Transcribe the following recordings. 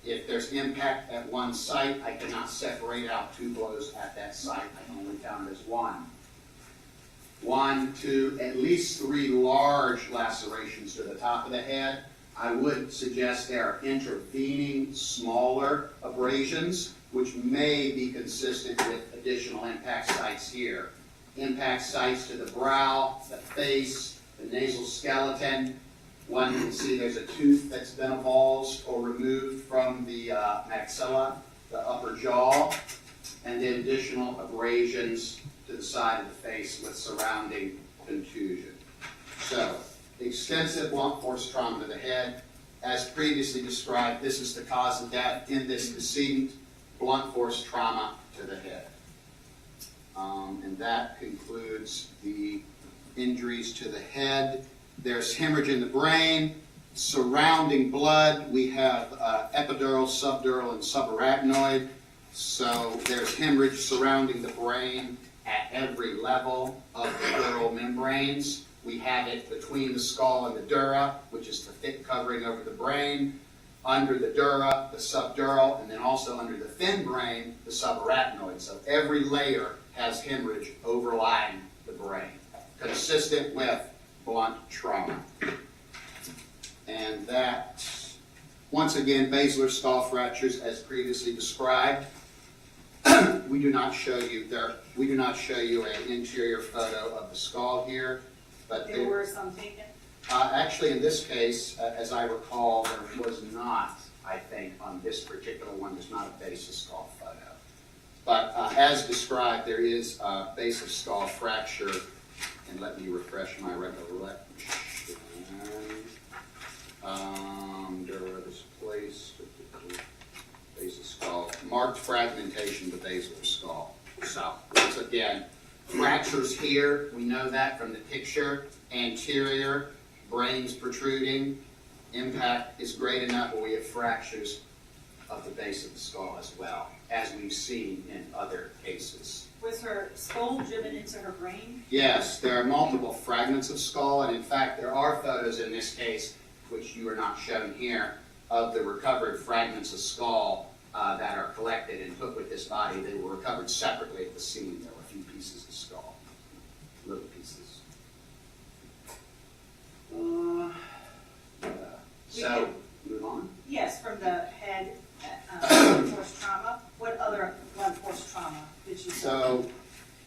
If there's impact at one site, I cannot separate out 2 blows at that site. I can only count it as 1. 1, 2, at least 3 large lacerations to the top of the head. I would suggest there are intervening smaller abrasions, which may be consistent with additional impact sites here. Impact sites to the brow, the face, the nasal skeleton. One can see there's a tooth that's been avulsed or removed from the maxilla, the upper jaw, and then additional abrasions to the side of the face with surrounding contusion. So, extensive blunt force trauma to the head. As previously described, this is the cause of death in this decedent, blunt force trauma to the head. And that concludes the injuries to the head. There's hemorrhage in the brain. Surrounding blood, we have epidural, subdural, and subarachnoid. So there's hemorrhage surrounding the brain at every level of the pleural membranes. We have it between the skull and the dura, which is the thick covering over the brain, under the dura, the subdural, and then also under the thin brain, the subarachnoid. So every layer has hemorrhage overlying the brain, consistent with blunt trauma. And that, once again, basilar skull fractures as previously described. We do not show you an interior photo of the skull here, but There were some taken? actually in this case, as I recall, there was not, I think, on this particular one, there's not a base of skull photo. But as described, there is a base of skull fracture, and let me refresh my recollection. Dura displaced, base of skull, marked fragmentation of the basilar skull. So, once again, fractures here, we know that from the picture, anterior, brains protruding, impact is great enough where we have fractures of the base of the skull as well, as we've seen in other cases. Was her skull driven into her brain? Yes, there are multiple fragments of skull, and in fact, there are photos in this case, which you are not shown here, of the recovered fragments of skull that are collected and put with this body. They were recovered separately at the scene. There were a few pieces of skull, little pieces. So, move on. Yes, from the head, blunt force trauma. What other blunt force trauma did you see? So,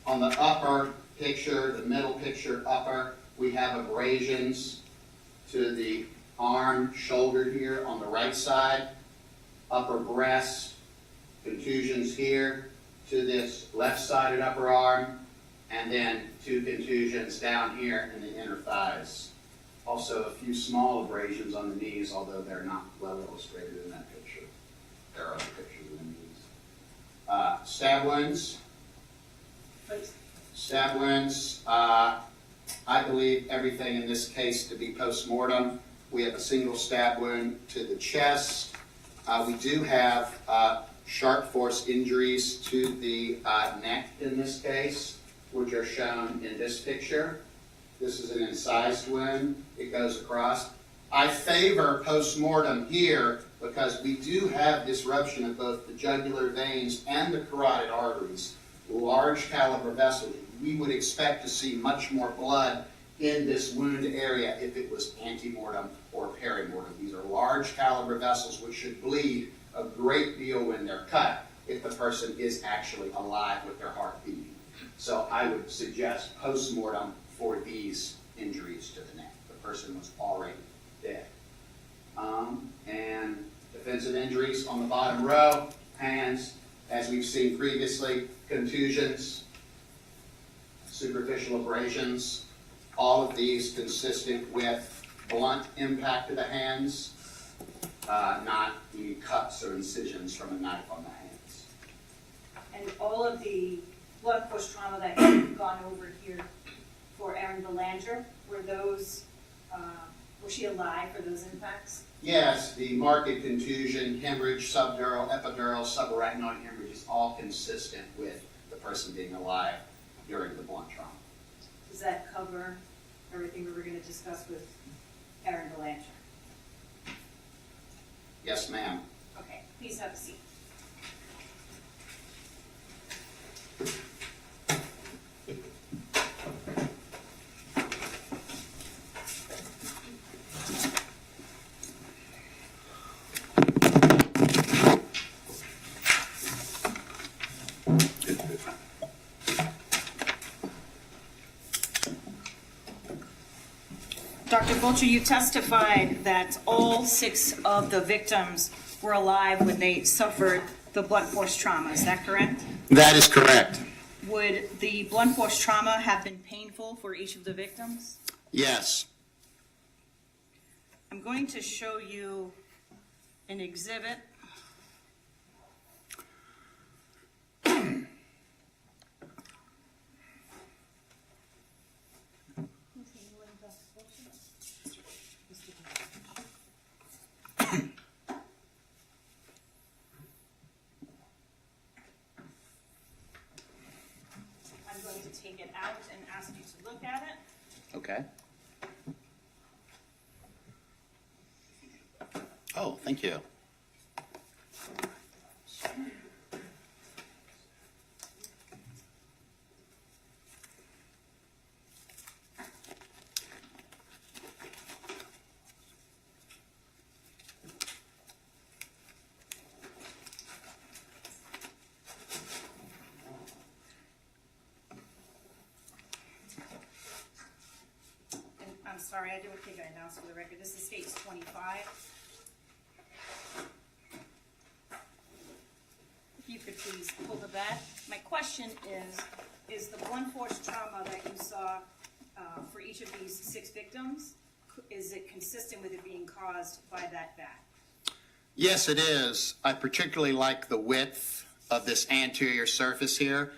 on the upper picture, the middle picture upper, we have abrasions to the arm, shoulder here on the right side, upper breast, contusions here to this left-sided upper arm, and then 2 contusions down here in the inner thighs. Also, a few small abrasions on the knees, although they're not well illustrated in that picture. There are other pictures of the knees. Stab wounds. Please. Stab wounds, I believe everything in this case to be post-mortem. We have a single stab wound to the chest. We do have sharp force injuries to the neck in this case, which are shown in this picture. This is an incised wound. It goes across. I favor post-mortem here because we do have disruption of both the jugular veins and the carotid arteries. Large caliber vessels. We would expect to see much more blood in this wound area if it was antemortem or perimortem. These are large caliber vessels which should bleed a great deal when they're cut if the person is actually alive with their heart beating. So I would suggest post-mortem for these injuries to the neck. The person was already dead. And defensive injuries on the bottom row, hands, as we've seen previously, contusions, superficial abrasions, all of these consistent with blunt impact to the hands, not any cuts or incisions from a knife on the hands. And all of the blunt force trauma that you've gone over here for Erin Belanger, was she alive for those impacts? Yes, the marked contusion, hemorrhage, subdural, epidural, subarachnoid hemorrhage is all consistent with the person being alive during the blunt trauma. Does that cover everything we were going to discuss with Erin Belanger? Yes, ma'am. Okay. have a seat. Dr. Fulcher, you testified that all 6 of the victims were alive when they suffered the blunt force trauma. Is that correct? That is correct. Would the blunt force trauma have been painful for each of the victims? Yes. I'm going to show you an exhibit. I'm going to take it out and ask you to look at it. Okay. Oh, thank you. And I'm sorry, I don't think I announced for the record, this is states 25. If you could please pull the back. My question is the blunt force trauma that you saw for each of these 6 victims, is it consistent with it being caused by that bat? Yes, it is. I particularly like the width of this anterior surface here.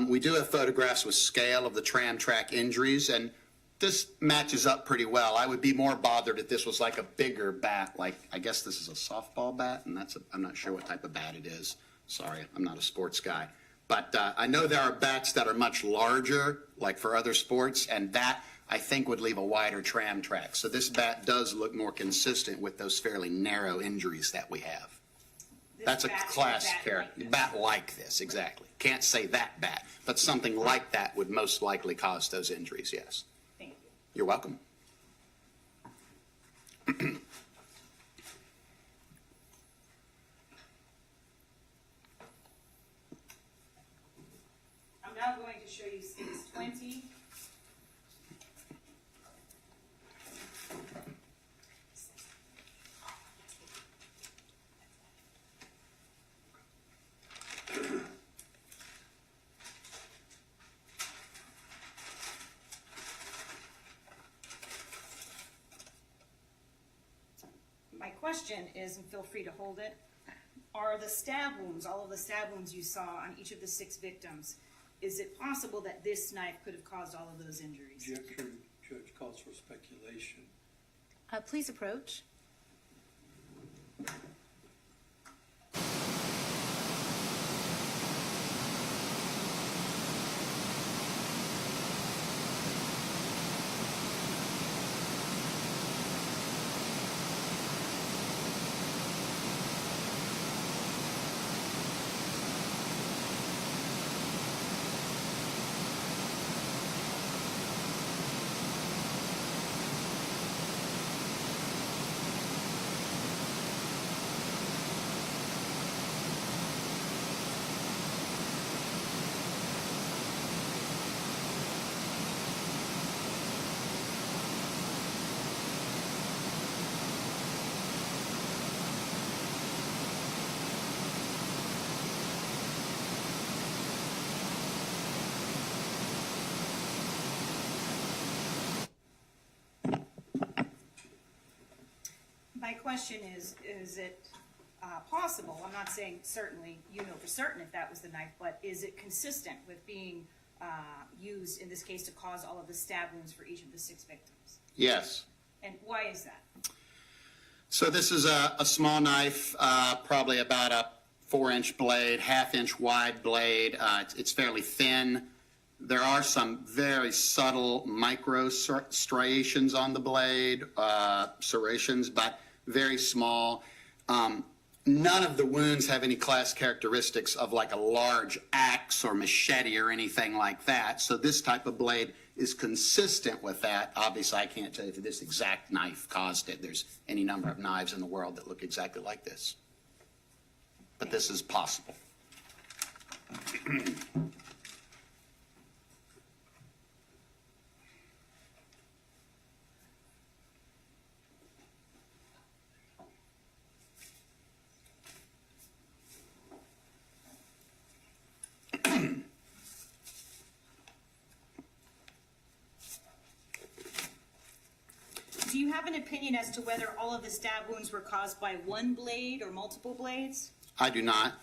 We do have photographs with scale of the tram track injuries, and this matches up pretty well. I would be more bothered if this was like a bigger bat, like I guess this is a softball bat, and I'm not sure what type of bat it is. Sorry, I'm not a sports guy. But I know there are bats that are much larger, like for other sports, and that I think would leave a wider tram track. So this bat does look more consistent with those fairly narrow injuries that we have. That's a class character. Bat like this, exactly. Can't say that bat, but something like that would most likely cause those injuries, yes. Thank you. You're welcome. I'm now going to show you states 20. My question is, and feel free to hold it, are the stab wounds, all of the stab wounds you saw on each of the 6 victims, is it possible that this knife could have caused all of those injuries? Objection, Judge calls for speculation. Please approach. My question is it possible, I'm not saying certainly, you know for certain if that was the knife, but is it consistent with being used in this case to cause all of the stab wounds for each of the 6 victims? Yes. And why is that? So this is a small knife, probably about a 4-inch blade, 1/2-inch wide blade. It's fairly thin. There are some very subtle micro striations on the blade, serrations, but very small. None of the wounds have any class characteristics of like a large axe or machete or anything like that. So this type of blade is consistent with that. Obviously, I can't tell you if this exact knife caused it. There's any number of knives in the world that look exactly like this. But this is possible. Do you have an opinion as to whether all of the stab wounds were caused by one blade or multiple blades? I do not.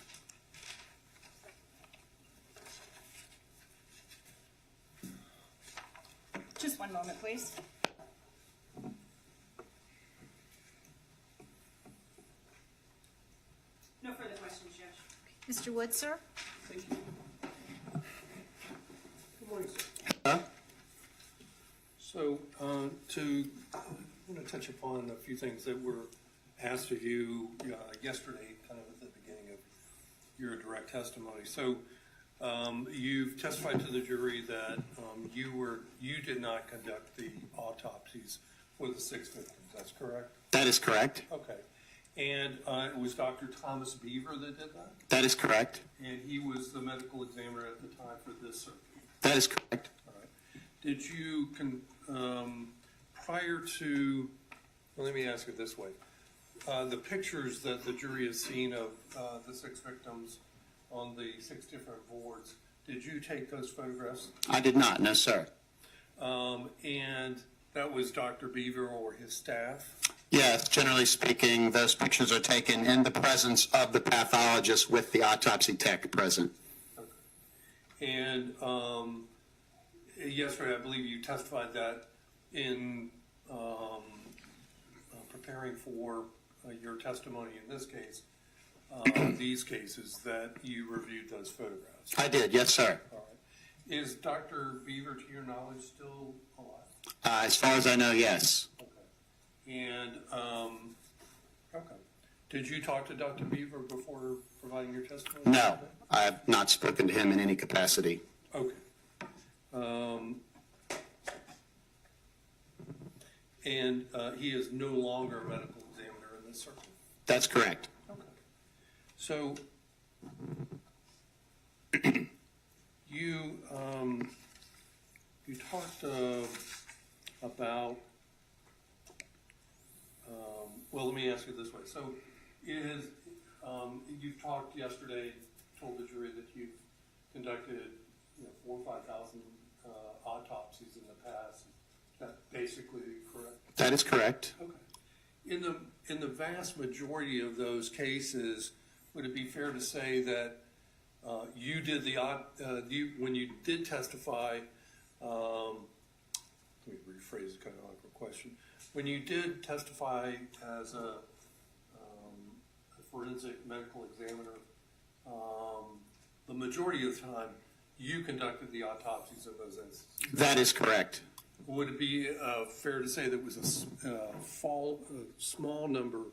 Just one moment, please. No further questions, Judge. Mr. Wood, sir? Thank you. Good morning, sir. Huh? So, I'm going to touch upon a few things that were asked of you yesterday, kind of at the beginning of your direct testimony. So, you've testified to the jury that you did not conduct the autopsies for the 6 victims. That's correct? That is correct. Okay. And it was Dr. Thomas Beaver that did that? That is correct. And he was the medical examiner at the time for this surgery? That is correct. All right. Did you, prior to, well, let me ask it this way. The pictures that the jury has seen of the 6 victims on the 6 different boards, did you take those photographs? I did not, no, sir. And that was Dr. Beaver or his staff? Yes, generally speaking, those pictures are taken in the presence of the pathologist with the autopsy tech present. Okay. And yesterday, I believe you testified that in preparing for your testimony in this case, these cases, that you reviewed those photographs. I did, yes, sir. All right. Is Dr. Beaver, to your knowledge, still alive? As far as I know, yes. Okay. And, okay. Did you talk to Dr. Beaver before providing your testimony? No, I have not spoken to him in any capacity. Okay. And he is no longer a medical examiner in this circle? That's correct. Okay. So, you talked about, well, let me ask you this way. So, you talked yesterday, told the jury that you've conducted 4,000 or 5,000 autopsies in the past. Is that basically correct? That is correct. Okay. In the vast majority of those cases, would it be fair to say that you did when you did testify, let me rephrase the kind of awkward question. When you did testify as a forensic medical examiner, the majority of the time, you conducted the autopsies of those instances? That is correct. Would it be fair to say that it was a small number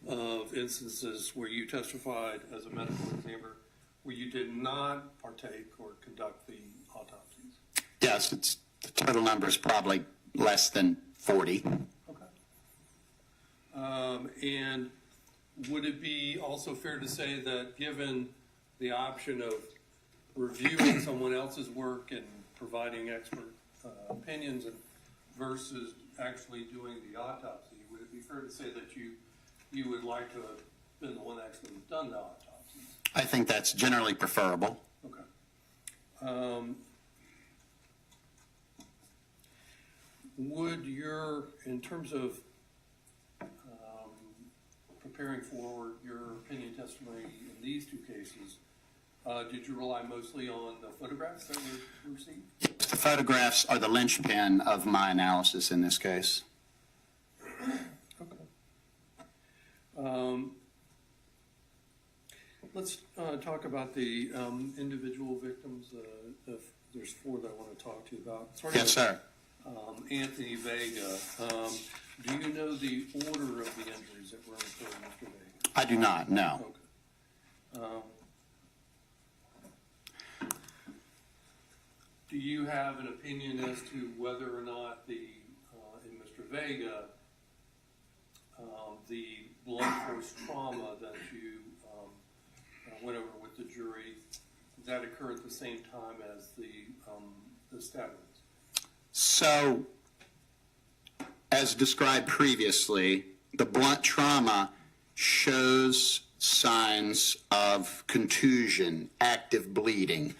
of instances where you testified as a medical examiner where you did not partake or conduct the autopsies? Yes, the total number is probably less than 40. Okay. And would it be also fair to say that given the option of reviewing someone else's work and providing expert opinions versus actually doing the autopsy, would it be fair to say that you would like to have been the one actually done the autopsies? I think that's generally preferable. Okay. Would in terms of preparing for your opinion testimony in these 2 cases, did you rely mostly on the photographs that were received? The photographs are the linchpin of my analysis in this case. Okay. Let's talk about the individual victims. There's 4 that I want to talk to you about. Yes, sir. Anthony Vega. Do you know the order of the injuries that were incurred, Mr. Vega? I do not, no. Okay. Do you have an opinion as to whether or not in Mr. Vega, the blunt force trauma that you went over with the jury, that occurred at the same time as the stab wounds? So, as described previously, the blunt trauma shows signs of contusion, active bleeding.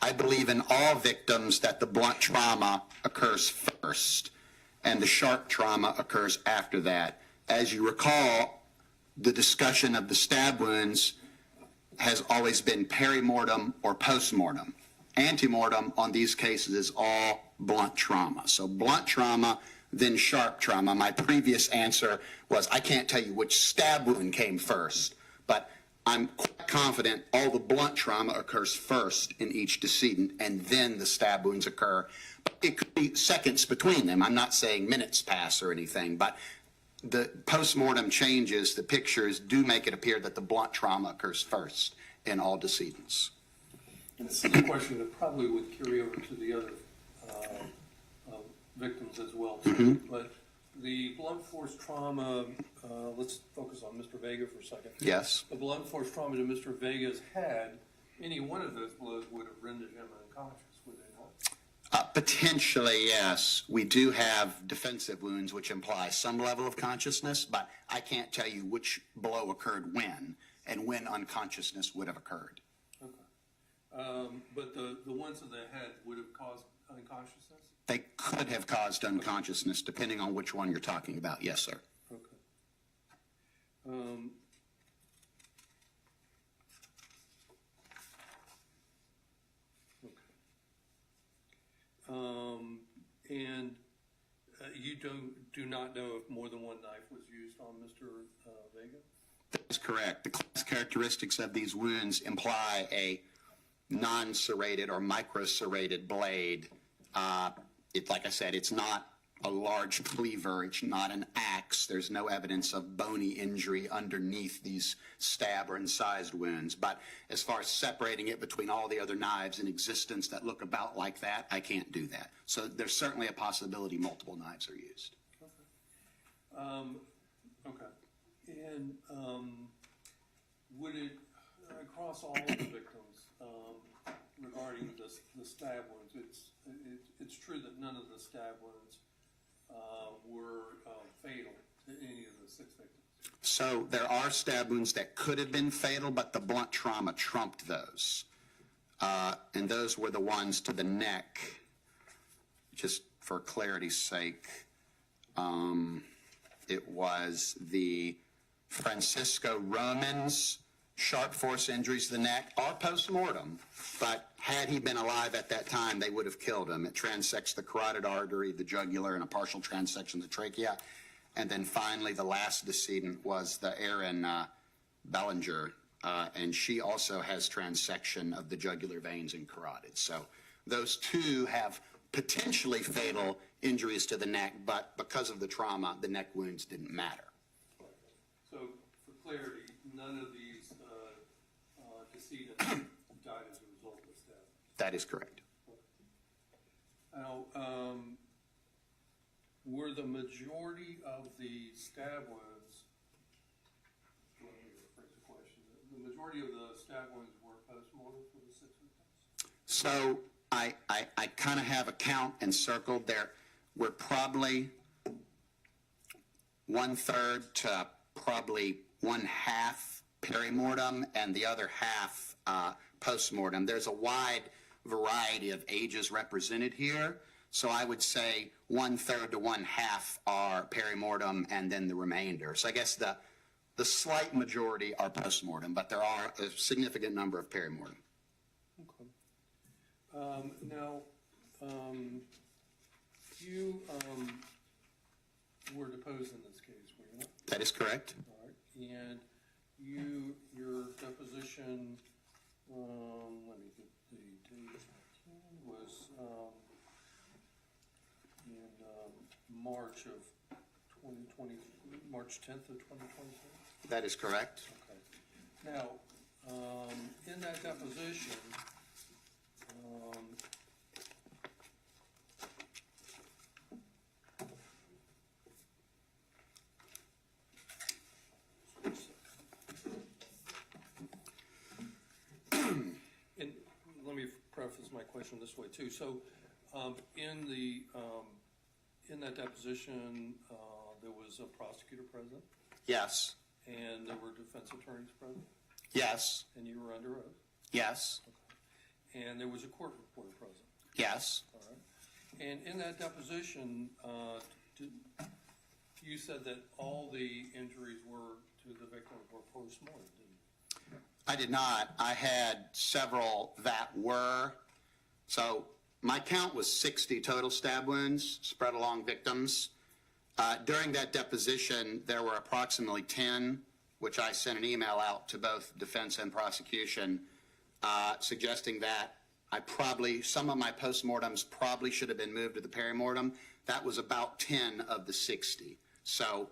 I believe in all victims that the blunt trauma occurs first and the sharp trauma occurs after that. As you recall, the discussion of the stab wounds has always been perimortem or postmortem. Antemortem on these cases is all blunt trauma. So blunt trauma, then sharp trauma. My previous answer was I can't tell you which stab wound came first, but I'm quite confident all the blunt trauma occurs first in each decedent, and then the stab wounds occur. It could be seconds between them. I'm not saying minutes pass or anything, but the postmortem changes, the pictures do make it appear that the blunt trauma occurs first in all decedents. And this is a question that probably would carry over to the other victims as well, too. Mm-hmm. But the blunt force trauma, let's focus on Mr. Vega for a second. Yes. The blunt force trauma that Mr. Vega's had, any one of those blows would have rendered him unconscious, would they not? Potentially, yes. We do have defensive wounds, which imply some level of consciousness, but I can't tell you which blow occurred when and when unconsciousness would have occurred. Okay. But the ones to the head would have caused unconsciousness? They could have caused unconsciousness, depending on which one you're talking about. Yes, sir. Okay. And you do not know if more than one knife was used on Mr. Vega? That is correct. The class characteristics of these wounds imply a non-serrated or micro-serrated blade. Like I said, it's not a large cleaver. It's not an axe. There's no evidence of bony injury underneath these stab or incised wounds. But as far as separating it between all the other knives in existence that look about like that, I can't do that. So there's certainly a possibility multiple knives are used. Okay. And would it, across all of the victims, regarding the stab wounds, it's true that none of the stab wounds were fatal to any of the 6 victims? So there are stab wounds that could have been fatal, but the blunt trauma trumped those. And those were the ones to the neck. Just for clarity's sake, it was the Francisco Roman's sharp force injuries to the neck are post-mortem, but had he been alive at that time, they would have killed him. It transects the carotid artery, the jugular, and a partial transection of the trachea. And then finally, the last decedent was the Erin Bellinger, and she also has transection of the jugular veins and carotid. So those two have potentially fatal injuries to the neck, but because of the trauma, the neck wounds didn't matter. So for clarity, none of these decedents died as a result of stab. That is correct. Now, were the majority of the stab wounds, let me rephrase the question, the majority of the stab wounds were post-mortem for the 6 victims? So I kind of have a count and circled there. We're probably 1/3 to probably 1/2 perimortem and the other half postmortem. There's a wide variety of ages represented here. So I would say 1/3 to 1/2 are perimortem and then the remainder. So I guess the slight majority are postmortem, but there are a significant number of perimortem. Okay. Now, you were deposed in this case, were you not? That is correct. All right. And your deposition, let me get the date, was in March of 2020, March 10th of 2023? That is correct. Okay. Now, in that deposition, and let me preface my question this way too. So, in that deposition, there was a prosecutor present, Yes. and there were defense attorneys present, Yes. and you were under oath. Yes. And there was a court reporter present. Yes. All right. And in that deposition, you said that all the injuries were to the victim were post-mortem, didn't you? I did not. I had several that were. So my count was 60 total stab wounds spread along victims. During that deposition, there were approximately 10, which I sent an email out to both defense and prosecution, suggesting that some of my postmortems probably should have been moved to the perimortem. That was about 10 of the 60. So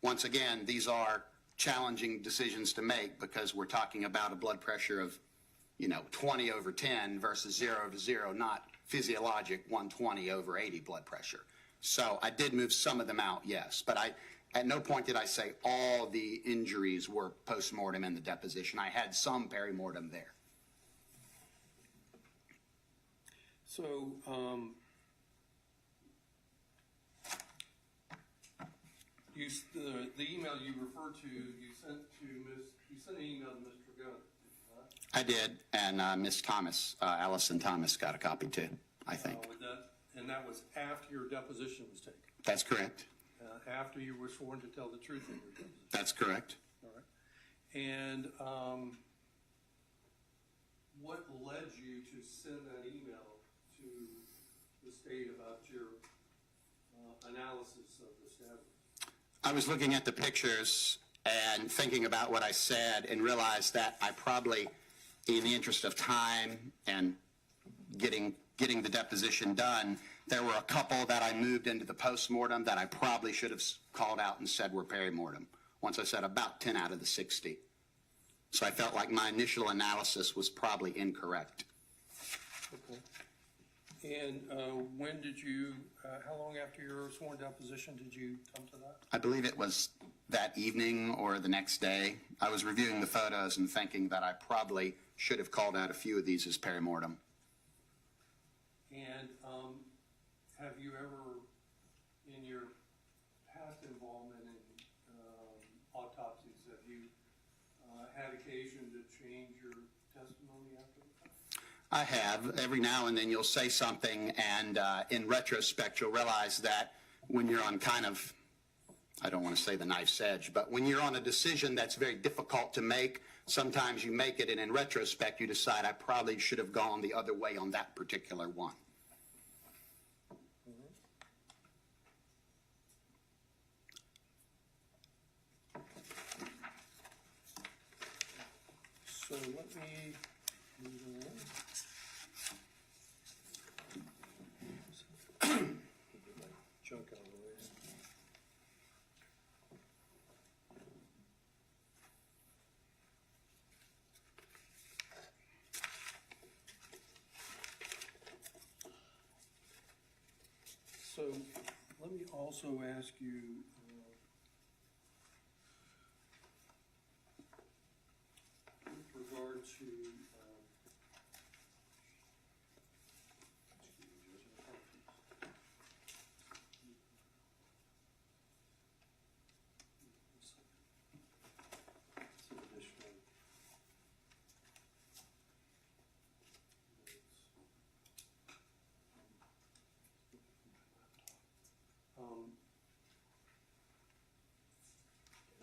once again, these are challenging decisions to make because we're talking about a blood pressure of, 20/10 versus 0/0, not physiologic 120/80 blood pressure. So I did move some of them out, yes, but at no point did I say all the injuries were postmortem in the deposition. I had some perimortem there. So, the email you referred to, you sent an email to Mr. Gunn, I did, and Miss Thomas, Allison Thomas got a copy too, I think. and that was after your deposition was taken, That's correct. after you were sworn to tell the truth in your deposition. That's correct. All right. And what led you to send that email to the state about your analysis of the stab? I was looking at the pictures and thinking about what I said and realized that I probably, in the interest of time and getting the deposition done, there were a couple that I moved into the postmortem that I probably should have called out and said were perimortem. Once I said about 10 out of the 60. So I felt like my initial analysis was probably incorrect. Okay. And when did you, how long after your sworn deposition did you come to that? I believe it was that evening or the next day. I was reviewing the photos and thinking that I probably should have called out a few of these as perimortem. And have you ever, in your past involvement in autopsies, have you had occasion to change your testimony after the fact? I have. Every now and then you'll say something, and in retrospect, you'll realize that when you're on kind of, I don't want to say the knife's edge, but when you're on a decision that's very difficult to make, sometimes you make it, and in retrospect, you decide, I probably should have gone the other way on that particular one. So let me move on. Get my junk out of the way. So let me also ask you, with regard to, some additional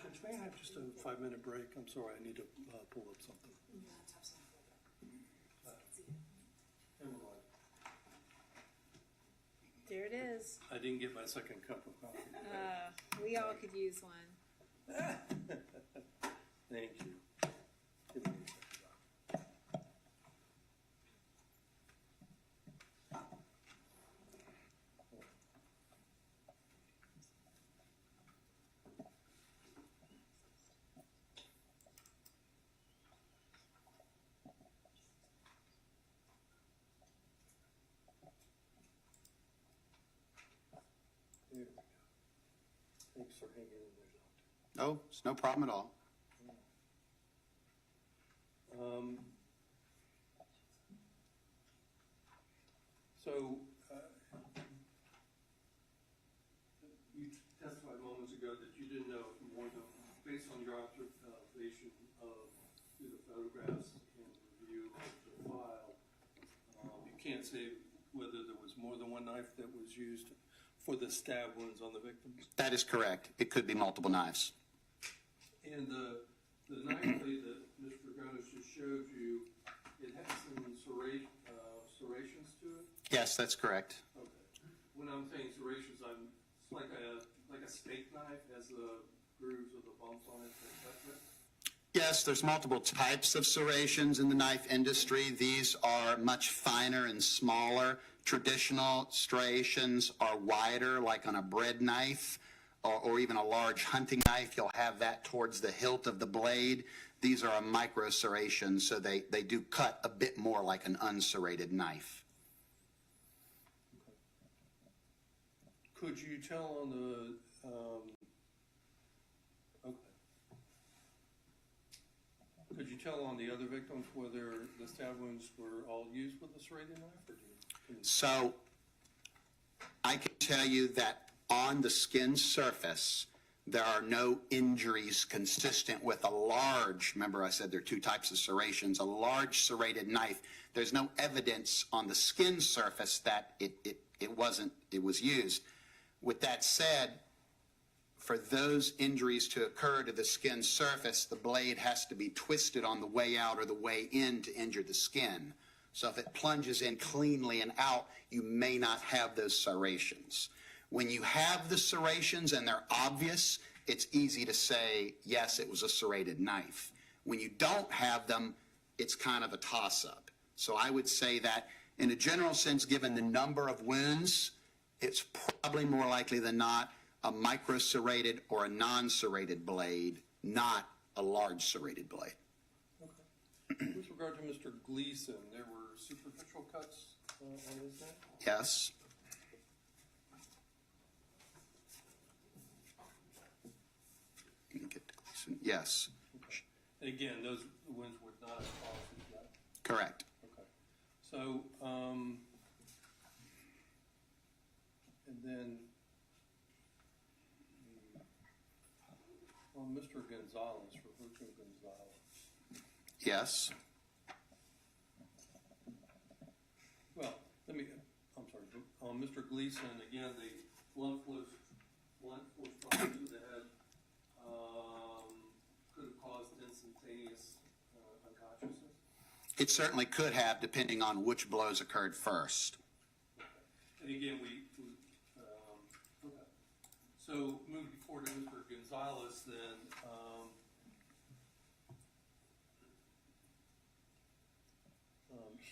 Judge, may I have just a 5-minute break? I'm sorry, I need to pull up something. Never mind. There it is. I didn't get my second cup of coffee. We all could use one. Thank you. Give me a second. There we go. Thanks for hanging in there, Doctor. Oh, it's no problem at all. So, you testified moments ago that you didn't know if you wanted to, based on your observation of through the photographs and review of the file, you can't say whether there was more than one knife that was used for the stab wounds on the victims. That is correct. It could be multiple knives. And the knife blade that Mr. Gomes just showed you, it has some serrations to it? Yes, that's correct. Okay. When I'm saying serrations, it's like a steak knife, has the grooves or the bumps on it. Is that correct? Yes, there's multiple types of serrations in the knife industry. These are much finer and smaller. Traditional striations are wider, like on a bread knife or even a large hunting knife. You'll have that towards the hilt of the blade. These are a micro serration, so they do cut a bit more like an unserrated knife. Could you tell on the, okay. Could you tell on the other victims whether the stab wounds were all used with a serrated knife? Or So I can tell you that on the skin surface, there are no injuries consistent with a large, remember I said there are two types of serrations, a large serrated knife. There's no evidence on the skin surface that it was used. With that said, for those injuries to occur to the skin surface, the blade has to be twisted on the way out or the way in to injure the skin. So if it plunges in cleanly and out, you may not have those serrations. When you have the serrations and they're obvious, it's easy to say, yes, it was a serrated knife. When you don't have them, it's kind of a toss-up. So I would say that in a general sense, given the number of wounds, it's probably more likely than not a micro-serrated or a non-serrated blade, not a large serrated blade. okay. With regard to Mr. Gleason, there were superficial cuts on his neck? Yes. Let me get to Gleason. Yes, Okay. And again, those wounds would not have caused his death? correct. Okay. So, and then, Mr. Gonzalez, Roberto Gonzalez. Yes. I'm sorry, Mr. Gleason, again, the blunt force trauma to the head could have caused instantaneous unconsciousness? It certainly could have, depending on which blows occurred first. Okay. And again, okay. So moving forward to Mr. Gonzalez, then,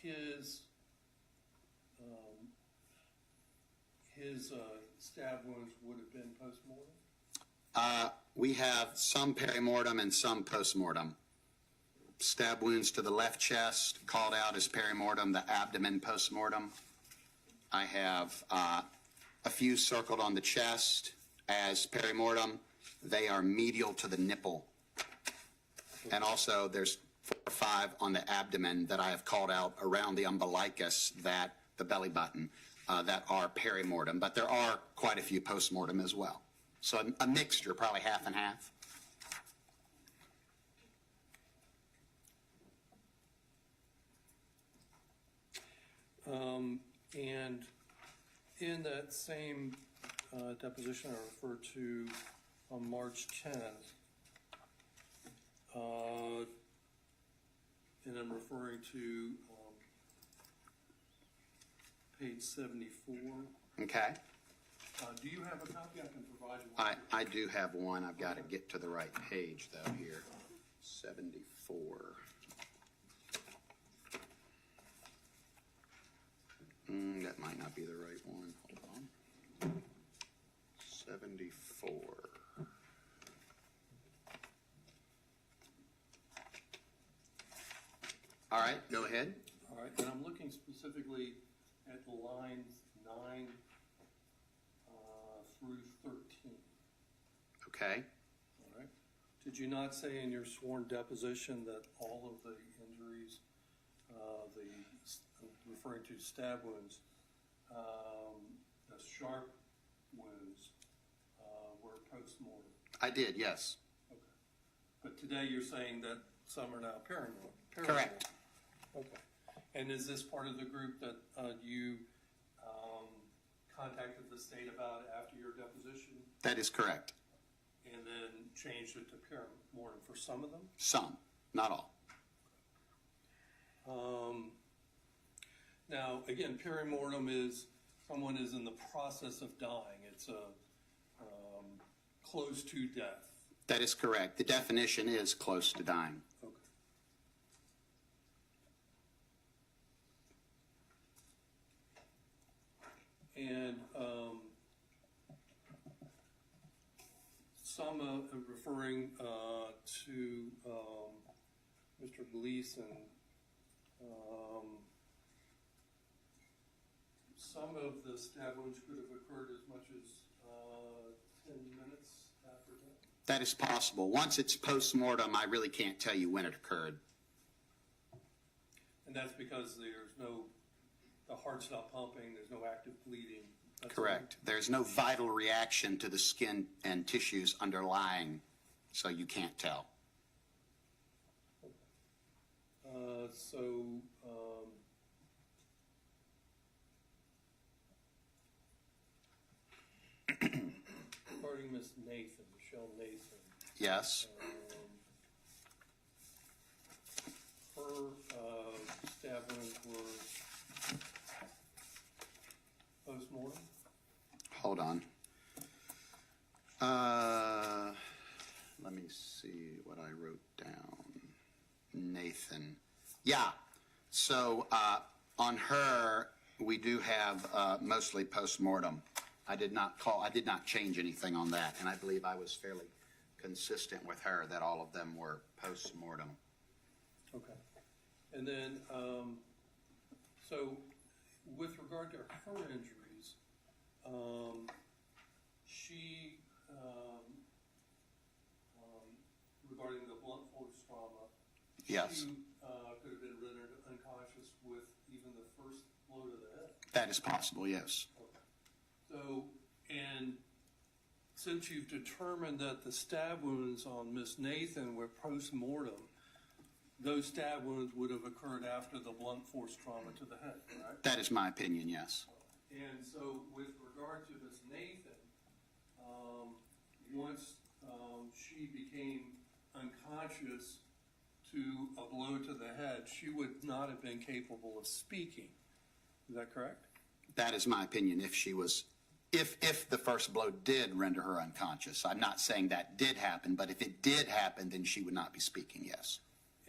his stab wounds would have been post-mortem? We have some perimortem and some postmortem. Stab wounds to the left chest called out as perimortem, the abdomen postmortem. I have a few circled on the chest as perimortem. They are medial to the nipple. And also there's 4 or 5 on the abdomen that I have called out around the umbilicus, that the belly button, that are perimortem. But there are quite a few postmortem as well. So a mixture, probably half and half. And in that same deposition I referred to on March 10th, and I'm referring to page 74. Okay. Do you have a copy I can provide you? I do have one. I've got to get to the right page, though, here. 74. That might not be the right one. Hold on. 74. All right, go ahead. All right, and I'm looking specifically at the lines 9 through Okay. All right. Did you not say in your sworn deposition that all of the injuries, referring to stab wounds, the sharp wounds, were post-mortem? I did, yes. Okay. But today you're saying that some are now paramortem? Correct. Okay. And is this part of the group that you contacted the state about after your deposition? That is correct. And then changed it to paramortem for some of them? Some, not all. Now, again, perimortem is someone is in the process of dying. It's a close to death. That is correct. The definition is close to dying. Okay. And some referring to Mr. Gleason, some of the stab wounds could have occurred as much as 10 minutes after death. That is possible. Once it's post-mortem, I really can't tell you when it occurred. And that's because the heart stopped pumping, there's no active bleeding. That's Correct. There's no vital reaction to the skin and tissues underlying, so you can't tell. Regarding Miss Nathan, Michelle Nathan, Yes. her stab wounds were post-mortem? Hold on. Let me see what I wrote down. Nathan. Yeah. So on her, we do have mostly post-mortem. I did not change anything on that, and I believe I was fairly consistent with her that all of them were post-mortem. Okay. And then, so with regard to her injuries, she, regarding the blunt force trauma, Yes. she could have been rendered unconscious with even the first blow to the head. That is possible, yes. Okay. So, and since you've determined that the stab wounds on Miss Nathan were post-mortem, those stab wounds would have occurred after the blunt force trauma to the head, right? That is my opinion, yes. And so with regard to Miss Nathan, once she became unconscious to a blow to the head, she would not have been capable of speaking. Is that correct? That is my opinion. If the first blow did render her unconscious, I'm not saying that did happen, but if it did happen, then she would not be speaking, yes.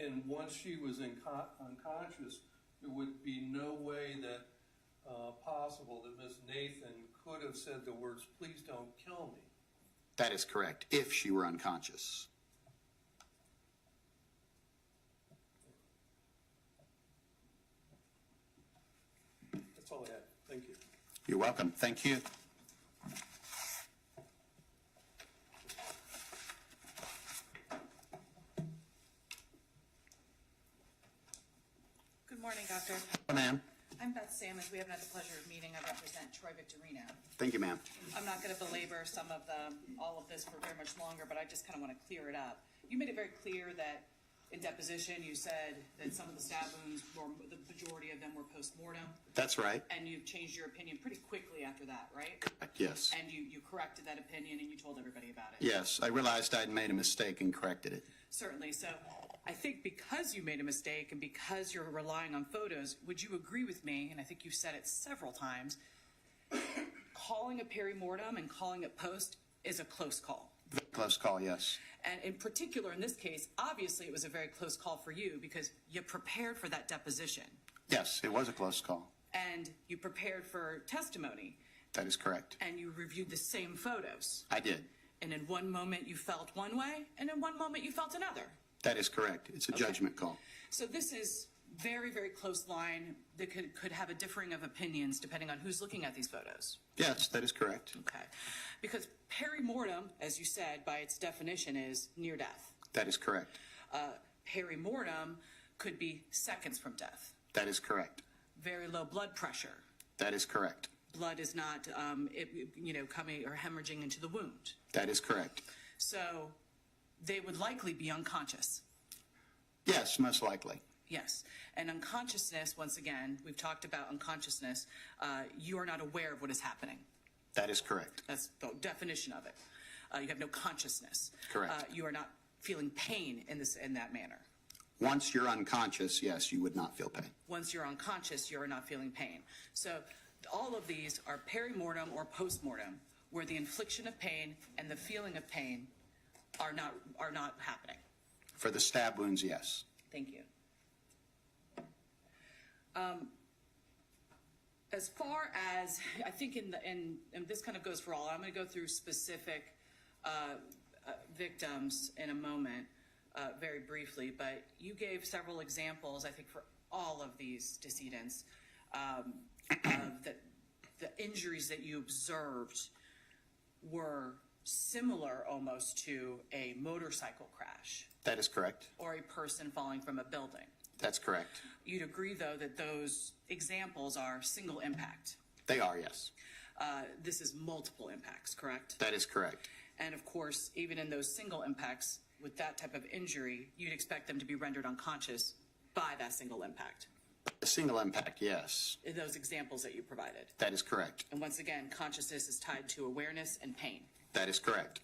And once she was unconscious, there would be no way that possible that Miss Nathan could have said the words, "Please don't kill me." That is correct, if she were unconscious. That's all I had. Thank you. You're welcome. Thank you. Good morning, Doctor. Hello, ma'am. I'm Beth Sammons. We haven't had the pleasure of meeting. I represent Troy Victorino. Thank you, ma'am. I'm not going to belabor all of this for very much longer, but I just kind of want to clear it up. You made it very clear that in deposition you said that some of the stab wounds, or the majority of them, were post-mortem, That's right. and you changed your opinion pretty quickly after that, right? Yes. And you corrected that opinion and you told everybody about it. Yes, I realized I'd made a mistake and corrected it. Certainly. So I think because you made a mistake and because you're relying on photos, would you agree with me, and I think you've said it several times, calling a perimortem and calling it post is a close call? Very close call, yes. And in particular, in this case, obviously it was a very close call for you because you prepared for that deposition Yes, it was a close call. and you prepared for testimony That is correct. and you reviewed the same photos. I did. And in one moment you felt one way and in one moment you felt another. That is correct. It's a judgment call. So this is very, very close line that could have a differing of opinions depending on who's looking at these photos. Yes, that is correct. Okay. Because perimortem, as you said, by its definition, is near death. That is correct. Perimortem could be seconds from death. That is correct. Very low blood pressure. That is correct. Blood is not, coming or hemorrhaging into the wound. That is correct. So they would likely be unconscious. Yes, most likely. Yes. And unconsciousness, once again, we've talked about unconsciousness. You are not aware of what is happening. That is correct. That's the definition of it. You have no consciousness. Correct. You are not feeling pain in that manner. Once you're unconscious, yes, you would not feel pain. Once you're unconscious, you are not feeling pain. So all of these are perimortem or postmortem, where the infliction of pain and the feeling of pain are not happening. For the stab wounds, yes. Thank you. As far as, I think and this kind of goes for all, I'm going to go through specific victims in a moment, very briefly, but you gave several examples, I think, for all of these decedents, of the injuries that you observed were similar almost to a motorcycle crash That is correct. or a person falling from a building. That's correct. You'd agree, though, that those examples are single impact. They are, yes. This is multiple impacts, correct? That is correct. And of course, even in those single impacts, with that type of injury, you'd expect them to be rendered unconscious by that single impact. A single impact, yes. In those examples that you provided. That is correct. And once again, consciousness is tied to awareness and pain. That is correct.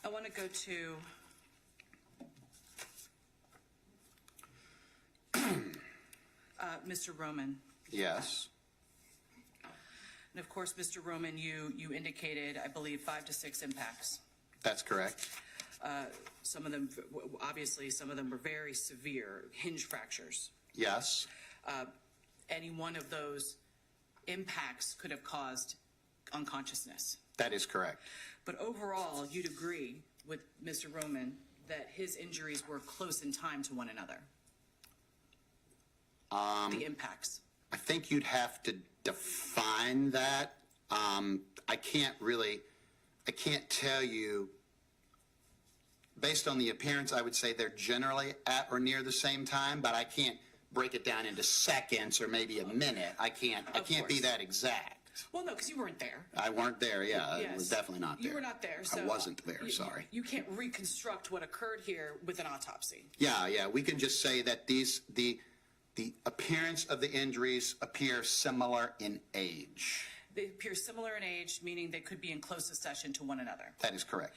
I want to go to Mr. Roman. Yes. And of course, Mr. Roman, you indicated, I believe, 5 to 6 impacts. That's correct. Some of them, obviously, some of them were very severe, hinge fractures. Yes. Any one of those impacts could have caused unconsciousness. That is correct. But overall, you'd agree with Mr. Roman that his injuries were close in time to one another. The impacts. I think you'd have to define that. I can't tell you. Based on the appearance, I would say they're generally at or near the same time, but I can't break it down into seconds or maybe a minute. I can't be course. that exact. Well, no, because you weren't there. I weren't there, yeah. Yes. I was definitely not there. You were not there, so... I wasn't there, sorry. You can't reconstruct what occurred here with an autopsy. Yeah, we can just say that the appearance of the injuries appear similar in age. They appear similar in age, meaning they could be in close succession to one another. That is correct.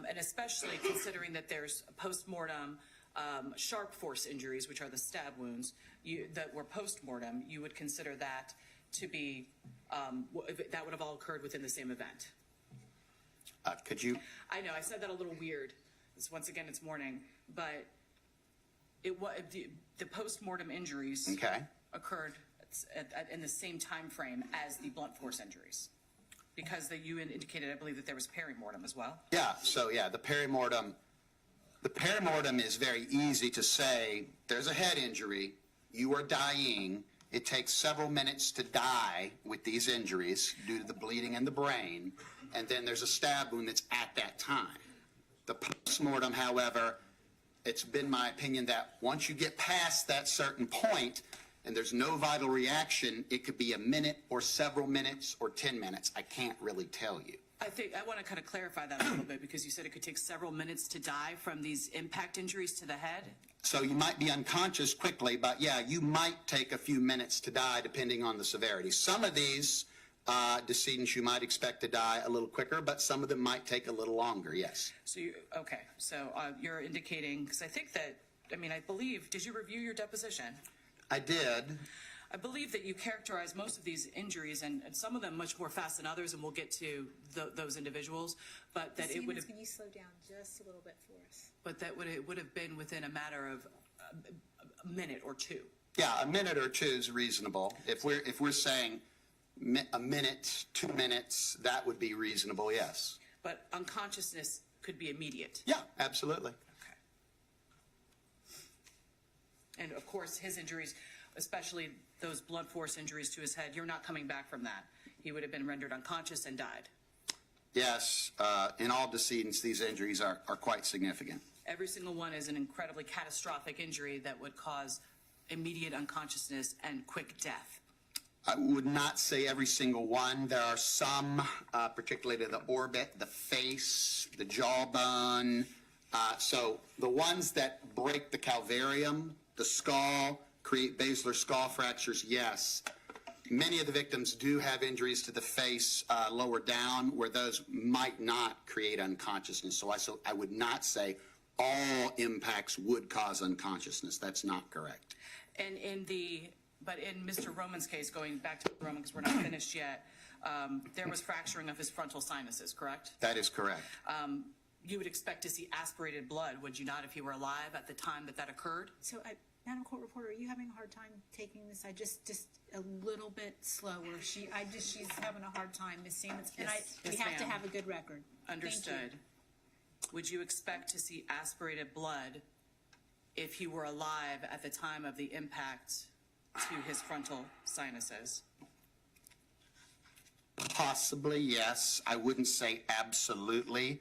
And especially considering that there's post-mortem sharp force injuries, which are the stab wounds, that were post-mortem, you would consider that to be, that would have all occurred within the same event. Could you? I know, I said that a little weird. Once again, it's morning, but the post-mortem injuries Okay. occurred in the same time frame as the blunt force injuries, because you indicated, I believe, that there was perimortem as well. Yeah, so the perimortem is very easy to say. There's a head injury, you are dying, it takes several minutes to die with these injuries due to the bleeding in the brain, and then there's a stab wound that's at that time. The postmortem, however, it's been my opinion that once you get past that certain point and there's no vital reaction, it could be a minute or several minutes or 10 minutes. I can't really tell you. I want to kind of clarify that a little bit, because you said it could take several minutes to die from these impact injuries to the head. So you might be unconscious quickly, but you might take a few minutes to die depending on the severity. Some of these decedents you might expect to die a little quicker, but some of them might take a little longer, yes. So you're indicating, because I think that, I believe, did you review your deposition? I did. I believe that you characterize most of these injuries, and some of them much more fast than others, and we'll get to those individuals, but that it would have... Can you slow down just a little bit for us? But that it would have been within a matter of a minute or two. Yeah, a minute or two is reasonable. If we're saying a minute, 2 minutes, that would be reasonable, yes. But unconsciousness could be immediate. Yeah, absolutely. Okay. And of course, his injuries, especially those blunt force injuries to his head, you're not coming back from that. He would have been rendered unconscious and died. Yes, in all decedents, these injuries are quite significant. Every single one is an incredibly catastrophic injury that would cause immediate unconsciousness and quick death. I would not say every single one. There are some, particularly to the orbit, the face, the jawbone. So the ones that break the calvarium, the skull, create basilar skull fractures, yes. Many of the victims do have injuries to the face lower down where those might not create unconsciousness. So I would not say all impacts would cause unconsciousness. That's not correct. And but in Mr. Roman's case, going back to Roman because we're not finished yet, there was fracturing of his frontal sinuses, correct? That is correct. You would expect to see aspirated blood, would you not, if he were alive at the time that occurred? So, Madam Court Reporter, are you having a hard time taking this? I just a little bit slower. She's having a hard time, Ms. Simmons. And we have to ma'am. have a good record. Understood. Thank you. Would you expect to see aspirated blood if he were alive at the time of the impact to his frontal sinuses? Possibly, yes. I wouldn't say absolutely.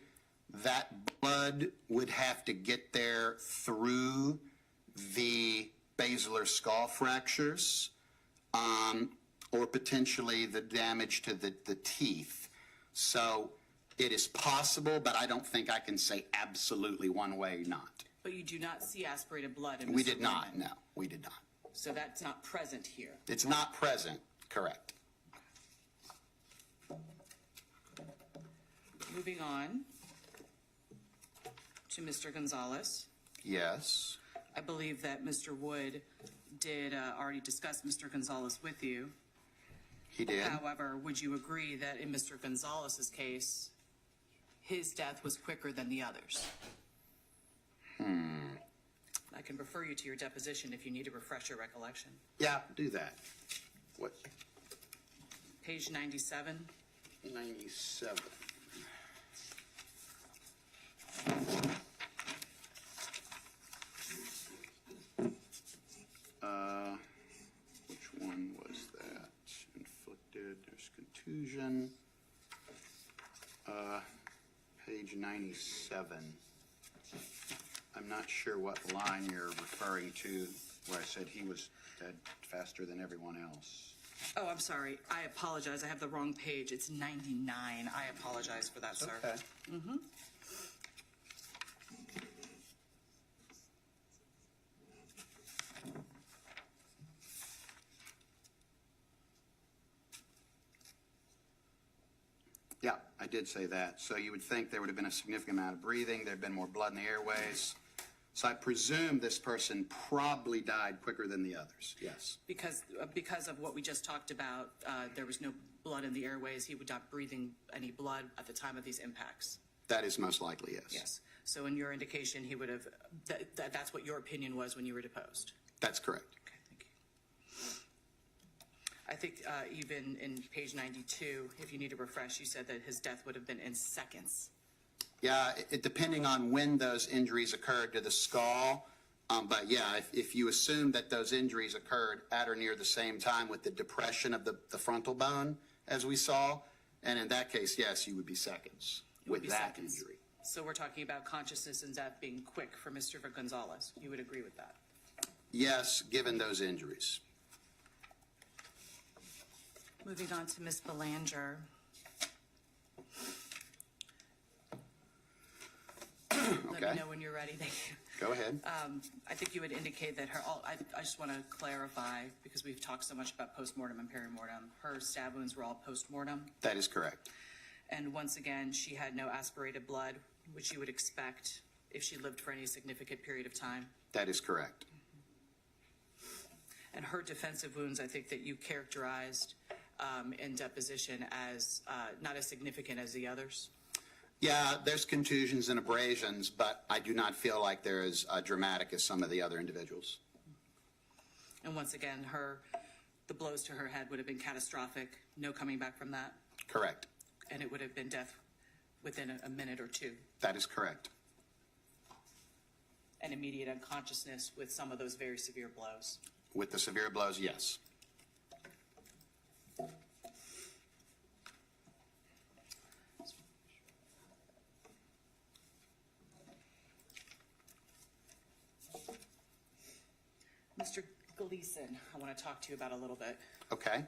That blood would have to get there through the basilar skull fractures, or potentially the damage to the teeth. So it is possible, but I don't think I can say absolutely one way or not. But you do not see aspirated blood in Mr. We did not, Roman. no, we did not. So that's not present here. It's not present, correct. Moving on to Mr. Gonzalez. Yes, I believe that Mr. Wood did already discuss Mr. Gonzalez with you. he did. However, would you agree that in Mr. Gonzalez's case, his death was quicker than the others? I can refer you to your deposition if you need to refresh your recollection. Yeah, do that. What, Page 97. 97? Which one was that? Inflicted, there's contusion. Page 97. I'm not sure what line you're referring to where I said he was dead faster than everyone else. Oh, I'm sorry. I apologize. I have the wrong page. It's 99. I apologize for that, sir. Okay. Yeah, I did say that. So you would think there would have been a significant amount of breathing, there'd been more blood in the airways. So I presume this person probably died quicker than the others, yes. Because of what we just talked about, there was no blood in the airways. He was not breathing any blood at the time of these impacts. That is most likely, yes. Yes. So in your indication, he would have, that's what your opinion was when you were deposed. That's correct. Okay, thank you. I think even in page 92, if you need to refresh, you said that his death would have been in seconds. Yeah, depending on when those injuries occurred to the skull, but yeah, if you assume that those injuries occurred at or near the same time with the depression of the frontal bone, as we saw, and in that case, yes, you would be seconds would with be that seconds. injury. So we're talking about consciousness and death being quick for Mr. Gonzalez. You would agree with that? Yes, given those injuries. Moving on to Ms. Belanger. Let Okay. me know when you're ready. Thank you. Go ahead. I think you would indicate that I just want to clarify, because we've talked so much about postmortem and perimortem, her stab wounds were all postmortem. That is correct. And once again, she had no aspirated blood, which you would expect if she lived for any significant period of time. That is correct. And her defensive wounds, I think that you characterized in deposition as not as significant as the others. Yeah, there's contusions and abrasions, but I do not feel like they're as dramatic as some of the other individuals. And once again, the blows to her head would have been catastrophic, no coming back from that, Correct. and it would have been death within a minute or two, That is correct. and immediate unconsciousness with some of those very severe blows. With the severe blows, yes. Mr. Gleason, I want to talk to you about a little bit. Okay?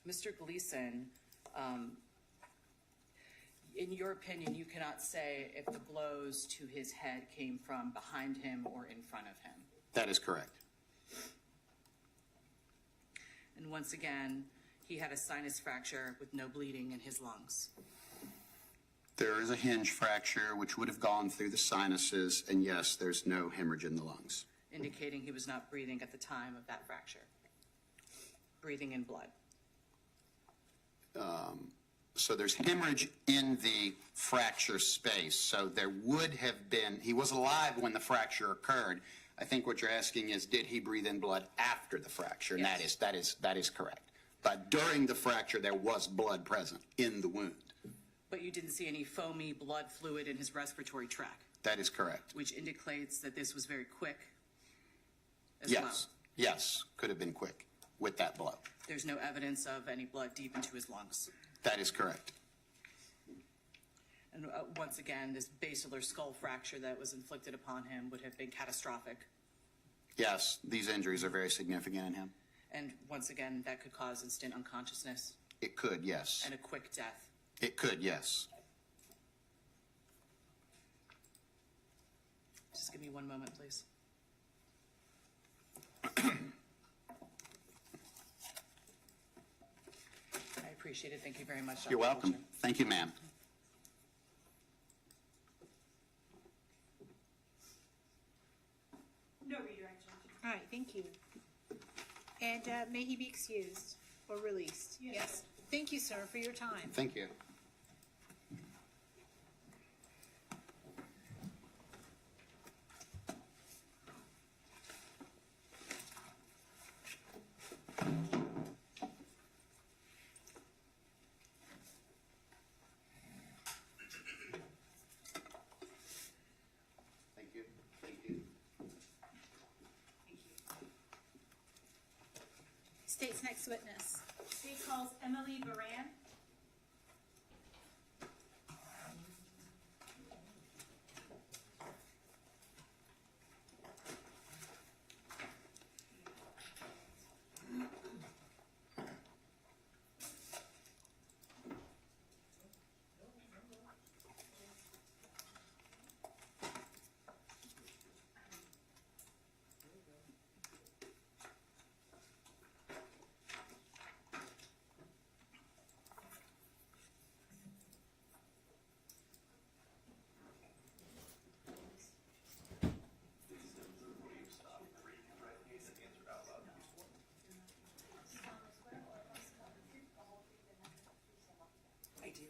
Mr. Gleason, in your opinion, you cannot say if the blows to his head came from behind him or in front of him. That is correct. And once again, he had a sinus fracture with no bleeding in his lungs. There is a hinge fracture which would have gone through the sinuses, and yes, there's no hemorrhage in the lungs. Indicating he was not breathing at the time of that fracture. Breathing in blood. So there's hemorrhage in the fracture space. So there would have been, he was alive when the fracture occurred. I think what you're asking is, did he breathe in blood after the fracture? And Yes. that is correct. But during the fracture, there was blood present in the wound. But you didn't see any foamy blood fluid in his respiratory tract, That is correct. which indicates that this was very quick as well. Yes, yes, could have been quick with that blow. There's no evidence of any blood deep into his lungs. That is correct. And once again, this basilar skull fracture that was inflicted upon him would have been catastrophic. Yes, these injuries are very significant in him. And once again, that could cause instant unconsciousness It could, yes. and a quick death. It could, yes. Just give me one moment, please. I appreciate it. Thank you very much, Dr. You're welcome. Fulcher. Thank you, ma'am. No redirection. All right, thank you. And may he be excused or released? Yes. Thank you, sir, for your time. Thank you. Thank you. Thank you. State's next witness. State calls Emily Baran. I do.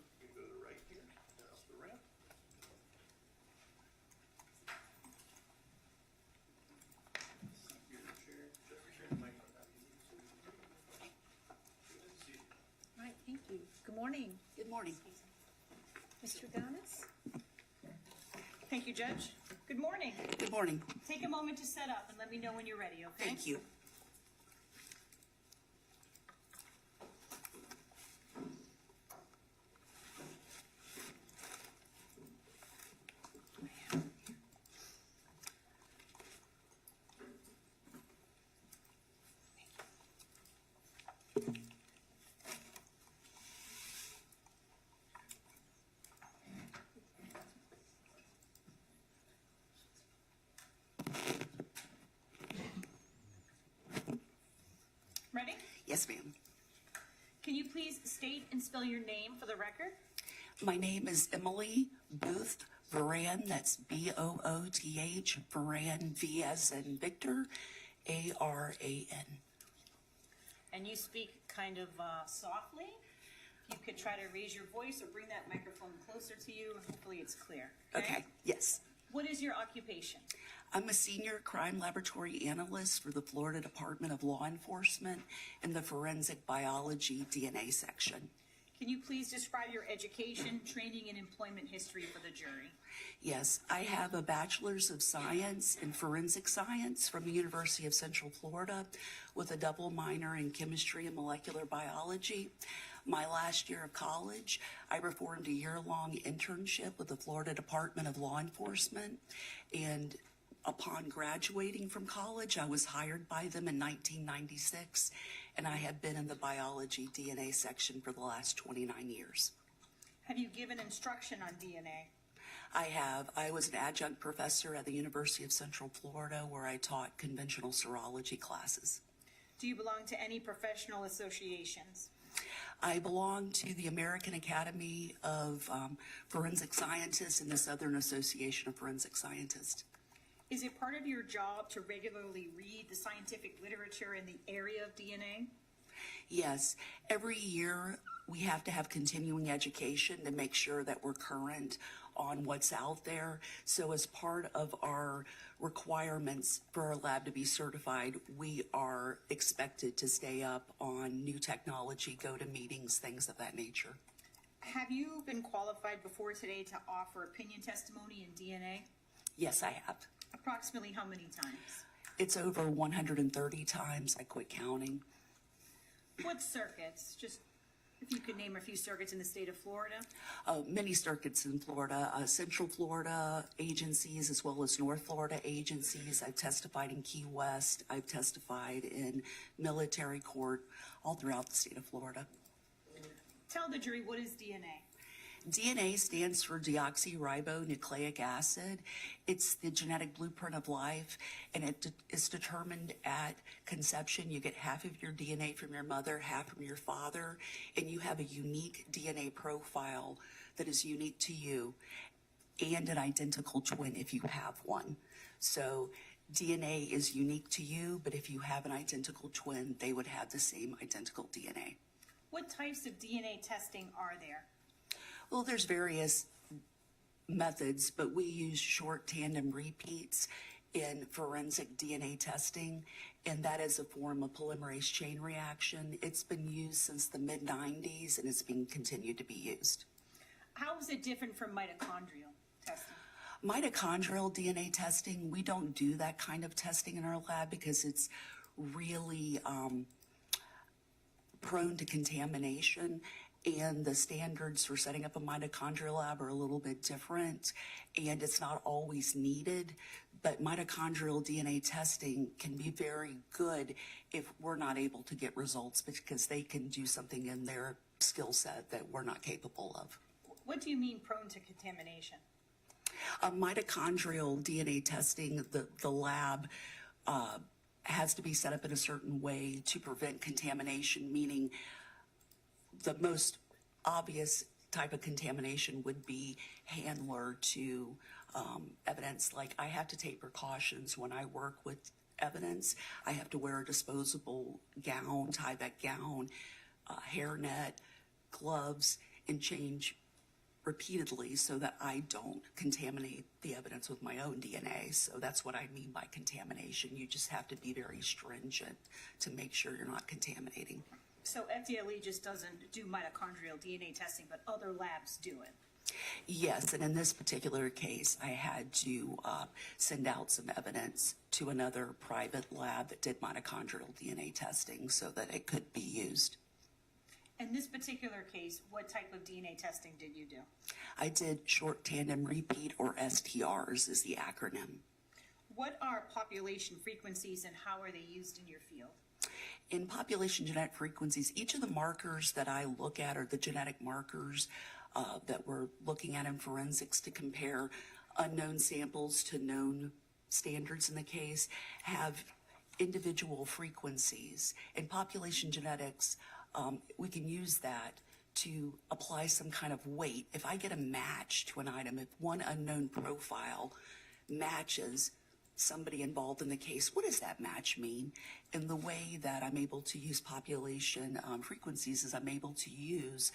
All right, thank you. Good morning, Good morning. Mr. Gonis. Thank you, Judge. Good morning. Good morning. Take a moment to set up and let me know when you're ready, okay? Thank you. Ready? Yes, ma'am. Can you please state and spell your name for the record? My name is Emily Booth Varan. That's Booth, Varan, V as in Victor, Aran. And you speak kind of softly. If you could try to raise your voice or bring that microphone closer to you, hopefully it's clear. Okay, yes. What is your occupation? I'm a senior crime laboratory analyst for the Florida Department of Law Enforcement in the Forensic Biology DNA section. Can you please describe your education, training, and employment history for the jury? Yes, I have a bachelor's of science in forensic science from the University of Central Florida with a double minor in chemistry and molecular biology. My last year of college, I performed a year-long internship with the Florida Department of Law Enforcement, and upon graduating from college, I was hired by them in 1996, and I have been in the biology DNA section for the last 29 years. Have you given instruction on DNA? I have. I was an adjunct professor at the University of Central Florida where I taught conventional serology classes. Do you belong to any professional associations? I belong to the American Academy of Forensic Scientists and the Southern Association of Forensic Scientists. Is it part of your job to regularly read the scientific literature in the area of DNA? Yes, every year we have to have continuing education to make sure that we're current on what's out there. So as part of our requirements for our lab to be certified, we are expected to stay up on new technology, go to meetings, things of that nature. Have you been qualified before today to offer opinion testimony in DNA? Yes, I have. Approximately how many times? It's over 130 times. I quit counting. What circuits? Just if you could name a few circuits in the state of Florida. Many circuits in Florida, Central Florida agencies as well as North Florida agencies. I've testified in Key West. I've testified in military court all throughout the state of Florida. Tell the jury, what is DNA? DNA stands for deoxyribonucleic acid. It's the genetic blueprint of life, and it is determined at conception. You get half of your DNA from your mother, half from your father, and you have a unique DNA profile that is unique to you and an identical twin if you have one. So DNA is unique to you, but if you have an identical twin, they would have the same identical DNA. What types of DNA testing are there? Well, there's various methods, but we use short tandem repeats in forensic DNA testing, and that is a form of polymerase chain reaction. It's been used since the mid-90s, and it's being continued to be used. How is it different from mitochondrial testing? Mitochondrial DNA testing, we don't do that kind of testing in our lab because it's really prone to contamination. And the standards for setting up a mitochondrial lab are a little bit different, and it's not always needed. But mitochondrial DNA testing can be very good if we're not able to get results because they can do something in their skill set that we're not capable of. What do you mean prone to contamination? Mitochondrial DNA testing, the lab has to be set up in a certain way to prevent contamination, meaning the most obvious type of contamination would be handler to evidence. Like I have to take precautions when I work with evidence. I have to wear a disposable gown, tie-back gown, hairnet, gloves, and change repeatedly so that I don't contaminate the evidence with my own DNA. So that's what I mean by contamination. You just have to be very stringent to make sure you're not contaminating. So FDLE just doesn't do mitochondrial DNA testing, but other labs do it. Yes, and in this particular case, I had to send out some evidence to another private lab that did mitochondrial DNA testing so that it could be used. In this particular case, what type of DNA testing did you do? I did short tandem repeat, or STRs is the acronym. What are population frequencies and how are they used in your field? In population genetic frequencies, each of the markers that I look at are the genetic markers that we're looking at in forensics to compare unknown samples to known standards in the case, have individual frequencies. In population genetics, we can use that to apply some kind of weight. If I get a match to an item, if one unknown profile matches somebody involved in the case, what does that match mean? And the way that I'm able to use population frequencies is I'm able to use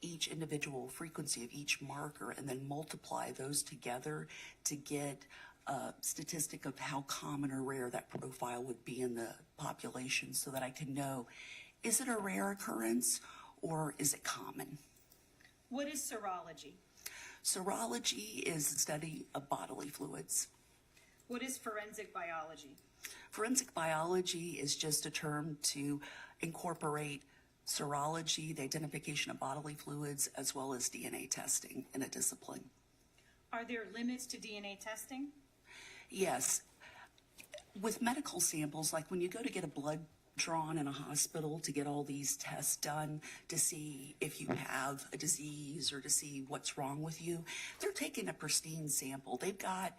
each individual frequency of each marker and then multiply those together to get a statistic of how common or rare that profile would be in the population so that I can know, is it a rare occurrence or is it common? What is serology? Serology is the study of bodily fluids. What is forensic biology? Forensic biology is just a term to incorporate serology, the identification of bodily fluids, as well as DNA testing in a discipline. Are there limits to DNA testing? Yes. With medical samples, like when you go to get a blood drawn in a hospital to get all these tests done to see if you have a disease or to see what's wrong with you, they're taking a pristine sample. They've got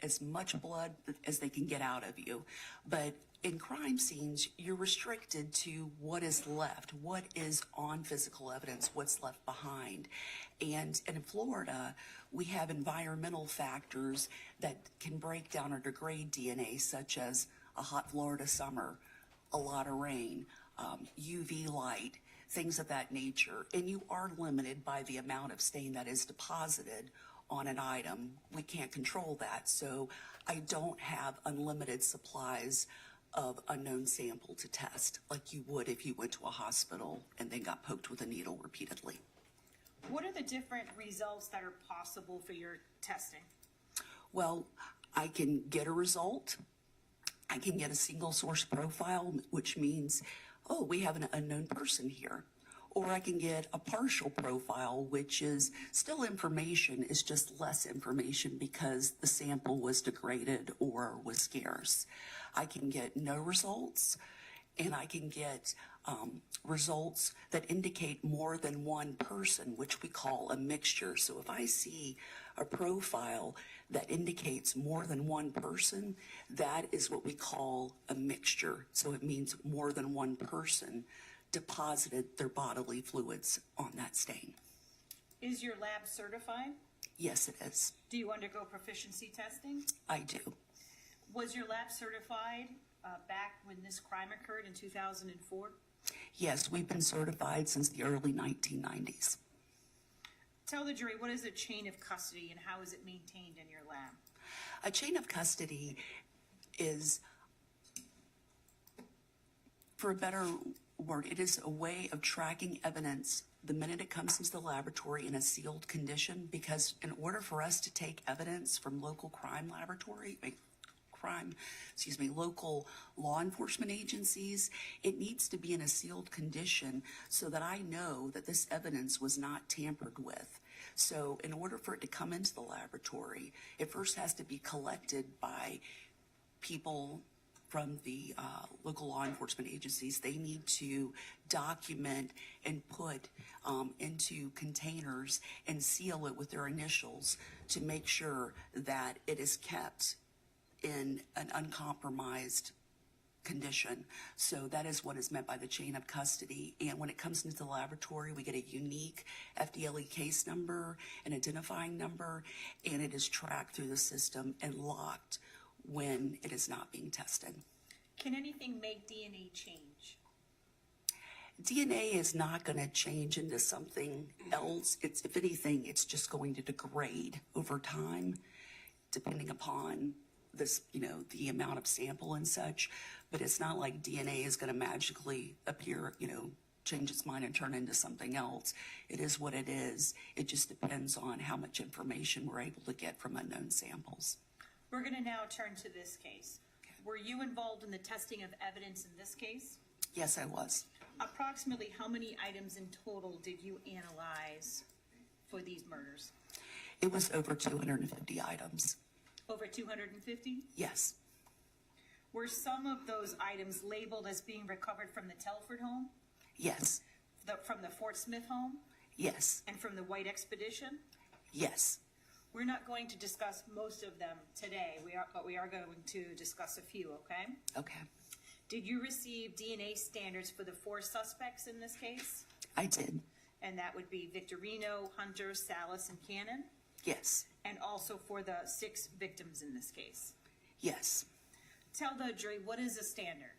as much blood as they can get out of you. But in crime scenes, you're restricted to what is left, what is on physical evidence, what's left behind. And in Florida, we have environmental factors that can break down or degrade DNA, such as a hot Florida summer, a lot of rain, UV light, things of that nature. And you are limited by the amount of stain that is deposited on an item. We can't control that. So I don't have unlimited supplies of unknown sample to test like you would if you went to a hospital and then got poked with a needle repeatedly. What are the different results that are possible for your testing? Well, I can get a result. I can get a single source profile, which means, oh, we have an unknown person here. Or I can get a partial profile, which is still information, is just less information because the sample was degraded or was scarce. I can get no results, and I can get results that indicate more than one person, which we call a mixture. So if I see a profile that indicates more than one person, that is what we call a mixture. So it means more than one person deposited their bodily fluids on that stain. Is your lab certified? Yes, it is. Do you undergo proficiency testing? I do. Was your lab certified back when this crime occurred in 2004? Yes, we've been certified since the early 1990s. Tell the jury, what is a chain of custody and how is it maintained in your lab? A chain of custody is, for a better word, it is a way of tracking evidence the minute it comes into the laboratory in a sealed condition, because in order for us to take evidence from local local law enforcement agencies, it needs to be in a sealed condition so that I know that this evidence was not tampered with. So in order for it to come into the laboratory, it first has to be collected by people from the local law enforcement agencies. They need to document and put into containers and seal it with their initials to make sure that it is kept in an uncompromised condition. So that is what is meant by the chain of custody. And when it comes into the laboratory, we get a unique FDLE case number, an identifying number, and it is tracked through the system and locked when it is not being tested. Can anything make DNA change? DNA is not going to change into something else. If anything, it's just going to degrade over time, depending upon this, the amount of sample and such. But it's not like DNA is going to magically appear, change its mind and turn into something else. It is what it is. It just depends on how much information we're able to get from unknown samples. We're going to now turn to this case. Were you involved in the testing of evidence in this case? Yes, I was. Approximately how many items in total did you analyze for these murders? It was over 250 items. Over 250? Yes. Were some of those items labeled as being recovered from the Telford home, Yes. from the Fort Smith home, Yes. and from the White Expedition? Yes. We're not going to discuss most of them today, but we are going to discuss a few, okay? Okay. Did you receive DNA standards for the 4 suspects in this case? I did. And that would be Victorino, Hunter, Salas, and Cannon? Yes. And also for the 6 victims in this case? Yes. Tell the jury, what is a standard?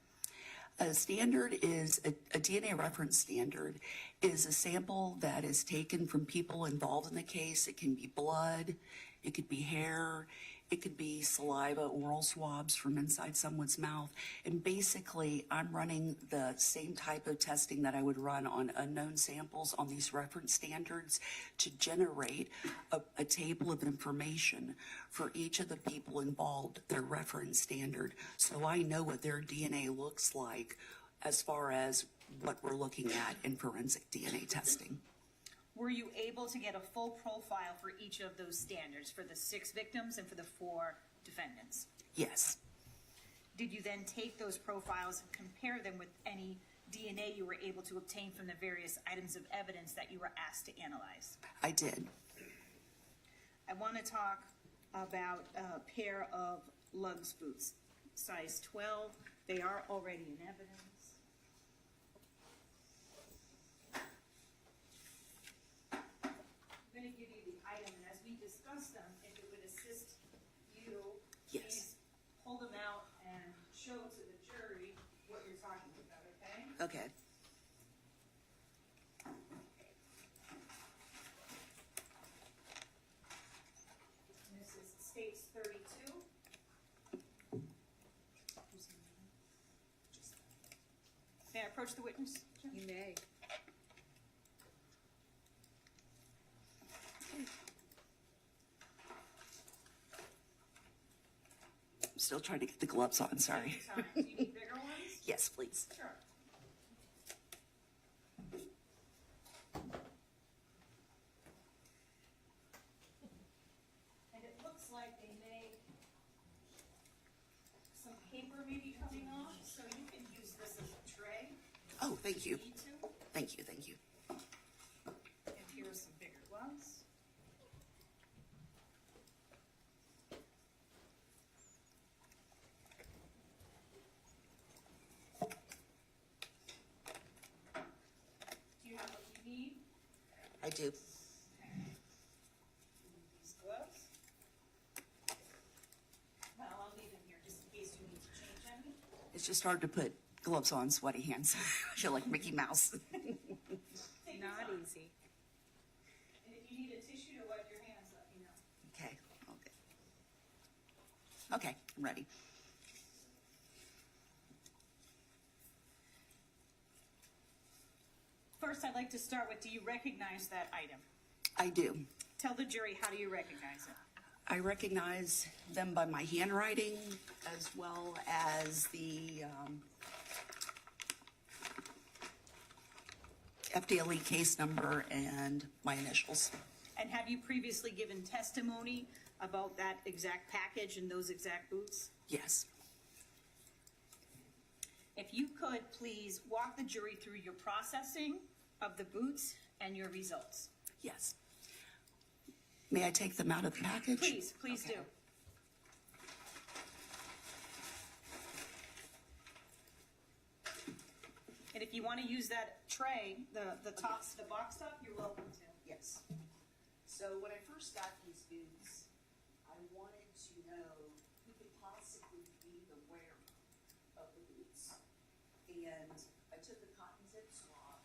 A standard is a DNA reference standard is a sample that is taken from people involved in the case. It can be blood, it could be hair, It could be saliva, oral swabs from inside someone's mouth. And basically, I'm running the same type of testing that I would run on unknown samples on these reference standards to generate a table of information for each of the people involved, their reference standard. So I know what their DNA looks like as far as what we're looking at in forensic DNA testing. Were you able to get a full profile for each of those standards, for the 6 victims and for the 4 defendants? Yes, Did you then take those profiles and compare them with any DNA you were able to obtain from the various items of evidence that you were asked to analyze? I did. I want to talk about a pair of lugs boots, size 12. They are already in evidence. I'm going to give you the item, and as we discuss them, if it would assist you, Yes. please pull them out and show to the jury what you're talking about, okay? Okay. And this is States 32. May I approach the witness? You may. I'm still trying to get the gloves on, sorry. Do you need bigger ones? Yes, please. Sure. And it looks like they may, some paper may be coming off, so you can use this as a tray Oh, thank if you. you need to. Thank you, thank you. And here are some bigger gloves. Do you have what you need? I do. These gloves. Well, I'll leave them here just in case you need to change any. It's just hard to put gloves on sweaty hands. I feel like Mickey Mouse. Take your Not time. easy. And if you need a tissue to wipe your hands, let me know. Okay, okay. Okay, I'm ready. First, I'd like to start with, do you recognize that item? I do. Tell the jury, how do you recognize it? I recognize them by my handwriting as well as the FDLE case number and my initials. And have you previously given testimony about that exact package and those exact boots? Yes. If you could, please walk the jury through your processing of the boots and your results. Yes. May I take them out of the package? Please do. And if you want to use that tray, the top, the box top, you're welcome to. Yes. So when I first got these boots, I wanted to know who could possibly be the wearer of the boots. And I took a cotton zip swab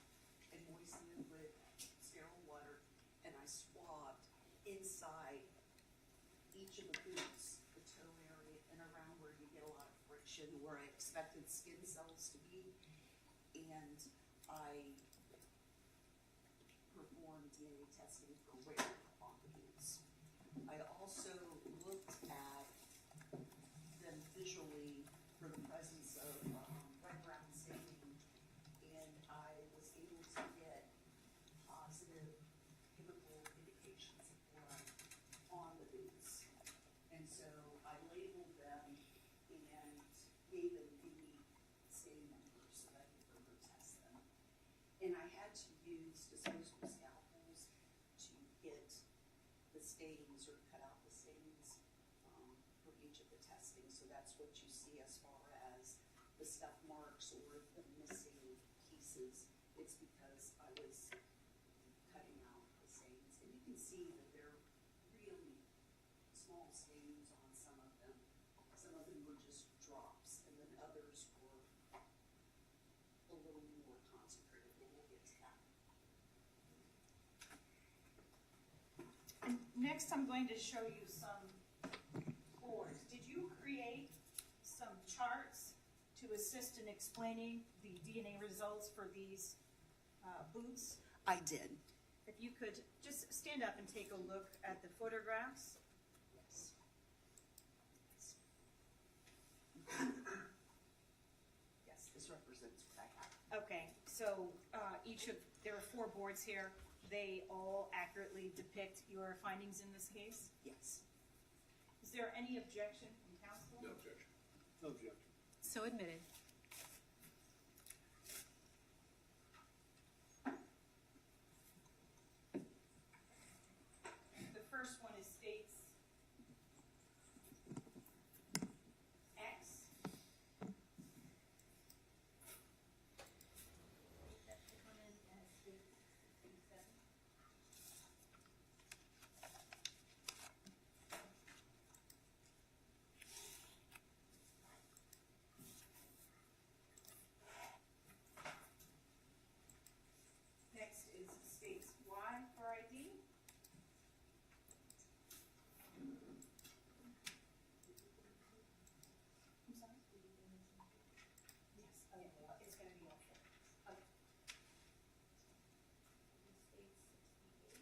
and moistened it with sterile water, and I swabbed inside each of the boots, the toe area and around where you get a lot of friction, where I expected skin cells to be. And I performed DNA testing for wear on the boots. I also looked at them visually for the presence of red brown staining, and I was able to get positive chemical indications of blood on the boots. And so I labeled them and gave them the stain numbers so that I could further test them. And I had to use disposable scalpels to get the stains or cut out the stains for each of the testing. So that's what you see as far as the scuff marks or the missing pieces. It's because I was cutting out the stains. And you can see that they're really small stains on some of them. Some of them were just drops, and then others were a little more concentrated, but we'll get to that. And next, I'm going to show you some some charts to assist in explaining the DNA results for these boots. I did. If you could just stand up and take a look at the photographs. Yes. Yes, this represents what I have. Okay, so there are 4 boards here. They all accurately depict your findings in this case. Yes. Is there any objection from council? No objection. No objection. So admitted. The first one is states X. That should come in as states 67. Next is states Y for ID. I'm sorry? Yes, okay, it's gonna be all four. Okay. States 68.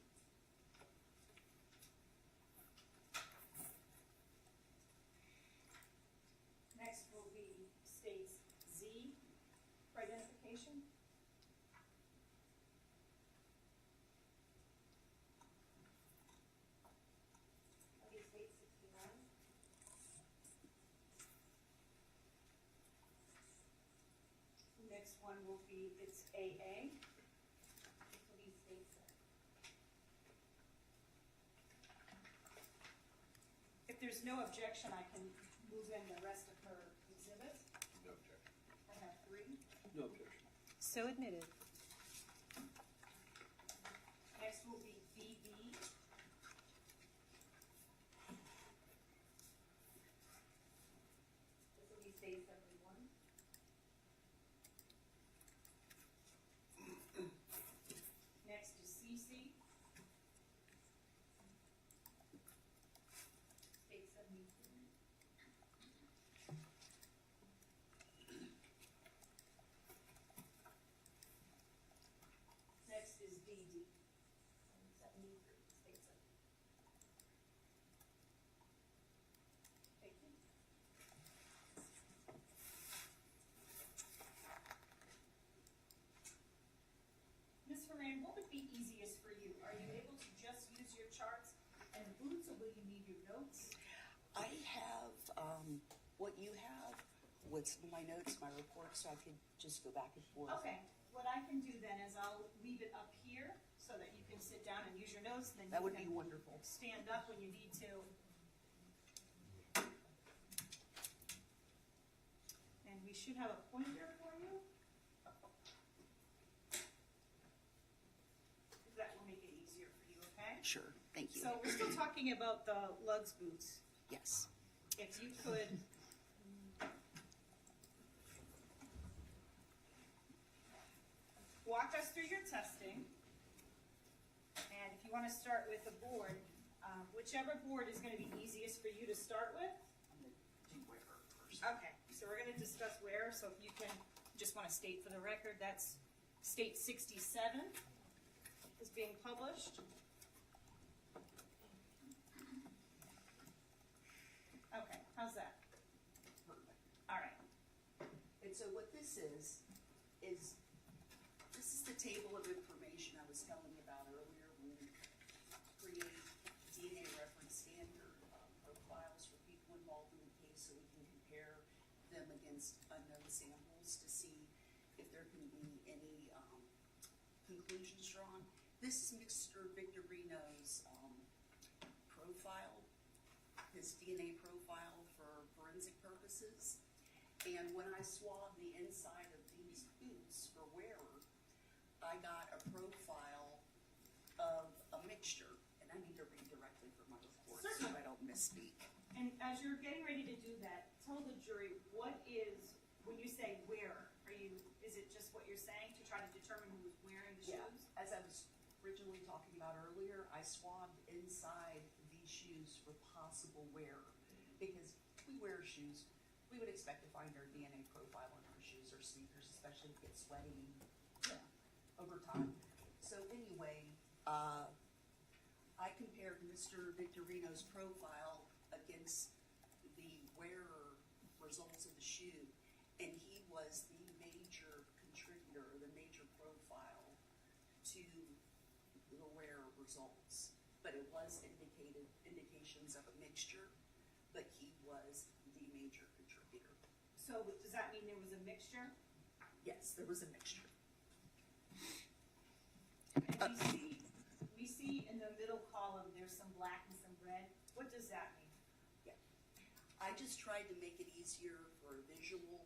Next will be states Z for identification. Okay, state 69. Next one will be, it's AA. This will be state 7. If there's no objection, I can move in the rest of her exhibits. No objection. I have 3. No objection. So admitted. Next will be BB. This will be state 71. Next is CC. State 73. Next is DD. 73, state 7. Thank you. Ms. Moran, what would be easiest for you? Are you able to just use your charts and the boots, or will you need your notes? I have what you have with some of my notes, my reports, so I could just go back and forth. Okay, what I can do then is I'll leave it up here so that you can sit down and use your notes, and then That you would be can wonderful. stand up when you need to. And we should have a pointer for you. That will make it easier for you, okay? Sure, thank you. So we're still talking about the lugs boots. Yes. If you could walk us through your testing, and if you want to start with the board, whichever board is going to be easiest for you to start with. I'm gonna do wearer first. Okay, so we're going to discuss where, so if you can, just want to state for the record, that's state 67 is being published. Okay, how's that? Perfect. All right. And so what this is this is the table of information I was telling you about earlier. We create DNA reference standard profiles for people involved in the case so we can compare them against unknown samples to see if there can be any conclusions drawn. This is Mr. Victorino's profile, his DNA profile for forensic purposes. And when I swabbed the inside of these boots for wearer, I got a profile of a mixture. And I need to read directly from my report so Certainly. I don't misspeak. And as you're getting ready to do that, tell the jury, what is, when you say wearer, is it just what you're saying to try to determine who was wearing the Yeah, shoes? as I was originally talking about earlier, I swabbed inside these shoes for possible wearer. Because we wear shoes we would expect to find our DNA profile on our shoes or sneakers, especially if it gets sweaty, over time. So anyway, I compared Mr. Victorino's profile against the wearer results of the shoe, and he was the major contributor, or the major profile to the wearer results. But it was indications of a mixture, but he was the major contributor. So does that mean there was a mixture? Yes, there was a mixture. And we see in the middle column, there's some black and some red. What does that mean? I just tried to make it easier for a visual.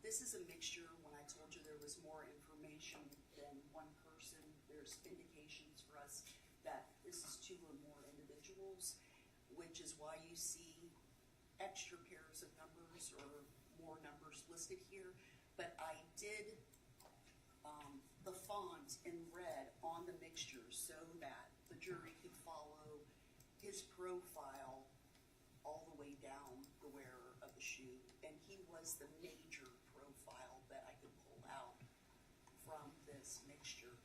This is a mixture. When I told you there was more information than one person, there's indications for us that this is two or more individuals, which is why you see extra pairs of numbers or more numbers listed here. But I did the font in red on the mixture so that the jury could follow his profile all the way down the wearer of the shoe, and he was the major profile that I could pull out from this mixture.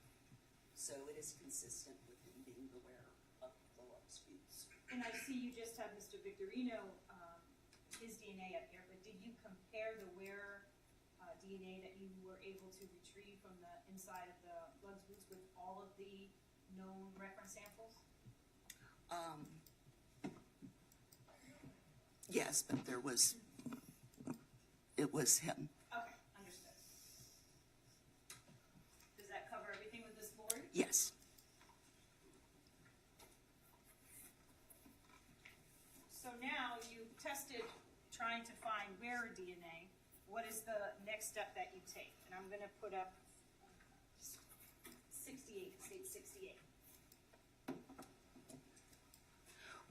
So it is consistent with him being the wearer of the lugs boots. And I see you just have Mr. Victorino, his DNA up here, but did you compare the wearer DNA that you were able to retrieve from the inside of the lugs boots with all of the known reference samples? Yes, but it was him. Okay, understood. Does that cover everything with this board? Yes. So now you tested trying to find wearer DNA. What is the next step that you take? And I'm gonna put up 68, state 68.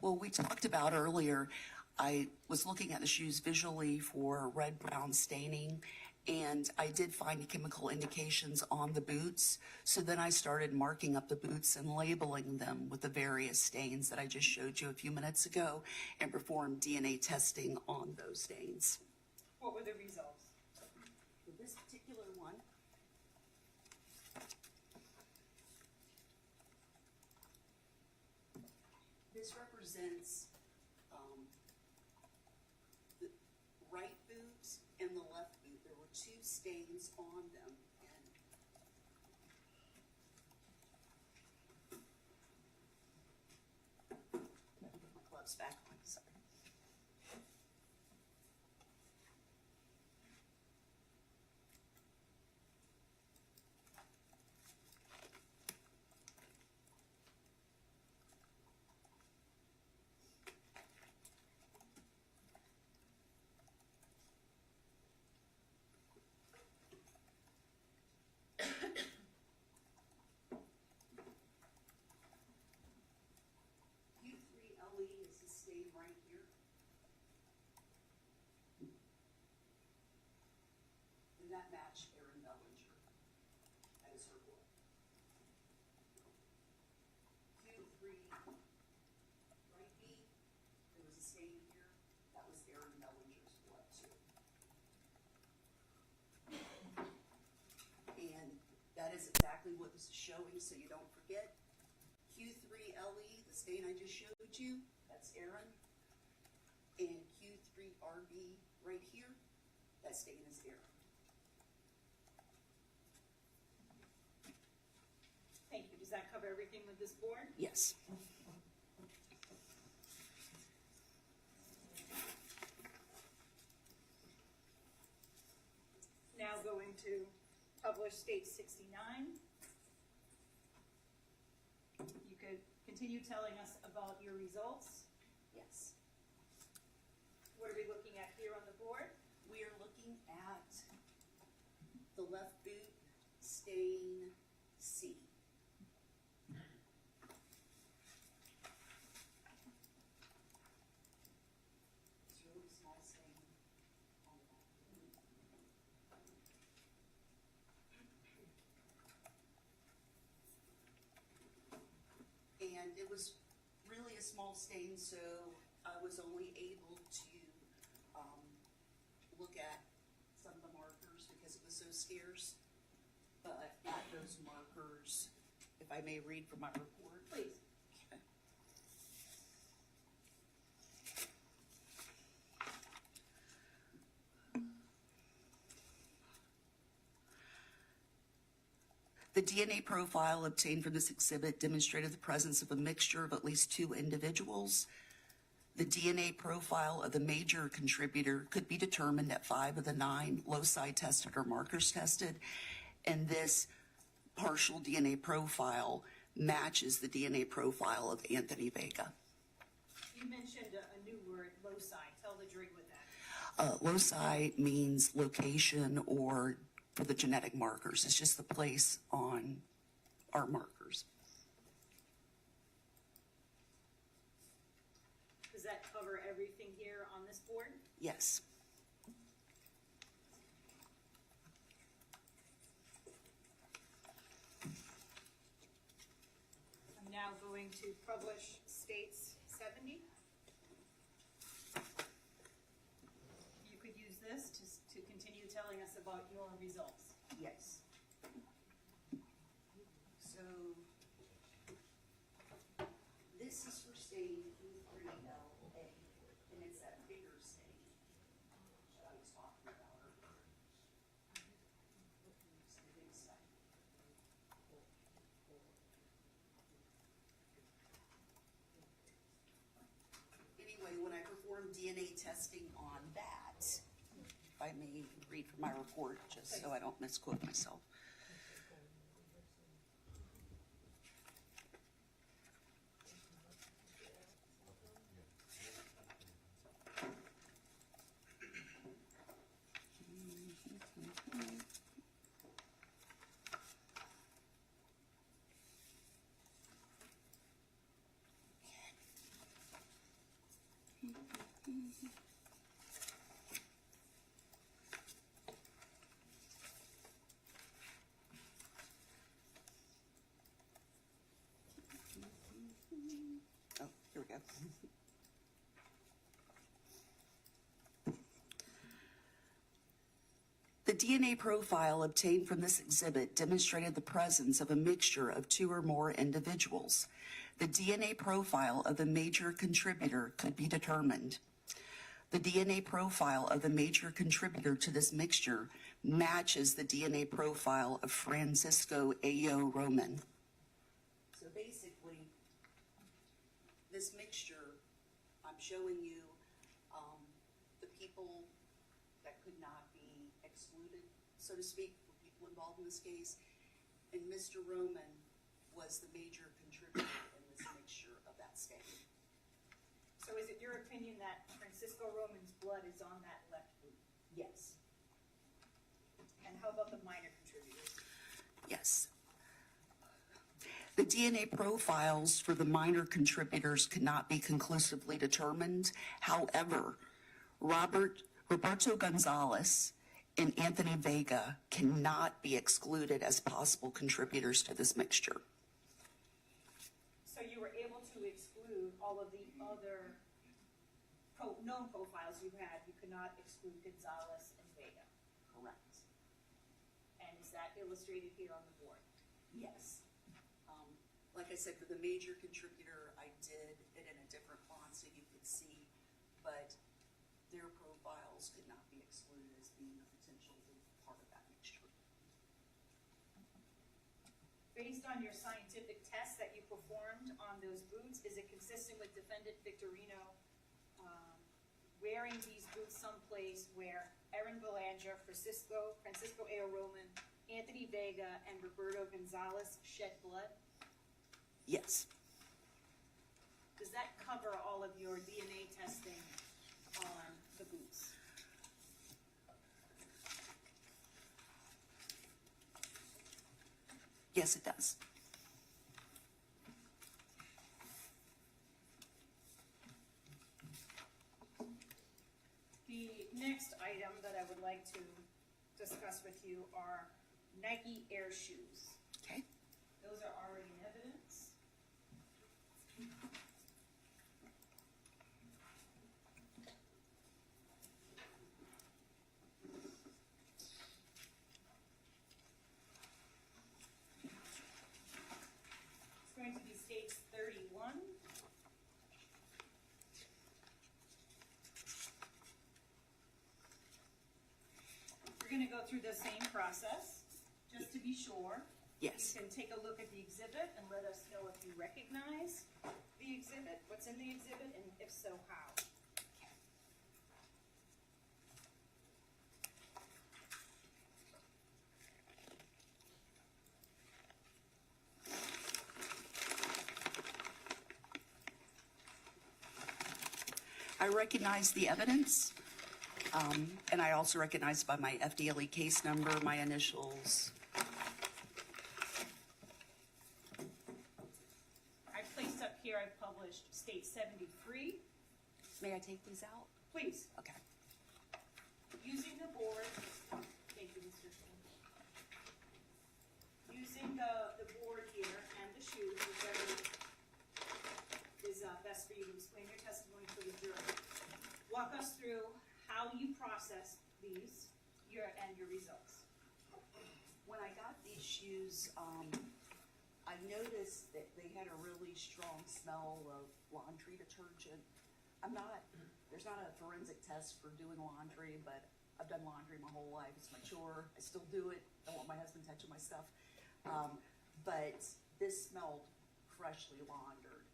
Well, we talked about earlier, I was looking at the shoes visually for red-brown staining, and I did find chemical indications on the boots. So then I started marking up the boots and labeling them with the various stains that I just showed you a few minutes ago, and performed DNA testing on those stains. What were the results? For this particular one, this represents the right boot and the left boot. There were two stains on them, and put my gloves back on. Sorry. U3LE is the stain right here. And that matched Erin Bellinger. That is her blood. Q3 right B, there was a stain here. That was Erin Bellinger's blood too. And that is exactly what this is showing, so you don't forget. Q3LE, the stain I just showed you, that's Erin. And Q3RB right here, that stain is Erin. Thank you. Does that cover everything with this board? Yes. Now going to publish state 69. You could continue telling us about your results. Yes. What are we looking at here on the board? We are looking at the left boot stain C. It's a really small stain on the back boot. And it was really a small stain, so I was only able to look at some of the markers because it was so scarce. But at those markers, if I may read from my report. Please. Okay. The DNA profile obtained from this exhibit demonstrated the presence of a mixture of at least 2 individuals. The DNA profile of the major contributor could be determined at 5 of the 9 loci tested or markers tested, and this partial DNA profile matches the DNA profile of Anthony Vega. You mentioned a new word, loci. Tell the jury what that is. Loci means location or for the genetic markers. It's just the place on our markers. Does that cover everything here on this board? Yes. I'm now going to publish States 70. You could use this to continue telling us about your results. Yes. So this is for stain E3LA, and it's that bigger stain that I was talking about earlier. It's the big stain. Anyway, when I performed DNA testing on that, if I may read from my report, just so I don't misquote myself. Oh, here we go. The DNA profile obtained from this exhibit demonstrated the presence of a mixture of 2 or more individuals. The DNA profile of the major contributor could be determined. The DNA profile of the major contributor to this mixture matches the DNA profile of Francisco A.O. Roman. So basically, this mixture, I'm showing you the people that could not be excluded, so to speak, for people involved in this case. And Mr. Roman was the major contributor in this mixture of that stain. So is it your opinion that Francisco Roman's blood is on that left boot? Yes. And how about the minor contributors? Yes. The DNA profiles for the minor contributors could not be conclusively determined. However, Roberto Gonzalez and Anthony Vega cannot be excluded as possible contributors to this mixture. So you were able to exclude all of the other known profiles you had. You could not exclude Gonzalez and Vega. Correct. And is that illustrated here on the board? Yes. Like I said, for the major contributor, I did it in a different font so you could see, but their profiles could not be excluded as being a potential part of that mixture. Based on your scientific tests that you performed on those boots, is it consistent with defendant Victorino wearing these boots someplace where Erin Belanger, Francisco A. Roman, Anthony Vega, and Roberto Gonzalez shed blood? Yes. Does that cover all of your DNA testing on the boots? Yes, it does. The next item that I would like to discuss with you are Nike Air shoes. Okay. Those are already in evidence. through the same process, just to be sure. Yes. You can take a look at the exhibit and let us know if you recognize the exhibit, what's in the exhibit, and if so, how. I recognize the evidence, and I also recognize by my FDLE case number, my initials. I placed up here, I've published State 73. May I take these out? Please, Okay. using the board, thank you, Mr. Shane. Using the board here and the shoes, whichever is best for you to explain your testimony to the jury. Walk us through how you process these, and your results. When I got these shoes, I noticed that they had a really strong smell of laundry detergent. There's not a forensic test for doing laundry, but I've done laundry my whole life. It's my chore. I still do it. I don't want my husband touching my stuff. But this smelled freshly laundered.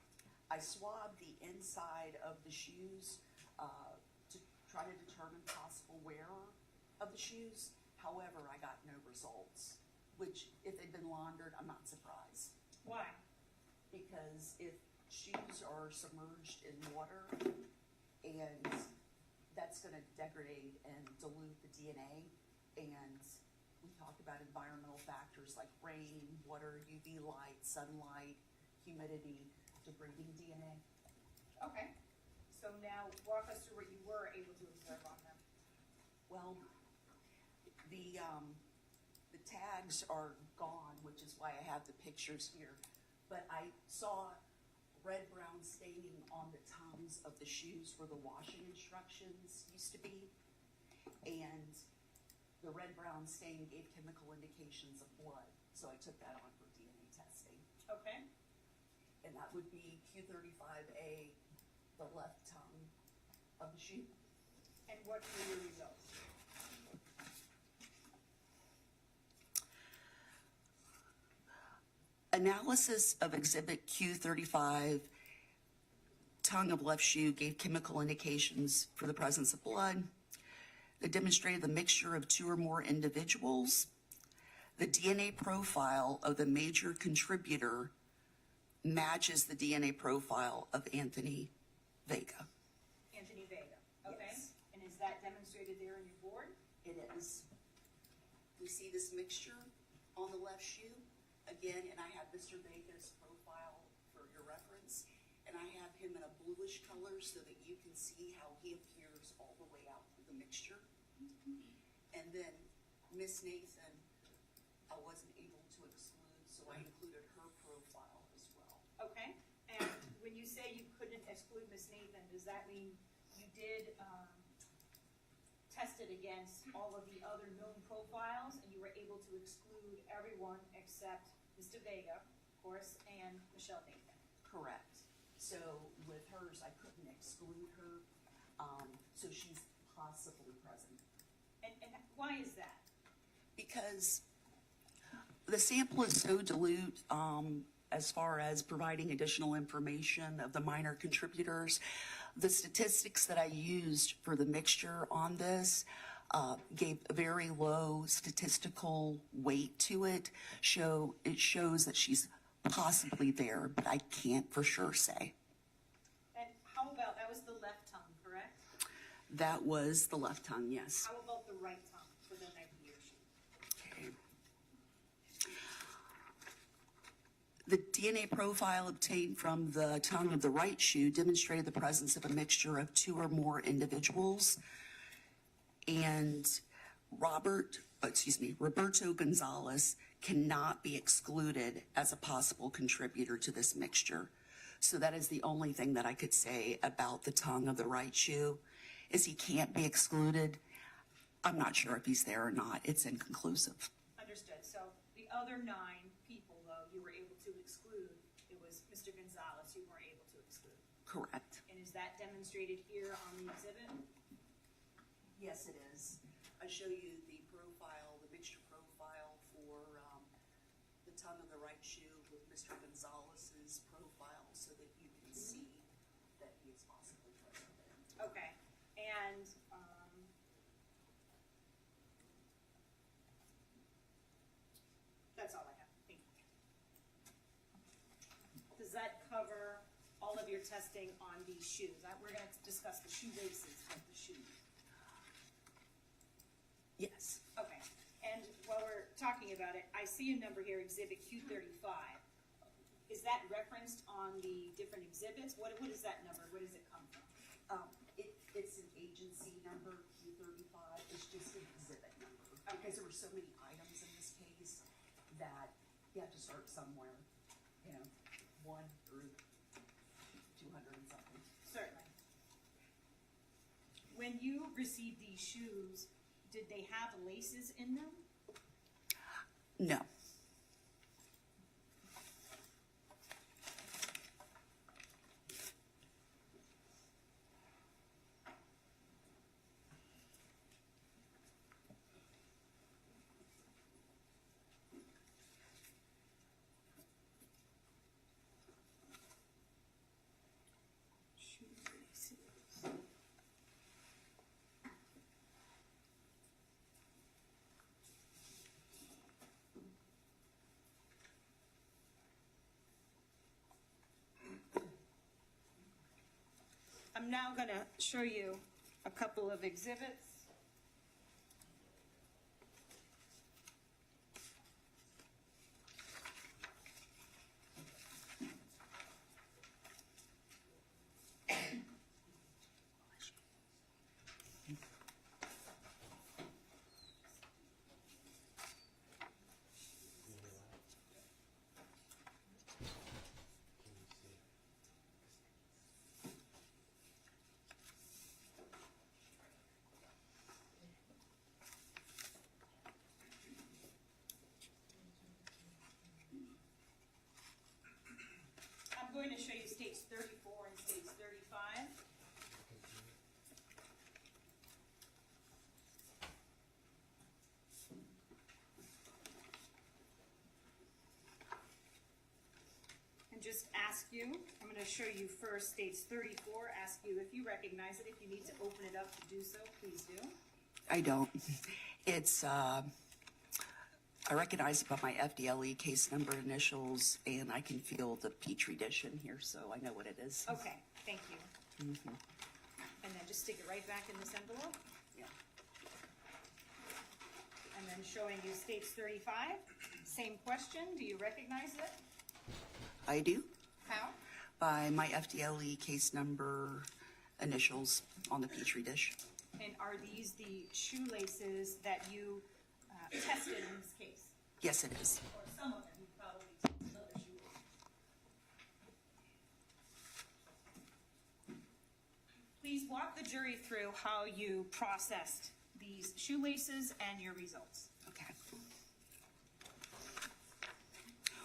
I swabbed the inside of the shoes to try to determine possible wearer of the shoes. However, I got no results, which if they'd been laundered, I'm not surprised. Why? Because if shoes are submerged in water, and that's going to degrade and dilute the DNA, and we talked about environmental factors like rain, water, UV light, sunlight, humidity, degrading DNA. Okay, so now walk us through what you were able to observe on them. Well, the tags are gone, which is why I have the pictures here. But I saw red-brown staining on the tongues of the shoes where the washing instructions used to be. And the red-brown stain gave chemical indications of blood. So I took that on for DNA testing. Okay, And that would be Q35A, the left tongue of the shoe. and what were your results? Analysis of exhibit Q35, tongue of left shoe, gave chemical indications for the presence of blood. They demonstrated the mixture of two or more individuals. The DNA profile of the major contributor matches the DNA profile of Anthony Vega. Anthony Vega, okay? Yes. And is that demonstrated there in your board? It is. We see this mixture on the left shoe. Again, and I have Mr. Vega's profile for your reference, and I have him in a bluish color so that you can see how he appears all the way out through the mixture. And then Miss Nathan, I wasn't able to exclude, so I included her profile as well. Okay, and when you say you couldn't exclude Miss Nathan, does that mean you did test it against all of the other known profiles, and you were able to exclude everyone except Mr. Vega, of course, and Michelle Nathan? Correct. So with hers, I couldn't exclude her, so she's possibly present. And why is that? Because the sample is so dilute as far as providing additional information of the minor contributors. The statistics that I used for the mixture on this gave a very low statistical weight to it. It shows that she's possibly there, but I can't for sure say. And how about, that was the left tongue, correct? That was the left tongue, yes. How about the right tongue for the neck ear shoe? Okay. The DNA profile obtained from the tongue of the right shoe demonstrated the presence of a mixture of two or more individuals. And Roberto Gonzalez cannot be excluded as a possible contributor to this mixture. So that is the only thing that I could say about the tongue of the right shoe, is he can't be excluded. I'm not sure if he's there or not. It's inconclusive. Understood. So the other 9 people, though, you were able to exclude. It was Mr. Gonzalez you weren't able to exclude. Correct. And is that demonstrated here on the exhibit? Yes, it is. I show you the profile, the mixture profile for the tongue of the right shoe with Mr. Gonzalez's profile so that you can see that he is possibly present there. Okay, and, that's all I have, thank you. Does that cover all of your testing on these shoes? We're gonna discuss the shoelaces of the shoes. Yes. Okay, and while we're talking about it, I see a number here, Exhibit Q35. Is that referenced on the different exhibits? What is that number? Where does it come from? It's an agency number, Q35, it's just an exhibit number. Because there were so many items in this case that you have to start somewhere, 1 through 200 and something. Certainly. When you received these shoes, did they have laces in them? No. Shoelaces. I'm now going to show you a couple of exhibits. I'm going to show you states 34 and states 35. And just ask you, I'm going to show you first states 34, ask you if you recognize it. If you need to open it up to do so, please do. I don't. It's, I recognize it by my FDLE case number initials, and I can feel the Petri dish in here, so I know what it is. Okay, thank you. And then just stick it right back in this envelope. Yeah. And then showing you states 35, same question, do you recognize it? I do, How? by my FDLE case number initials on the Petri dish. And are these the shoelaces that you tested in this case? Yes, it is. Or some of them, you probably tested other shoelaces. Please walk the jury through how you processed these shoelaces and your results. Okay.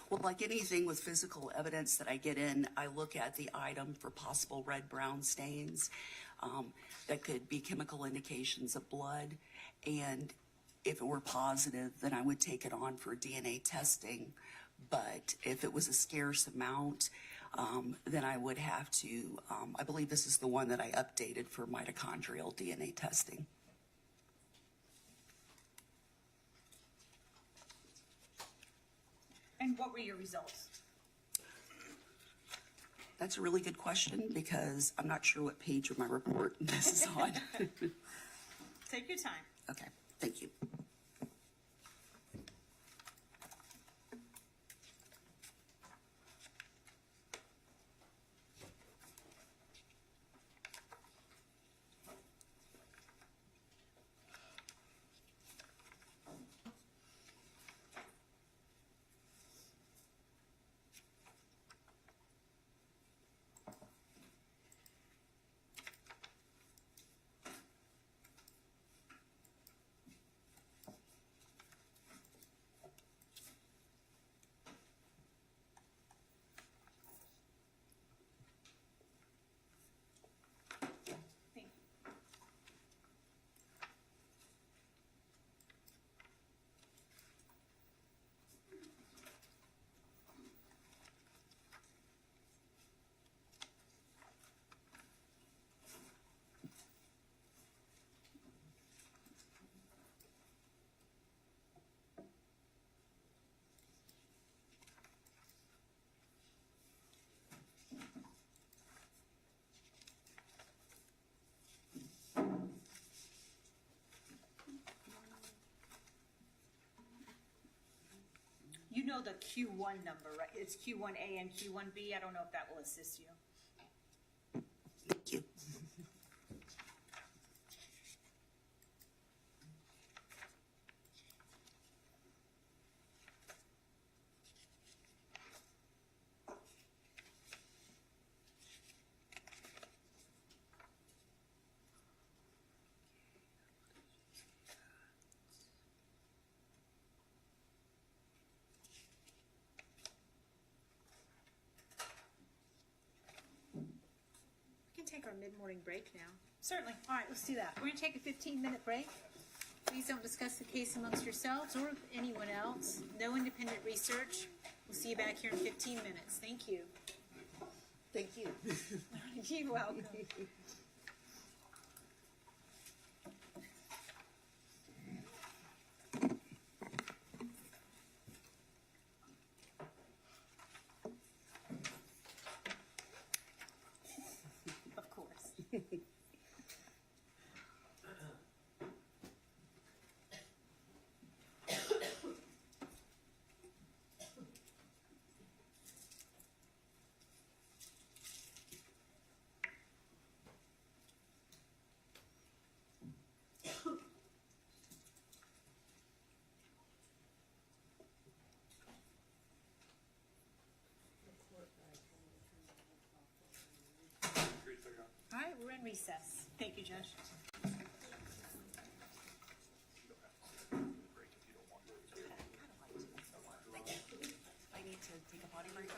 Well, like anything with physical evidence that I get in, I look at the item for possible red-brown stains that could be chemical indications of blood. And if it were positive, then I would take it on for DNA testing. But if it was a scarce amount, then I would have to, I believe this is the one that I updated for mitochondrial DNA testing. And what were your results? That's a really good question because I'm not sure what page of my report this is on. Take your time. Okay, thank you. know the Q1 number, right? It's Q1A and Q1B. I don't know if that will assist you. Thank you. We can take our mid-morning break now. Certainly. All right, let's do that. We're gonna take a 15-minute break. Please don't discuss the case amongst yourselves or with anyone else. No independent research. We'll see you back here in 15 minutes. Thank you. Thank you. You're welcome. Of course. All right, we're in recess. Thank you, Judge. I need to take a potty break.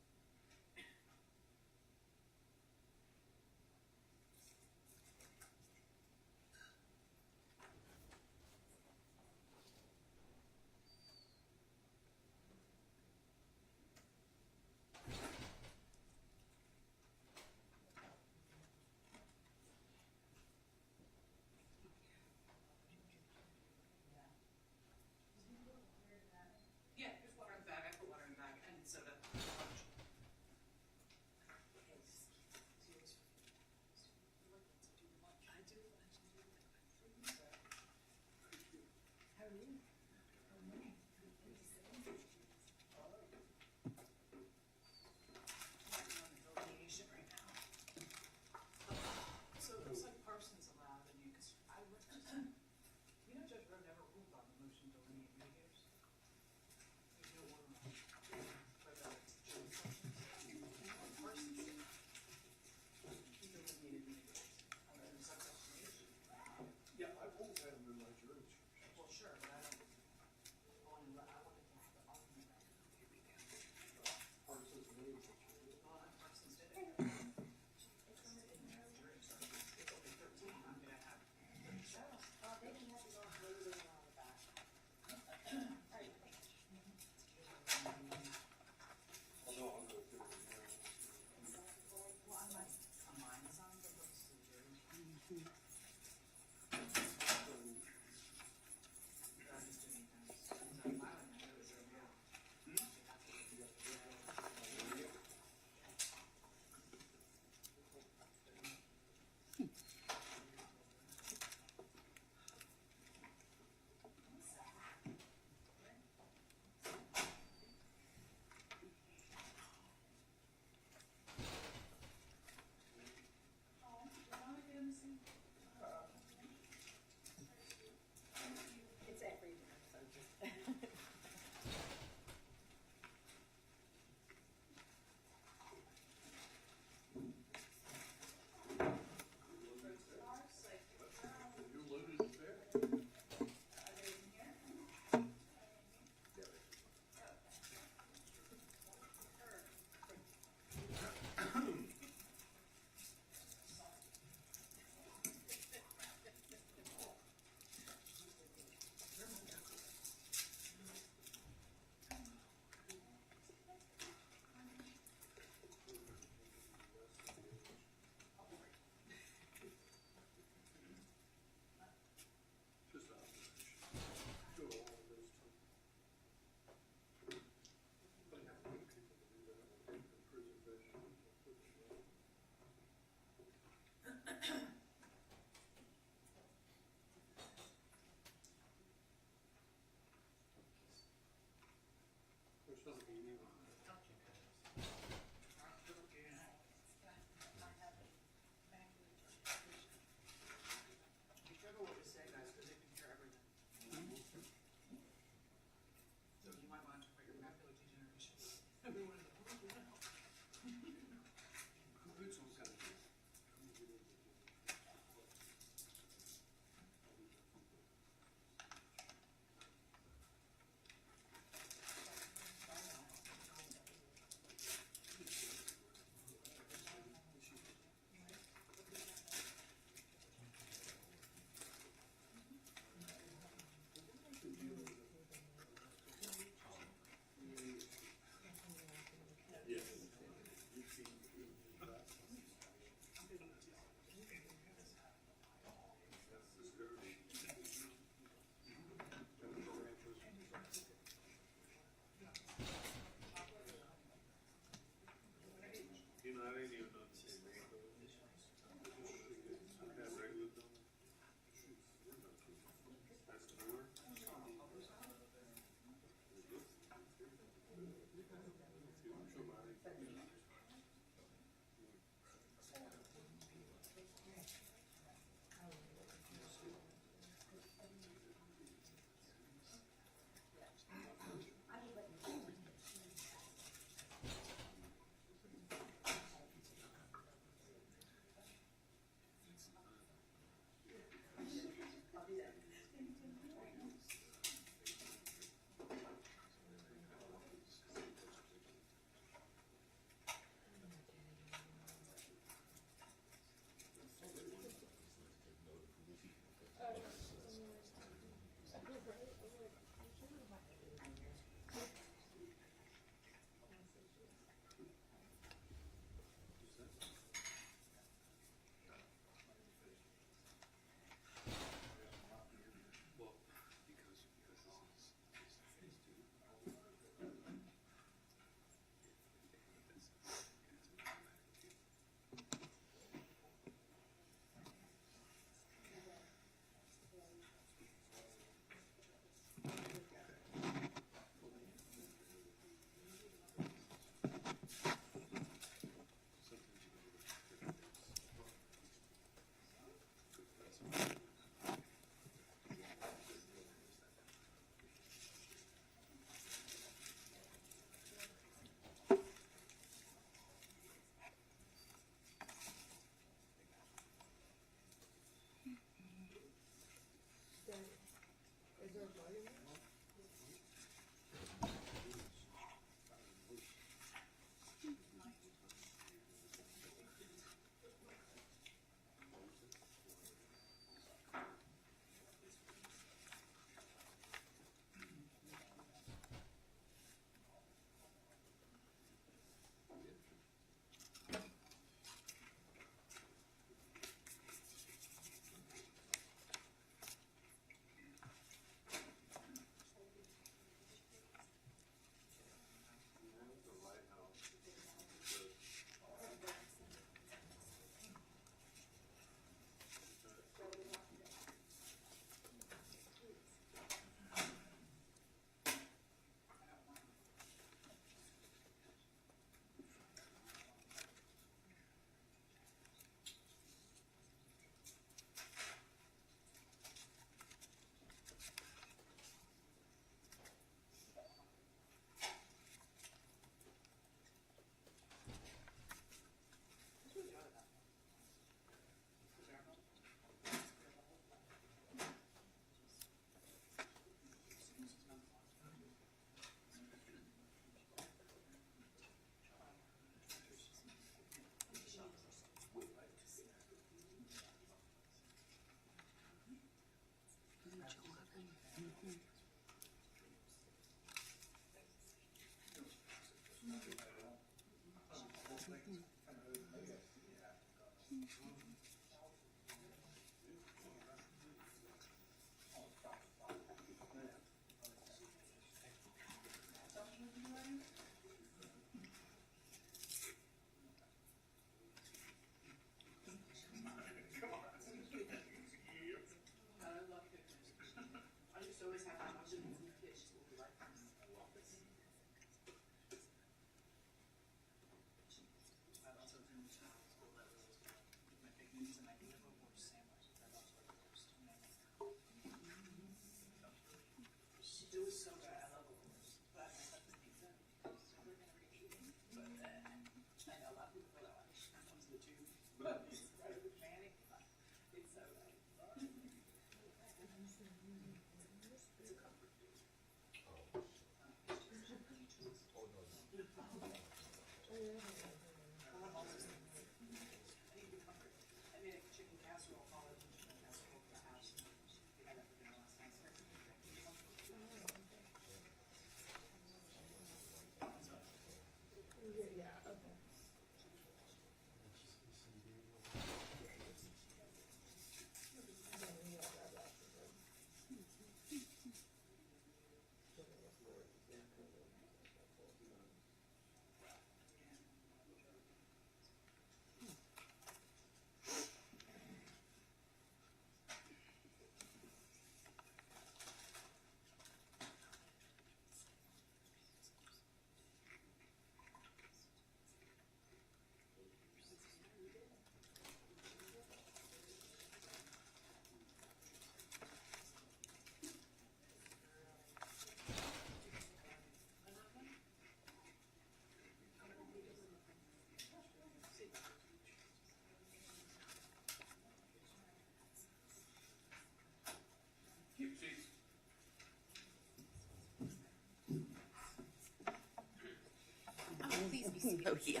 Please be seated. Oh, yeah.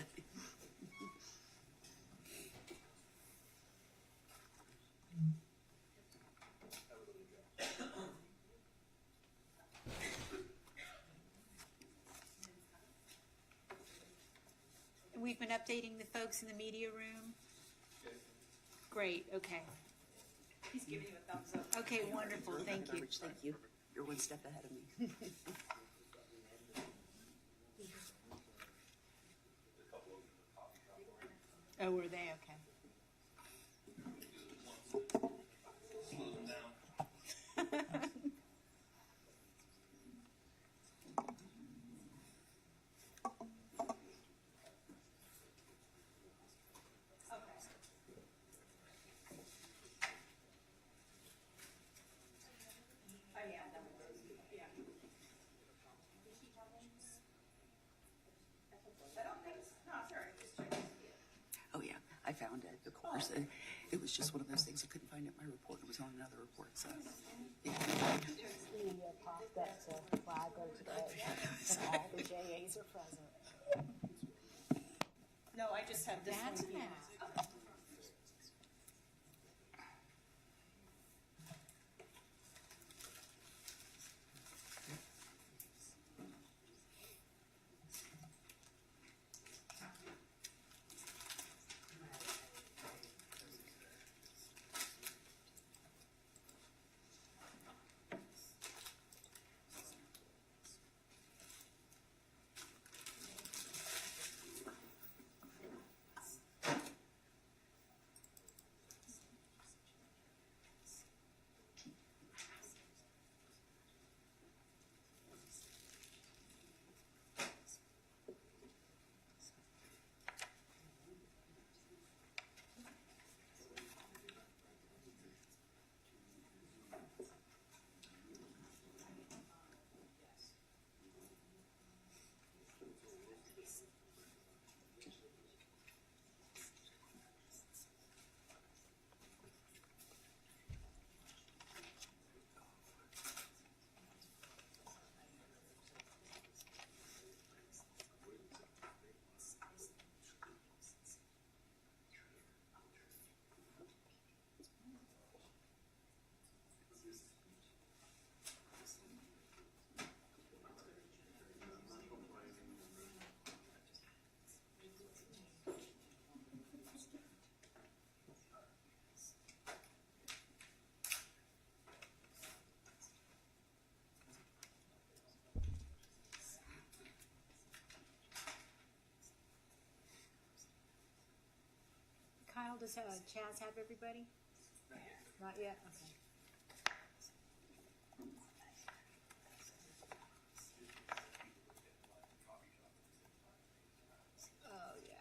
We've been updating the folks in the media room. Great, okay. He's giving you a thumbs up. Okay, wonderful, thank you. Rich, thank you. You're one step ahead of me. Oh, were they? Okay. Slow them down. Oh, yeah, I found it, of course. It was just one of those things I couldn't find it in my report. It was on another report, so. Yeah. The pop that's a flagger today, and all the JAs are present. No, I just have this That's one. that. does Chaz have everybody? Not yet, okay. Oh, yeah.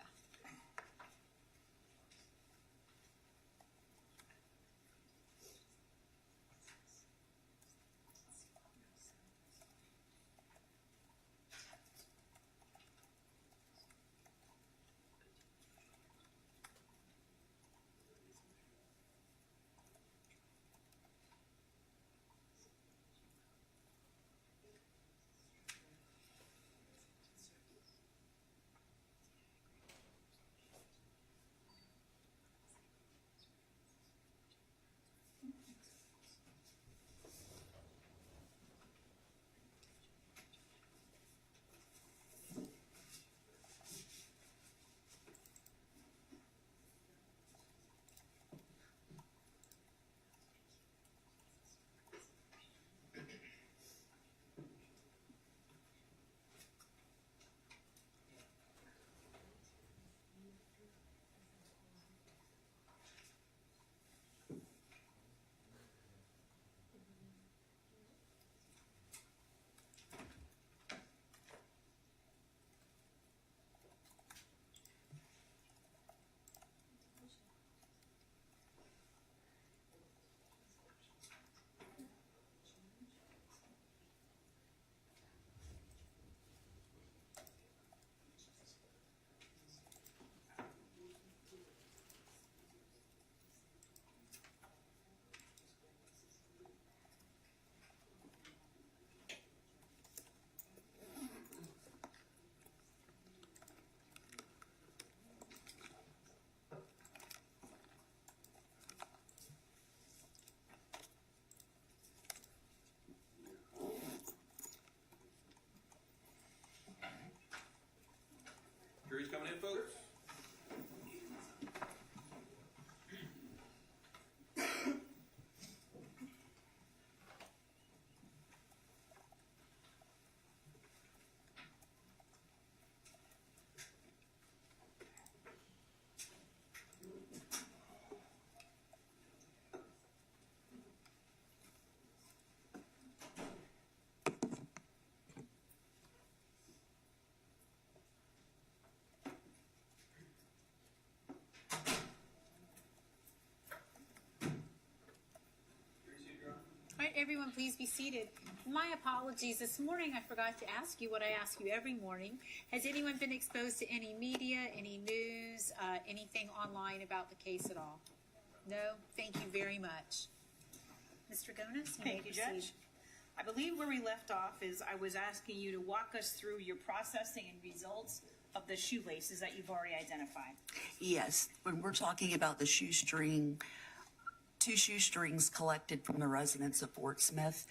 Jury's coming in, folks. All right, everyone, please be seated. My apologies. This morning, I forgot to ask you what I ask you every morning. Has anyone been exposed to any media, any news, anything online about the case at all? No? Thank you very much. Mr. Gonas? Thank you, Judge. I believe where we left off is I was asking you to walk us through your processing and results of the shoelaces that you've already identified. Yes, when we're talking about the shoestring, 2 shoestrings collected from the residents of Fort Smith.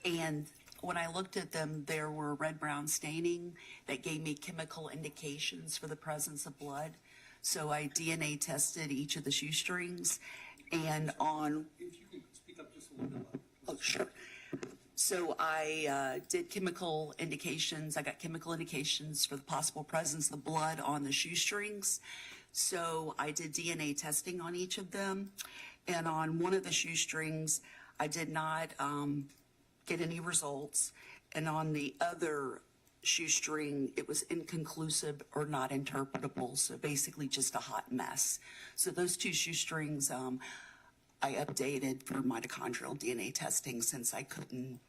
And when I looked at them, there were red-brown staining that gave me chemical indications for the presence of blood. So I DNA tested each of the shoestrings, and on... If you could speak up just a little bit louder. Oh, sure. So I did chemical indications. I got chemical indications for the possible presence of blood on the shoestrings. So I did DNA testing on each of them. And on one of the shoestrings, I did not get any results. And on the other shoestring, it was inconclusive or not interpretable. So basically just a hot mess. So those 2 shoestrings, I updated for mitochondrial DNA testing since I couldn't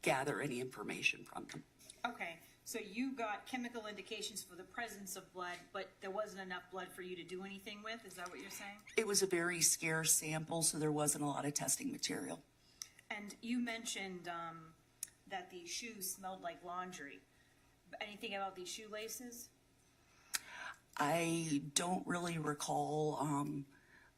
gather any information from them. Okay, so you got chemical indications for the presence of blood, but there wasn't enough blood for you to do anything with? Is that what you're saying? It was a very scarce sample, so there wasn't a lot of testing material. And you mentioned that the shoes smelled like laundry. Anything about these shoelaces? I don't really recall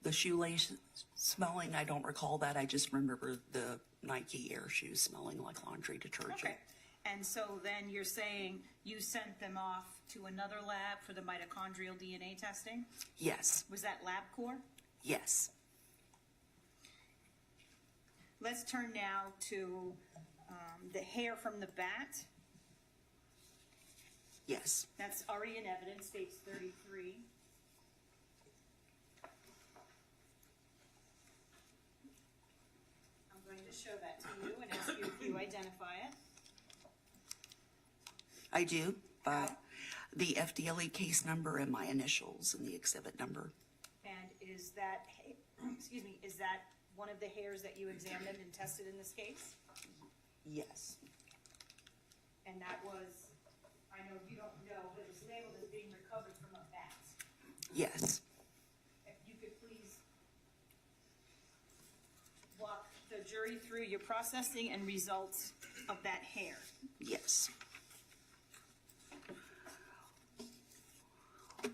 the shoelace smelling. I don't recall that. I just remember the Nike Air shoes smelling like laundry detergent. Okay. And so then you're saying you sent them off to another lab for the mitochondrial DNA testing? Yes, Was that LabCorp? yes. Let's turn now to the hair from the bat. Yes, That's already in evidence, states 33. show that to you and ask you if you identify it. I do, but the FDLE case number and my initials and the exhibit number. And is that, excuse me, is that one of the hairs that you examined and tested in this case? Yes. And that was, I know you don't know, but it was labeled as being recovered from a bat. Yes. If you could please walk the jury through your processing and results of that hair. Yes.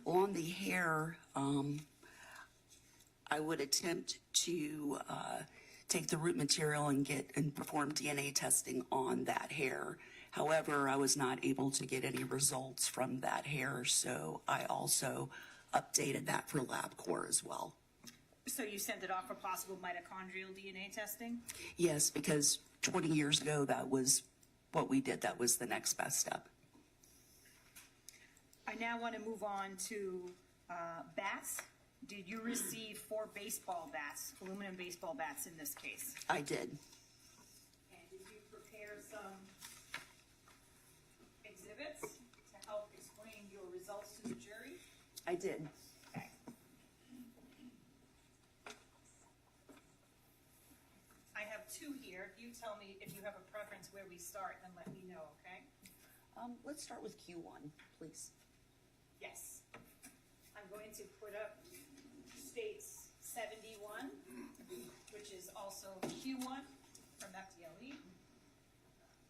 On the hair, I would attempt to take the root material and perform DNA testing on that hair. However, I was not able to get any results from that hair, so I also updated that for LabCorp as well. So you sent it off for possible mitochondrial DNA testing? Yes, because 20 years ago, that was what we did. That was the next best step. I now want to move on to bats. Did you receive 4 baseball bats, aluminum baseball bats in this case? I did. And did you prepare some exhibits to help explain your results to the jury? I did. Okay. I have 2 here. You tell me if you have a preference where we start, and let me know, okay? Let's start with Q1, please. Yes. I'm going to put up states 71, which is also Q1 from FDLE.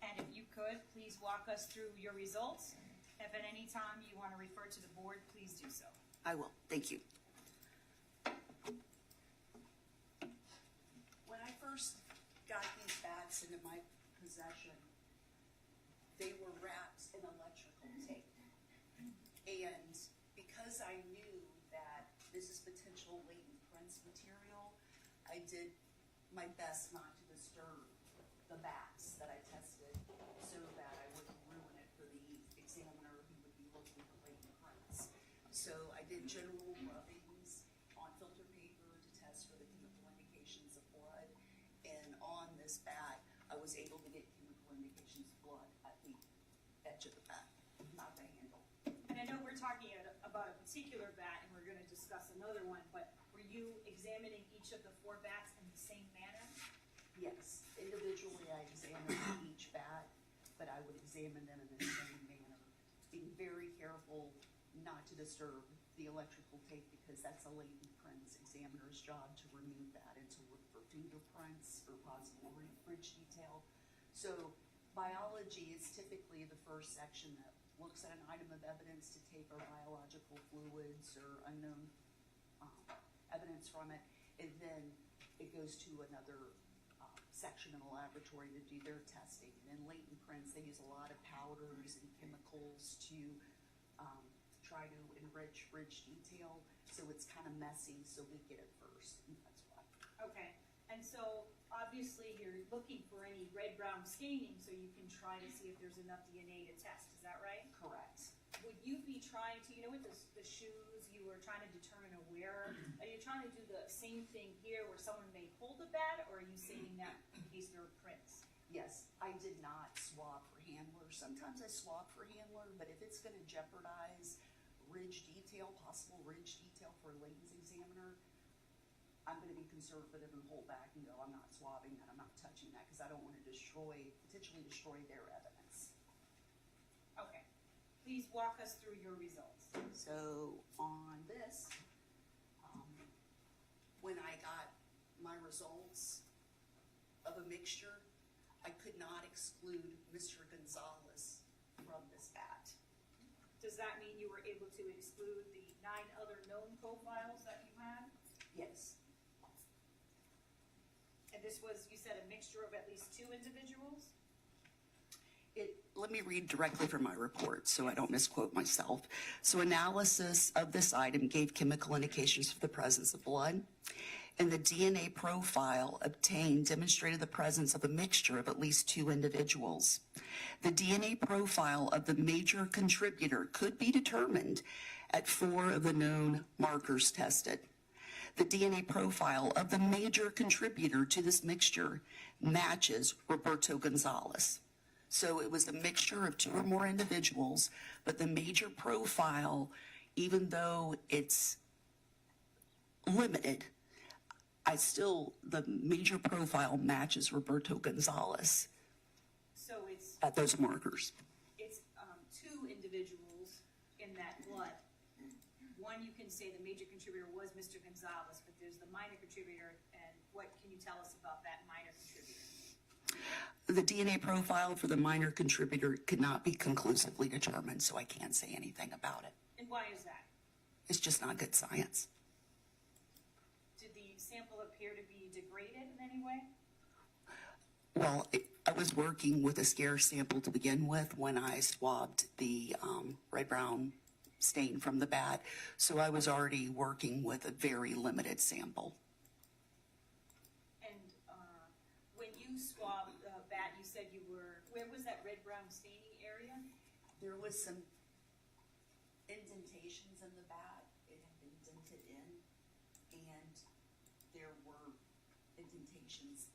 And if you could, please walk us through your results. If at any time you want to refer to the board, please do so. I will. Thank you. When I first got these bats into my possession, they were wrapped in electrical tape. And because I knew that this is potential latent prints material, I did my best not to disturb the bats that I tested so that I wouldn't ruin it for the examiner who would be looking for latent prints. So I did general rubbings on filter paper to test for the chemical indications of blood. And on this bat, I was able to get chemical indications of blood at the edge of the bat, not the handle. And I know we're talking about a particular bat, and we're going to discuss another one, but were you examining each of the 4 bats in the same manner? Yes, individually I examined each bat, but I would examine them in the same manner, being very careful not to disturb the electrical tape because that's a latent prints examiner's job to remove that and to look for fingerprints or possible ridge detail. So biology is typically the first section that looks at an item of evidence to take our biological fluids or unknown evidence from it, and then it goes to another section in the laboratory to do their testing. And in latent prints, they use a lot of powders and chemicals to try to enrich ridge detail, so it's kind of messy, so we get it first, and that's why. Okay, and so obviously you're looking for any red-brown staining so you can try to see if there's enough DNA to test, is that right? Correct. Would you be trying to, you know, with the shoes, you were trying to determine a wearer, are you trying to do the same thing here where someone may hold a bat, or are you saving that in case there are prints? Yes, I did not swab for handler. Sometimes I swab for handler, but if it's gonna jeopardize ridge detail, possible ridge detail for a latent examiner, I'm gonna be conservative and hold back and go, I'm not swabbing that, I'm not touching that, because I don't wanna potentially destroy their evidence. Okay, please walk us through your results. So on this, when I got my results of a mixture, I could not exclude Mr. Gonzalez from this bat. Does that mean you were able to exclude the 9 other known profiles that you had? Yes. And this was, you said, a mixture of at least 2 individuals? Let me read directly from my report so I don't misquote myself. So analysis of this item gave chemical indications for the presence of blood, and the DNA profile obtained demonstrated the presence of a mixture of at least 2 individuals. The DNA profile of the major contributor could be determined at 4 of the known markers tested. The DNA profile of the major contributor to this mixture matches Roberto Gonzalez. So it was a mixture of 2 or more individuals, but the major profile, even though it's limited, the major profile matches Roberto Gonzalez So it's at those markers. 2 individuals in that blood. One, you can say the major contributor was Mr. Gonzalez, but there's the minor contributor, and what can you tell us about that minor contributor? The DNA profile for the minor contributor could not be conclusively determined, so I can't say anything about it. And why is that? It's just not good science. Did the sample appear to be degraded in any way? Well, I was working with a scarce sample to begin with when I swabbed the red-brown stain from the bat, so I was already working with a very limited sample. And when you swabbed the bat, you said you were, where was that red-brown staining area? There was some indentations in the bat. It had been dented in, and there were indentations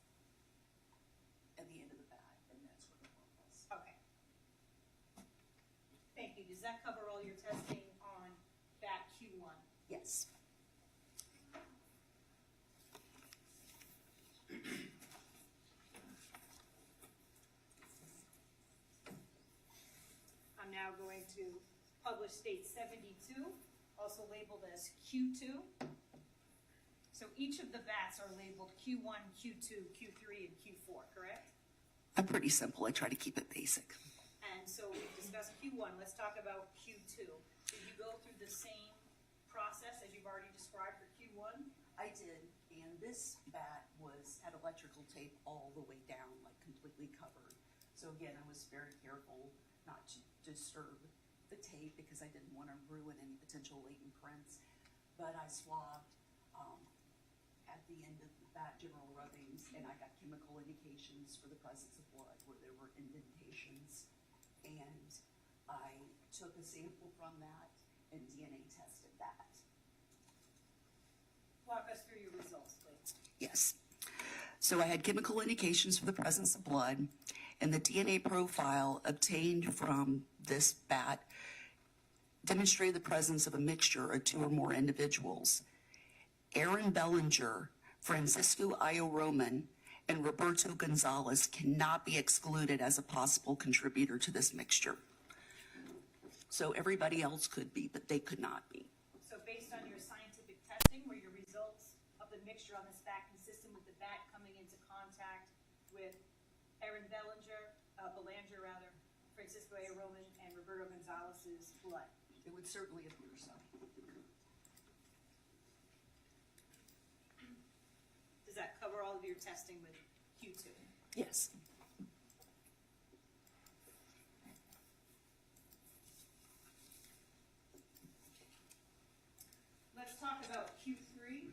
at the end of the bat, and that's where the worm was. Okay. Thank you. Does that cover all your testing on bat Q1? Yes. I'm now going to publish state 72, also labeled as Q2. So each of the bats are labeled Q1, Q2, Q3, and Q4, correct? I'm pretty simple. I try to keep it basic. And so we've discussed Q1. Let's talk about Q2. Did you go through the same process as you've already described for Q1? I did, and this bat had electrical tape all the way down, like completely covered. So again, I was very careful not to disturb the tape because I didn't want to ruin any potential latent prints. But I swabbed at the end of the bat general rubbings, and I got chemical indications for the presence of blood where there were indentations. And I took a sample from that and DNA tested that. Walk us through your results, please. Yes. So I had chemical indications for the presence of blood, and the DNA profile obtained from this bat demonstrated the presence of a mixture of 2 or more individuals. Aaron Bellinger, Francisco Io Roman, and Roberto Gonzalez cannot be excluded as a possible contributor to this mixture. So everybody else could be, but they could not be. So based on your scientific testing, were your results of the mixture on this bat consistent with the bat coming into contact with Aaron Belanger, Francisco A. Roman, and Roberto Gonzalez's blood? It would certainly appear so. Does that cover all of your testing with Q2? Yes. Let's talk about Q3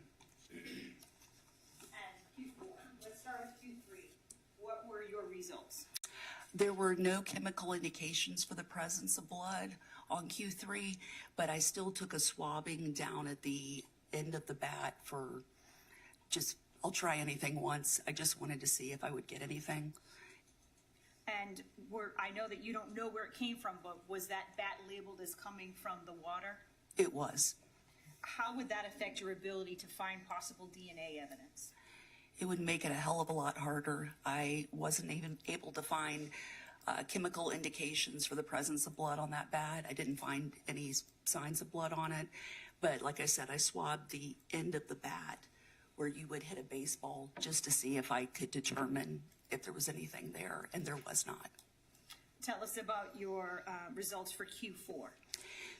and Q4. Let's start with Q3. What were your results? There were no chemical indications for the presence of blood on Q3, but I still took a swabbing down at the end of the bat for I'll try anything once. I just wanted to see if I would get anything. And I know that you don't know where it came from, but was that bat labeled as coming from the water? It was. How would that affect your ability to find possible DNA evidence? It would make it a hell of a lot harder. I wasn't even able to find chemical indications for the presence of blood on that bat. I didn't find any signs of blood on it. But like I said, I swabbed the end of the bat where you would hit a baseball just to see if I could determine if there was anything there, and there was not. Tell us about your results for Q4.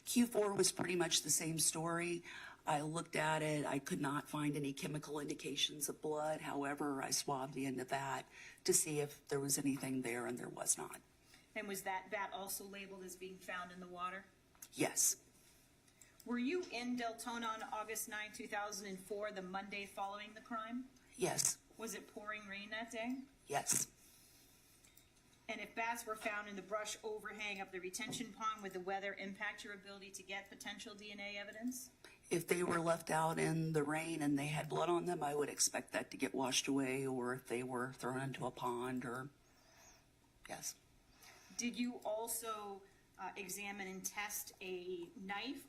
Q4 was pretty much the same story. I looked at it. I could not find any chemical indications of blood. However, I swabbed the end of that to see if there was anything there, and there was not. And was that bat also labeled as being found in the water? Yes. Were you in Deltona on August 9, 2004, the Monday following the crime? Yes. Was it pouring rain that day? Yes. And if bats were found in the brush overhang of the retention pond, would the weather impact your ability to get potential DNA evidence? If they were left out in the rain and they had blood on them, I would expect that to get washed away, or if they were thrown into a pond, or, yes. Did you also examine and test a knife,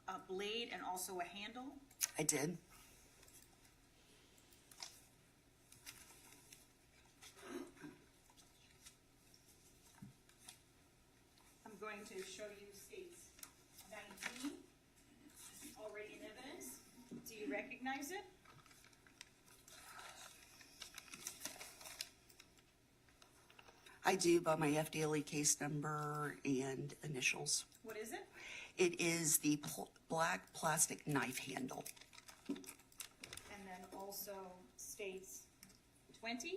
a blade, and also a handle? I did. I'm going to show you states 19, already in evidence. Do you recognize it? I do, by my FDLE case number and initials. What is it? It is the black plastic knife handle. And then also states 20,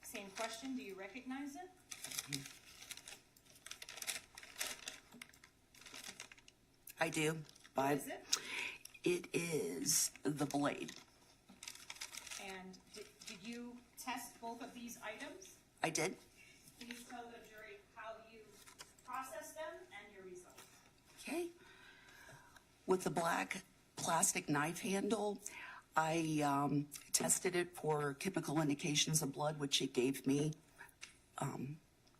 same question, do you recognize it? I do. What is it? It is the blade. And did you test both of these items? I did. Please tell the jury how you processed them and your results. Okay. With the black plastic knife handle, I tested it for chemical indications of blood, which it gave me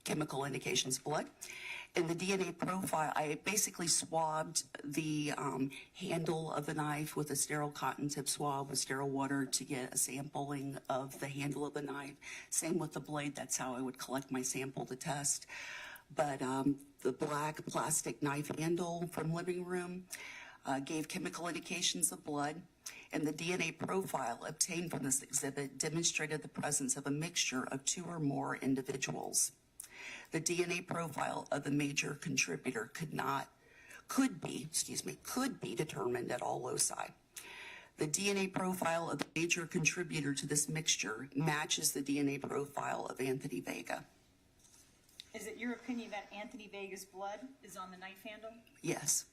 chemical indications of blood. In the DNA profile, I basically swabbed the handle of the knife with a sterile cotton tip swab with sterile water to get a sampling of the handle of the knife. Same with the blade, that's how I would collect my sample to test. But the black plastic knife handle from living room gave chemical indications of blood, and the DNA profile obtained from this exhibit demonstrated the presence of a mixture of 2 or more individuals. The DNA profile of the major contributor could be determined at all loci. The DNA profile of the major contributor to this mixture matches the DNA profile of Anthony Vega. Is it your opinion that Anthony Vega's blood is on the knife handle? Yes.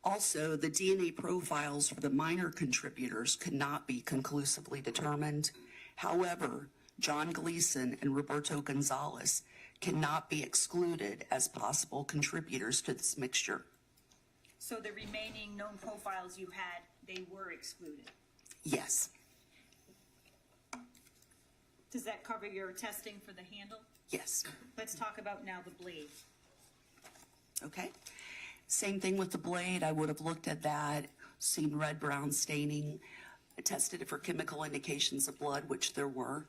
Also, the DNA profiles for the minor contributors could not be conclusively determined. However, John Gleason and Roberto Gonzalez cannot be excluded as possible contributors to this mixture. So the remaining known profiles you had, they were excluded. Yes. Does that cover your testing for the handle? Yes. Let's talk about now the blade. Okay. Same thing with the blade. I would have looked at that, seen red-brown staining. I tested it for chemical indications of blood, which there were.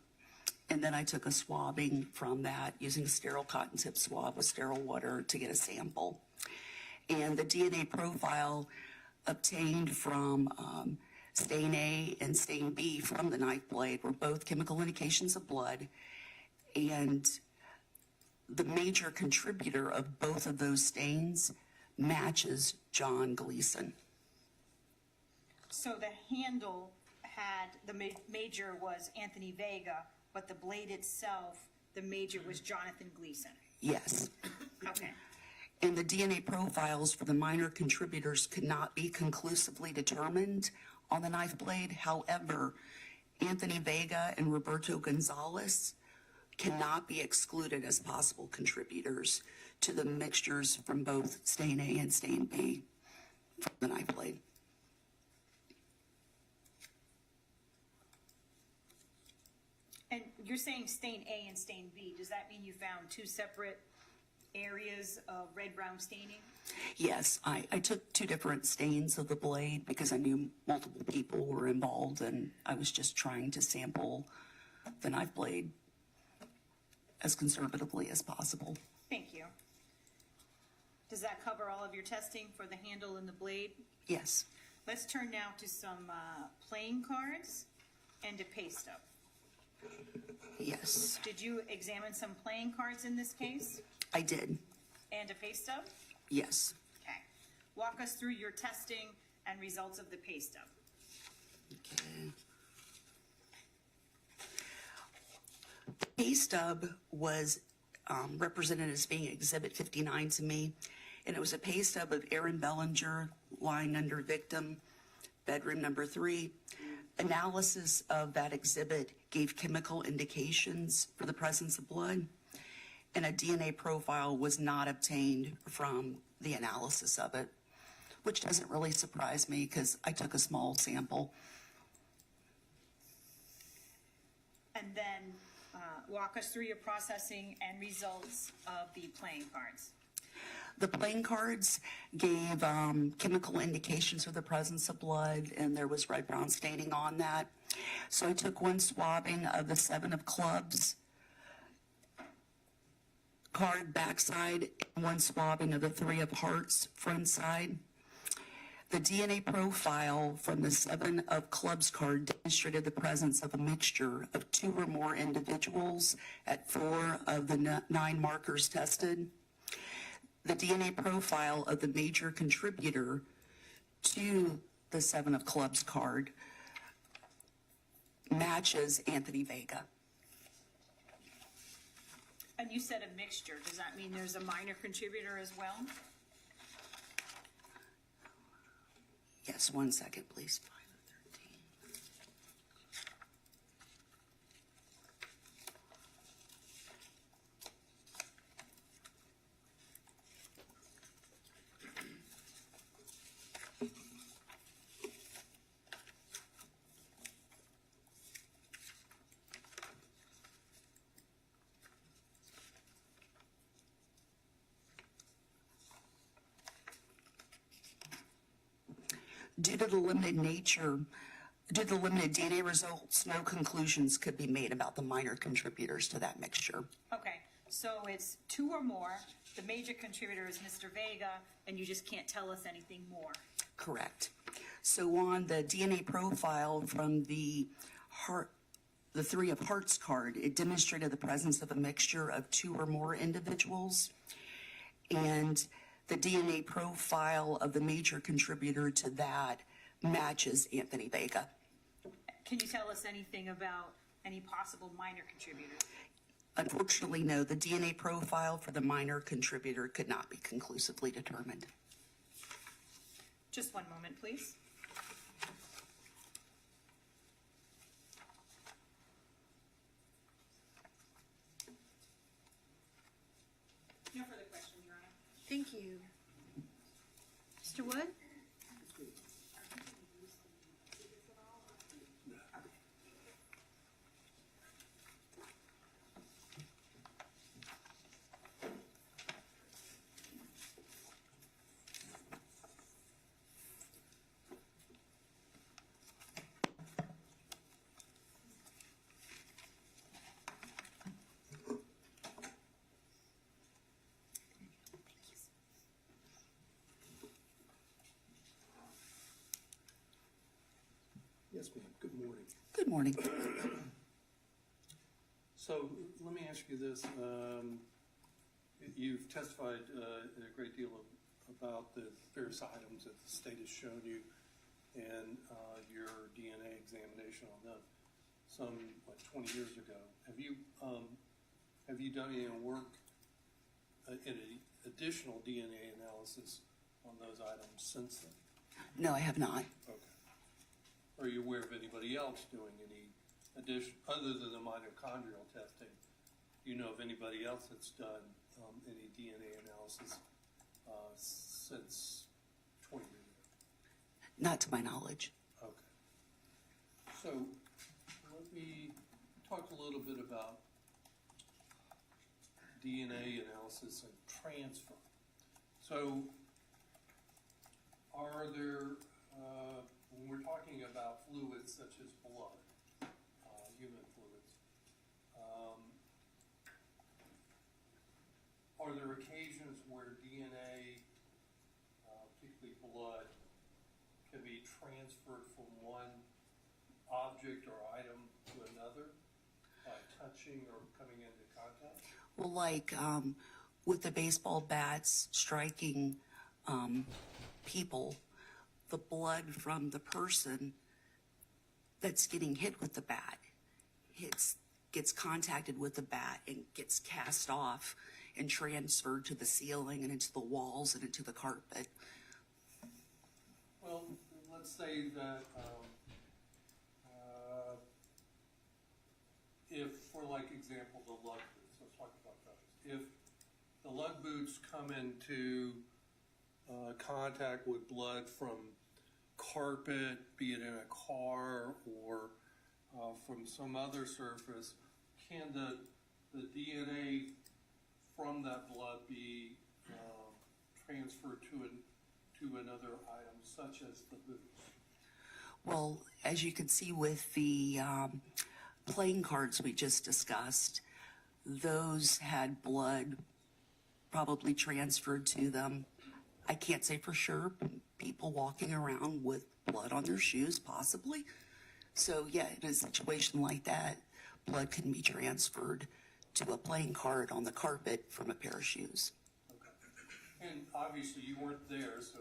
And then I took a swabbing from that using a sterile cotton tip swab with sterile water to get a sample. And the DNA profile obtained from stain A and stain B from the knife blade were both chemical indications of blood. And the major contributor of both of those stains matches John Gleason. So the handle had, the major was Anthony Vega, but the blade itself, the major was Jonathan Gleason. Yes. Okay. And the DNA profiles for the minor contributors could not be conclusively determined on the knife blade. However, Anthony Vega and Roberto Gonzalez cannot be excluded as possible contributors to the mixtures from both stain A and stain B from the knife blade. And you're saying stain A and stain B. Does that mean you found 2 separate areas of red-brown staining? Yes, I took 2 different stains of the blade because I knew multiple people were involved, and I was just trying to sample the knife blade as conservatively as possible. Thank you. Does that cover all of your testing for the handle and the blade? Yes. Let's turn now to some playing cards and a pay stub. Yes, Did you examine some playing cards in this case I did. and a pay stub? Yes. Okay. Walk us through your testing and results of the pay stub. Okay. The pay stub was represented as being Exhibit 59 to me, and it was a pay stub of Aaron Bellinger lying under victim, bedroom number 3. Analysis of that exhibit gave chemical indications for the presence of blood, and a DNA profile was not obtained from the analysis of it. which doesn't really surprise me because I took a small sample. And then walk us through your processing and results of the playing cards. The playing cards gave chemical indications of the presence of blood, and there was red-brown staining on that. So I took one swabbing of the 7 of clubs card backside, and one swabbing of the 3 of hearts front side. The DNA profile from the 7 of clubs card demonstrated the presence of a mixture of 2 or more individuals at 4 of the 9 markers tested. The DNA profile of the major contributor to the 7 of clubs card matches Anthony Vega. And you said a mixture. Does that mean there's a minor contributor as well? Yes, 1 second, please. 5 of 13. Due to the limited DNA results, no conclusions could be made about the minor contributors to that mixture. Okay, so it's 2 or more. The major contributor is Mr. Vega, and you just can't tell us anything more. Correct. So on the DNA profile from the 3 of hearts card, it demonstrated the presence of a mixture of 2 or more individuals. And the DNA profile of the major contributor to that matches Anthony Vega. Can you tell us anything about any possible minor contributors? Unfortunately, no, the DNA profile for the minor contributor could not be conclusively determined. Just one moment, please. No further questions, Your Honor. Thank you. Mr. Wood? Yes, ma'am. Good morning. Good morning. So let me ask you this. You've testified a great deal about the various items that the state has shown you and your DNA examination on them some, 20 years ago. Have you done any work in additional DNA analysis on those items since then? No, I have not. Okay. Are you aware of anybody else doing any addition, other than the mitochondrial testing? Do you know of anybody else that's done any DNA analysis since 20 years ago? Not to my knowledge. Okay. So let me talk a little bit about DNA analysis and transfer. So are there, when we're talking about fluids such as blood, human fluids, are there occasions where DNA, particularly blood, can be transferred from one object or item to another by touching or coming into contact? Well, like with the baseball bats striking people, the blood from the person that's getting hit with the bat gets contacted with the bat and gets cast off and transferred to the ceiling and into the walls and into the carpet. Well, let's say that if, for like example, the lug boots, let's talk about those. If the lug boots come into contact with blood from carpet, be it in a car or from some other surface, can the DNA from that blood be transferred to another item, such as the boots? Well, as you can see with the playing cards we just discussed, those had blood probably transferred to them. I can't say for sure. People walking around with blood on their shoes, possibly. So yeah, in a situation like that, blood can be transferred to a playing card on the carpet from a pair of shoes. Okay. And obviously you weren't there, so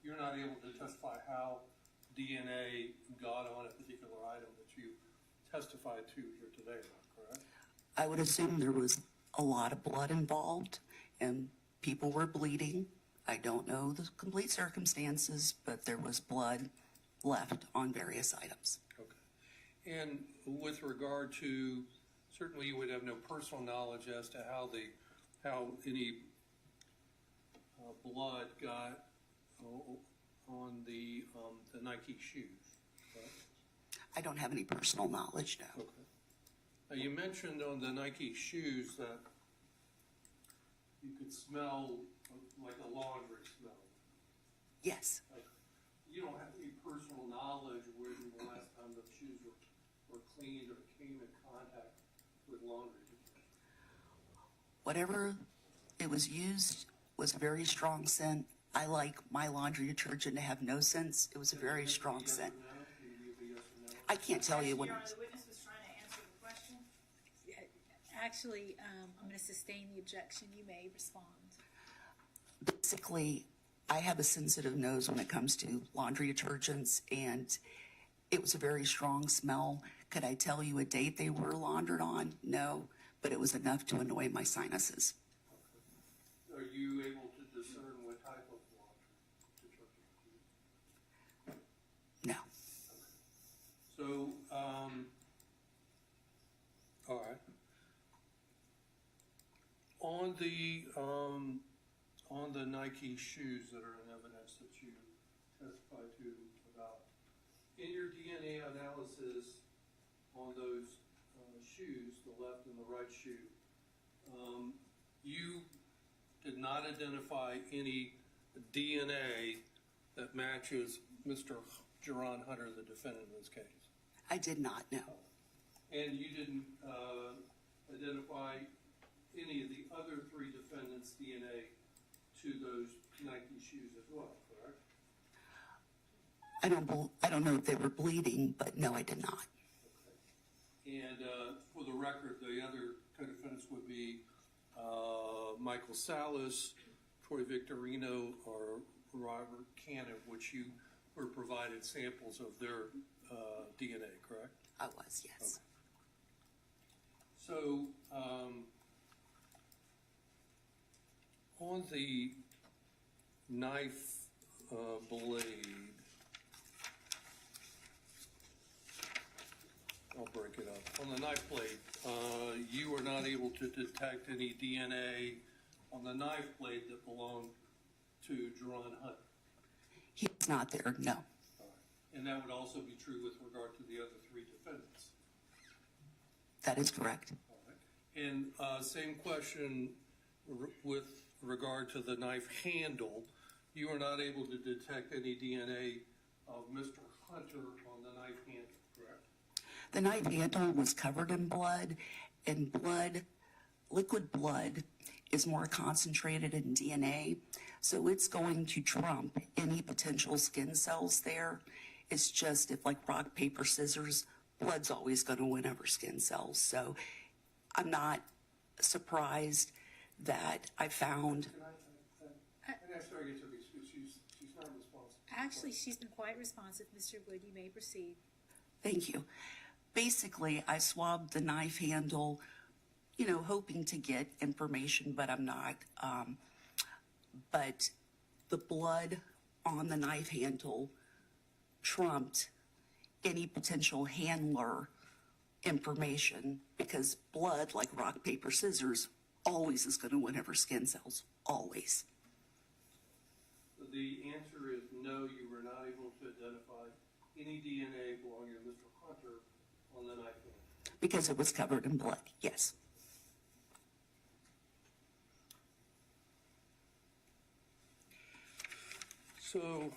you're not able to testify how DNA got on a particular item that you testified to here today, correct? I would assume there was a lot of blood involved and people were bleeding. I don't know the complete circumstances, but there was blood left on various items. Okay. And with regard to, certainly you would have no personal knowledge as to how any blood got on the Nike shoes, correct? I don't have any personal knowledge, no. Okay. Now you mentioned on the Nike shoes that you could smell like a laundry smell. Yes. You don't have any personal knowledge when the last time the shoes were cleaned or came in contact with laundry detergent. Whatever it was used was a very strong scent. I like my laundry detergent to have no scents. It was a very strong Yes or scent. no? Can you give a yes or no? I can't tell you what Your it Honor, was. the witness was trying to answer the question. Actually, I'm going to sustain the objection. You may respond. Basically, I have a sensitive nose when it comes to laundry detergents, and it was a very strong smell. Could I tell you a date they were laundered on? No, but it was enough to annoy my sinuses. Are you able to discern what type of laundry detergent? No. So, all right. On the Nike shoes that are in evidence that you testified to about, in your DNA analysis on those shoes, the left and the right shoe, you did not identify any DNA that matches Mr. Jerone Hunter, the defendant in this case. I did not know. And you didn't identify any of the other three defendants' DNA to those Nike shoes as well, correct? I don't know if they were bleeding, but no, I did not. Okay. And for the record, the other co-defendants would be Michael Salas, Troy Victorino, or Robert Cannon, which you were provided samples of their DNA, correct? I was, yes. Okay. So, on the knife blade, I'll break it up. On the knife blade, you were not able to detect any DNA on the knife blade that belonged to Jerone Hunter. He was not there, no. All right. And that would also be true with regard to the other three defendants. That is correct. All right. And same question with regard to the knife handle. You were not able to detect any DNA of Mr. Hunter on the knife handle, correct? The knife handle was covered in blood, and liquid blood is more concentrated in DNA, so it's going to trump any potential skin cells there. It's just if like rock, paper, scissors, blood's always going to win over skin cells. So I'm not surprised that I found. Can I ask her to get to these? She's not responsive. Actually, she's been quite responsive. Mr. Wood, you may proceed. Thank you. Basically, I swabbed the knife handle, hoping to get information, but I'm not. But the blood on the knife handle trumped any potential handler information because blood, like rock, paper, scissors, always is going to win over skin cells. Always. the answer is no, you were not able to identify any DNA belonging to Mr. Hunter on the knife hand. Because it was covered in blood, yes. So,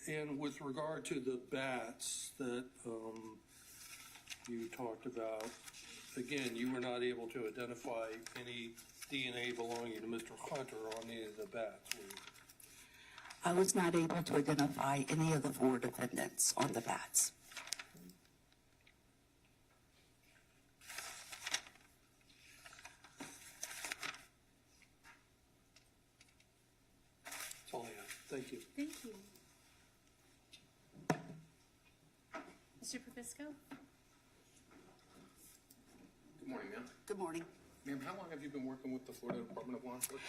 and with regard to the bats that you talked about, again, you were not able to identify any DNA belonging to Mr. Hunter on any of the bats, were you? I was not able to identify any of the 4 defendants on the bats. That's all I have. Thank you. Thank you. Mr. Probisco? Good morning, ma'am. Good morning. Ma'am, how long have you been working with the Florida Department of Law Enforcement?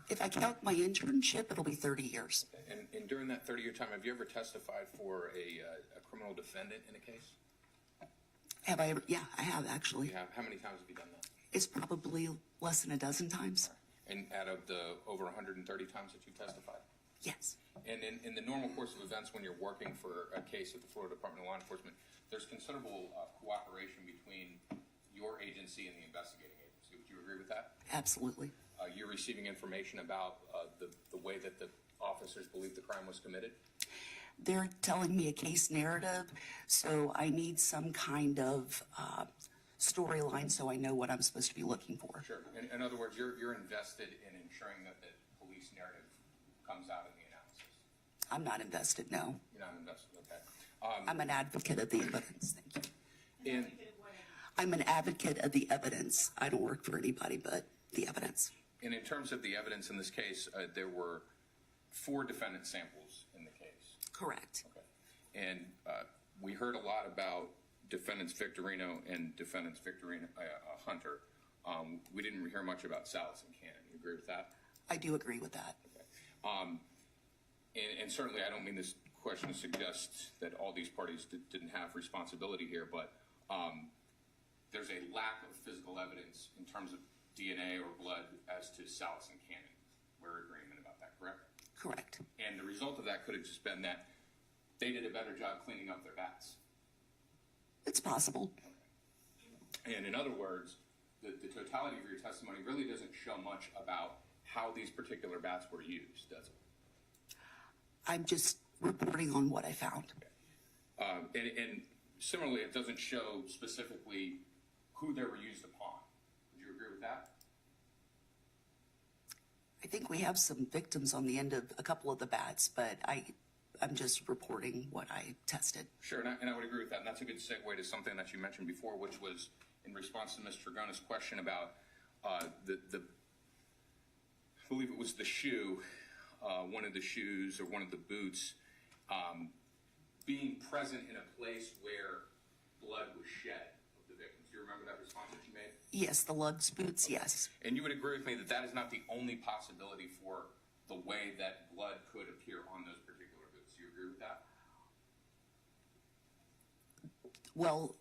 If I count my internship, it'll be 30 years. And during that 30-year time, have you ever testified for a criminal defendant in a case? Have I ever? Yeah, I have actually. You have. How many times have you done that? It's probably less than a dozen times. And out of the over 130 times that you testified? Yes. And in the normal course of events, when you're working for a case at the Florida Department of Law Enforcement, there's considerable cooperation between your agency and the investigating agency. Would you agree with that? Absolutely. You're receiving information about the way that the officers believe the crime was committed? They're telling me a case narrative, so I need some kind of storyline so I know what I'm supposed to be looking for. Sure. In other words, you're invested in ensuring that the police narrative comes out in the analysis. I'm not invested, no. You're not invested, okay. I'm an advocate of the evidence, thank you. And I'm an advocate of the evidence. I don't work for anybody but the evidence. in terms of the evidence in this case, there were 4 defendant samples in the case. Correct. Okay. And we heard a lot about defendants Victorino and defendants Hunter. We didn't hear much about Salas and Cannon. You agree with that? I do agree with that. Okay. And certainly I don't mean this question to suggest that all these parties didn't have responsibility here, but there's a lack of physical evidence in terms of DNA or blood as to Salas and Cannon. We're in agreement about that, correct? Correct. And the result of that could have just been that they did a better job cleaning up their bats. It's possible. And in other words, the totality of your testimony really doesn't show much about how these particular bats were used, does it? I'm just reporting on what I found. And similarly, it doesn't show specifically who they were used upon. Would you agree with that? I think we have some victims on the end of a couple of the bats, but I'm just reporting what I tested. Sure, and I would agree with that. And that's a good segue to something that you mentioned before, which was in response to Ms. Tregona's question about I believe it was the shoe, one of the shoes or one of the boots, being present in a place where blood was shed of the victims. Do you remember that response that you made? Yes, the lugs boots, yes. And you would agree with me that that is not the only possibility for the way that blood could appear on those particular boots. Do you agree with that? Well,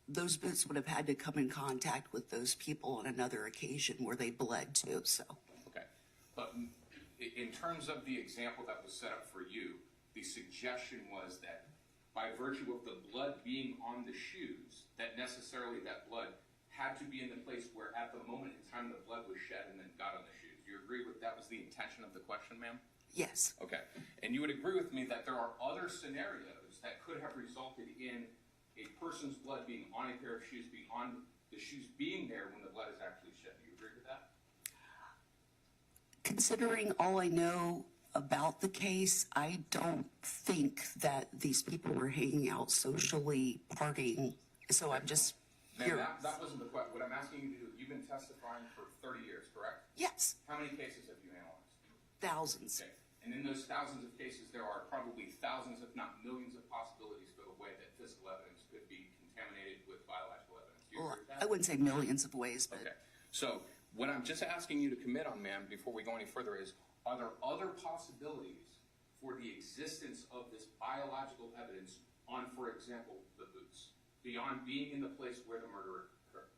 those boots would have had to come in contact with those people on another occasion where they bled too, so. Okay. But in terms of the example that was set up for you, the suggestion was that by virtue of the blood being on the shoes, that necessarily that blood had to be in the place where at the moment in time the blood was shed and then got on the shoes. Do you agree with that was the intention of the question, ma'am? Yes. Okay. And you would agree with me that there are other scenarios that could have resulted in a person's blood being on a pair of shoes, on the shoes being there when the blood is actually shed. Do you agree with that? Considering all I know about the case, I don't think that these people were hanging out socially, partying. So I'm just Ma'am, here. that wasn't the question. What I'm asking you to do, you've been testifying for 30 years, correct? Yes, How many cases have you analyzed? thousands. Okay. And in those thousands of cases, there are probably thousands, if not millions, of possibilities for the way that physical evidence could be contaminated with biological evidence. Do you Well, agree with that? I wouldn't say millions of ways, but Okay. So what I'm just asking you to commit on, ma'am, before we go any further is, are there other possibilities for the existence of this biological evidence on, for example, the boots, beyond being in the place where the murder occurred?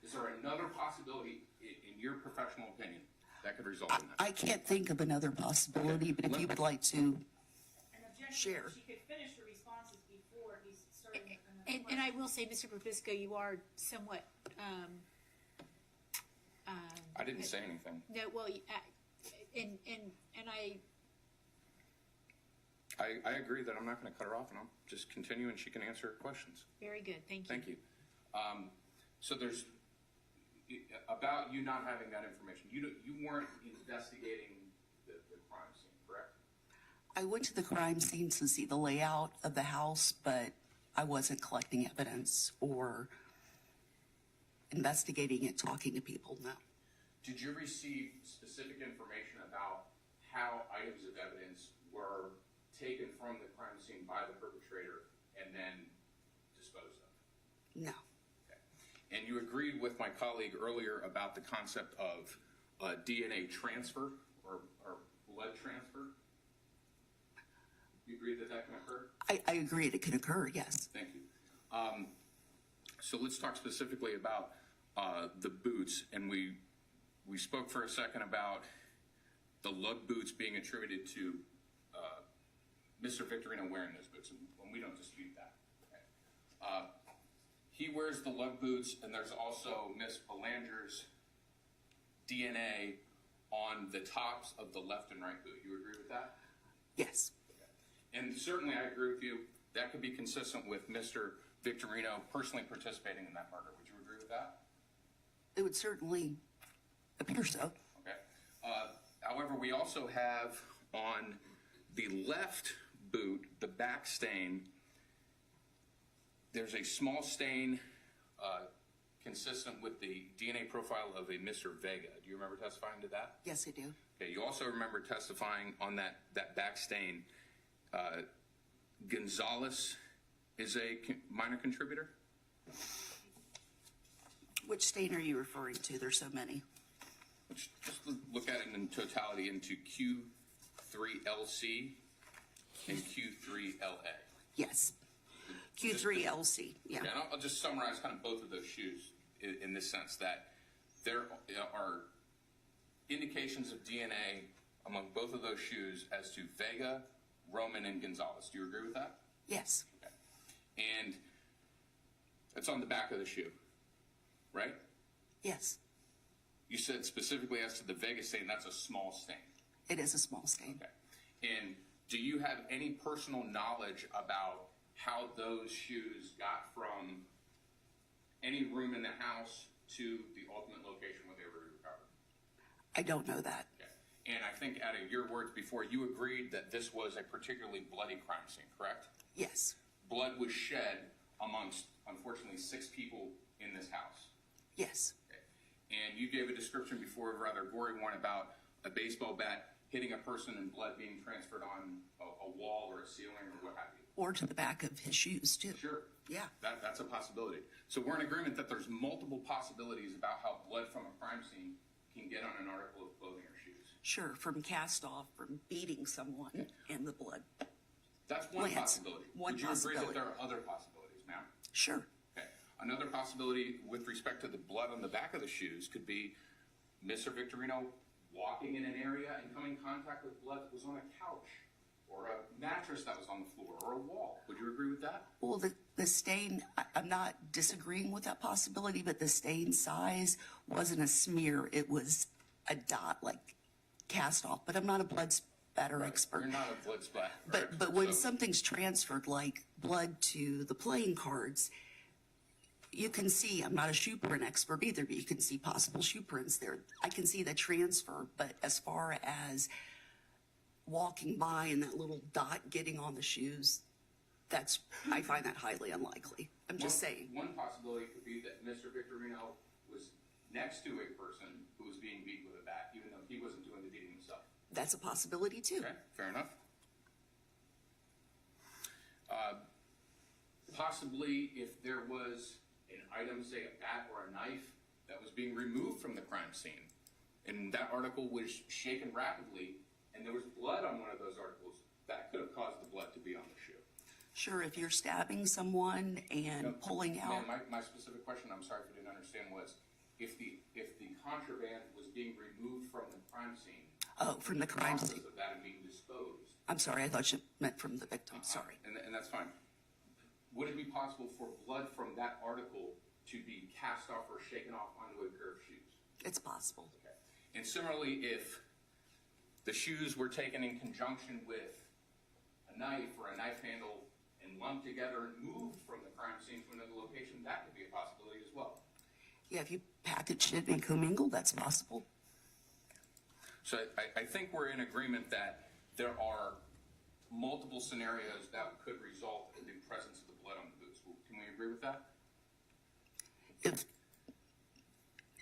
Is there another possibility, in your professional opinion, That could result in that. I can't think of another possibility, but if you would like to, An objection, Sure. she could finish her responses before he's starting with another And question. I will say, Mr. Probisco, you are somewhat, I didn't say anything. no, well, and I agree that I'm not going to cut her off, and I'll just continue, and she can answer her questions. very good, thank you. Thank you. So there's, about you not having that information, you weren't investigating the crime scene, correct? I went to the crime scene to see the layout of the house, but I wasn't collecting evidence or investigating it, talking to people, no. Did you receive specific information about how items of evidence were taken from the crime scene by the perpetrator and then disposed of? No. Okay. And you agreed with my colleague earlier about the concept of DNA transfer or blood transfer? You agree that that can occur? I agree it can occur, yes. Thank you. So let's talk specifically about the boots, and we spoke for a second about the lug boots being attributed to Mr. Victorino wearing those boots, and we don't dispute that. Okay. He wears the lug boots, and there's also Miss Belanger's DNA on the tops of the left and right boot. You agree with that? Yes. And certainly I agree with you. That could be consistent with Mr. Victorino personally participating in that murder. Would you agree with that? It would certainly appear so. Okay. However, we also have on the left boot, the back stain, there's a small stain consistent with the DNA profile of a Mr. Vega. Do you remember testifying to that? Yes, I do. Okay. You also remember testifying on that back stain. Gonzalez is a minor contributor? Which stain are you referring to? There's so many. Let's just look at it in totality into Q3LC and Q3LA. Yes. Q3LC, yeah. Okay, and I'll just summarize kind of both of those shoes in this sense that there are indications of DNA among both of those shoes as to Vega, Roman, and Gonzalez. Do you agree with that? Yes. Okay. And it's on the back of the shoe, right? Yes. You said specifically as to the Vega stain, that's a small stain. It is a small stain. Okay. And do you have any personal knowledge about how those shoes got from any room in the house to the ultimate location where they were recovered? I don't know that. Okay. And I think out of your words before, you agreed that this was a particularly bloody crime scene, correct? Yes. Blood was shed amongst, unfortunately, 6 people in this house. Yes. Okay. And you gave a description before, a rather gory one, about a baseball bat hitting a person and blood being transferred on a wall or a ceiling or what have you. Or to the back of his shoes, too. Sure. Yeah. That's a possibility. So we're in agreement that there's multiple possibilities about how blood from a crime scene can get on an article of clothing or shoes. Sure, from cast off, from beating someone in the blood. That's one Lance, possibility. one Would you agree possibility. that there are other possibilities, ma'am? Sure. Okay. Another possibility with respect to the blood on the back of the shoes could be Mr. Victorino walking in an area and coming in contact with blood that was on a couch or a mattress that was on the floor or a wall. Would you agree with that? Well, the stain, I'm not disagreeing with that possibility, but the stain size wasn't a smear. It was a dot, like cast off. But I'm not a blood spatter Right. expert. You're not a blood splatter But expert, when so- something's transferred, like blood to the playing cards, you can see, I'm not a shoe print expert either, but you can see possible shoe prints there. I can see the transfer, but as far as walking by and that little dot getting on the shoes, I find that highly unlikely. I'm just saying. One possibility could be that Mr. Victorino was next to a person who was being beaten with a bat, even though he wasn't doing the beating himself. That's a possibility too. Okay, fair enough. Possibly if there was an item, say a bat or a knife, that was being removed from the crime scene, and that article was shaken rapidly, and there was blood on one of those articles, that could have caused the blood to be on the shoe. Sure, if you're stabbing someone and pulling out. Ma'am, my specific question, I'm sorry if I didn't understand, was if the contraband was being removed from the crime scene. Oh, from the crime process scene. of that and being disposed. I'm sorry, I thought you meant from the victim, sorry. And that's fine. Would it be possible for blood from that article to be cast off or shaken off onto a pair of shoes? It's possible. Okay. And similarly, if the shoes were taken in conjunction with a knife or a knife handle and lumped together and moved from the crime scene to another location, that could be a possibility as well. Yeah, if you packaged it and commingled, that's possible. So I think we're in agreement that there are multiple scenarios that could result in the presence of the blood on the boots. Can we agree with that?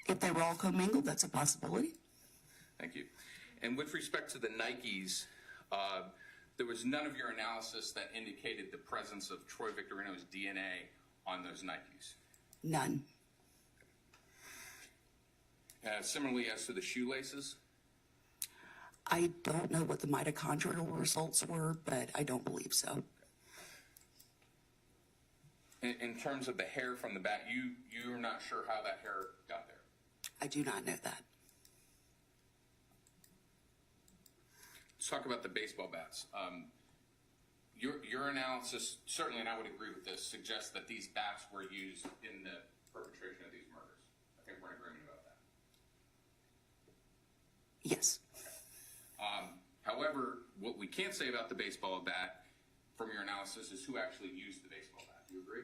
If they were all commingled, that's a possibility. Thank you. And with respect to the Nikes, there was none of your analysis that indicated the presence of Troy Victorino's DNA on those Nikes. None. Similarly, as to the shoelaces, I don't know what the mitochondrial results were, but I don't believe so. in terms of the hair from the bat, you're not sure how that hair got there. I do not know that. Let's talk about the baseball bats. Your analysis, certainly, and I would agree with this, suggests that these bats were used in the perpetration of these murders. I think we're in agreement about that. Yes. However, what we can't say about the baseball bat from your analysis is who actually used the baseball bat. Do you agree?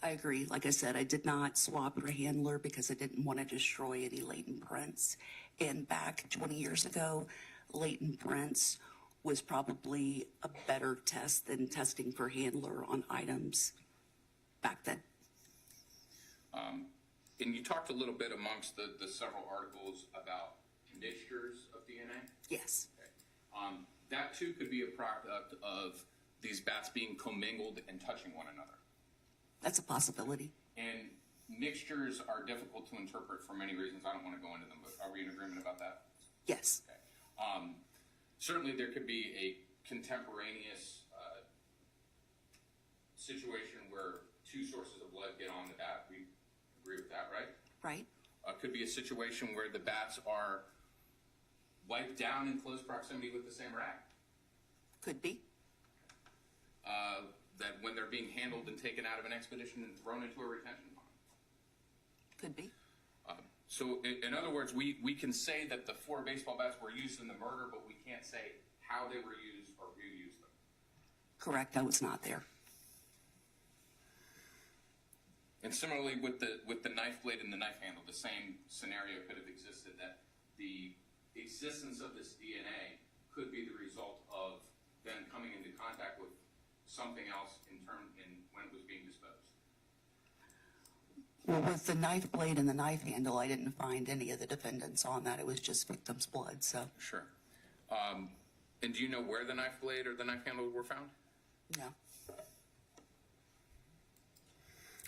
I agree. Like I said, I did not swap or handler because I didn't want to destroy any latent prints. And back 20 years ago, latent prints was probably a better test than testing for handler on items back then. And you talked a little bit amongst the several articles about mixtures of DNA. Yes. Okay. That too could be a product of these bats being commingled and touching one another. That's a possibility. And mixtures are difficult to interpret for many reasons. I don't want to go into them, but are we in agreement about that? Yes. Okay. Certainly there could be a contemporaneous situation where two sources of blood get on the bat. We agree with that, right? Right? Could be a situation where the bats are wiped down in close proximity with the same rag. Could be. That when they're being handled and taken out of an expedition and thrown into a retention pond. Could be. So in other words, we can say that the 4 baseball bats were used in the murder, but we can't say how they were used or who used them. Correct. I was not there. And similarly with the knife blade and the knife handle, the same scenario could have existed, that the existence of this DNA could be the result of them coming into contact with something else in when it was being disposed. Well, with the knife blade and the knife handle, I didn't find any of the defendants on that. It was just victim's blood, so Sure. And do you know where the knife blade or the knife handle were found? no.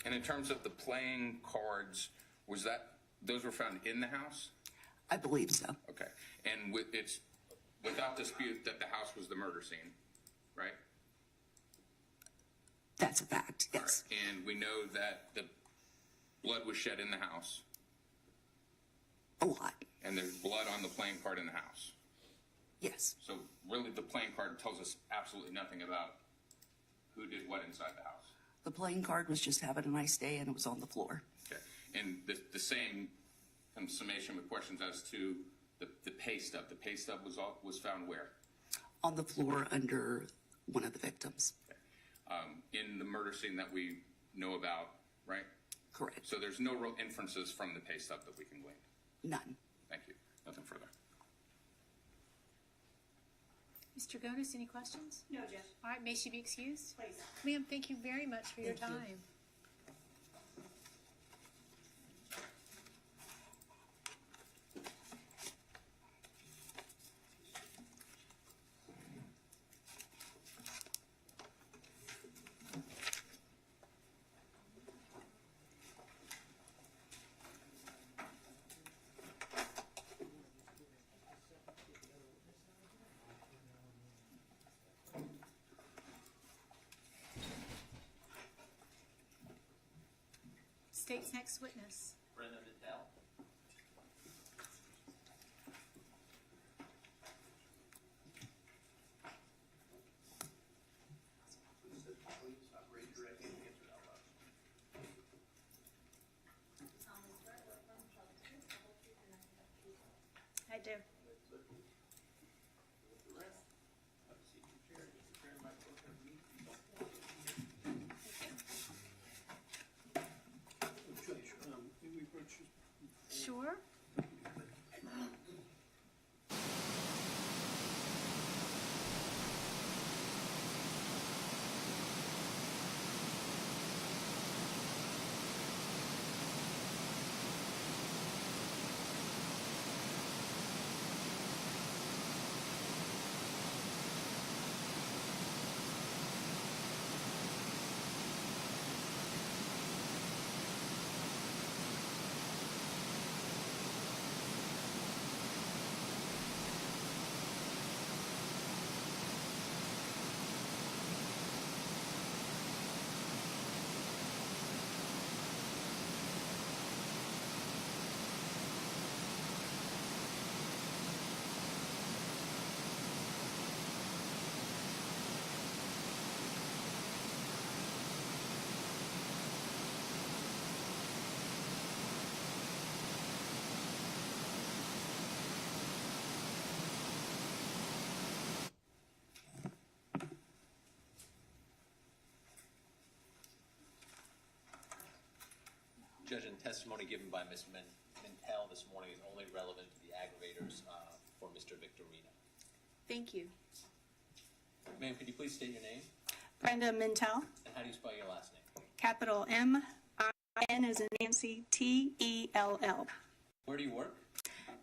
And in terms of the playing cards, those were found in the house? I believe so. Okay. And it's without dispute that the house was the murder scene, right? That's a fact, All yes. right. And we know that the blood was shed in the house, A lot, and there's blood on the playing card in the house. yes. So really, the playing card tells us absolutely nothing about who did what inside the house. The playing card was just having a nice day and it was on the floor. Okay. And the same summation with questions as to the pay stub. The pay stub was found where? On the floor under one of the victims. In the murder scene that we know about, right? Correct. So there's no real inferences from the pay stub that we can glean. None. Thank you. Nothing further. Mr. Gonis, any questions? No, Judge. All right, may she be excused? Please. Ma'am, thank you very much for your Thank you. time. State's next witness. Brenda Patel. do. Judge, may we approach you? Sure. Judge, in testimony given by Ms. Mintel this morning is only relevant to the aggravators for Mr. Victorino. Thank you. Ma'am, could you please state your name? Brenda Mintel, And how do you spell your last name? capital M-I-N as in Nancy, T-E-L-L. Where do you work?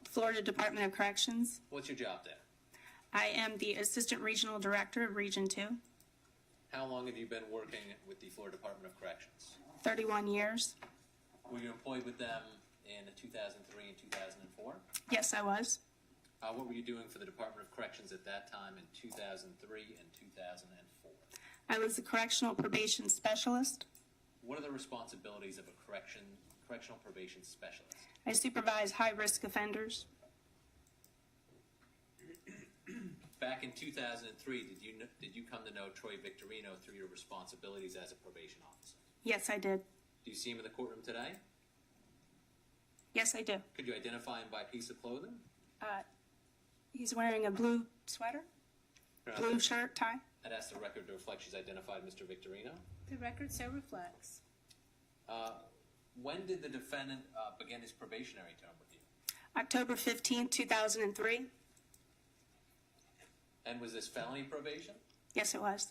Florida Department of Corrections. What's your job there? I am the Assistant Regional Director of Region 2, How long have you been working with the Florida Department of Corrections? 31 years. Were you employed with them in 2003 and 2004? Yes, I was. What were you doing for the Department of Corrections at that time in 2003 and 2004? I was the Correctional Probation Specialist. What are the responsibilities of a correctional probation specialist? I supervise high-risk offenders. Back in 2003, did you come to know Troy Victorino through your responsibilities as a probation officer? Yes, I did. Do you see him in the courtroom today? Yes, I do. Could you identify him by piece of clothing? He's wearing a blue sweater, blue shirt, tie. I'd ask the record to reflect she's identified Mr. Victorino. The record so reflects. When did the defendant begin his probationary term with you? October 15, 2003. And was this felony probation? Yes, it was.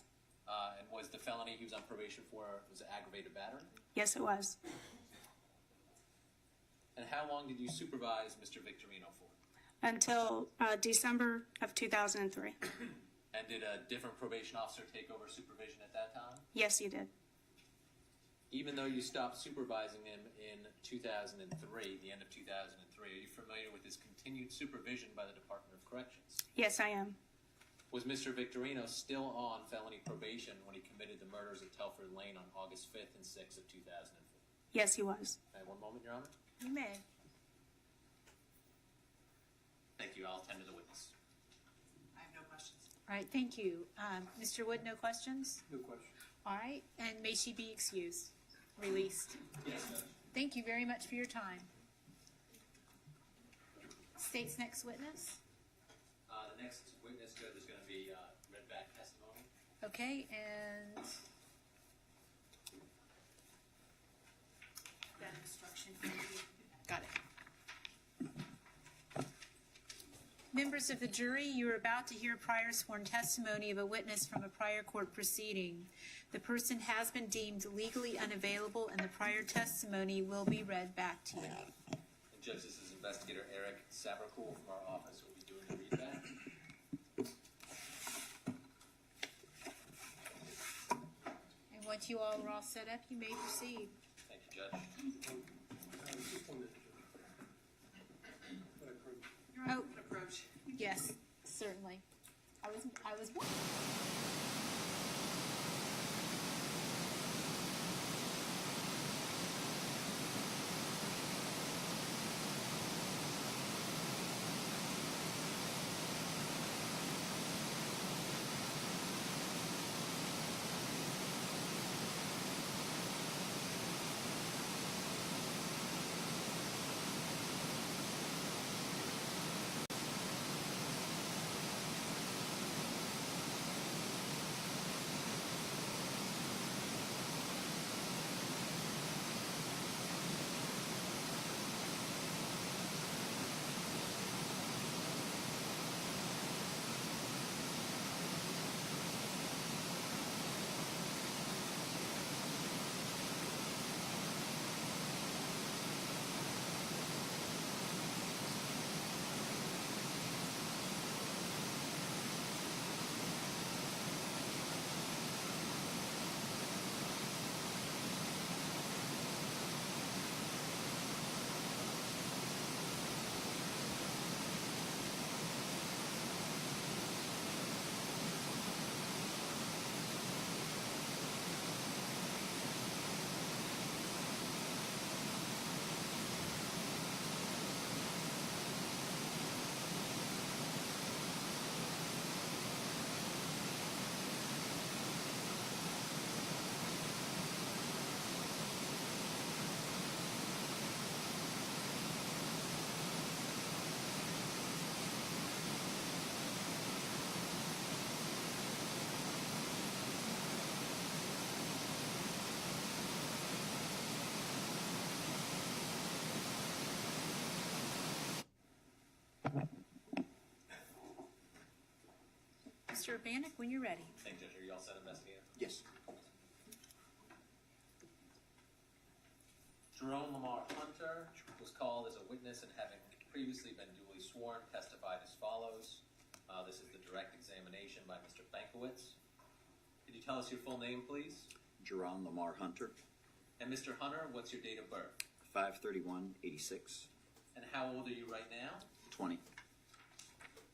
And was the felony he was on probation for was it aggravated battery? Yes, it was. And how long did you supervise Mr. Victorino for? Until December of 2003. And did a different probation officer take over supervision at that time? Yes, he did. Even though you stopped supervising him in 2003, the end of 2003, are you familiar with his continued supervision by the Department of Corrections? Yes, I am. Was Mr. Victorino still on felony probation when he committed the murders at Telford Lane on August 5th and 6th of 2004? Yes, he was. One moment, Your Honor. You may. Thank you. I'll attend to the witness. I have no questions. All right, thank you. Mr. Wood, no questions? No question. All right, and may she be excused, released. Yes, Judge. Thank you very much for your time. State's next witness. The next witness, Judge, is going to be read back testimony. Okay, and that instruction. Got it. Members of the jury, you are about to hear prior sworn testimony of a witness from a prior court proceeding. The person has been deemed legally unavailable, and the prior testimony will be read back to you. And Judge, this is Investigator Eric Sabercool from our office who will be doing the readback. And once you all are all set up, you may proceed. Thank you, Judge. Just one minute. But I approve. Oh, approach. Yes, certainly. I was. Mr. Urbanek, when you're ready. Thank you, Judge. Are you all set, investigator? Yes. Jerome Lamar Hunter was called as a witness and having previously been duly sworn, testified as follows. This is the direct examination by Mr. Bankowitz. Could you tell us your full name, please? Jerome Lamar Hunter, And Mr. Hunter, what's your date of birth? 5/31/86, And how old are you right now? 20,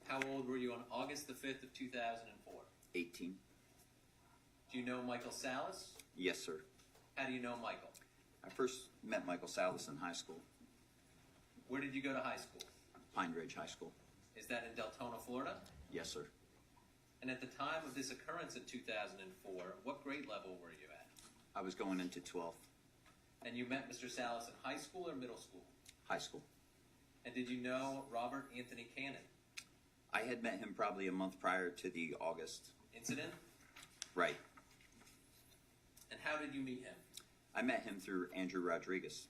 How old were you on August the 5th of 2004? 18. Do you know Michael Salas? Yes, sir. How do you know Michael? I first met Michael Salas in high school, Where did you go to high school? Pine Ridge High School. Is that in Deltona, Florida? Yes, sir. And at the time of this occurrence in 2004, what grade level were you at? I was going into 12th And you met Mr. Salas in high school or middle school? high school. And did you know Robert Anthony Cannon? I had met him probably a month prior to the August. Incident? Right. And how did you meet him? I met him through Andrew Rodriguez.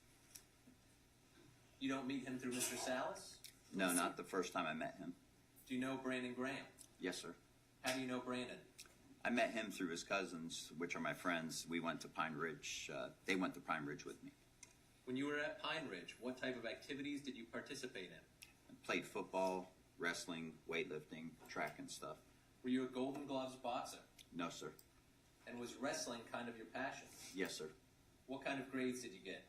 You don't meet him through Mr. Salas? No, not the first time I met him. Do you know Brandon Graham? Yes, sir. How do you know Brandon? I met him through his cousins, which are my friends. We went to Pine Ridge. They went to Pine Ridge with me. When you were at Pine Ridge, what type of activities did you participate in? I played football, wrestling, weightlifting, track and stuff. Were you a Golden Gloves boxer? No, sir. And was wrestling kind of your passion? Yes, sir. What kind of grades did you get?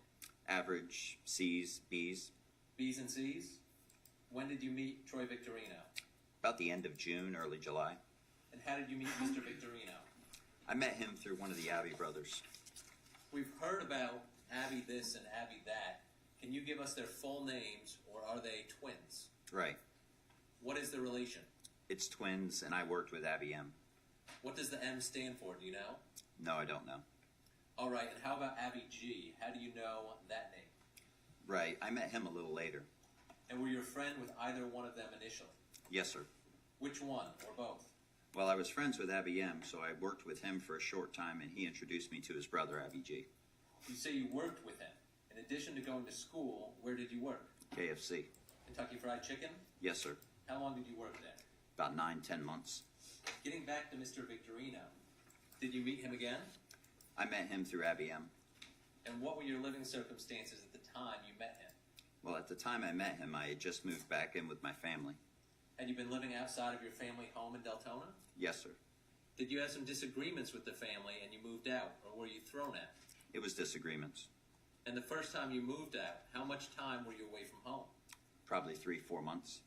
Average, C's, B's. B's and C's? When did you meet Troy Victorino? About the end of June, early July. And how did you meet Mr. Victorino? I met him through one of the Abbey brothers. We've heard about Abby this and Abby that. Can you give us their full names, or are they twins? Right. What is the relation? It's twins, and I worked with Abby M. What does the M stand for, do you know? No, I don't know. All right, and how about Abby G? How do you know that name? Right, I met him a little later. And were you a friend with either one of them initially? Yes, sir. Which one, or both? Well, I was friends with Abby M, so I worked with him for a short time, and he introduced me to his brother, Abby G. You say you worked with him. In addition to going to school, where did you work? KFC. Kentucky Fried Chicken? Yes, sir. How long did you work there? About 9-10 months. Getting back to Mr. Victorino, did you meet him again? I met him through Abby M. And what were your living circumstances at the time you met him? Well, at the time I met him, I had just moved back in with my family. Had you been living outside of your family home in Deltona? Yes, sir. Did you have some disagreements with the family and you moved out, or were you thrown out? It was disagreements. And the first time you moved out, how much time were you away from home? Probably 3-4 months.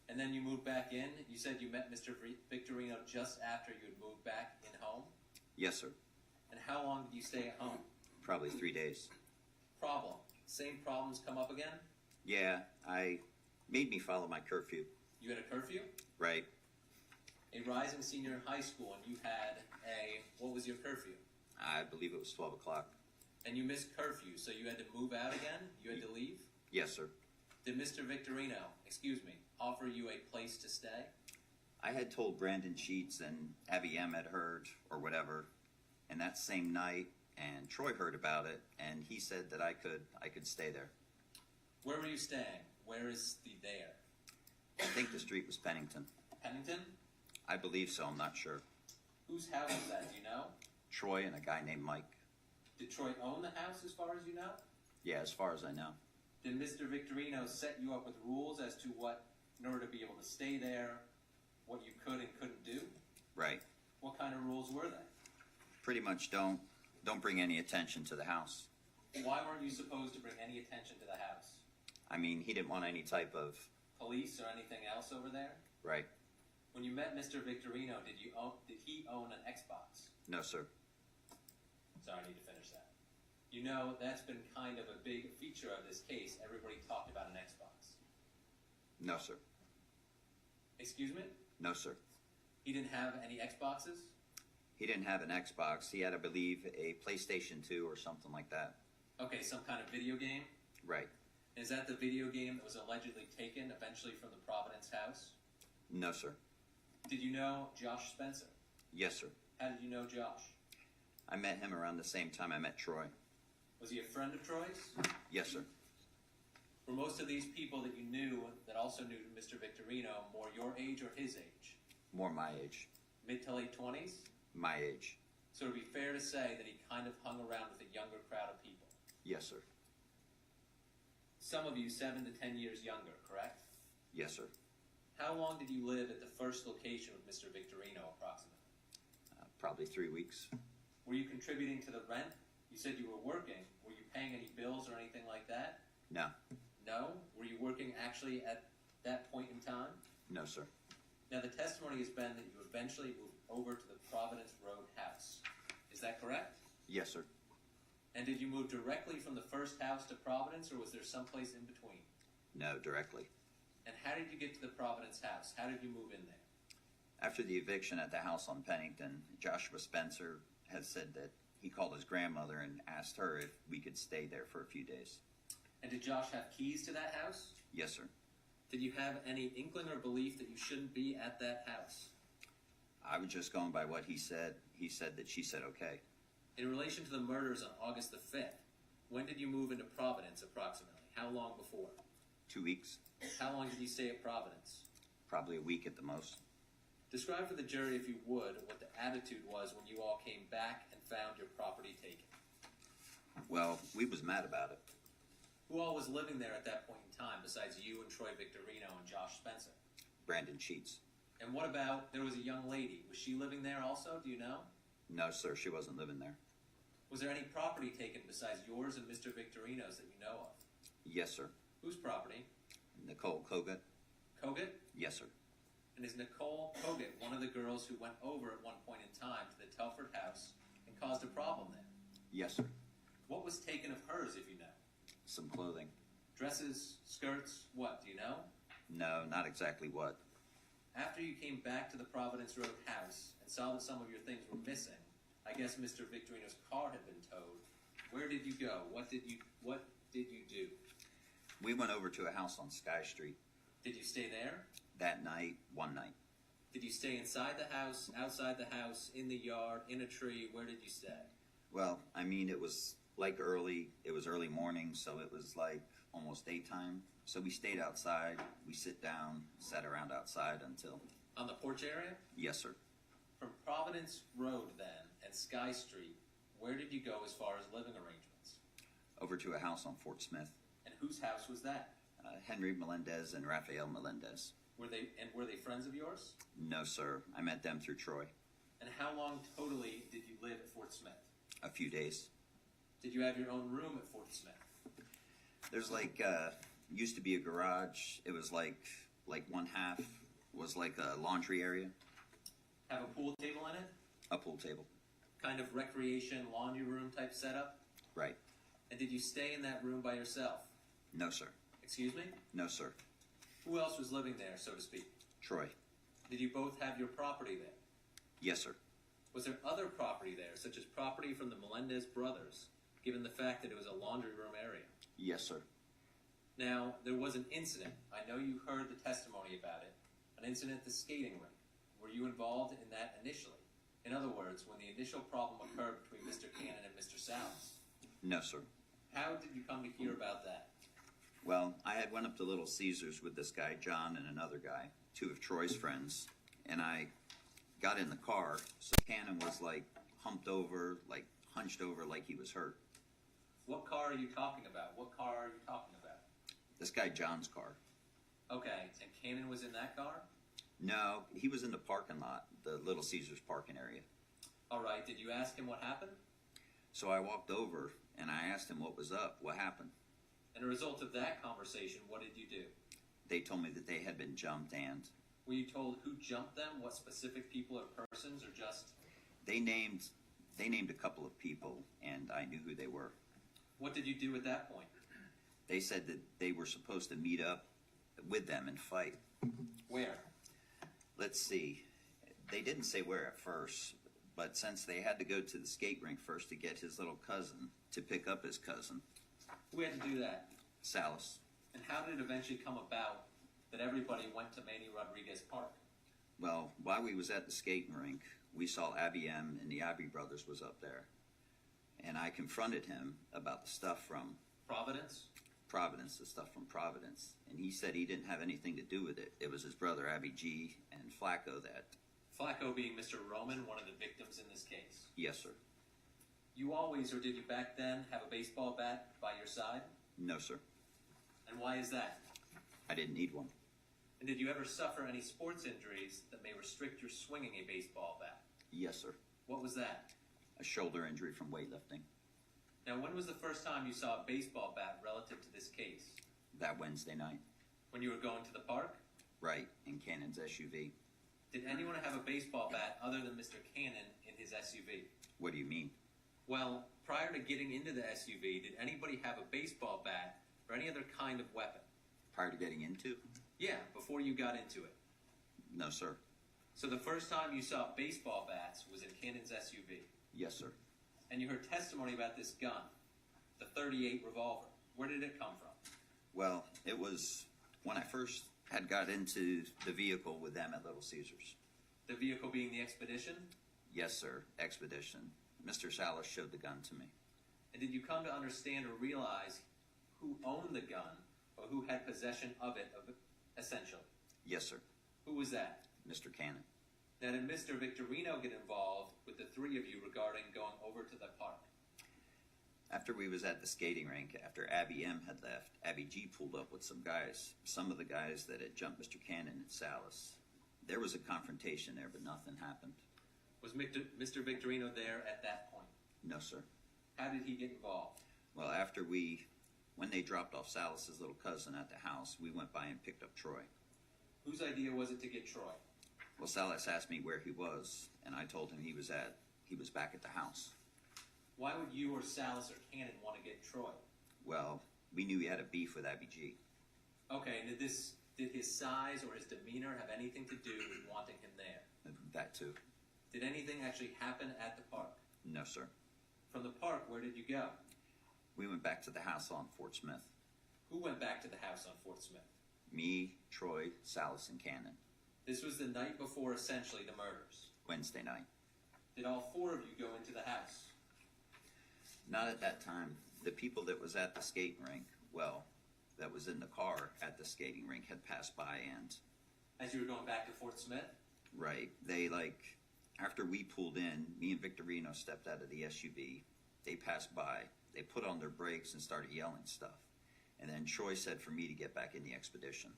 And then you moved back in. You said you met Mr. Victorino just after you had moved back in home? Yes, sir. And how long did you stay at home? Probably 3 days. Problem. Same problems come up again? Yeah, I made me follow my curfew. You had a curfew? Right. A rising senior in high school, and you had what was your curfew? I believe it was 12 o'clock. And you missed curfew, so you had to move out again? You had to leave? Yes, sir. Did Mr. Victorino, offer you a place to stay? I had told Brandon Sheets and Abby M had heard, or whatever, and that same night, and Troy heard about it, and he said that I could stay there. Where were you staying? Where is the there? I think the street was Pennington. Pennington? I believe so, I'm not sure. Whose house was that, do you know? Troy and a guy named Mike. Did Troy own the house as far as you know? Yeah, as far as I know. Did Mr. Victorino set you up with rules as to what, in order to be able to stay there, what you could and couldn't do? Right. What kind of rules were they? Pretty much don't bring any attention to the house. Why weren't you supposed to bring any attention to the house? I mean, he didn't want any type of... Police or anything else over there? Right. When you met Mr. Victorino, did he own an Xbox? No, sir. Sorry, I need to finish that. You know, that's been kind of a big feature of this case. Everybody talked about an Xbox. No, sir. Excuse me? No, sir. He didn't have any Xboxes? He didn't have an Xbox. He had, I believe, a PlayStation 2 or something like that. Okay, some kind of video game? Right. Is that the video game that was allegedly taken eventually from the Providence house? No, sir. Did you know Josh Spencer? Yes, sir. How did you know Josh? I met him around the same time I met Troy. Was he a friend of Troy's? Yes, sir. Were most of these people that you knew that also knew Mr. Victorino more your age or his age? More my age. Mid to late 20s? My age. So it would be fair to say that he kind of hung around with a younger crowd of people. Yes, sir. Some of you 7 to 10 years younger, correct? Yes, sir. How long did you live at the first location with Mr. Victorino, approximately? Probably 3 weeks. Were you contributing to the rent? You said you were working. Were you paying any bills or anything like that? No. No? Were you working actually at that point in time? No, sir. Now, the testimony has been that you eventually moved over to the Providence Road house. Is that correct? Yes, sir. And did you move directly from the first house to Providence, or was there someplace in between? No, directly. And how did you get to the Providence house? How did you move in there? After the eviction at the house on Pennington, Joshua Spencer has said that he called his grandmother and asked her if we could stay there for a few days. And did Josh have keys to that house? Yes, sir. Did you have any inkling or belief that you shouldn't be at that house? I was just going by what he said. He said that she said okay. In relation to the murders on August the 5th, when did you move into Providence approximately? How long before? 2 weeks. How long did you stay at Providence? Probably a week at the most. Describe for the jury, if you would, what the attitude was when you all came back and found your property taken. Well, we was mad about it. Who all was living there at that point in time besides you and Troy Victorino and Josh Spencer? Brandon Sheets. And what about, there was a young lady. Was she living there also? Do you know? No, sir, she wasn't living there. Was there any property taken besides yours and Mr. Victorino's that you know of? Yes, sir. Whose property? Nicole Kogut. Kogut? Yes, sir. And is Nicole Kogut one of the girls who went over at one point in time to the Telford house and caused a problem there? Yes, sir. What was taken of hers, if you know? Some clothing. Dresses, skirts, what, do you know? No, not exactly what. After you came back to the Providence Road house and saw that some of your things were missing, I guess Mr. Victorino's car had been towed. Where did you go? What did you do? We went over to a house on Sky Street. Did you stay there? That night, one night. Did you stay inside the house, outside the house, in the yard, in a tree? Where did you stay? Well, I mean, it was early morning, so it was like almost daytime. So we stayed outside, we sat around outside until... On the porch area? Yes, sir. From Providence Road, then, and Sky Street, where did you go as far as living arrangements? Over to a house on Fort Smith. And whose house was that? Henry Melendez and Rafael Melendez. Were they friends of yours? No, sir. I met them through Troy. And how long totally did you live at Fort Smith? A few days. Did you have your own room at Fort Smith? There's used to be a garage. It was like one half was like a laundry area. Have a pool table in it? A pool table. Kind of recreation laundry room type setup? Right. And did you stay in that room by yourself? No, sir. Excuse me? No, sir. Who else was living there, so to speak? Troy. Did you both have your property there? Yes, sir. Was there other property there, such as property from the Melendez brothers, given the fact that it was a laundry room area? Yes, sir. Now, there was an incident. I know you heard the testimony about it. An incident at the skating rink. Were you involved in that initially? In other words, when the initial problem occurred between Mr. Cannon and Mr. Salas? No, sir. How did you come to hear about that? Well, I had went up to Little Caesars with this guy, John, and another guy, two of Troy's friends, and I got in the car, so Cannon was hunched over like he was hurt. What car are you talking about? What car are you talking about? This guy, John's car. Okay, and Cannon was in that car? No, he was in the parking lot, the Little Caesars parking area. All right, did you ask him what happened? So I walked over, and I asked him what was up, what happened. And a result of that conversation, what did you do? They told me that they had been jumped, and... Were you told who jumped them, what specific people or persons, or just... They named a couple of people, and I knew who they were. What did you do at that point? They said that they were supposed to meet up with them and fight. Where? Let's see. They didn't say where at first, but since they had to go to the skate rink first to get his little cousin, to pick up his cousin. Who had to do that? Salas. And how did it eventually come about that everybody went to Manny Rodriguez Park? Well, while we was at the skating rink, we saw Abby M. and the Abbey brothers was up there. And I confronted him about the stuff from... Providence, the stuff from Providence. And he said he didn't have anything to do with it. It was his brother, Abby G. and Flacco that... Flacco being Mr. Roman, one of the victims in this case. Yes, sir. You always, or did you back then, have a baseball bat by your side? No, sir. And why is that? I didn't need one. And did you ever suffer any sports injuries that may restrict your swinging a baseball bat? Yes, sir. What was that? A shoulder injury from weightlifting. Now, when was the first time you saw a baseball bat relative to this case? That Wednesday night. When you were going to the park? Right, in Cannon's SUV. Did anyone have a baseball bat other than Mr. Cannon in his SUV? What do you mean? Well, prior to getting into the SUV, did anybody have a baseball bat or any other kind of weapon? Prior to getting into? Yeah, before you got into it. No, sir. So the first time you saw baseball bats was in Cannon's SUV. Yes, sir. And you heard testimony about this gun, the .38 revolver. Where did it come from? Well, it was when I first had got into the vehicle with them at Little Caesars. The vehicle being the Expedition? Yes, sir. Expedition. Mr. Salas showed the gun to me. And did you come to understand or realize who owned the gun or who had possession of it, essentially? Yes, sir. Who was that? Mr. Cannon. Now, did Mr. Victorino get involved with the three of you regarding going over to the park? After we was at the skating rink, after Abby M had left, Abby G pulled up with some guys, some of the guys that had jumped Mr. Cannon and Salas. There was a confrontation there, but nothing happened. Was Mr. Victorino there at that point? No, sir. How did he get involved? Well, when they dropped off Salas's little cousin at the house, we went by and picked up Troy. Whose idea was it to get Troy? Well, Salas asked me where he was, and I told him he was back at the house. Why would you or Salas or Cannon want to get Troy? Well, we knew he had a beef with Abby G. Okay, and did his size or his demeanor have anything to do with wanting him there? That too. Did anything actually happen at the park? No, sir. From the park, where did you go? We went back to the house on Fort Smith. Who went back to the house on Fort Smith? Me, Troy, Salas, and Cannon. This was the night before, essentially, the murders. Wednesday night. Did all four of you go into the house? Not at that time. The people that was at the skating rink, that was in the car at the skating rink had passed by and... As you were going back to Fort Smith? Right. After we pulled in, me and Victorino stepped out of the SUV. They passed by. They put on their brakes and started yelling stuff. And then Troy said for me to get back in the Expedition.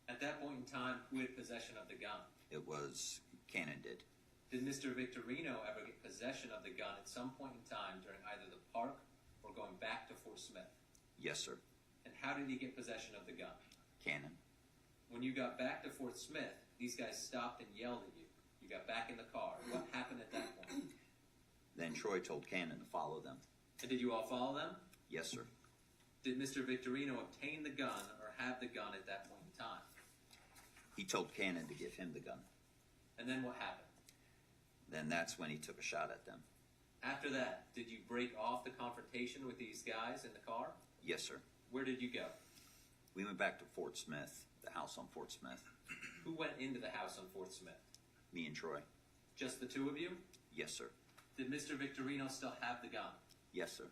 At that point in time, who had possession of the gun? It was Cannon did. Did Mr. Victorino ever get possession of the gun at some point in time during either the park or going back to Fort Smith? Yes, sir. And how did he get possession of the gun? Cannon. When you got back to Fort Smith, these guys stopped and yelled at you. You got back in the car. What happened at that point? Then Troy told Cannon to follow them. And did you all follow them? Yes, sir. Did Mr. Victorino obtain the gun or have the gun at that point in time? He told Cannon to give him the gun. And then what happened? Then that's when he took a shot at them. After that, did you break off the confrontation with these guys in the car? Yes, sir. Where did you go? We went back to Fort Smith, the house on Fort Smith. Who went into the house on Fort Smith? Me and Troy. Just the two of you? Yes, sir. Did Mr. Victorino still have the gun? Yes, sir.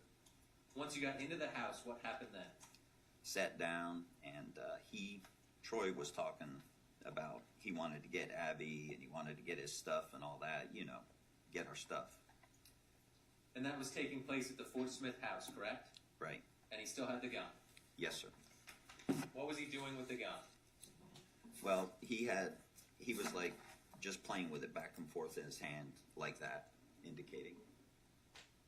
Once you got into the house, what happened then? Sat down, and Troy was talking about he wanted to get Abby, and he wanted to get his stuff and all that, get our stuff. And that was taking place at the Fort Smith house, correct? Right. And he still had the gun? Yes, sir. What was he doing with the gun? Well, he was like just playing with it back and forth in his hand like that, indicating.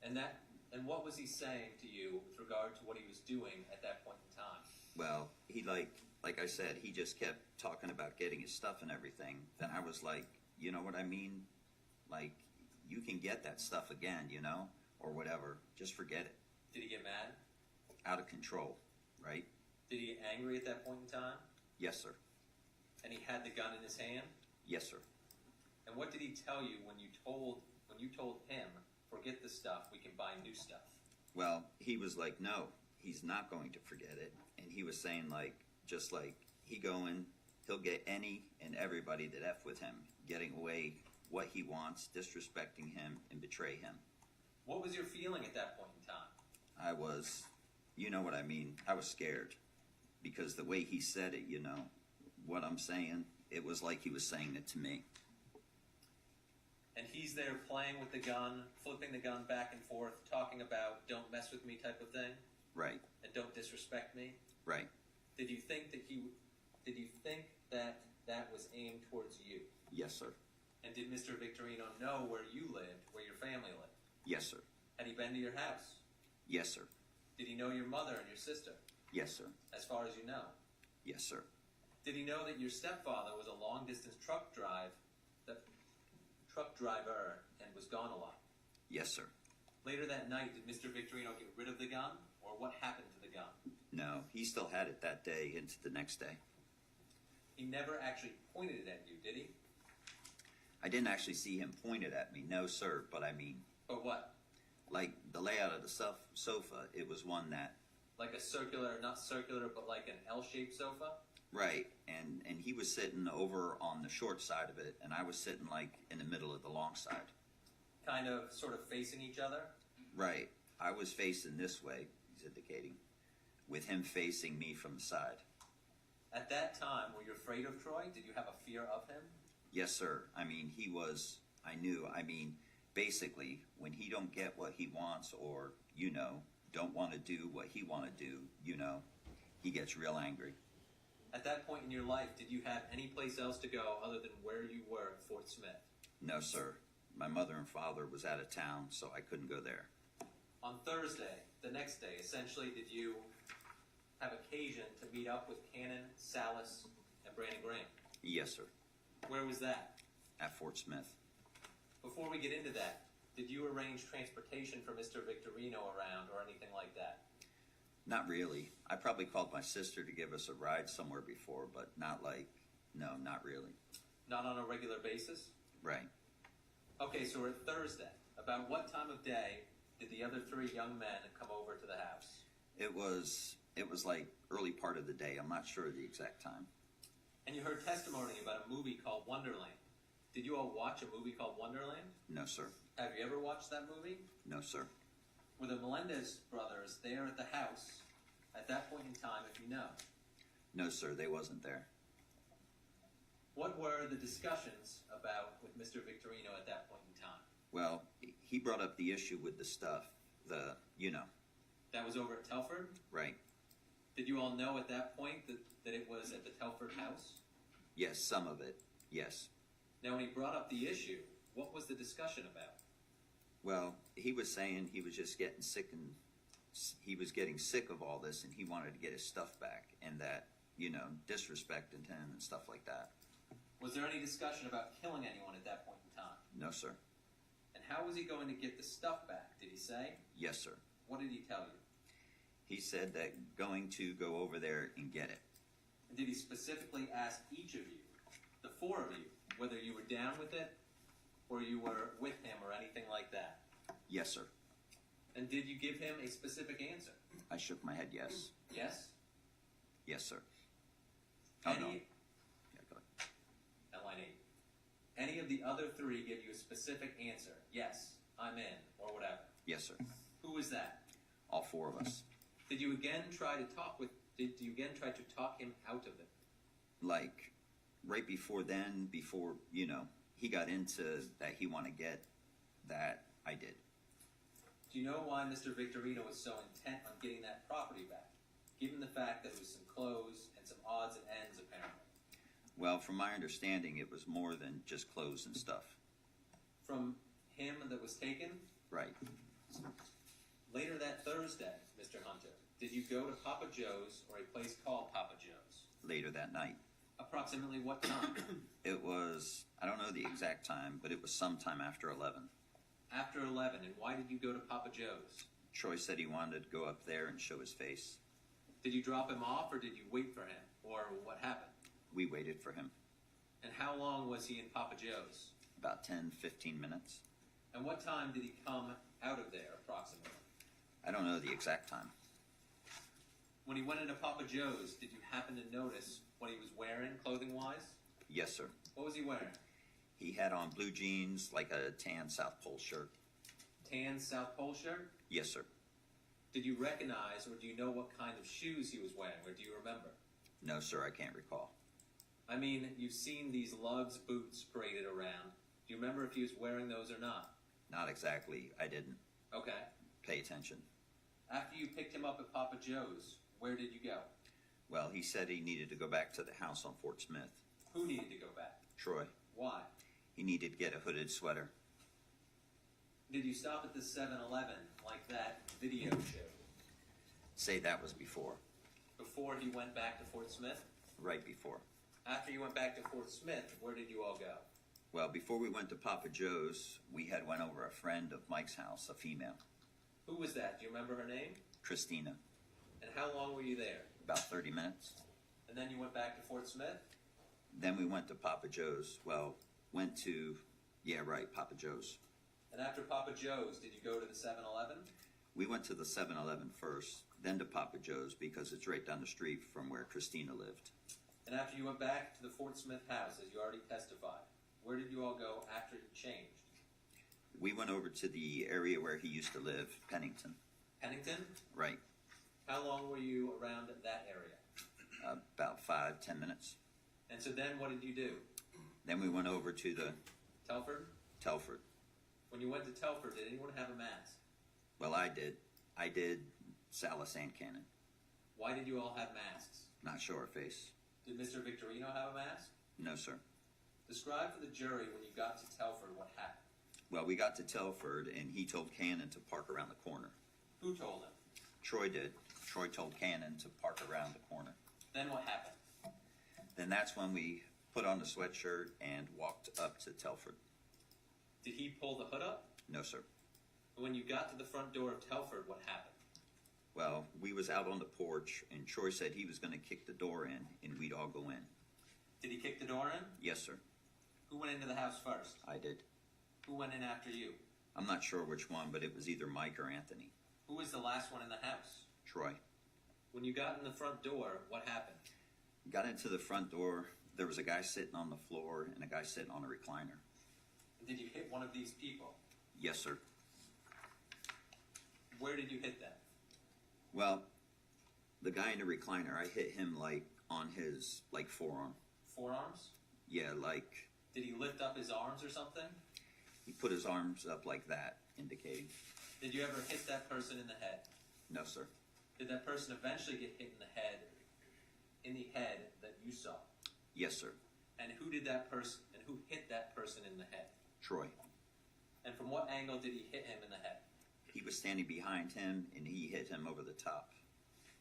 And what was he saying to you with regard to what he was doing at that point in time? Well, he like I said, he just kept talking about getting his stuff and everything. Then I was like, you know what I mean? Like, you can get that stuff again, or whatever. Just forget it. Did he get mad? Out of control, right? Did he get angry at that point in time? Yes, sir. And he had the gun in his hand? Yes, sir. And what did he tell you when you told him, forget the stuff, we can buy new stuff? Well, he was like, no, he's not going to forget it. And he was saying just like he'll get any and everybody that F with him, getting away what he wants, disrespecting him, and betray him. What was your feeling at that point in time? I was, you know what I mean, I was scared. Because the way he said it, what I'm saying, it was like he was saying it to me. and he's there playing with the gun, flipping the gun back and forth, talking about "don't mess with me" type of thing, Right, and "don't disrespect me." right. Did you think that that was aimed towards you? Yes, sir. And did Mr. Victorino know where you lived, where your family lived? Yes, sir. Had he been to your house? Yes, sir. Did he know your mother and your sister, Yes, sir. as far as you know? Yes, sir. Did he know that your stepfather was a long-distance truck driver and was gone a lot? Yes, sir. Later that night, did Mr. Victorino get rid of the gun, or what happened to the gun? No, he still had it that day into the next day. He never actually pointed it at you, did he? I didn't actually see him point it at me, no, sir, but I mean, But what? like the layout of the sofa, it was one that, Like a circular, not circular, but like an L-shaped sofa? right, and he was sitting over on the short side of it, and I was sitting like in the middle of the long side. Kind of, sort of facing each other? Right, I was facing this way, he's indicating, with him facing me from the side. At that time, were you afraid of Troy? Did you have a fear of him? Yes, sir. I mean, I mean, basically, when he don't get what he wants or, don't want to do what he want to do, he gets real angry. At that point in your life, did you have any place else to go other than where you were at Fort Smith? No, sir. My mother and father was out of town, so I couldn't go there. On Thursday, the next day, essentially, did you have occasion to meet up with Cannon, Salas, and Brandon Graham? Yes, sir. Where was that? At Fort Smith. Before we get into that, did you arrange transportation for Mr. Victorino around or anything like that? Not really. I probably called my sister to give us a ride somewhere before, but not really. Not on a regular basis? Right. Okay, so we're at Thursday. About what time of day did the other three young men come over to the house? It was like early part of the day. I'm not sure the exact time. And you heard testimony about a movie called Wonderland. Did you all watch a movie called Wonderland? No, sir. Have you ever watched that movie? No, sir. Were the Melendez brothers there at the house at that point in time, if you know? No, sir. They wasn't there. What were the discussions about with Mr. Victorino at that point in time? Well, he brought up the issue with the stuff, That was over at Telford? Right. Did you all know at that point that it was at the Telford house? Yes, some of it. Yes. Now, when he brought up the issue, what was the discussion about? Well, he was saying he was just getting sick he was getting sick of all this and he wanted to get his stuff back and that, disrespecting him and stuff like that. Was there any discussion about killing anyone at that point in time? No, sir. And how was he going to get the stuff back? Did he say? Yes, sir. What did he tell you? He said that going to go over there and get it. And did he specifically ask each of you, the four of you, whether you were down with it or you were with him or anything like that? Yes, sir. And did you give him a specific answer? I shook my head yes. Yes? Yes, sir. Oh, no. Any, Yeah, go ahead. at line 8. Any of the other three give you a specific answer? Yes, I'm in, or whatever. Yes, sir. Who was that? All four of us. Did you again try to talk him out of it? Like, right before then, he got into that he wanted to get that, I did. Do you know why Mr. Victorino was so intent on getting that property back, given the fact that it was some clothes and some odds and ends, apparently? Well, from my understanding, it was more than just clothes and stuff. From him that was taken? Right. Later that Thursday, Mr. Hunter, did you go to Papa Joe's or a place called Papa Joe's? Later that night. Approximately what time? It was, I don't know the exact time, but it was sometime after 11. After 11, and why did you go to Papa Joe's? Troy said he wanted to go up there and show his face. Did you drop him off or did you wait for him? Or what happened? We waited for him. And how long was he in Papa Joe's? About 10, 15 minutes. And what time did he come out of there, approximately? I don't know the exact time. When he went into Papa Joe's, did you happen to notice what he was wearing, clothing-wise? Yes, sir. What was he wearing? He had on blue jeans, like a tan South Pole shirt. Tan South Pole shirt? Yes, sir. Did you recognize or do you know what kind of shoes he was wearing, or do you remember? No, sir, I can't recall. I mean, you've seen these lugs boots paraded around. Do Do you remember if he was wearing those or not? Not exactly. I didn't Okay. pay attention. After you picked him up at Papa Joe's, where did you go? Well, he said he needed to go back to the house on Fort Smith. Who needed to go back? Troy. Why? He needed to get a hooded sweater. Did you stop at the 7-Eleven like that video showed? Say that was before. Before he went back to Fort Smith? Right before. After you went back to Fort Smith, where did you all go? Well, before we went to Papa Joe's, we had went over a friend of Mike's house, a female, Who was that? Do you remember her name? Christina. And how long were you there? About 30 minutes. And then you went back to Fort Smith? Then we went to Papa Joe's. Well, went to, Papa Joe's. And after Papa Joe's, did you go to the 7-Eleven? We went to the 7-Eleven first, then to Papa Joe's because it's right down the street from where Christina lived. And after you went back to the Fort Smith house, as you already testified, where did you all go after you changed? We went over to the area where he used to live, Pennington. Pennington? Right. How long were you around that area? About 5-10 minutes. And so then what did you do? Then we went over to the Telford? Telford. When you went to Telford, did anyone have a mask? Well, I did. I did Salas and Cannon. Why did you all have masks? Not show our face. Did Mr. Victorino have a mask? No, sir. Describe for the jury when you got to Telford what happened. Well, we got to Telford, and he told Cannon to park around the corner. Who told him? Troy did. Troy told Cannon to park around the corner. Then what happened? Then that's when we put on the sweatshirt and walked up to Telford. Did he pull the hood up? No, sir. When you got to the front door of Telford, what happened? Well, we was out on the porch, and Troy said he was going to kick the door in, and we'd all go in. Did he kick the door in? Yes, sir. Who went into the house first? I did. Who went in after you? I'm not sure which one, but it was either Mike or Anthony. Who was the last one in the house? Troy. When you got in the front door, what happened? Got into the front door. There was a guy sitting on the floor and a guy sitting on a recliner. Did you hit one of these people? Yes, sir. Where did you hit them? Well, the guy in the recliner, I hit him on his forearm. Forearms? Yeah, Did he lift up his arms or something? he put his arms up like that, indicating. Did you ever hit that person in the head? No, sir. Did that person eventually get hit in the head that you saw? Yes, sir. And who hit that person in the head? Troy. And from what angle did he hit him in the head? He was standing behind him, and he hit him over the top.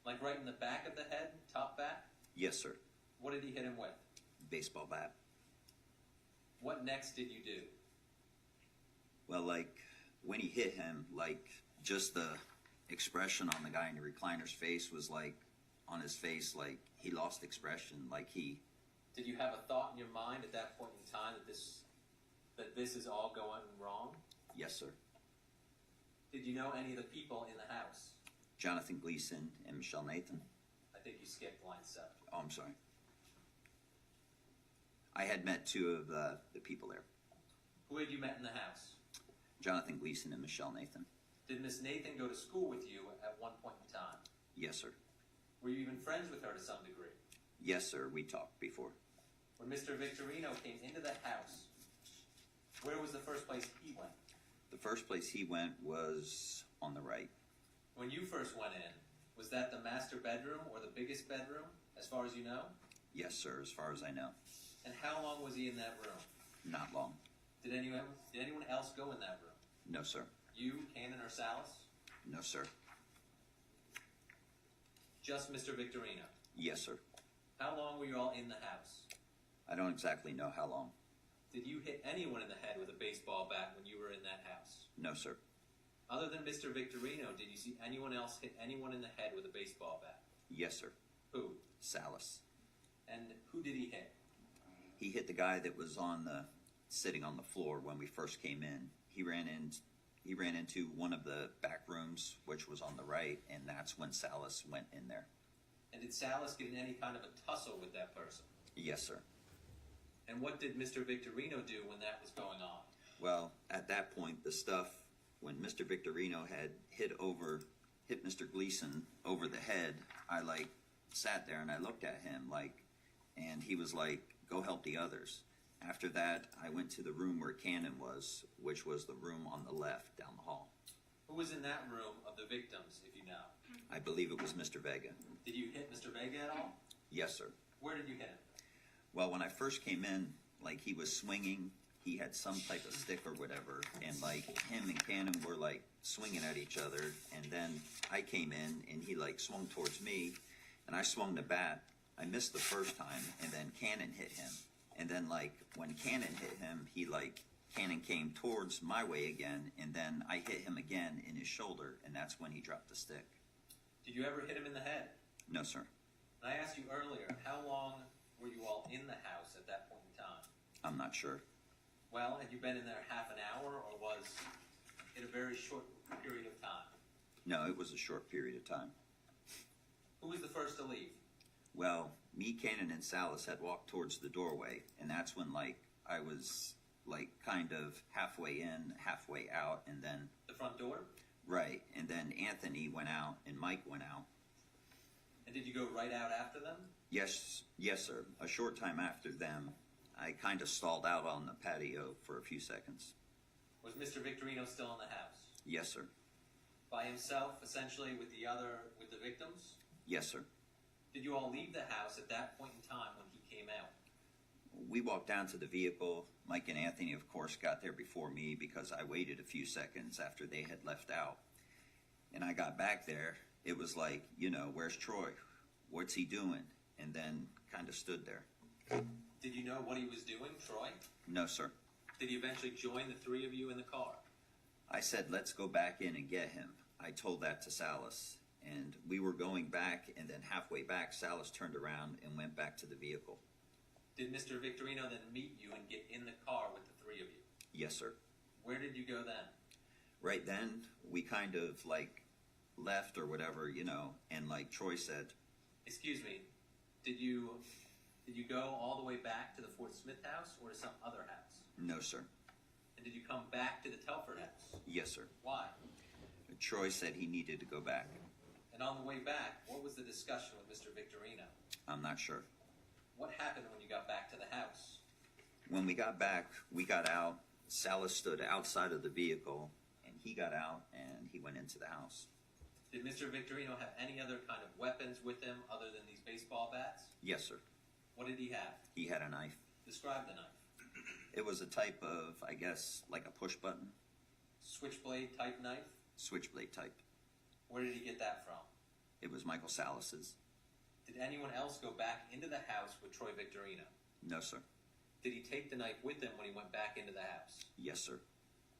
Like right in the back of the head, top back? Yes, sir. What did he hit him with? Baseball bat. What next did you do? Well, when he hit him, just the expression on the guy in the recliner's face was on his face, he lost expression, Did you have a thought in your mind at that point in time that this is all going wrong? Yes, sir. Did you know any of the people in the house? Jonathan Gleason and Michelle Nathan. I think you skipped line 7. Oh, I'm sorry. I had met 2 of the people there. Who had you met in the house? Jonathan Gleason and Michelle Nathan. Did Miss Nathan go to school with you at one point in time? Yes, sir. Were you even friends with her to some degree? Yes, sir. We talked before. When Mr. Victorino came into the house, where was the first place he went? The first place he went was on the right. When you first went in, was that the master bedroom or the biggest bedroom, as far as you know? Yes, sir, as far as I know. And how long was he in that room? Not long. Did anyone else go in that room? No, sir. You, Cannon, or Salas? No, sir. Just Mr. Victorino? Yes, sir. How long were you all in the house? I don't exactly know how long. Did you hit anyone in the head with a baseball bat when you were in that house? No, sir. Other than Mr. Victorino, did you see anyone else hit anyone in the head with a baseball bat? Yes, sir. Who? Salas. And who did he hit? He hit the guy that was sitting on the floor when we first came in. He ran into one of the back rooms, which was on the right, and that's when Salas went in there. And did Salas get in any kind of a tussle with that person? Yes, sir. And what did Mr. Victorino do when that was going on? Well, at that point, when Mr. Victorino had hit Mr. Gleason over the head, I sat there and I looked at him and he was like, go help the others. After that, I went to the room where Cannon was, which was the room on the left down the hall. Who was in that room of the victims, if you know? I believe it was Mr. Vega. Did you hit Mr. Vega at all? Yes, sir. Where did you hit him? Well, when I first came in, like, he was swinging. He had some type of stick or whatever, and like him and Cannon were like swinging at each other. And then I came in, and he like swung towards me, and I swung the bat. I missed the first time, and then Cannon hit him. And then like when Cannon hit him, Cannon came towards my way again, and then I hit him again in his shoulder, and that's when he dropped the stick. Did you ever hit him in the head? No, sir. And I asked you earlier, how long were you all in the house at that point in time? I'm not sure. Well, had you been in there half an hour, or was it a very short period of time? No, it was a short period of time. Who was the first to leave? Well, me, Cannon, and Salas had walked towards the doorway, and that's when, like, I was, like, kind of halfway in, halfway out, and then... The front door? Right, and then Anthony went out, and Mike went out. And did you go right out after them? Yes, sir. A short time after them, I kind of stalled out on the patio for a few seconds. Was Mr. Victorino still in the house? Yes, sir. By himself, essentially, with the victims? Yes, sir. Did you all leave the house at that point in time when he came out? We walked down to the vehicle. Mike and Anthony, of course, got there before me because I waited a few seconds after they had left out. And I got back there. It was like, where's Troy? What's he doing? And then kind of stood there. Did you know what he was doing, Troy? No, sir. Did he eventually join the three of you in the car? I said, let's go back in and get him. I told that to Salas. And we were going back, and then halfway back, Salas turned around and went back to the vehicle. Did Mr. Victorino then meet you and get in the car with the three of you? Yes, sir. Where did you go then? Right then, we kind of, like, left or whatever, and like Troy said. Excuse me, did you go all the way back to the Fort Smith house or to some other house? No, sir. And did you come back to the Telford house? Yes, sir. Why? Troy said he needed to go back. And on the way back, what was the discussion with Mr. Victorino? I'm not sure. What happened when you got back to the house? When we got back, we got out. Salas stood outside of the vehicle, and he got out, and he went into the house. Did Mr. Victorino have any other kind of weapons with him other than these baseball bats? Yes, sir. What did he have? He had a knife. Describe the knife. It was a type of, I guess, like a push button. Switchblade type knife? Switchblade type. Where did he get that from? It was Michael Salas's. Did anyone else go back into the house with Troy Victorino? No, sir. Did he take the knife with him when he went back into the house? Yes, sir.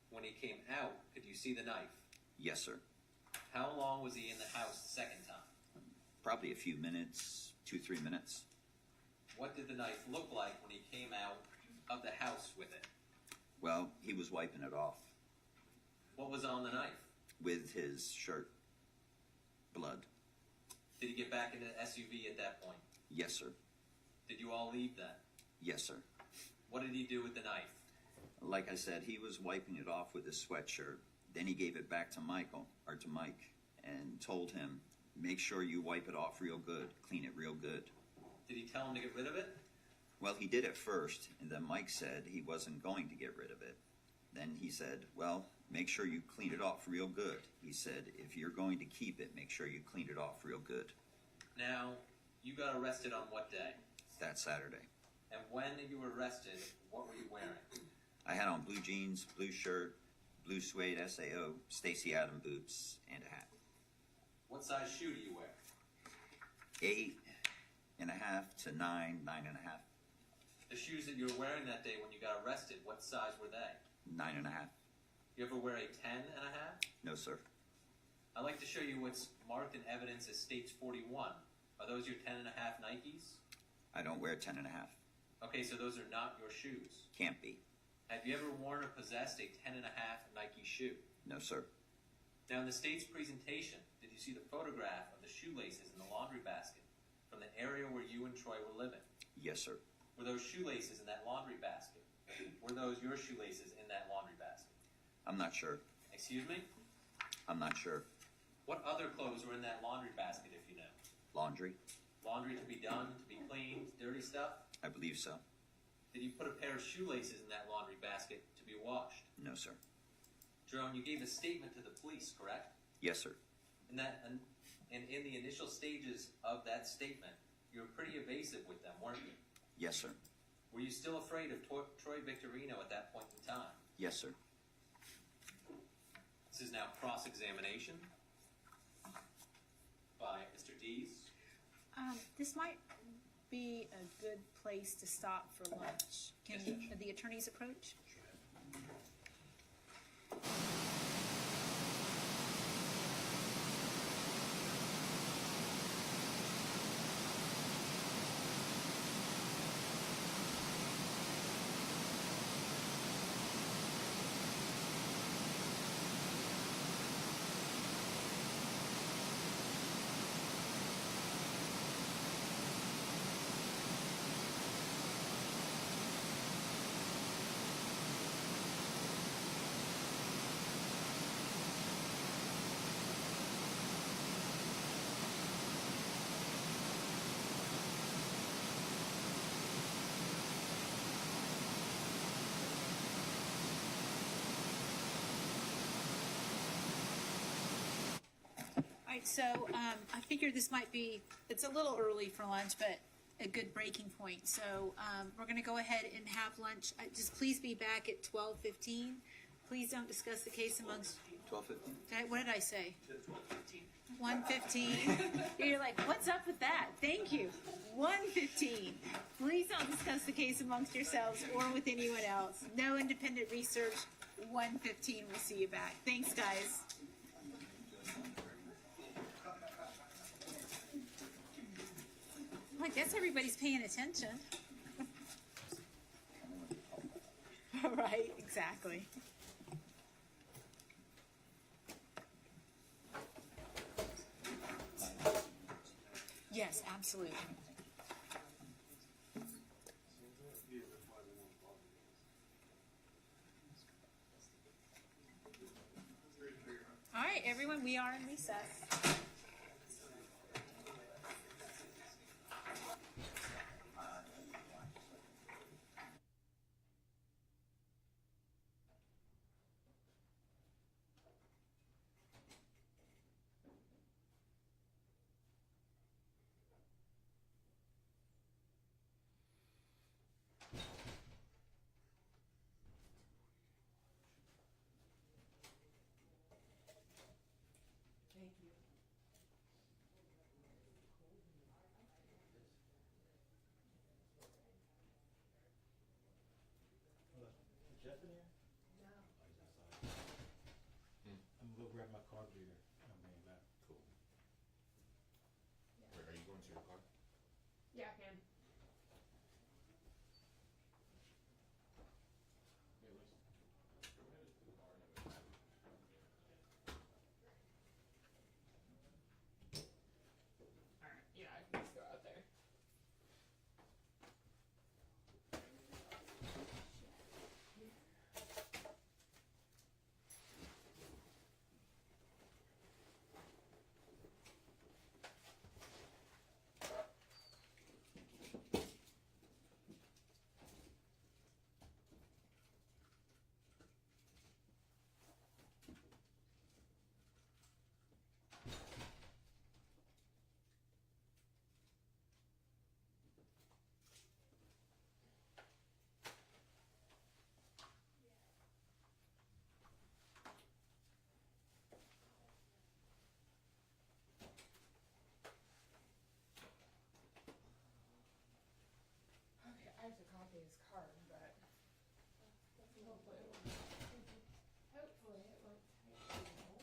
When he came out, could you see the knife? Yes, sir. How long was he in the house the second time? Probably a few minutes, 2-3 minutes. What did the knife look like when he came out of the house with it? Well, he was wiping it off What was on the knife? with his shirt. Blood. Did he get back into the SUV at that point? Yes, sir. Did you all leave then? Yes, sir. What did he do with the knife? Like I said, he was wiping it off with his sweatshirt. Then he gave it back to Mike, and told him, make sure you wipe it off real good, clean it real good. Did he tell him to get rid of it? Well, he did at first, and then Mike said he wasn't going to get rid of it. Then he said, well, make sure you clean it off real good. He said, if you're going to keep it, make sure you clean it off real good. Now, you got arrested on what day? That Saturday. And when you were arrested, what were you wearing? I had on blue jeans, blue shirt, blue suede SAO, Stacy Adam boots, and a hat. What size shoe do you wear? 8.5 to 9, 9.5. The shoes that you were wearing that day when you got arrested, what size were they? 9.5. You ever wear a 10.5? No, sir. I'd like to show you what's marked in evidence as States 41. Are those your 10.5 Nikes? I don't wear 10.5. Okay, so those are not your shoes. Can't be. Have you ever worn or possessed a 10.5 Nike shoe? No, sir. Now, in the state's presentation, did you see the photograph of the shoelaces in the laundry basket from the area where you and Troy were living? Yes, sir. Were those shoelaces in that laundry basket? Were those your shoelaces in that laundry basket? I'm not sure. Excuse me? I'm not sure. What other clothes were in that laundry basket, if you know? Laundry? Laundry to be done, to be cleaned, dirty stuff? I believe so. Did you put a pair of shoelaces in that laundry basket to be washed? No, sir. Jerome, you gave a statement to the police, correct? Yes, sir. And in the initial stages of that statement, you were pretty evasive with them, weren't you? Yes, sir. Were you still afraid of Troy Victorino at that point in time? Yes, sir. This is now cross-examination by Mr. Dees. This might be a good place to stop for lunch. Can the attorneys approach? All right, so I figured this might be, it's a little early for lunch, but a good breaking point. So we're going to go ahead and have lunch. Just please be back at 12:15. Please don't discuss the case amongst. 12:15. What did I say? 1:15. You're like, what's up with that? Thank you. 1:15. Please don't discuss the case amongst yourselves or with anyone else. No independent research. 1:15. We'll see you back. Thanks, guys. I guess everybody's paying attention. Right, exactly. Yes, absolutely. All right, everyone, we are in recess. Jeff in here? No. Oh, he's outside. I'm gonna go grab my card reader. I'm bringing it back. Cool. Wait, are you going to your car? Yeah, I can. Alright, yeah, I can just go out there. Okay, I have to copy his card, but hopefully it won't. Hopefully it won't take too long.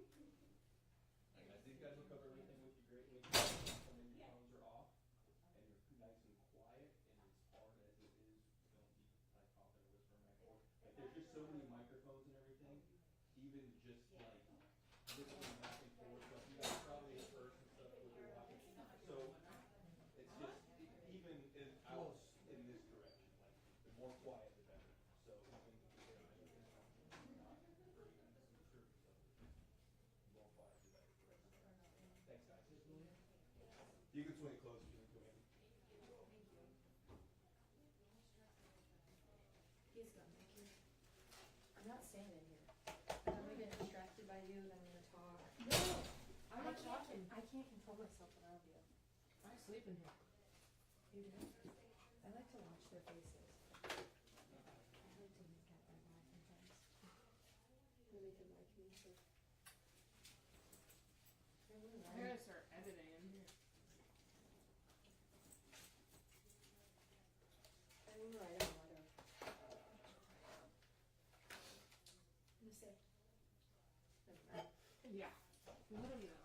And I think you guys will cover everything with you greatly. When your phones are off and you're nice and quiet and it's hard as it is, don't be like talking or whispering back and forth. Like there's just so many microphones and everything, even just like whispering back and forth. Like you guys probably at first and stuff with your watching. So it's just even in out in this direction, like the more quiet the better. So even not for you guys, I'm sure the more quiet the better for everyone. Thanks guys. You can swing it close if you want to come in. He's gonna make you. I'm not staying in here. I'm gonna get distracted by you, then I'm gonna talk. No, I'm not talking. I can't control myself around you. I sleep in here. You do? I like to watch their faces. I like to look at their eyes sometimes. I make them like me, so. I gotta start editing in here. I will write a letter. I'm gonna say. Never mind. Yeah. Let him know.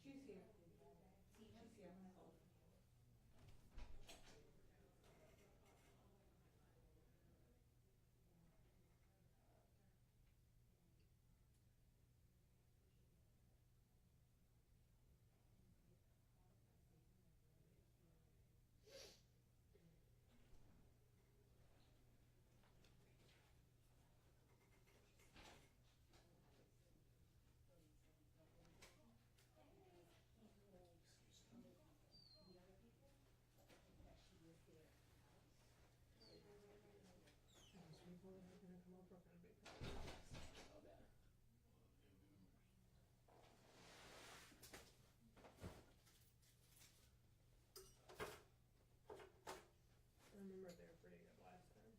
She's here. She's here. I'm gonna hold. People are gonna come over, gonna be. Okay. I remember they were pretty good last time.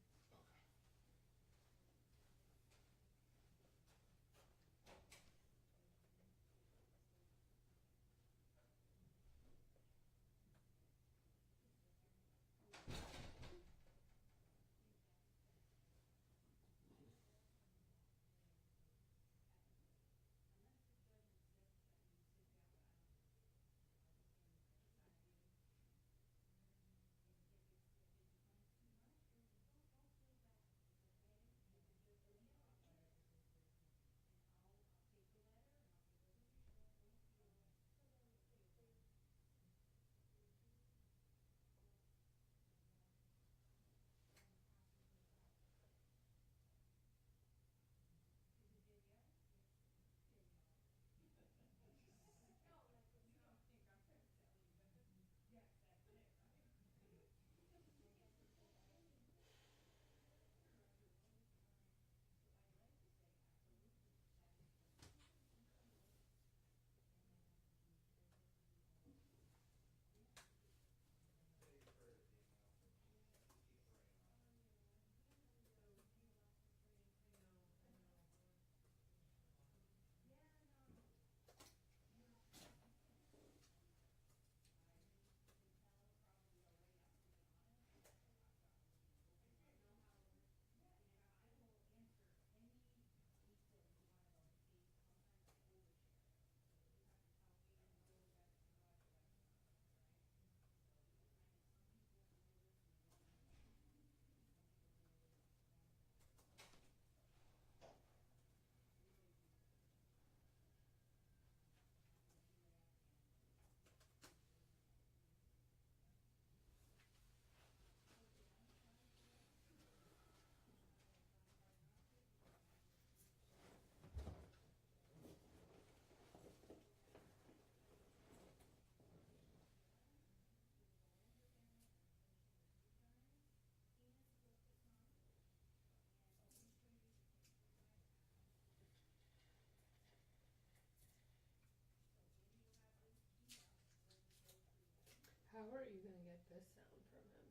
How are you gonna get this sound from him?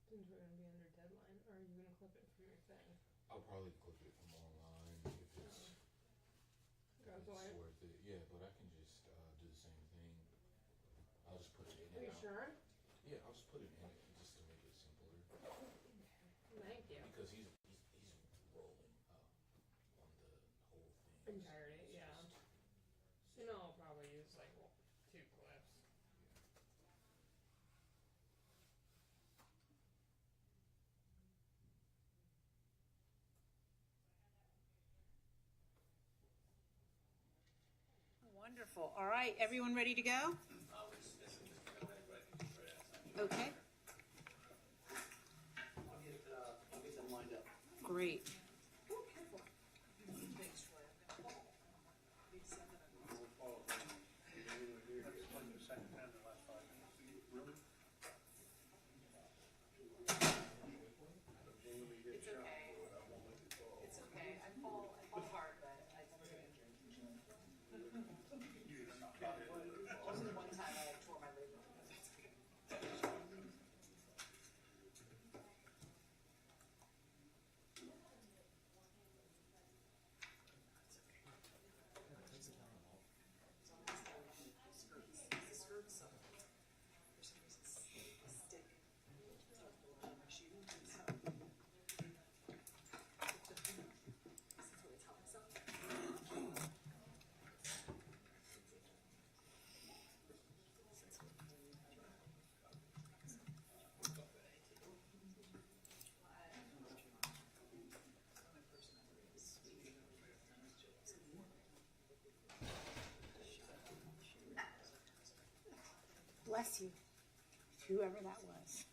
Since we're gonna be under deadline, or are you gonna clip it from your thing? I'll probably clip it from online if it's, Goes away. worth it. Yeah, but I can just do the same thing. I'll just put it in Are and you out. sure? Yeah, I'll just put it in it just to make it simpler. Thank you. Because he's rolling up on the whole thing. Entirety, yeah. You know, I'll probably use like 2 clips. Wonderful. All right, everyone ready to go? Okay. I'll get them lined up. Great. It's okay. It's okay. I fall hard, but I never get injured. Only one time I tore my labrum. That's okay. bless you, whoever that was.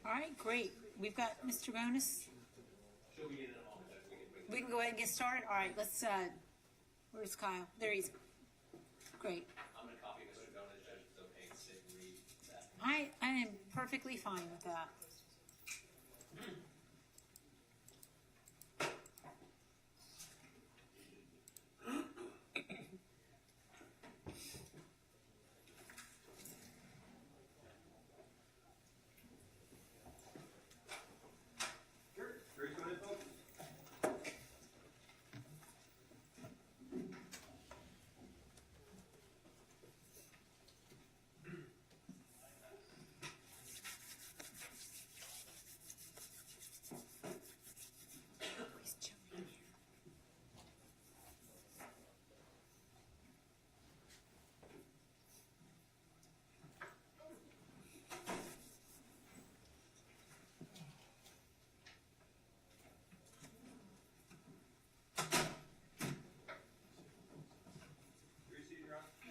All right, great. We've got Mr. Bonus. She'll be in a moment, Judge. We can go ahead and get started. All right, let's, where's Kyle? There he is. Great. I'm gonna copy Mr. Gomez, Judge, if it's okay to sit and read that. I am perfectly fine with that.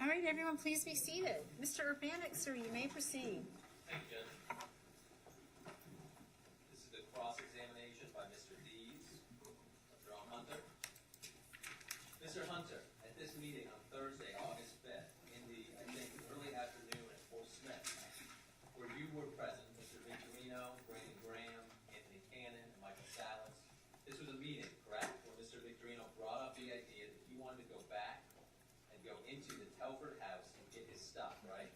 All right, everyone, please be seated. Mr. Urbanik, sir, you may proceed. Thank you, Judge. This is the cross-examination by Mr. Dees of Jerome Hunter. Mr. Hunter, at this meeting on Thursday, August 5th, in the, I think, early afternoon at Fort Smith, where you were present, Mr. Victorino, Brandon Graham, Anthony Cannon, and Michael Salas. This was a meeting, correct, where Mr. Victorino brought up the idea that he wanted to go back and go into the Telford house and get his stuff, right?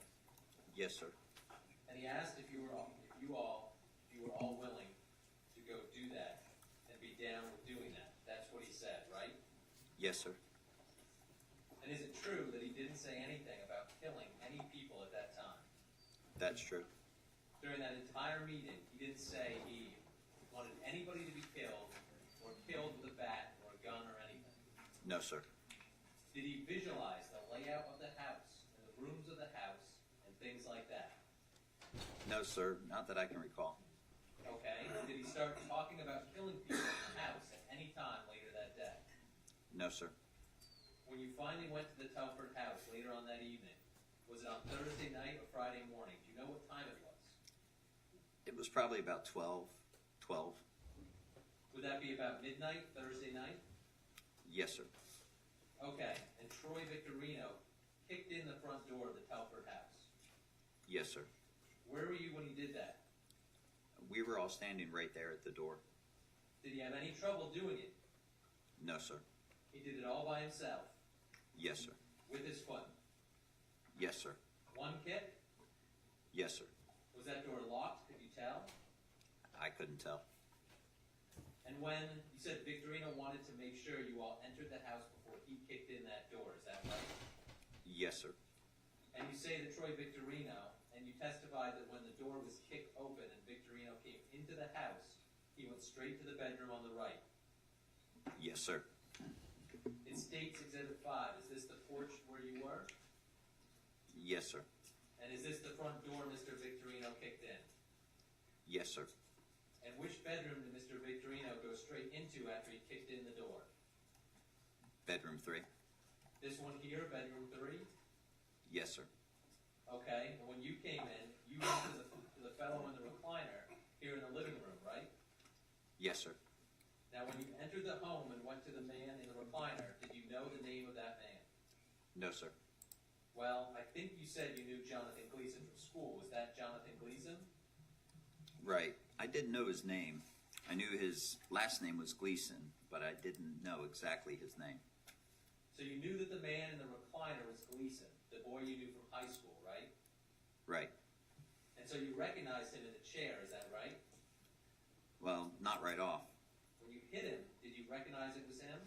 Yes, sir. And he asked if you were all willing to go do that and be down with doing that. That's what he said, right? Yes, sir. And is it true that he didn't say anything about killing any people at that time? That's true. During that entire meeting, he didn't say he wanted anybody to be killed or killed with a bat or a gun or anything. No, sir. Did he visualize the layout of the house and the rooms of the house and things like that? No, sir. Not that I can recall. Okay. Did he start talking about killing people in the house at any time later that day? No, sir. When you finally went to the Telford house later on that evening, was it on Thursday night or Friday morning? Do you know what time it was? It was probably about 12. Would that be about midnight, Thursday night? Yes, sir. Okay, and Troy Victorino kicked in the front door of the Telford house. Yes, sir. Where were you when he did that? We were all standing right there at the door. Did he have any trouble doing it? No, sir. He did it all by himself, Yes, sir. with his foot. Yes, sir. One kick? Yes, sir. Was that door locked? Could you tell? I couldn't tell. And when you said Victorino wanted to make sure you all entered the house before he kicked in that door, is that right? Yes, sir. And you say that Troy Victorino, and you testified that when the door was kicked open and Victorino came into the house, he went straight to the bedroom on the right. Yes, sir. It states Exhibit 5. Is this the porch where you were? Yes, sir. And is this the front door Mr. Victorino kicked in? Yes, sir. And which bedroom did Mr. Victorino go straight into after he kicked in the door? Bedroom 3. This one here, bedroom 3? Yes, sir. Okay, and when you came in, you went to the fellow in the recliner here in the living room, right? Yes, sir. Now, when you entered the home and went to the man in the recliner, did you know the name of that man? No, sir. Well, I think you said you knew Jonathan Gleason from school. Was that Jonathan Gleason? Right. I didn't know his name. I knew his last name was Gleason, but I didn't know exactly his name. So you knew that the man in the recliner was Gleason, the boy you knew from high school, right? Right. And so you recognized him in the chair, is that right? Well, not right off. When you hit him, did you recognize it was him?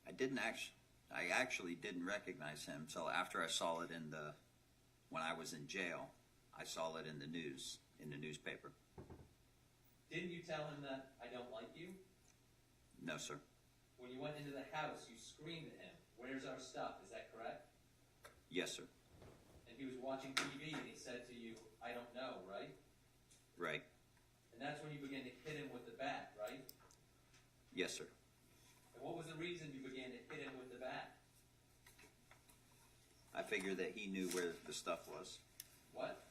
I actually didn't recognize him until after I saw it when I was in jail. I saw it in the newspaper. Didn't you tell him that I don't like you? No, sir. When you went into the house, you screamed at him, "Where's our stuff?" Is that correct? Yes, sir. And he was watching TV and he said to you, I don't know, right? Right. And that's when you began to hit him with the bat, right? Yes, sir. And what was the reason you began to hit him with the bat? I figured that he knew where the stuff was. What?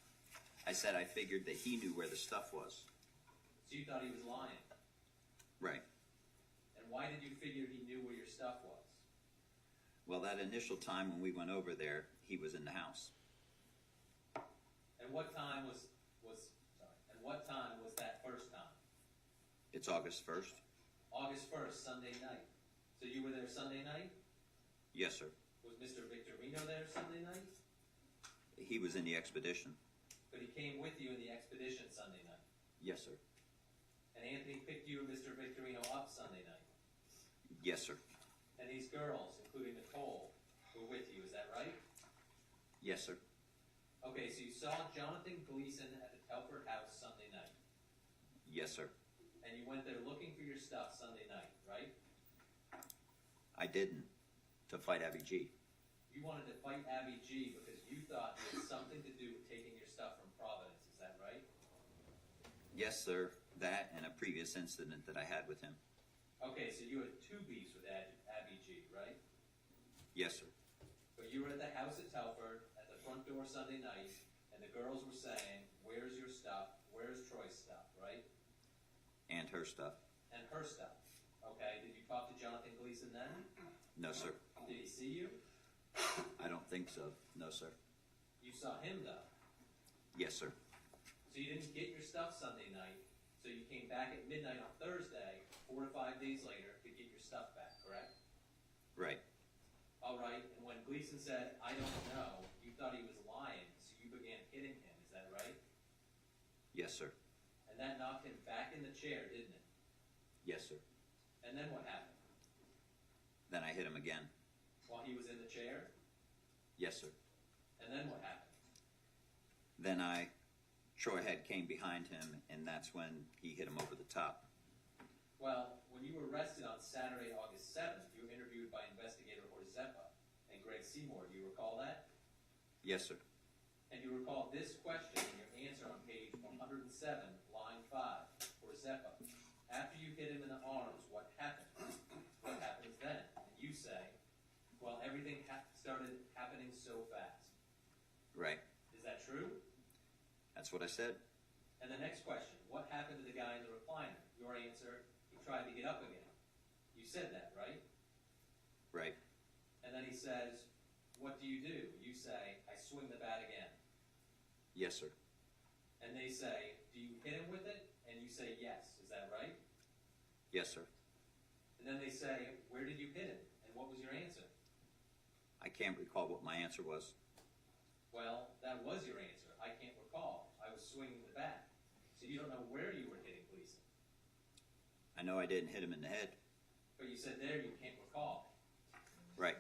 I said I figured that he knew where the stuff was. So you thought he was lying. Right. And why did you figure he knew where your stuff was? Well, that initial time when we went over there, he was in the house. And what time was that first time? It's August 1st. August 1st, Sunday night. So you were there Sunday night? Yes, sir. Was Mr. Victorino there Sunday night? He was in the expedition. But he came with you in the expedition Sunday night. Yes, sir. And Anthony picked you and Mr. Victorino up Sunday night. Yes, sir. And these girls, including Nicole, were with you. Is that right? Yes, sir. Okay, so you saw Jonathan Gleason at the Telford house Sunday night. Yes, sir. And you went there looking for your stuff Sunday night, right? I didn't. To fight Abby G. You wanted to fight Abby G because you thought it had something to do with taking your stuff from Providence. Is that right? Yes, sir. That and a previous incident that I had with him. Okay, so you had two beefs with Abby G, right? Yes, sir. But you were at the house at Telford at the front door Sunday night, and the girls were saying, "Where's your stuff? Where's Troy's stuff?" Right? And her stuff. And her stuff. Okay, did you talk to Jonathan Gleason then? No, sir. Did he see you? I don't think so. No, sir. You saw him though. Yes, sir. So you didn't get your stuff Sunday night, so you came back at midnight on Thursday, 4 to 5 days later, to get your stuff back, correct? Right. All right, and when Gleason said, "I don't know," you thought he was lying, so you began hitting him, is that right? Yes, sir. And that knocked him back in the chair, didn't it? Yes, sir. And then what happened? Then I hit him again. While he was in the chair? Yes, sir. And then what happened? Then Troy had came behind him, and that's when he hit him over the top. Well, when you were arrested on Saturday, August 7th, you were interviewed by investigator Horzeppa and Greg Seymour. Do you recall that? Yes, sir. And you recall this question in your answer on page 107, line 5. Horzeppa, after you hit him in the arms, what happened? What happens then? And you say, well, everything started happening so fast. Right. Is that true? That's what I said. And the next question, what happened to the guy in the recliner? Your answer, he tried to get up again. You said that, right? Right. And then he says, what do? You say, I swing the bat again. Yes, sir. And they say, do you hit him with it? And you say, yes. Is that right? Yes, sir. And then they say, where did you hit him? And what was your answer? I can't recall what my answer was. Well, that was your answer. I can't recall. I was swinging the bat. So you don't know where you were hitting Gleason. I know I didn't hit him in the head. But you said there you can't recall. Right.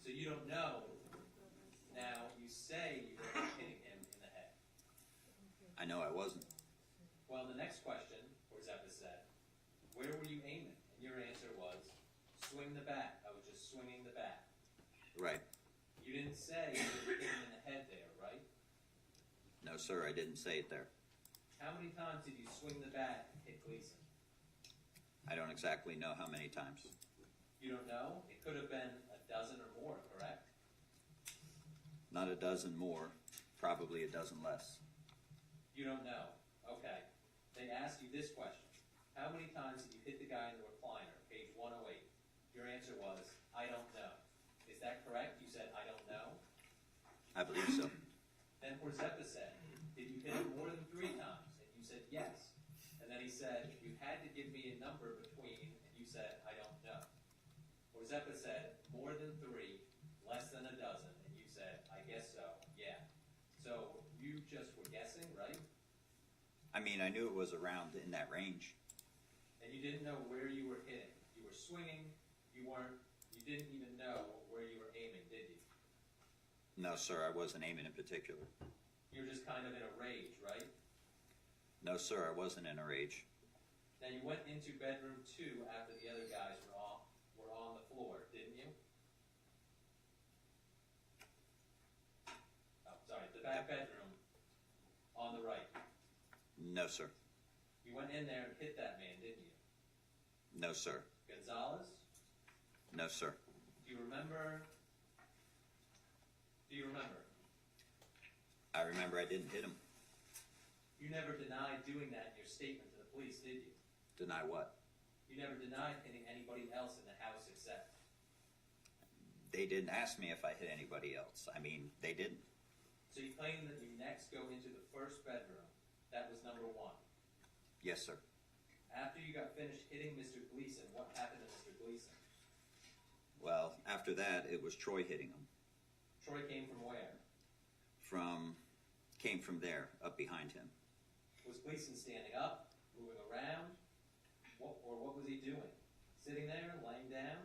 So you don't know. Now, you say you were hitting him in the head. I know I wasn't. Well, the next question, Horzeppa said, where were you aiming? And your answer was, swing the bat. I was just swinging the bat. Right. You didn't say you were hitting him in the head there, right? No, sir, I didn't say it there. How many times did you swing the bat and hit Gleason? I don't exactly know how many times. You don't know? It could have been a dozen or more, correct? Not a dozen more, probably a dozen less. You don't know. Okay. They asked you this question. How many times did you hit the guy in the recliner, page 108? Your answer was, I don't know. Is that correct? You said, I don't know? I believe so. Then Horzeppa said, did you hit him more than 3 times? And you said, yes. And then he said, you had to give me a number between, and you said, I don't know. Horzeppa said, more than 3, less than a dozen, and you said, I guess so, yeah. So you just were guessing, right? I mean, I knew it was around in that range. And you didn't know where you were hitting. You were swinging, you didn't even know where you were aiming, did you? No, sir, I wasn't aiming in particular. You're just kind of in a rage, right? No, sir, I wasn't in a rage. Now you went into bedroom 2 after the other guys were on the floor, didn't you? No, sir. You went in there and hit that man, didn't you? No, sir. Gonzalez? No, sir. Do you remember? Do you remember? I remember I didn't hit him. You never denied doing that in your statement to the police, did you? Deny what? You never denied hitting anybody else in the house except. They didn't ask me if I hit anybody else. I mean, they didn't. So you claim that you next go into the first bedroom. That was number one. Yes, sir. After you got finished hitting Mr. Gleason, what happened to Mr. Gleason? Well, after that, it was Troy hitting him. Troy came from where? Came from there, up behind him. Was Gleason standing up, moving around? What was he doing? Sitting there, laying down?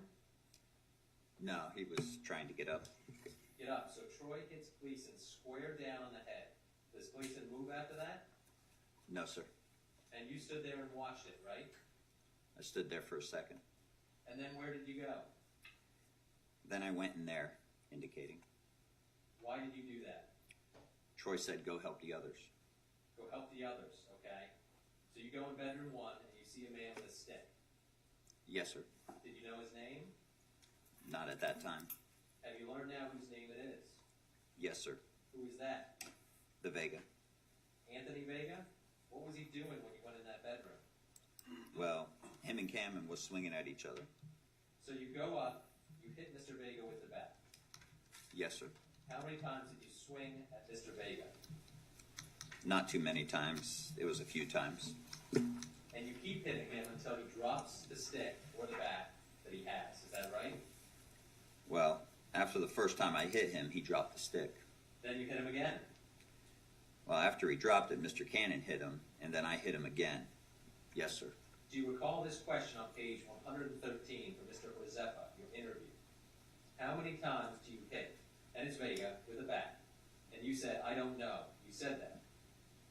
No, he was trying to get up. Get up. So Troy hits Gleason square down on the head. Does Gleason move after that? No, sir. And you stood there and watched it, right? I stood there for a second. And then where did you go? Then I went in there, indicating. Why did you do that? Troy said, go help the others. Go help the others, okay? So you go in bedroom one and you see a man with a stick. Yes, sir. Did you know his name? Not at that time. Have you learned now whose name it is? Yes, sir. Who is that? The Vega. Anthony Vega? What was he doing when you went in that bedroom? Well, him and Cameron was swinging at each other. So you go up, you hit Mr. Vega with the bat. Yes, sir. How many times did you swing at Mr. Vega? Not too many times. It was a few times. And you keep hitting him until he drops the stick or the bat that he has. Is that right? Well, after the first time I hit him, he dropped the stick. Then you hit him again. Well, after he dropped it, Mr. Cannon hit him, and then I hit him again. Yes, sir. Do you recall this question on page 113 from Mr. Orzepa, your interview? How many times do you hit Ennis Vega with a bat? And you said, I don't know. You said that.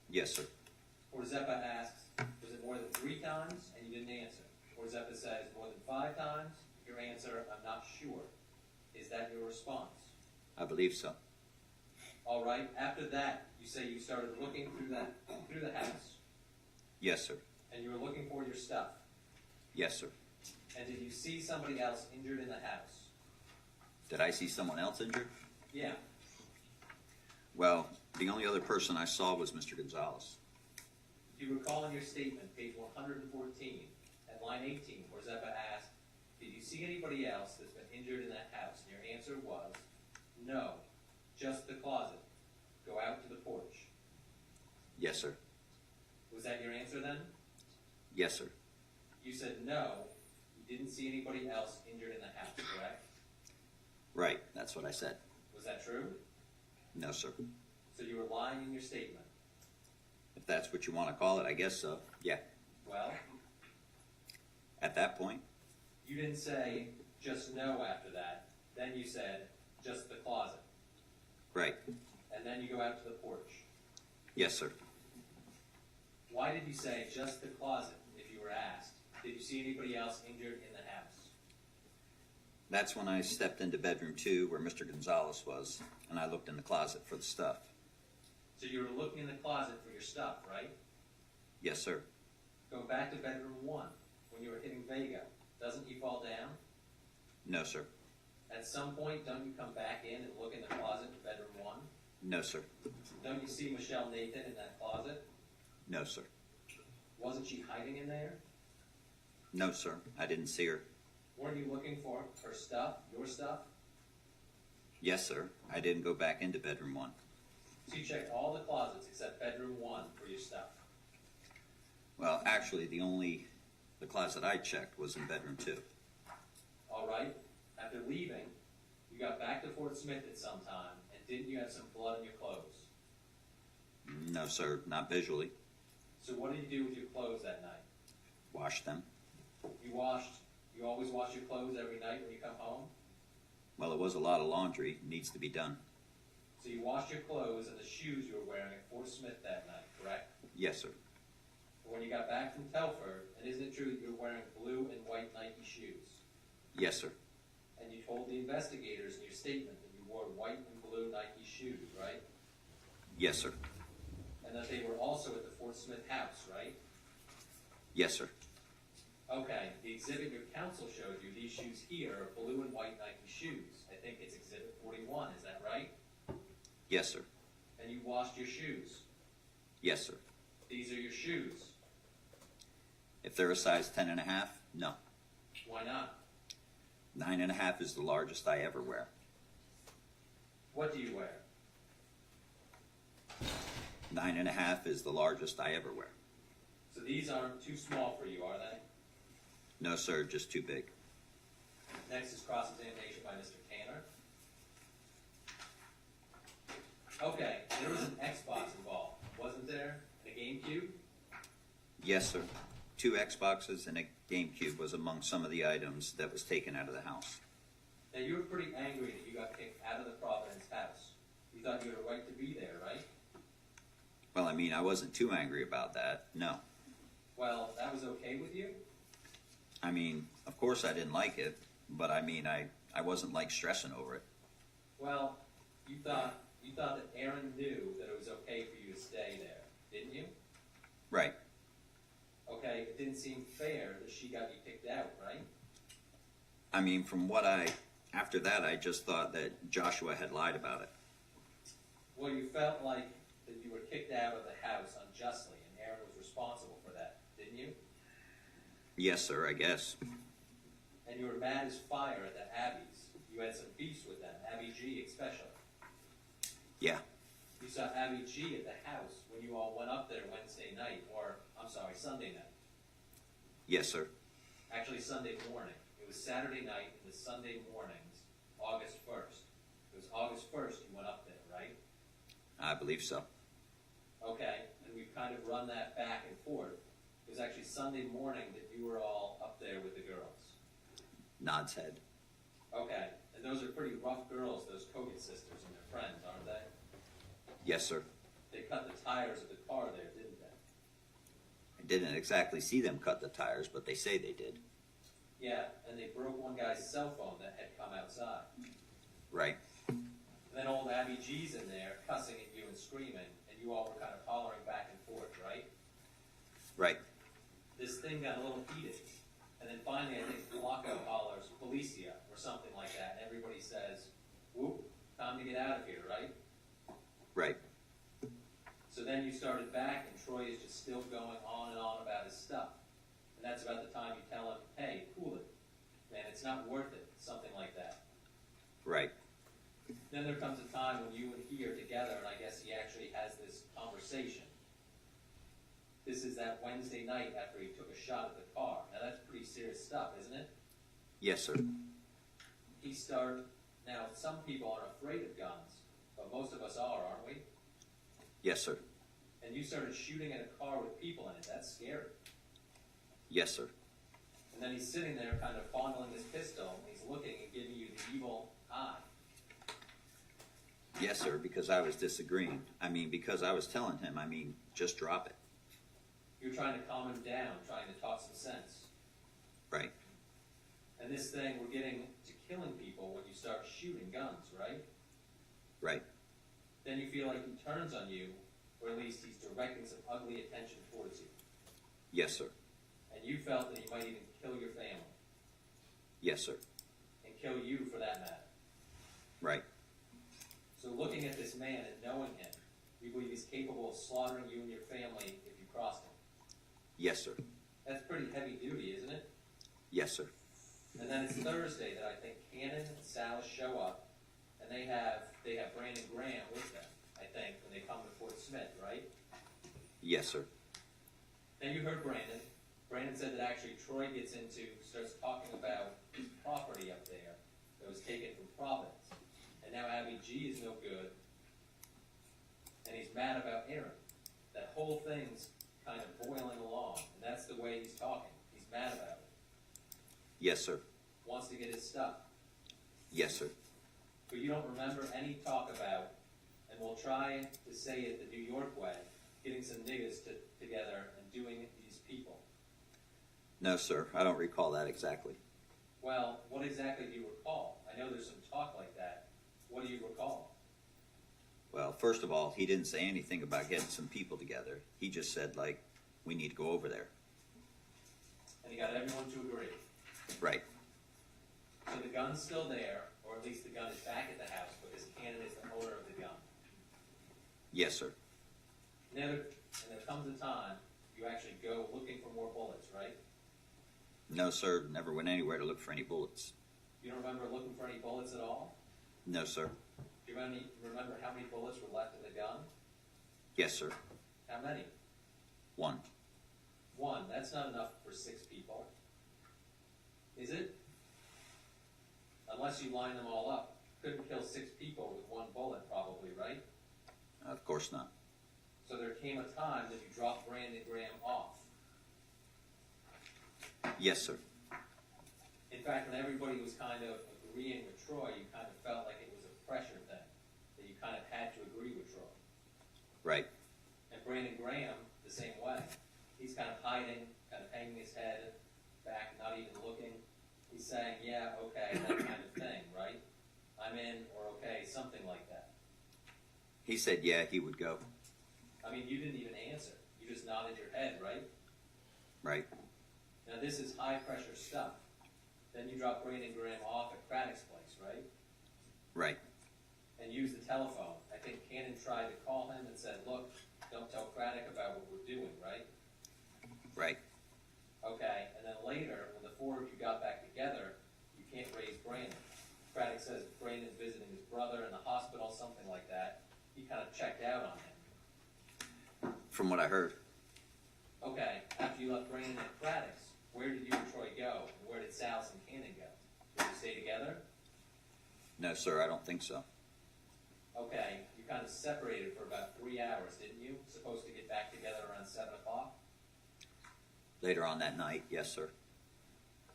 Yes, sir. Orzepa asks, was it more than 3 times? And you didn't answer. Orzepa says, more than 5 times? Your answer, I'm not sure. Is that your response? I believe so. All right. After that, you say you started looking through the house, Yes, sir. and you were looking for your stuff. Yes, sir. And did you see somebody else injured in the house? Did I see someone else injured? Yeah. Well, the only other person I saw was Mr. Gonzalez. Do you recall in your statement, page 114, at line 18, where Zeppa asked, did you see anybody else that's been injured in that house? And your answer was, no, just the closet. Go out to the porch. Yes, sir. Was that your answer then? Yes, sir. You said no, you didn't see anybody else injured in the house, correct? Right, that's what I said. Was that true? No, sir. So you were lying in your statement. If that's what you want to call it, I guess so. Yeah. Well, At that point, you didn't say just no after that. Then you said just the closet. right. And then you go out to the porch. Yes, sir. Why did you say just the closet if you were asked? Did you see anybody else injured in the house? That's when I stepped into bedroom 2 where Mr. Gonzalez was, and I looked in the closet for the stuff. So you were looking in the closet for your stuff, right? Yes, sir. Go back to bedroom 1 when you were hitting Vega. Doesn't he fall down? No, sir. At some point, don't you come back in and look in the closet in bedroom 1? No, sir. Don't you see Michelle Nathan in that closet? No, sir. Wasn't she hiding in there? No, sir. I didn't see her. Weren't you looking for her stuff, your stuff? Yes, sir. I didn't go back into bedroom 1. So you checked all the closets except bedroom 1 for your stuff. Well, actually, the closet I checked was in bedroom 2. All right. After leaving, you got back to Fort Smith at some time, and didn't you have some blood on your clothes? No, sir. Not visually. So what did you do with your clothes that night? Washed them. You always wash your clothes every night when you come home? Well, it was a lot of laundry. Needs to be done. So you washed your clothes and the shoes you were wearing at Fort Smith that night, correct? Yes, sir. But when you got back from Telford, and isn't it true that you were wearing blue and white Nike shoes? Yes, sir. And you told the investigators in your statement that you wore white and blue Nike shoes, right? Yes, sir. And that they were also at the Fort Smith house, right? Yes, sir. Okay, the exhibit your counsel showed you, these shoes here are blue and white Nike shoes. I think it's exhibit 41, is that right? Yes, sir. And you washed your shoes. Yes, sir. These are your shoes. If they're a size 10.5, no. Why not? 9.5 is the largest I ever wear. What do you wear? 9.5 is the largest I ever wear. So these aren't too small for you, are they? No, sir, just too big. Next is cross-examination by Mr. Canner. Okay, there was an Xbox involved, wasn't there? And a GameCube? Yes, sir. 2 Xboxes and a GameCube was among some of the items that was taken out of the house. Now, you were pretty angry that you got kicked out of the Providence house. You thought you had a right to be there, right? Well, I mean, I wasn't too angry about that, no. Well, that was okay with you? I mean, of course I didn't like it, but I mean, I wasn't like stressing over it. Well, you thought that Aaron knew that it was okay for you to stay there, didn't you? Right. Okay, it didn't seem fair that she got you kicked out, right? I mean, after that, I just thought that Joshua had lied about it. Well, you felt like that you were kicked out of the house unjustly, and Aaron was responsible for that, didn't you? Yes, sir, I guess. And you were mad as fire at the Abbeys. You had some beefs with them, Abby G especially. Yeah. You saw Abby G at the house when you all went up there Wednesday night, or, I'm sorry, Sunday night. Yes, sir. Actually, Sunday morning. It was Saturday night and the Sunday mornings, August 1st. It was August 1st you went up there, right? I believe so. Okay, and we've kind of run that back and forth. It was actually Sunday morning that you were all up there with the girls. Nods head. Okay, and those are pretty rough girls, those Kogan sisters and their friends, aren't they? Yes, sir. They cut the tires of the car there, didn't they? I didn't exactly see them cut the tires, but they say they did. Yeah, and they broke one guy's cell phone that had come outside. Right. And then old Abby G's in there cussing at you and screaming, and you all were kind of hollering back and forth, right? Right. This thing got a little heated. And then finally, I think Blanco hollers, Volusia, or something like that, and everybody says, whoop, time to get out of here, right? Right. So then you started back, and Troy is just still going on and on about his stuff. And that's about the time you tell him, hey, cool it. Man, it's not worth it, something like that. Right. Then there comes a time when you and he are together, and I guess he actually has this conversation. This is that Wednesday night after he took a shot at the car. Now that's pretty serious stuff, isn't it? Yes, sir. Now some people aren't afraid of guns, but most of us are, aren't we? Yes, sir. And you started shooting at a car with people in it. That's scary. Yes, sir. And then he's sitting there kind of fondling his pistol, and he's looking and giving you the evil eye. Yes, sir, because I was disagreeing. I mean, because I was telling him, just drop it. You're trying to calm him down, trying to talk some sense. Right. And this thing, we're getting to killing people when you start shooting guns, right? Right. Then you feel like he turns on you, or at least he's directing some ugly attention towards you. Yes, sir. And you felt that he might even kill your family. Yes, sir. And kill you for that matter. Right. So looking at this man and knowing him, you believe he's capable of slaughtering you and your family if you crossed him. Yes, sir. That's pretty heavy duty, isn't it? Yes, sir. And then it's Thursday that I think Cannon and Salas show up, and they have Brandon Graham with them, I think, when they come to Fort Smith, right? Yes, sir. Then you heard Brandon. Brandon said that actually Troy starts talking about his property up there that was taken from Providence. And now Abby G is no good, and he's mad about Aaron. That whole thing's kind of boiling along, and that's the way he's talking. He's mad about it. Yes, sir. Wants to get his stuff. Yes, sir. But you don't remember any talk about, and we'll try to say it the New York way, getting some niggas together and doing these people. No, sir. I don't recall that exactly. Well, what exactly do you recall? I know there's some talk like that. What do you recall? Well, first of all, he didn't say anything about getting some people together. He just said, like, we need to go over there. And he got everyone to agree. Right. So the gun's still there, or at least the gun is back at the house because Cannon is the owner of the gun. Yes, sir. And there comes a time you actually go looking for more bullets, right? No, sir. Never went anywhere to look for any bullets. You don't remember looking for any bullets at all? No, sir. Do you remember how many bullets were left in the gun? Yes, sir. How many? 1. One. That's not enough for 6 people. Is it? Unless you line them all up. Couldn't kill 6 people with 1 bullet, probably, right? Of course not. So there came a time that you dropped Brandon Graham off. Yes, sir. In fact, when everybody was kind of agreeing with Troy, you kind of felt like it was a pressure thing, that you kind of had to agree with Troy. Right. And Brandon Graham, the same way. He's kind of hiding, kind of hanging his head back, not even looking. He's saying, yeah, okay, that kind of thing, right? I'm in, or okay, something like that. He said, yeah, he would go. I mean, you didn't even answer. You just nodded your head, right? Right. Now, this is high-pressure stuff. Then you drop Brandon Graham off at Craddock's place, right? Right. And use the telephone. I think Cannon tried to call him and said, look, don't tell Craddock about what we're doing, right? Right. Okay, and then later, when the 4 of you got back together, you can't raise Brandon. Craddock says Brandon's visiting his brother in the hospital, something like that. He kind of checked out on him. From what I heard. Okay, after you left Brandon at Craddock's, where did you and Troy go? And where did Salas and Cannon go? Did you stay together? No, sir, I don't think so. Okay, you kind of separated for about 3 hours, didn't you? Supposed to get back together around 7 o'clock? Later on that night, yes, sir.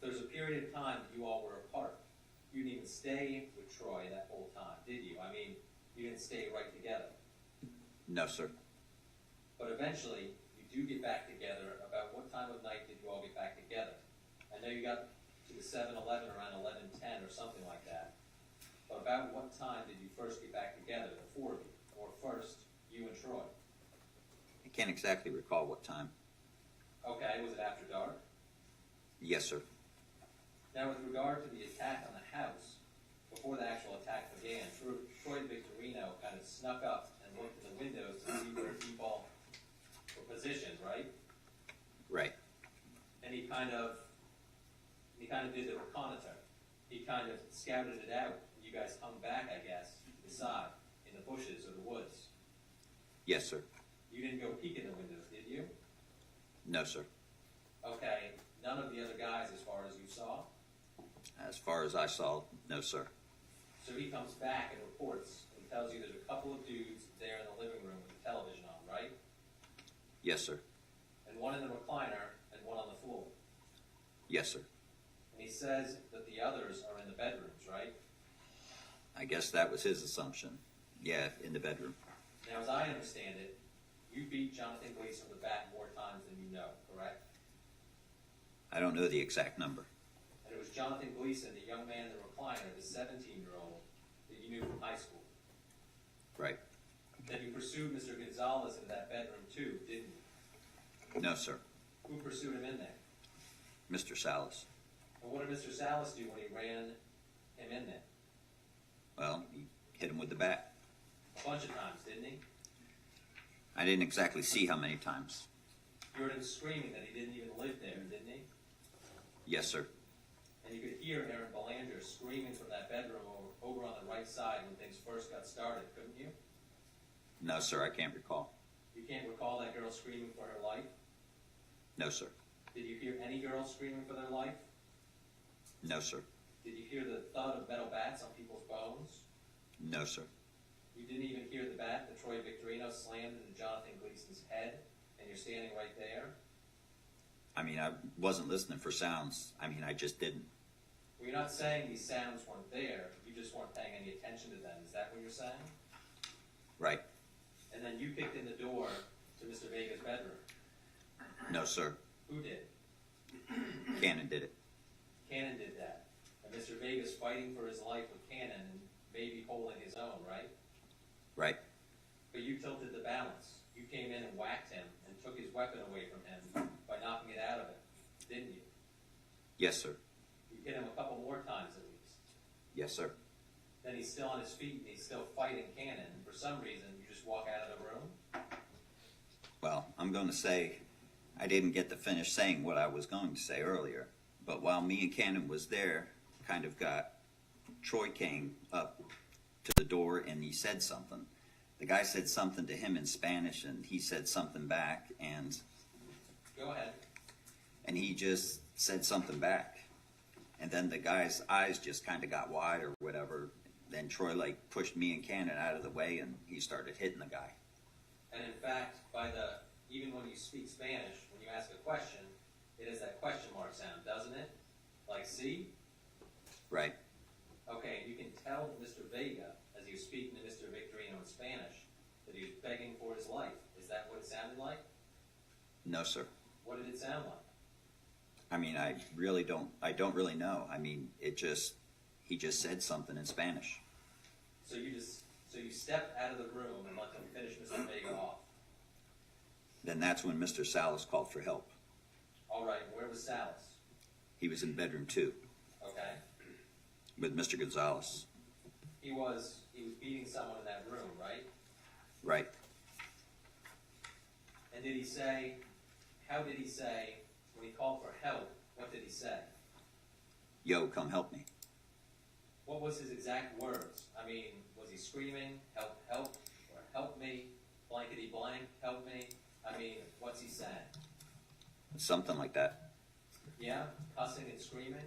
There's a period of time that you all were apart. You didn't even stay with Troy that whole time, did you? I mean, you didn't stay right together. No, sir. But eventually, you do get back together. About what time of night did you all get back together? I know you got to the 7-Eleven around 11:10 or something like that. But about what time did you first get back together, the 4 of you? Or first, you and Troy? I can't exactly recall what time. Okay, was it after dark? Yes, sir. Now, with regard to the attack on the house, before the actual attack began, Troy Victorino kind of snuck up and looked in the windows to see where people were positioned, right? Right. And he kind of did the reconnoiter. He kind of scouted it out. You guys hung back, I guess, to the side, in the bushes or the woods. Yes, sir. You didn't go peek in the windows, did you? No, sir. Okay, none of the other guys as far as you saw? As far as I saw, no, sir. So he comes back and reports and tells you there's a couple of dudes there in the living room with the television on, right? Yes, sir. And one in the recliner and one on the floor. Yes, sir. And he says that the others are in the bedrooms, right? I guess that was his assumption. Yeah, in the bedroom. Now, as I understand it, you beat Jonathan Gleason with a bat more times than you know, correct? I don't know the exact number. And it was Jonathan Gleason, the young man in the recliner, the 17-year-old, that you knew from high school. Right. Then you pursued Mr. Gonzalez into that bedroom too, didn't you? No, sir. Who pursued him in there? Mr. Salas. And what did Mr. Salas do when he ran him in there? Well, he hit him with the bat. A bunch of times, didn't he? I didn't exactly see how many times. You heard him screaming that he didn't even live there, didn't he? Yes, sir. And you could hear Aaron Belanger screaming from that bedroom over on the right side when things first got started, couldn't you? No, sir, I can't recall. You can't recall that girl screaming for her life? No, sir. Did you hear any girls screaming for their life? No, sir. Did you hear the thud of metal bats on people's bones? No, sir. You didn't even hear the bat that Troy Victorino slammed into Jonathan Gleason's head, and you're standing right there? I mean, I wasn't listening for sounds. I mean, I just didn't. Well, you're not saying these sounds weren't there, you just weren't paying any attention to them. Is that what you're saying? Right. And then you kicked in the door to Mr. Vega's bedroom. No, sir. Who did? Cannon did it. Cannon did that. And Mr. Vega's fighting for his life with Cannon and maybe holding his own, right? Right. But you tilted the balance. You came in and whacked him and took his weapon away from him by knocking it out of him, didn't you? Yes, sir. You hit him a couple more times at least. Yes, sir. Then he's still on his feet and he's still fighting Cannon. For some reason, you just walk out of the room. Well, I'm going to say I didn't get to finish saying what I was going to say earlier. But while me and Cannon was there, Troy came up to the door and he said something. The guy said something to him in Spanish and he said something back and Go ahead. he just said something back. And then the guy's eyes just kind of got wide or whatever. Then Troy pushed me and Cannon out of the way and he started hitting the guy. And in fact, even when you speak Spanish, when you ask a question, it has that question mark sound, doesn't it? Like, see? Right. Okay, and you can tell Mr. Vega, as he was speaking to Mr. Victorino in Spanish, that he was begging for his life. Is that what it sounded like? No, sir. What did it sound like? I mean, I don't really know. I mean, he just said something in Spanish. So you stepped out of the room and let them finish Mr. Vega off. Then that's when Mr. Salas called for help. All right, where was Salas? He was in bedroom 2 Okay. with Mr. Gonzalez. He was beating someone in that room, right? Right. And how did he say, when he called for help, what did he say? Yo, come help me. What was his exact words? I mean, was he screaming, help, help, or help me, blankety blank, help me? I mean, what's he saying? Something like that. Yeah? Cussing and screaming?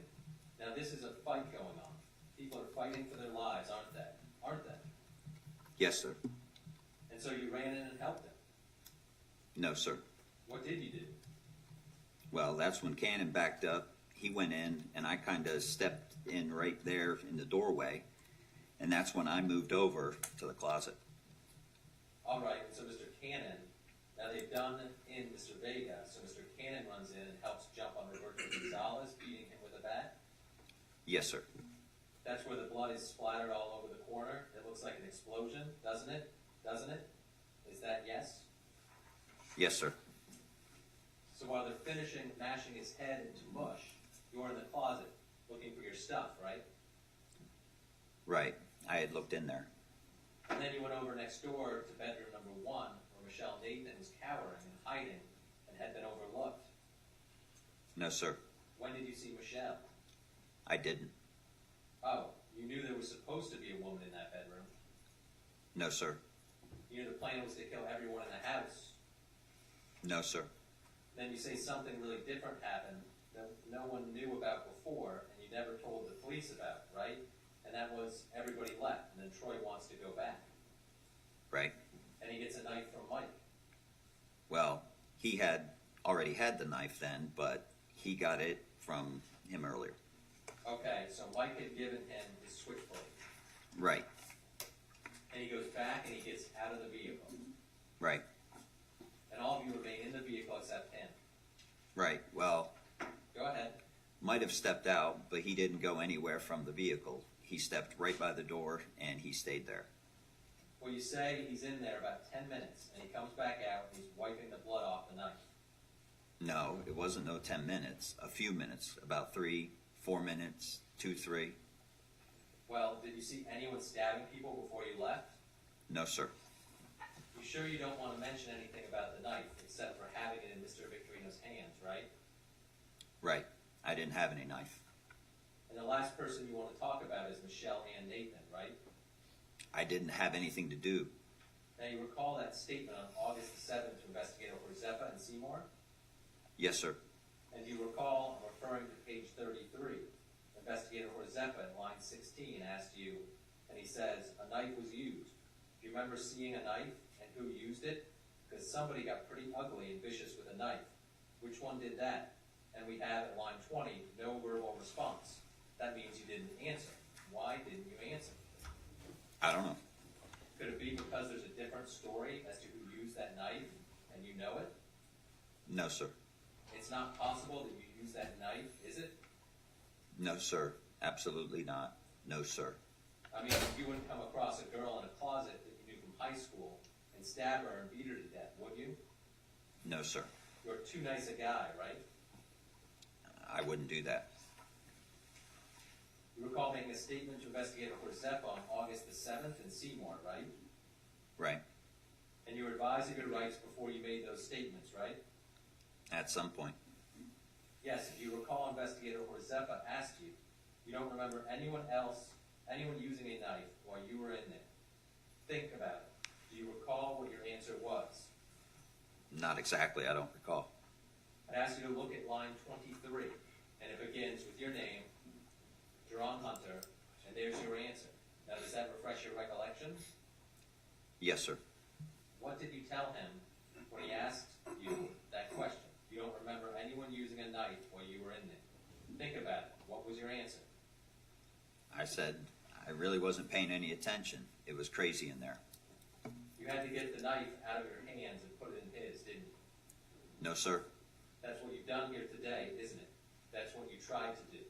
Now this is a fight going on. People are fighting for their lives, aren't they? Aren't they? Yes, sir. And so you ran in and helped him. No, sir. What did you do? Well, that's when Cannon backed up. He went in, and I kind of stepped in right there in the doorway. And that's when I moved over to the closet. All right, so Mr. Cannon, now they've done in Mr. Vega, so Mr. Cannon runs in and helps jump on Roberto Gonzalez, beating him with a bat. Yes, sir. That's where the blood is splattered all over the corner. It looks like an explosion, doesn't it? Doesn't it? Is that yes? Yes, sir. So while they're finishing mashing his head into mush, you're in the closet looking for your stuff, right? Right. I had looked in there. And then you went over next door to bedroom number 1, where Michelle Nathan was cowering and hiding and had been overlooked. No, sir. When did you see Michelle? I didn't. Oh, you knew there was supposed to be a woman in that bedroom. No, sir. You knew the plan was to kill everyone in the house. No, sir. Then you say something really different happened that no one knew about before and you never told the police about, right? And that was everybody left, and then Troy wants to go back. Right. And he gets a knife from Mike. Well, he had already had the knife then, but he got it from him earlier. Okay, so Mike had given him his switchblade. Right. And he goes back and he gets out of the vehicle. Right. And all of you remain in the vehicle except him. Right. Well, Go ahead. might have stepped out, but he didn't go anywhere from the vehicle. He stepped right by the door and he stayed there. Well, you say he's in there about 10 minutes, and he comes back out and he's wiping the blood off the knife. No, it wasn't no 10 minutes. A few minutes. About 3, 4 minutes, 2, 3. Well, did you see anyone stabbing people before you left? No, sir. You sure you don't want to mention anything about the knife, except for having it in Mr. Victorino's hands, right? Right. I didn't have any knife. And the last person you want to talk about is Michelle Ann Nathan, right? I didn't have anything to do. Now, you recall that statement on August the 7th to Investigator Horzepa and Seymour? Yes, sir. And you recall, I'm referring to page 33, Investigator Horzepa in line 16 asked you, and he says, a knife was used. Do you remember seeing a knife and who used it? Because somebody got pretty ugly and vicious with a knife. Which one did that? And we have at line 20, no verbal response. That means you didn't answer. Why didn't you answer? I don't know. Could it be because there's a different story as to who used that knife and you know it? No, sir. It's not possible that you used that knife, is it? No, sir. Absolutely not. No, sir. I mean, you wouldn't come across a girl in a closet that you knew from high school and and stab her and beat her to death, would you? No, sir. You're too nice a guy, right? I wouldn't do that. You recall making a statement to Investigator Horsepa on August the 7th in Seymour, right? Right. And you were advised of your rights before you made those statements, right? At some point. Yes, if you recall, Investigator Horsepa asked you, you don't remember anyone using a knife while you were in there. Think about it. Do you recall what your answer was? Not exactly. I don't recall. I'd ask you to look at line 23, and it begins with your name, Jerone Hunter, and there's your answer. Now, does that refresh your recollection? Yes, sir. What did you tell him when he asked you that question? You don't remember anyone using a knife while you were in there. Think about it. What was your answer? I said I really wasn't paying any attention. It was crazy in there. You had to get the knife out of your hands and put it in his, didn't you? No, sir. That's what you've done here today, isn't it? That's what you tried to do.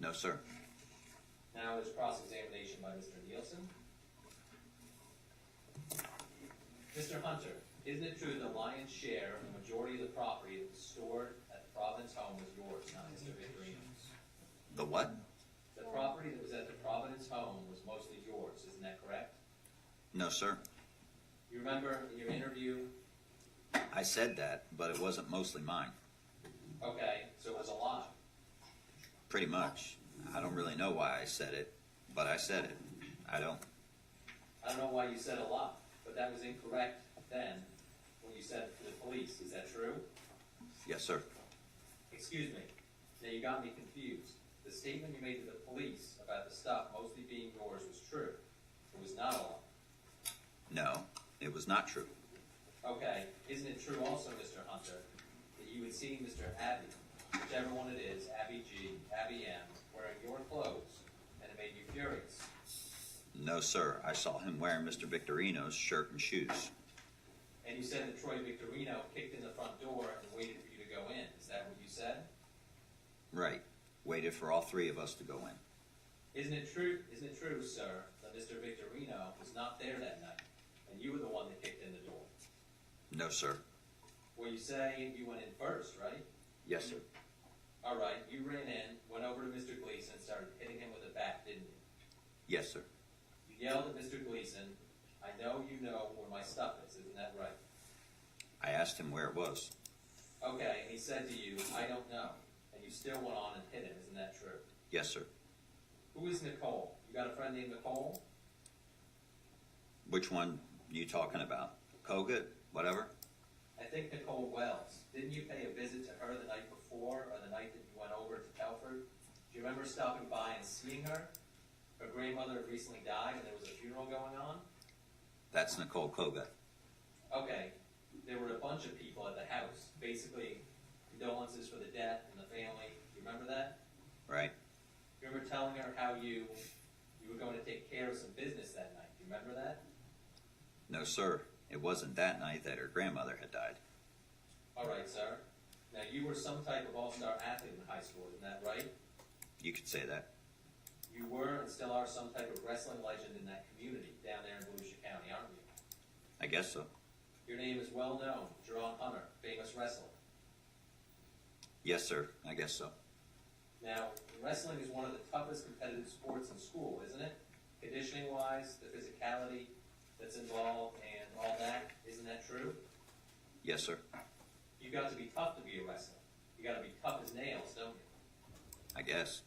No, sir. Now there's cross-examination by Mr. Nielsen. Mr. Hunter, isn't it true the lion's share of the majority of the property that was stored at the Providence home was yours, not Mr. Victorino's? The what? The property that was at the Providence home was mostly yours, isn't that correct? No, sir. You remember in your interview? I said that, but it wasn't mostly mine. Okay, so it was a lie. Pretty much. I don't really know why I said it, but I said it. I don't know why you said a lie, but that was incorrect then when you said it to the police. Is that true? Yes, sir. Excuse me. Now you got me confused. The statement you made to the police about the stuff mostly being yours was true. It was not a lie. No, it was not true. Okay, isn't it true also, Mr. Hunter, that you had seen Mr. Abbey, whichever one it is, Abbey G, Abbey M, wearing your clothes, and it made you furious? No, sir. I saw him wearing Mr. Victorino's shirt and shoes. And you said that Troy Victorino kicked in the front door and waited for you to go in. Is that what you said? Right. Waited for all three of us to go in. Isn't it true, sir, that Mr. Victorino was not there that night, and you were the one that kicked in the door? No, sir. Well, you say you went in first, right? Yes, sir. All right, you ran in, went over to Mr. Gleason, and started hitting him with a bat, didn't you? Yes, sir. You yelled at Mr. Gleason, I know you know where my stuff is, isn't that right? I asked him where it was. Okay, and he said to you, I don't know, and you still went on and hit him, isn't that true? Yes, sir. Who is Nicole? You got a friend named Nicole? Which one you talking about? Koga? Whatever? I think Nicole Wells. Didn't you pay a visit to her the night before, or the night that you went over to Telford? Do you remember stopping by and seeing her? Her grandmother had recently died and there was a funeral going on? That's Nicole Koga. Okay, there were a bunch of people at the house, basically condolences for the death and the family. You remember that? Right. You remember telling her how you were going to take care of some business that night. Do you remember that? No, sir. It wasn't that night that her grandmother had died. All right, sir. Now, you were some type of all-star athlete in high school, isn't that right? You could say that. You were and still are some type of wrestling legend in that community down there in Volusia County, aren't you? I guess so. Your name is well known, Jerone Hunter, famous wrestler. Yes, sir. I guess so. Now, wrestling is one of the toughest competitive sports in school, isn't it? Conditioning-wise, the physicality that's involved and all that, isn't that true? Yes, sir. You got to be tough to be a wrestler. You got to be tough as nails, don't you? I guess.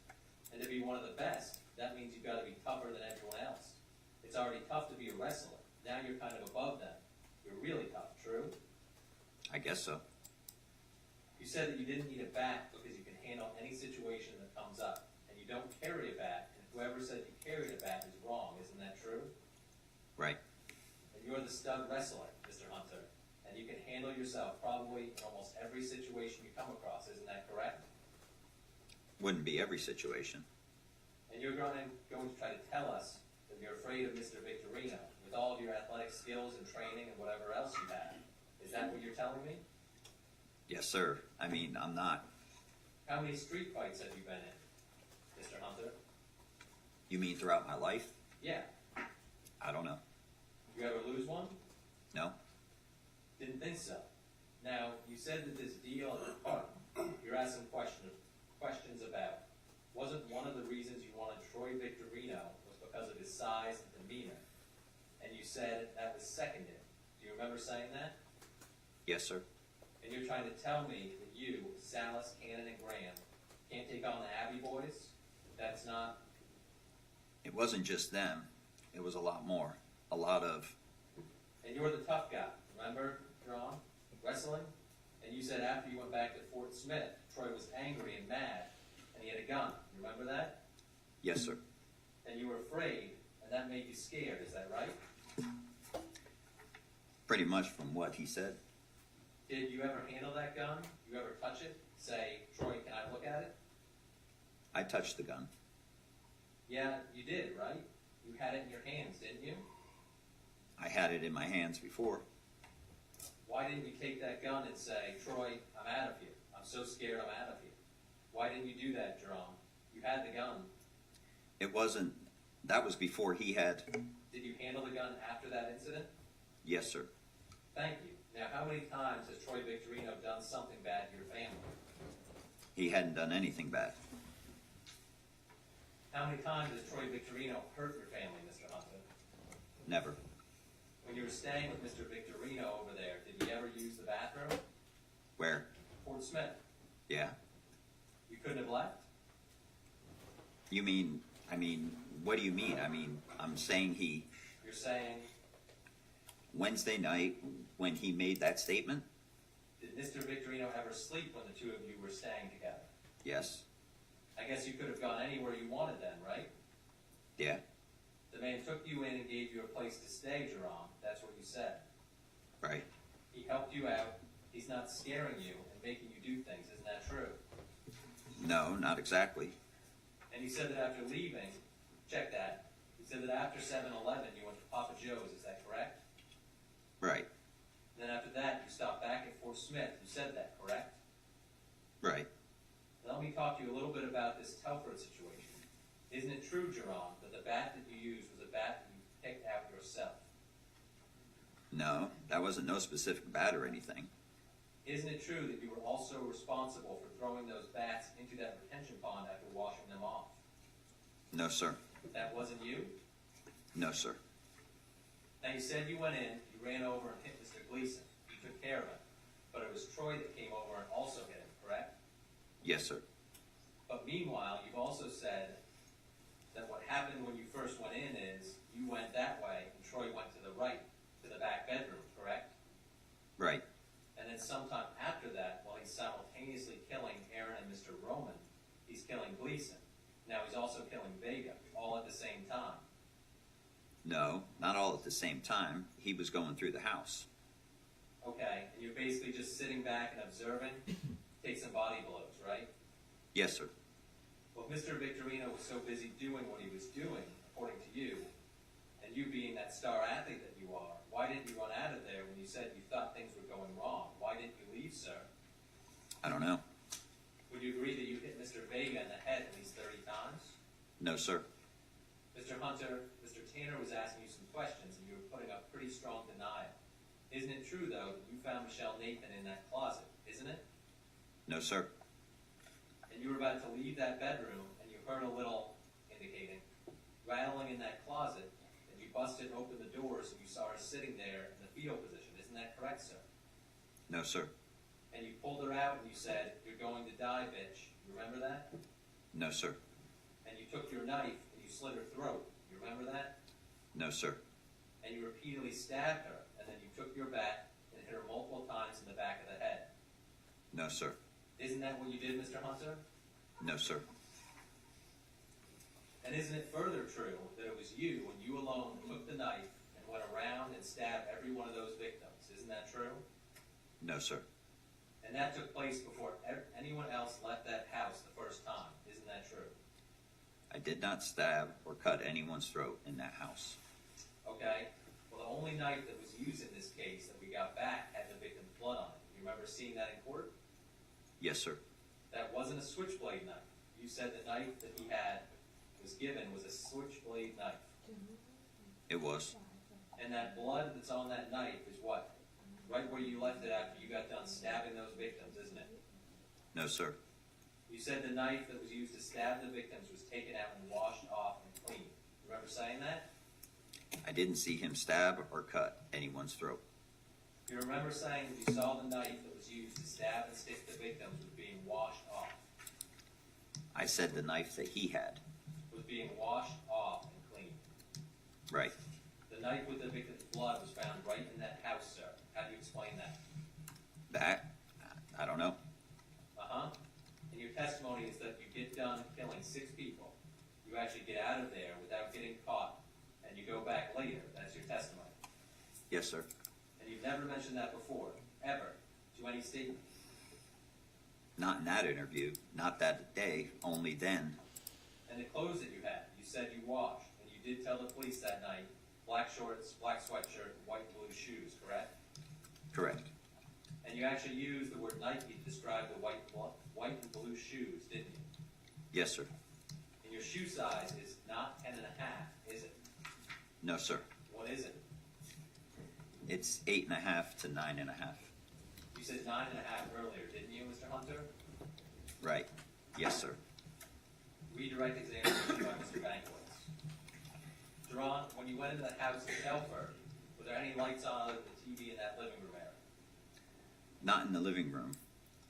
And to be one of the best, that means you've got to be tougher than everyone else. It's already tough to be a wrestler. Now you're kind of above them. You're really tough, true? I guess so. You said that you didn't need a bat because you can handle any situation that comes up. And you don't carry a bat, and whoever said you carried a bat is wrong. Isn't that true? Right. And you're the stud wrestler, Mr. Hunter. And you can handle yourself probably in almost every situation you come across. Isn't that correct? Wouldn't be every situation. And you're going to try to tell us that you're afraid of Mr. Victorino with all of your athletic skills and training and whatever else you have. Is that what you're telling me? Yes, sir. I mean, I'm not. How many street fights have you been in, Mr. Hunter? You mean throughout my life? Yeah. I don't know. You ever lose one? No? Didn't think so. Now, you said that this deal at the park, you're asking questions about. Wasn't one of the reasons you wanted Troy Victorino was because of his size and demeanor? And you said that was seconded. Do you remember saying that? Yes, sir. And you're trying to tell me that you, Salas, Cannon, and Graham can't take on the Abbey boys? That's not... It wasn't just them. It was a lot more. A lot of... And you're the tough guy, remember, Jerome? Wrestling? And you said after you went back to Fort Smith, Troy was angry and mad, and he had a gun. You remember that? Yes, sir. And you were afraid, and that made you scared, is that right? Pretty much from what he said. Did you ever handle that gun? You ever touch it? Say, Troy, can I look at it? I touched the gun. Yeah, you did, right? You had it in your hands, didn't you? I had it in my hands before. Why didn't you take that gun and say, Troy, I'm out of here. I'm so scared I'm out of here. Why didn't you do that, Jerome? You had the gun. It wasn't... That was before he had... Did you handle the gun after that incident? Yes, sir. Thank you. Now, how many times has Troy Victorino done something bad to your family? He hadn't done anything bad. How many times has Troy Victorino hurt your family, Mr. Hunter? Never. When you were staying with Mr. Victorino over there, did he ever use the bathroom? Where? Fort Smith. Yeah. You couldn't have left? You mean... what do you mean? I'm saying he... You're saying, Wednesday night, when he made that statement? did Mr. Victorino ever sleep when the two of you were staying together? Yes. I guess you could have gone anywhere you wanted then, right? Yeah. The man took you in and gave you a place to stay, Jerome. That's what you said. Right. He helped you out. He's not scaring you and making you do things. Isn't that true? No, not exactly. And he said that after leaving, check that, he said that after 7-Eleven you went to Papa Joe's. Is that correct? Right. And then after that you stopped back at Fort Smith. You said that, correct? Right. Now let me talk to you a little bit about this Telford situation. Isn't it true, Jerome, that the bat that you used was a bat that you picked out yourself? No, that wasn't no specific bat or anything. Isn't it true that you were also responsible for throwing those bats into that retention pond after washing them off? No, sir. That wasn't you? No, sir. Now you said you went in, you ran over and hit Mr. Gleason. You took care of him. But it was Troy that came over and also hit him, correct? Yes, sir. But meanwhile, you've also said that what happened when you first went in is you went that way and Troy went to the right, to the back bedroom, correct? Right. And then sometime after that, while he's simultaneously killing Aaron and Mr. Roman, he's killing Gleason. Now he's also killing Vega, all at the same time. No, not all at the same time. He was going through the house. Okay, and you're basically just sitting back and observing, take some body blows, right? Yes, sir. Well, if Mr. Victorino was so busy doing what he was doing, according to you, and you being that star athlete that you are, why didn't you run out of there when you said you thought things were going wrong? Why didn't you leave, sir? I don't know. Would you agree that you hit Mr. Vega in the head at least 30 times? No, sir. Mr. Hunter, Mr. Tanner was asking you some questions, and you were putting up pretty strong denial. Isn't it true, though, that you found Michelle Nathan in that closet, isn't it? No, sir. And you were about to leave that bedroom, and you heard a little, indicating, rattling in that closet, and you busted open the doors, and you saw her sitting there in the fetal position. Isn't that correct, sir? No, sir. And you pulled her out, and you said, "You're going to die, bitch." You remember that? No, sir. And you took your knife, and you slit her throat. You remember that? No, sir. And you repeatedly stabbed her, and then you took your bat and hit her multiple times in the back of the head. No, sir. Isn't that what you did, Mr. Hunter? No, sir. And isn't it further true that it was you, and you alone, took the knife and went around and stabbed every one of those victims? Isn't that true? No, sir. And that took place before anyone else left that house the first time. Isn't that true? I did not stab or cut anyone's throat in that house. Okay? Well, the only knife that was used in this case that we got back had the victim's blood on it. You remember seeing that in court? Yes, sir. That wasn't a switchblade knife. You said the knife that he had was given was a switchblade knife. It was. And that blood that's on that knife is what? Right where you left it after you got done stabbing those victims, isn't it? No, sir. You said the knife that was used to stab the victims was taken out and washed off and cleaned. Remember saying that? I didn't see him stab or cut anyone's throat. You remember saying that you saw the knife that was used to stab and stick the victims was being washed off. I said the knife that he had. Was being washed off and cleaned. Right. The knife with the victim's blood was found right in that house, sir. How do you explain that? That? I don't know. Uh-huh. And your testimony is that you get done killing 6 people. You actually get out of there without getting caught, and you go back later. That's your testimony. Yes, sir. And you've never mentioned that before, ever, to any statement. Not in that interview. Not that day. Only then. And the clothes that you had, you said you washed, and you did tell the police that night, black shorts, black sweatshirt, and white and blue shoes, correct? Correct. And you actually used the word Nike to describe the white and blue shoes, didn't you? Yes, sir. And your shoe size is not 10 and a half, is it? No, sir. What is it? It's 8.5 to 9.5. You said 9 and a half earlier, didn't you, Mr. Hunter? Right. Yes, sir. Redirect examination by Mr. Banquets. Jerone, when you went into the house in Telford, were there any lights on other than the TV in that living room area? Not in the living room.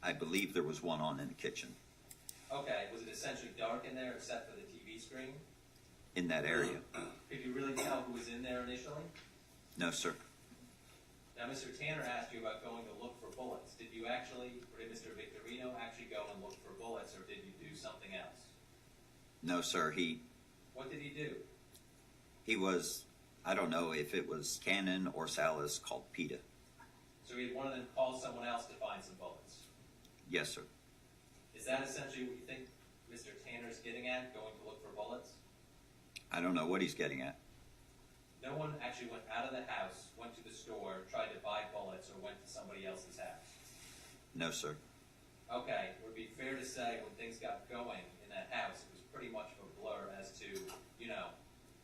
I believe there was one on in the kitchen. Okay, was it essentially dark in there except for the TV screen? In that area. Could you really tell who was in there initially? No, sir. Now, Mr. Tanner asked you about going to look for bullets. Did you actually, or did Mr. Victorino actually go and look for bullets, or did you do something else? No, sir. What did he do? He was, I don't know if it was Cannon or Salas, called PETA. So he had one of them call someone else to find some bullets. Yes, sir. Is that essentially what you think Mr. Tanner's getting at, going to look for bullets? I don't know what he's getting at. No one actually went out of the house, went to the store, tried to buy bullets, or went to somebody else's house. No, sir. Okay, it would be fair to say when things got going in that house, it was pretty much of a blur as to,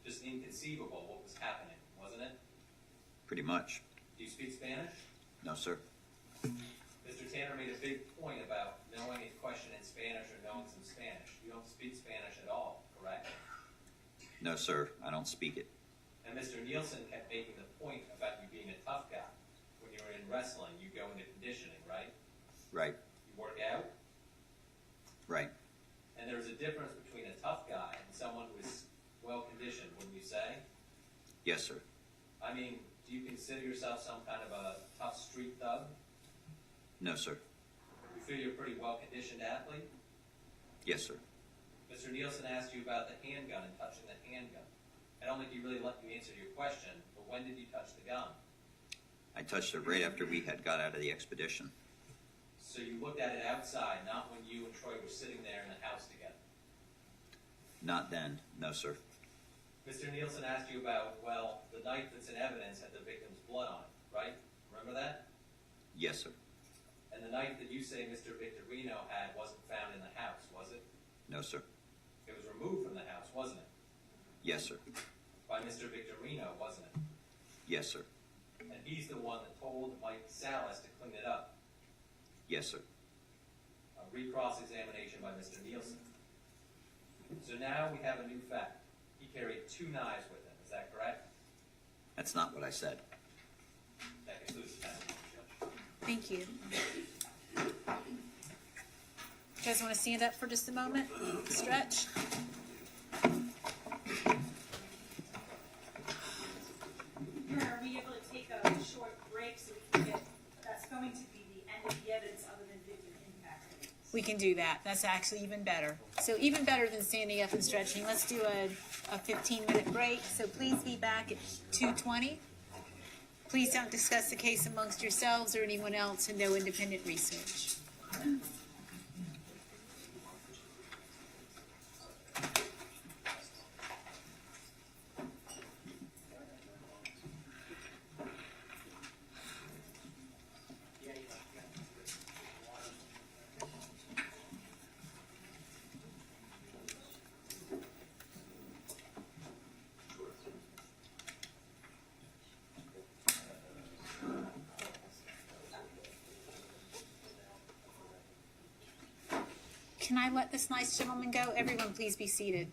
just inconceivable what was happening, wasn't it? Pretty much. Do you speak Spanish? No, sir. Mr. Tanner made a big point about knowing a question in Spanish or knowing some Spanish. You don't speak Spanish at all, correct? No, sir. I don't speak it. And Mr. Nielsen kept making the point about you being a tough guy. When you were in wrestling, you go into conditioning, right? Right. You work out. Right. And there's a difference between a tough guy and someone who is well-conditioned, wouldn't you say? Yes, sir. I mean, do you consider yourself some kind of a tough street thug? No, sir. You feel you're a pretty well-conditioned athlete? Yes, sir. Mr. Nielsen asked you about the handgun and touching the handgun. I don't think he really let you answer your question, but when did you touch the gun? I touched it right after we had got out of the expedition. So you looked at it outside, not when you and Troy were sitting there in the house together. Not then. No, sir. Mr. Nielsen asked you about, the knife that's in evidence had the victim's blood on it, right? Remember that? Yes, sir. And the knife that you say Mr. Victorino had wasn't found in the house, was it? No, sir. It was removed from the house, wasn't it? Yes, sir. By Mr. Victorino, wasn't it? Yes, sir. And he's the one that told Mike Salas to clean it up. Yes, sir. A recross-examination by Mr. Nielsen. So now we have a new fact. He carried 2 knives with him, is that correct? That's not what I said. That concludes the testimony, Judge. Thank you. You guys want to stand up for just a moment? Stretch. Are we able to take a short break so we can get, that's going to be the end of the evidence other than victim impact? We can do that. That's actually even better. So even better than standing up and stretching. Let's do a 15-minute break. So please be back at 2:20. Please don't discuss the case amongst yourselves or anyone else, and no independent research. can I let this nice gentleman go? Everyone, please be seated.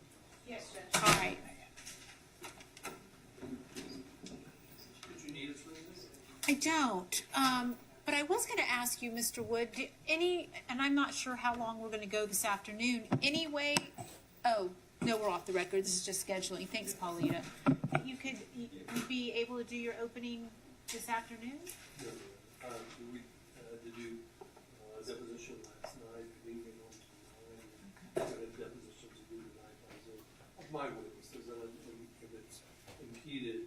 Yes, Judge. All right. I don't. But I was going to ask you, Mr. Wood, and I'm not sure how long we're going to go this afternoon. Anyway, oh, no, we're off the record. This is just scheduling. Thanks, Paulita. You'd be able to do your opening this afternoon? We had to do deposition last night, leaving on tonight. Got a deposition to do tonight. Of my witnesses, and if it's impeded,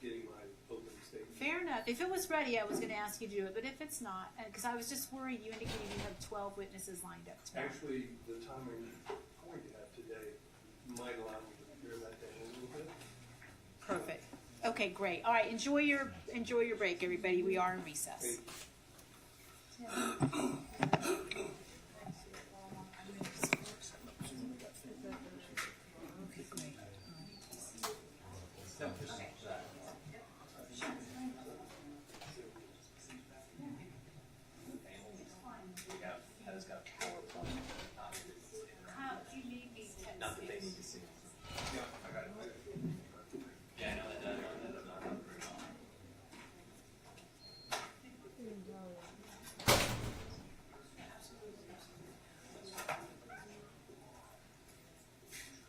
getting my opening statement. Fair enough. If it was ready, I was going to ask you to do it. But if it's not, because I was just worried, you indicated you have 12 witnesses lined up tomorrow. Actually, the time I'm going to have today might allow me to clear that down a little bit. Perfect. Okay, great. All right, enjoy your break, everybody. We are in recess.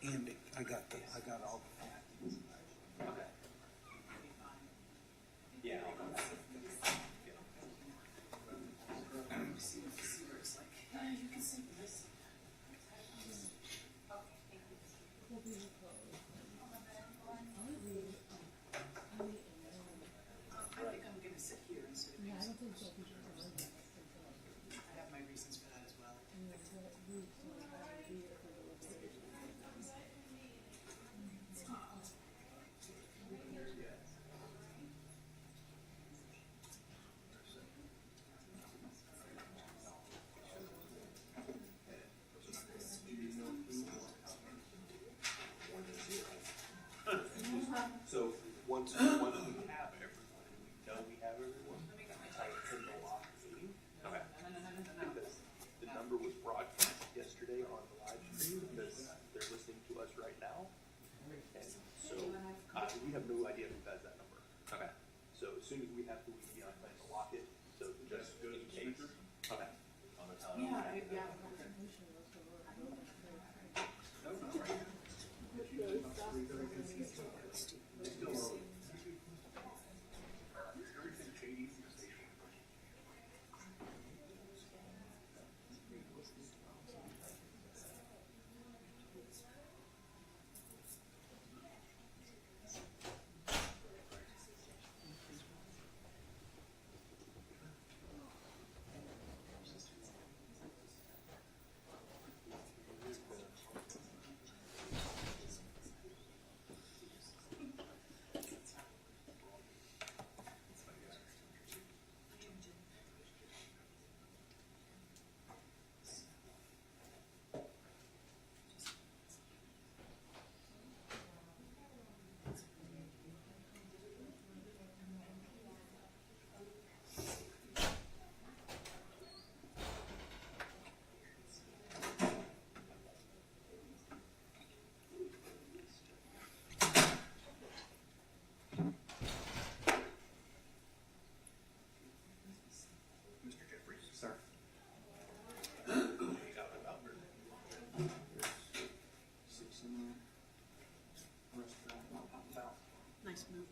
Andy, I got all the facts. Okay. Yeah, I'll come back. You can see this. I think I'm gonna sit here instead of. Yeah, I don't think so. I have my reasons for that as well. So once we have everyone, and we know we have everyone, I tend to lock the meeting. Okay. Because the number was broadcast yesterday on the live stream, because they're listening to us right now. And so, we have no idea who has that number. Okay. So as soon as we have to, we plan to lock it, so just in case. Okay. On the time. Yeah. Everything shady. Nice move.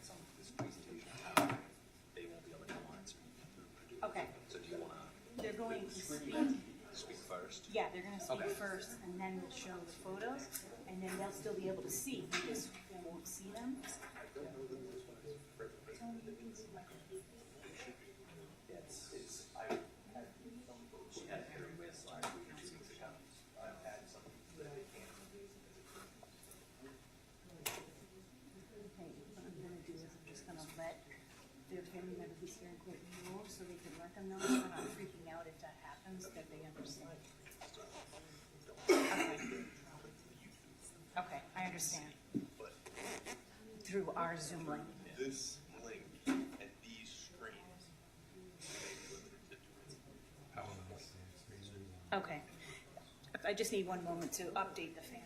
some of this presentation, how they won't be able to come on. Okay, So do you want they're going to speak. to speak first? Yeah, they're gonna speak Okay. first, and then we'll show the photos, and then they'll still be able to see, we just won't see them. She had a hearing with last week, and she's ago. I've had some that they can't. Okay, what I'm gonna do is I'm just gonna let their family member who's here in court know, so they can let them know, so they're not freaking out if that happens, that they understand. Okay. Okay, I understand. Through our Zoom link. This link and these screens may be limited to Okay. I just need one moment to update the family.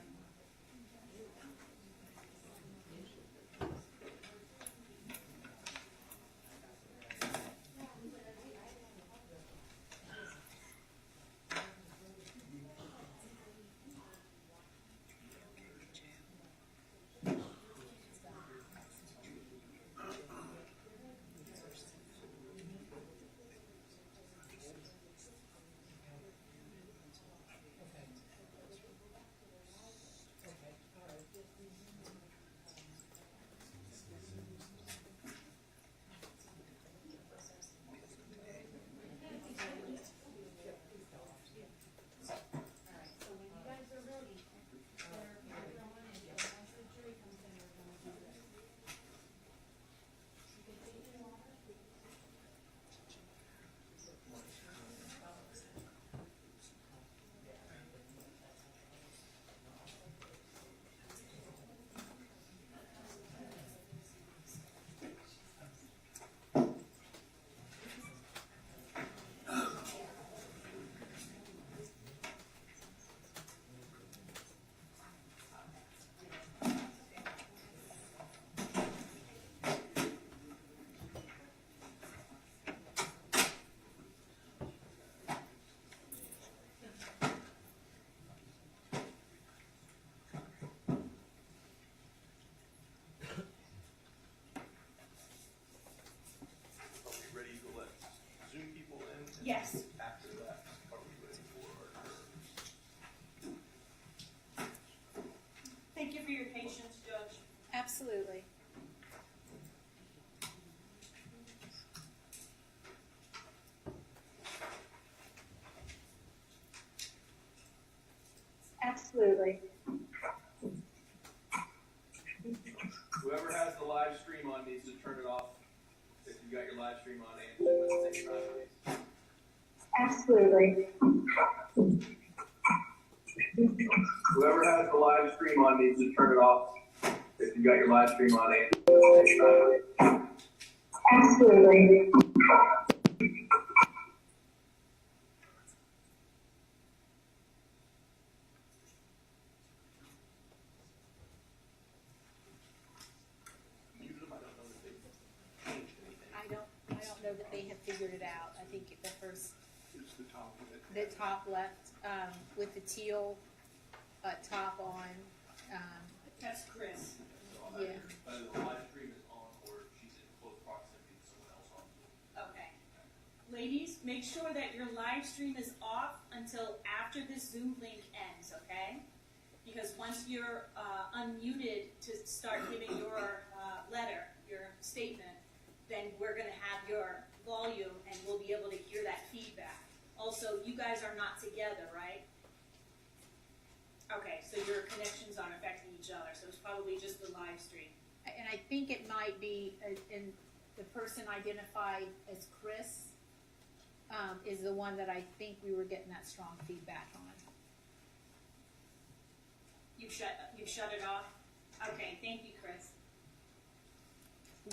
Yes. After that, are we ready for our Thank you for your patience, Judge. Absolutely. Absolutely. Whoever has the live stream on needs to turn it off. If you got your live stream on and Zoom at the same time, please. Absolutely. Whoever has the live stream on needs to turn it off. If you got your live stream on and Zoom at the same time, please. Absolutely. I don't know that they have figured it out. I think the first, It's the top of it. the top left, with the teal, top on, That's Chris. yeah. Whether the live stream is on or she's in close proximity to someone else on Zoom. Okay. Ladies, make sure that your live stream is off until after this Zoom link ends, okay? Because once you're unmuted to start giving your letter, your statement, then we're going to have your volume and we'll be able to hear that feedback. Also, you guys are not together, right? Okay, so your connections aren't affecting each other, so it's probably just the live stream. And I think it might be, in the person identified as Chris, is the one that I think we were getting that strong feedback on. You shut it off? Okay, thank you, Chris.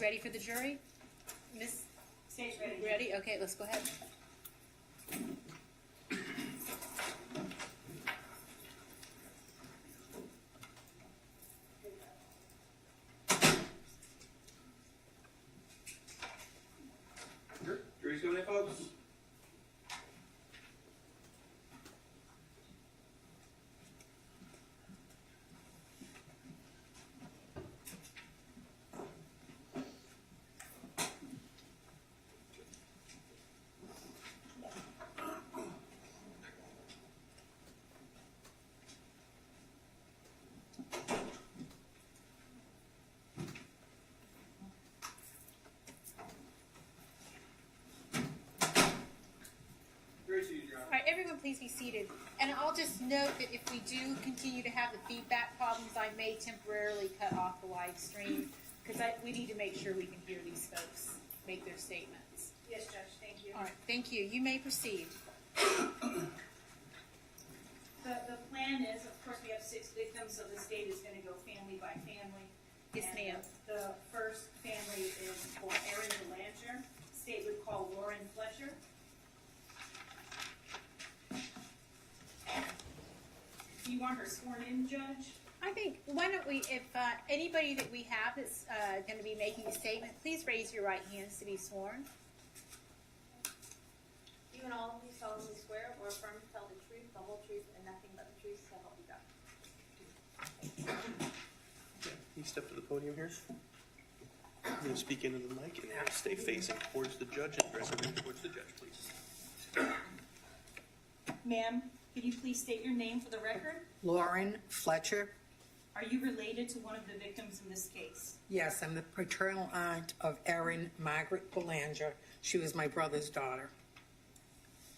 Ready for the jury? Miss, Stage ready. ready? Okay, let's go ahead. Jury's coming in, folks. everyone please be seated. And I'll just note that if we do continue to have the feedback problems, I may temporarily cut off the live stream because we need to make sure we can hear these folks make their statements. Yes, Judge, thank you. All right, thank you. You may proceed. The plan is, of course, we have 6 victims, so the state is gonna go family by family. Yes, And ma'am. The first family is for Erin Belanger. State would call Lauren Fletcher. Do you want her sworn in, Judge? I think, why don't we, if anybody that we have that's going to be making a statement, please raise your right hands to be sworn. You and all of you solemnly swear or affirm to tell the truth, the whole truth, and nothing but the truth, so help you God. You step to the podium here. I'm going to speak into the mic and stay facing towards the judge and address everything towards the judge, please. Ma'am, could you please state your name for the record? Lauren Fletcher. Are you related to one of the victims in this case? Yes, I'm the paternal aunt of Erin Margaret Belanger. She was my brother's daughter.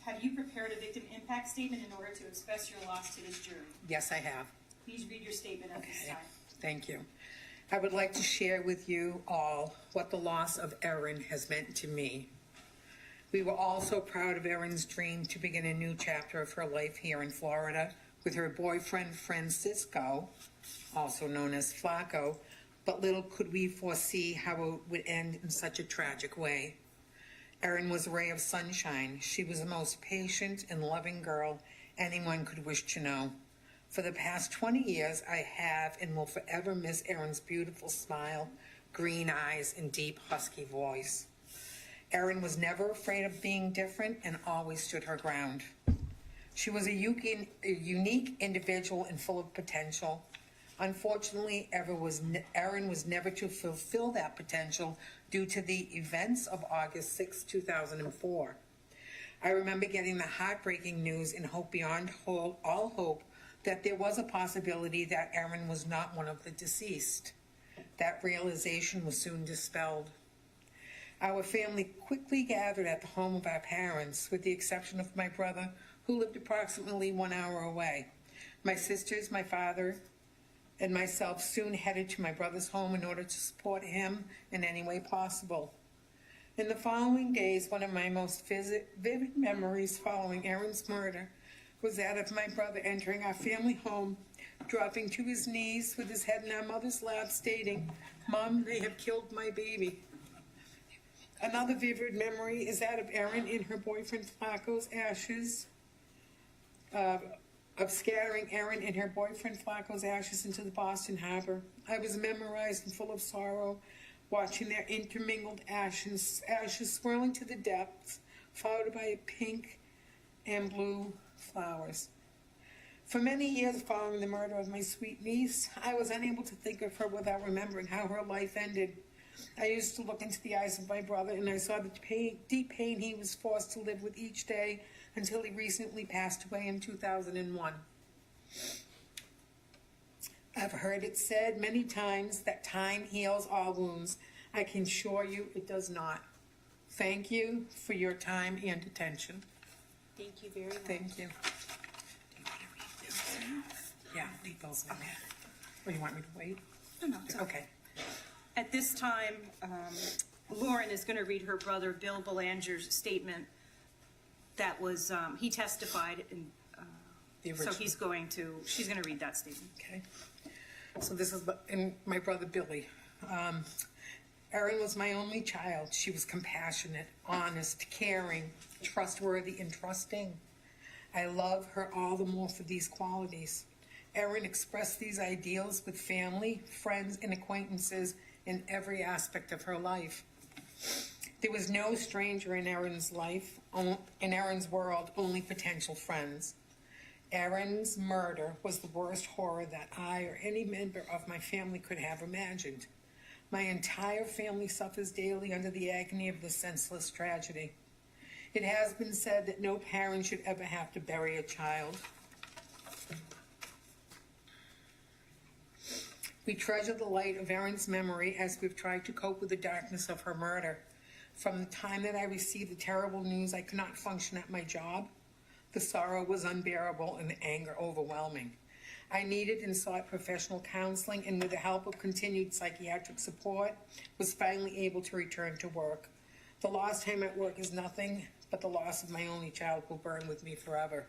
Have you prepared a victim impact statement in order to express your loss to this jury? Yes, I have. Please read your statement at this time. Thank you. I would like to share with you all what the loss of Erin has meant to me. We were all so proud of Erin's dream to begin a new chapter of her life here in Florida with her boyfriend Francisco, also known as Flaco, but little could we foresee how it would end in such a tragic way. Erin was a ray of sunshine. She was the most patient and loving girl anyone could wish to know. For the past 20 years, I have and will forever miss Erin's beautiful smile, green eyes, and deep, husky voice. Erin was never afraid of being different and always stood her ground. She was a unique individual and full of potential. Unfortunately, Erin was never to fulfill that potential due to the events of August 6, 2004. I remember getting the heartbreaking news and hope beyond all hope that there was a possibility that Erin was not one of the deceased. That realization was soon dispelled. Our family quickly gathered at the home of our parents, with the exception of my brother, who lived approximately 1 hour away. My sisters, my father, and myself soon headed to my brother's home in order to support him in any way possible. In the following days, one of my most vivid memories following Erin's murder was that of my brother entering our family home, dropping to his knees with his head in our mother's lap, stating, "Mom, they have killed my baby." Another vivid memory is that of Erin in her boyfriend Flaco's ashes, of scattering Erin and her boyfriend Flaco's ashes into the Boston Harbor. I was memorized and full of sorrow, watching their intermingled ashes swirling to the depths, followed by pink and blue flowers. For many years following the murder of my sweet niece, I was unable to think of her without remembering how her life ended. I used to look into the eyes of my brother, and I saw the deep pain he was forced to live with each day until he recently passed away in 2001. I've heard it said many times that time heals all wounds. I can assure you it does not. Thank you for your time and attention. Thank you very much. Thank you. Yeah, leave those in there. Or you want me to wait? No, it's Okay. At this time, Lauren is going to read her brother Bill Belanger's statement that was, he testified, and The so original. she's going to read that statement. Okay. So this is my brother Billy. Erin was my only child. She was compassionate, honest, caring, trustworthy, and trusting. I love her all the more for these qualities. Erin expressed these ideals with family, friends, and acquaintances in every aspect of her life. There was no stranger in Erin's life, in Erin's world, only potential friends. Erin's murder was the worst horror that I or any member of my family could have imagined. My entire family suffers daily under the agony of this senseless tragedy. It has been said that no parent should ever have to bury a child. We treasure the light of Erin's memory as we've tried to cope with the darkness of her murder. From the time that I received the terrible news I could not function at my job, The sorrow was unbearable and the anger overwhelming. I needed and sought professional counseling, and with the help of continued psychiatric support, was finally able to return to work. The lost time at work is nothing, but the loss of my only child will burn with me forever.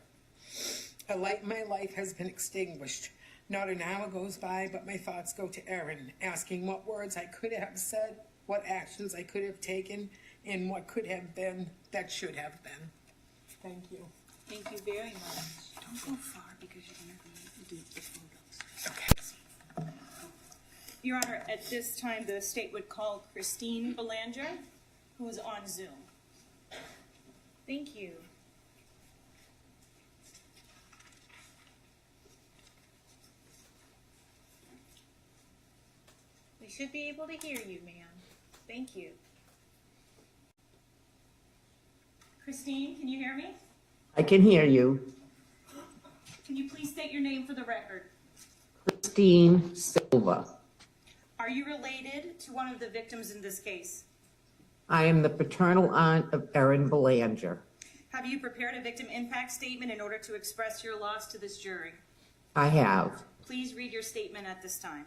A light in my life has been extinguished. Not an hour goes by, but my thoughts go to Erin, asking what words I could have said, what actions I could have taken, and what could have been that should have been. Thank you. Thank you very much. Don't go far because you're going to do the photos. Okay. Your Honor, at this time, the state would call Christine Belanger, who is on Zoom. Thank you. We should be able to hear you, ma'am. Thank you. Christine, can you hear me? I can hear you. Can you please state your name for the record? Christine Silva. Are you related to one of the victims in this case? I am the paternal aunt of Erin Belanger. Have you prepared a victim impact statement in order to express your loss to this jury? I have. Please read your statement at this time.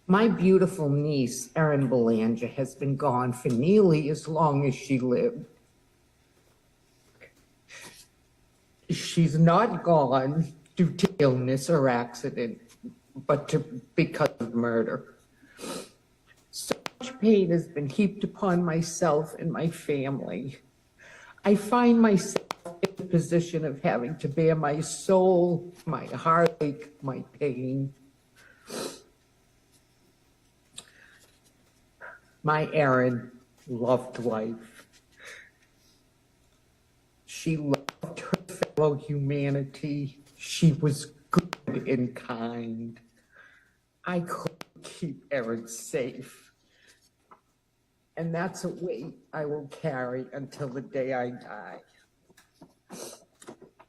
My beautiful niece, Erin Belanger, has been gone for nearly as long as she lived. She's not gone due to illness or accident, but because of murder. So much pain has been heaped upon myself and my family. I find myself in the position of having to bear my soul, my heartache, my pain. My Erin loved life. She loved her fellow humanity. She was good and kind. I couldn't keep Erin safe. And that's a weight I will carry until the day I die.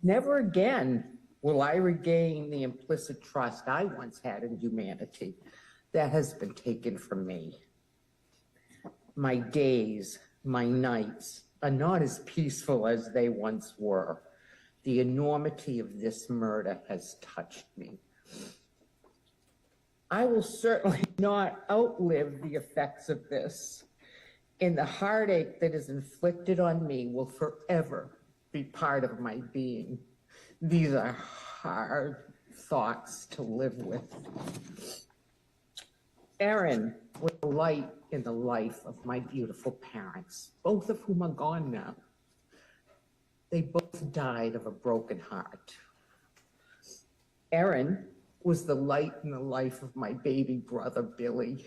Never again will I regain the implicit trust I once had in humanity. That has been taken from me. My days, my nights are not as peaceful as they once were. The enormity of this murder has touched me. I will certainly not outlive the effects of this, and the heartache that is inflicted on me will forever be part of my being. These are hard thoughts to live with. Erin was a light in the life of my beautiful parents, both of whom are gone now. They both died of a broken heart. Erin was the light in the life of my baby brother, Billy.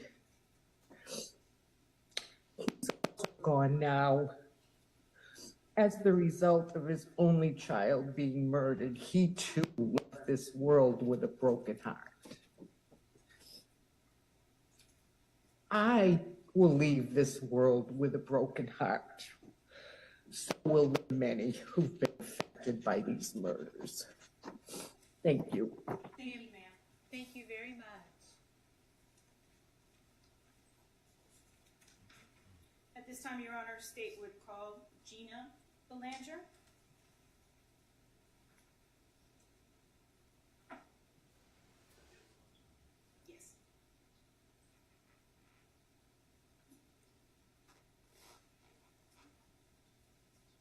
He's also gone now. As the result of his only child being murdered, he too left this world with a broken heart. I will leave this world with a broken heart. So will the many who've been affected by these murders. Thank you. Thank you, ma'am. Thank you very much. At this time, Your Honor, state would call Gina Belanger. Yes.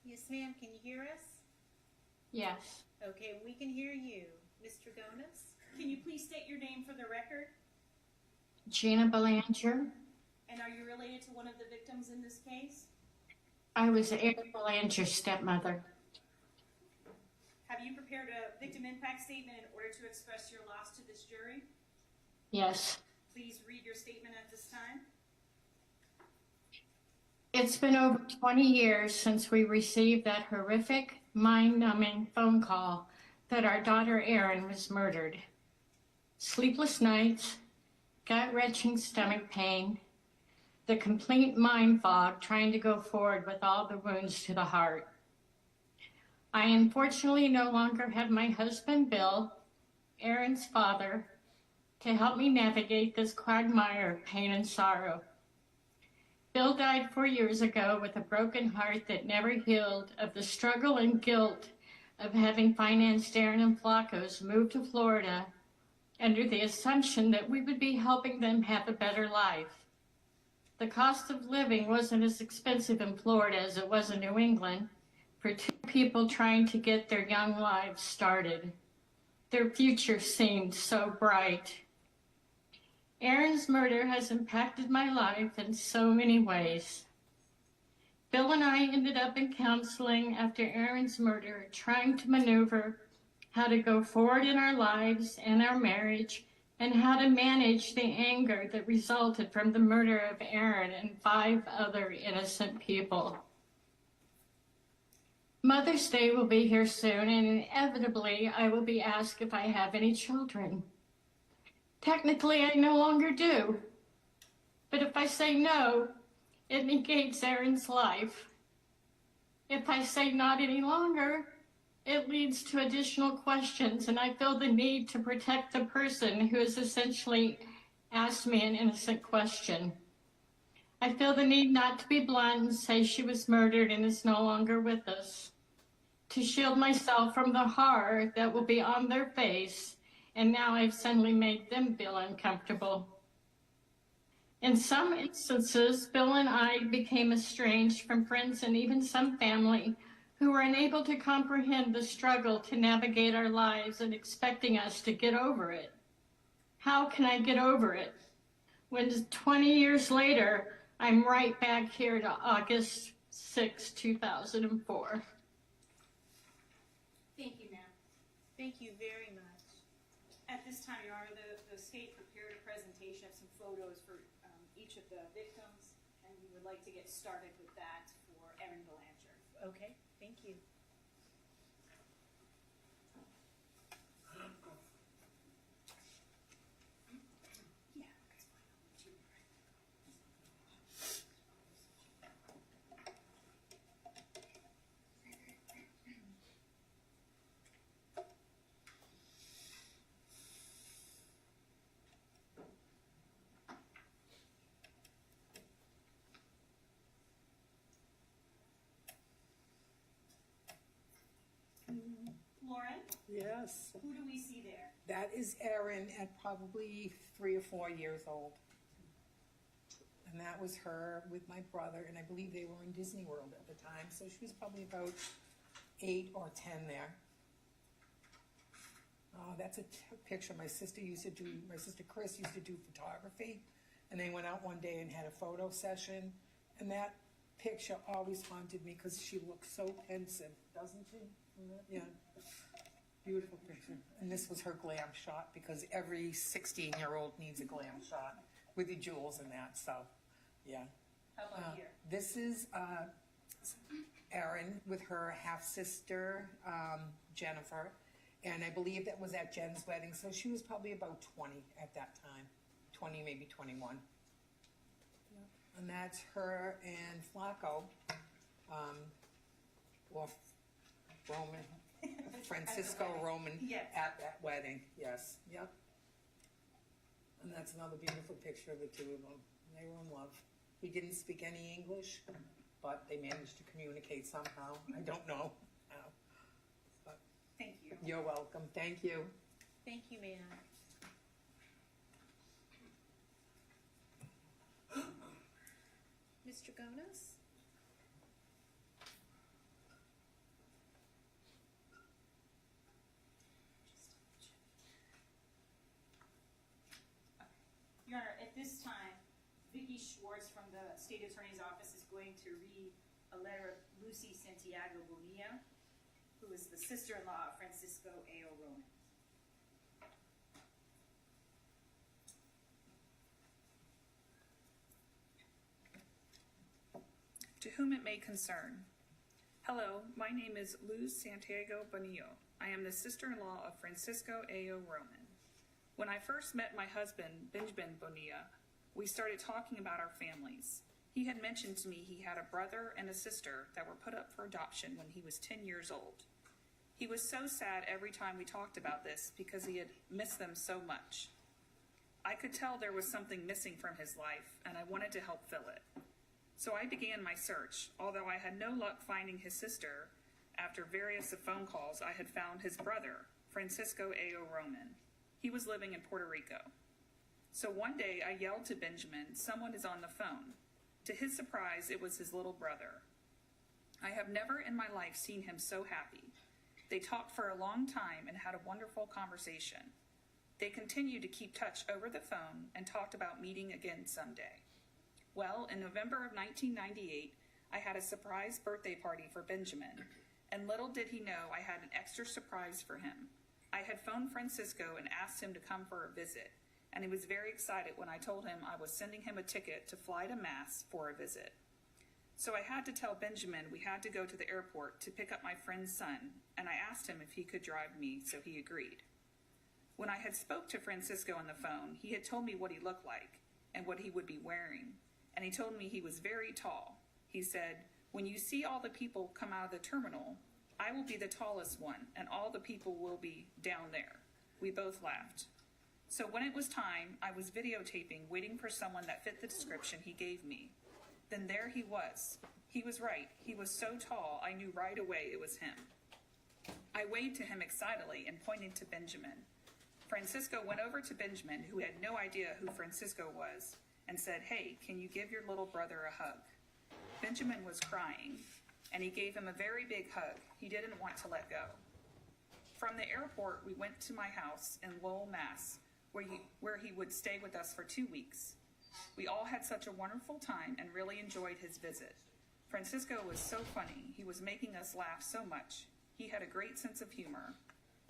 Yes, ma'am, can you hear us? Yes. Okay, we can hear you. Mr. Gomez? Can you please state your name for the record? Gina Belanger. And are you related to one of the victims in this case? I was Erin Belanger's stepmother. Have you prepared a victim impact statement in order to express your loss to this jury? Yes. Please read your statement at this time. It's been over 20 years since we received that horrific, mind-numbing phone call that our daughter Erin was murdered. Sleepless nights, gut-wrenching stomach pain, the complete mind fog trying to go forward with all the wounds to the heart. I unfortunately no longer have my husband, Bill, Erin's father, to help me navigate this quagmire of pain and sorrow. Bill died 4 years ago with a broken heart that never healed of the struggle and guilt of having financed Aaron and Flacco's move to Florida under the assumption that we would be helping them have a better life. The cost of living wasn't as expensive in Florida as it was in New England for two people trying to get their young lives started. Their future seemed so bright. Aaron's murder has impacted my life in so many ways. Bill and I ended up in counseling after Aaron's murder, trying to maneuver how to go forward in our lives and our marriage, and how to manage the anger that resulted from the murder of Aaron and 5 other innocent people. Mother's Day will be here soon, and inevitably I will be asked if I have any children. Technically, I no longer do. But if I say no, it negates Aaron's life. If I say not any longer, it leads to additional questions, and I feel the need to protect the person who has essentially asked me an innocent question. I feel the need not to be blunt and say she was murdered and is no longer with us. To shield myself from the horror that will be on their face, and now I've suddenly made them feel uncomfortable. In some instances, Bill and I became estranged from friends and even some family who were unable to comprehend the struggle to navigate our lives and expecting us to get over it. How can I get over it when 20 years later, I'm right back here to August 6, 2004? Thank you, ma'am. Thank you very much. At this time, Your Honor, the state prepared a presentation of some photos for each of the victims, and we would like to get started with that for Erin Belanger. Okay, thank you. Lauren, Yes, who do we see there? that is Erin at probably 3 or 4 years old. And that was her with my brother, and I believe they were in Disney World at the time, so she was probably about 8 or 10 there. That's a picture my sister Chris used to do photography, and they went out one day and had a photo session, and that picture always haunted me because she looks so pensive, doesn't she? Yeah. Beautiful picture. And this was her glam shot, because every 16-year-old needs a glam shot with the jewels and that, so, yeah. How about here? This is Erin with her half-sister, Jennifer, and I believe that was at Jen's wedding, so she was probably about 20 at that time, 20, maybe 21. And that's her and Flacco, or Roman, Francisco Roman Yes. at that wedding, yes, yep. And that's another beautiful picture of the two of them. They were in love. We didn't speak any English, but they managed to communicate somehow. I don't know how. But Thank you. you're welcome. Thank you. Thank you, ma'am. Mr. Gonas? Your Honor, at this time, Vicki Schwartz from the State Attorney's Office is going to read a letter of Lucy Santiago Bonilla, who is the sister-in-law of Francisco A.O. Roman. To whom it may concern. Hello, my name is Luz Santiago Bonillo. I am the sister-in-law of Francisco A.O. Roman. When I first met my husband, Benjamin Bonilla, we started talking about our families. He had mentioned to me he had a brother and a sister that were put up for adoption when he was 10 years old. He was so sad every time we talked about this because he had missed them so much. I could tell there was something missing from his life, and I wanted to help fill it. So I began my search. Although I had no luck finding his sister, after various phone calls, I had found his brother, Francisco A.O. Roman. He was living in Puerto Rico. So one day I yelled to Benjamin, "Someone is on the phone." To his surprise, it was his little brother. I have never in my life seen him so happy. They talked for a long time and had a wonderful conversation. They continued to keep touch over the phone and talked about meeting again someday. Well, in November of 1998, I had a surprise birthday party for Benjamin, and little did he know I had an extra surprise for him. I had phoned Francisco and asked him to come for a visit, and he was very excited when I told him I was sending him a ticket to fly to Mass for a visit. So I had to tell Benjamin we had to go to the airport to pick up my friend's son, and I asked him if he could drive me, so he agreed. When I had spoke to Francisco on the phone, he had told me what he looked like and what he would be wearing, and he told me he was very tall. He said, "When you see all the people come out of the terminal, I will be the tallest one, and all the people will be down there." We both laughed. So when it was time, I was videotaping, waiting for someone that fit the description he gave me. Then there he was. He was right. He was so tall, I knew right away it was him. I waved to him excitedly and pointed to Benjamin. Francisco went over to Benjamin, who had no idea who Francisco was, and said, "Hey, can you give your little brother a hug?" Benjamin was crying, and he gave him a very big hug. He didn't want to let go. From the airport, we went to my house in Lowell, Mass., where he would stay with us for 2 weeks. We all had such a wonderful time and really enjoyed his visit. Francisco was so funny. He was making us laugh so much. He had a great sense of humor.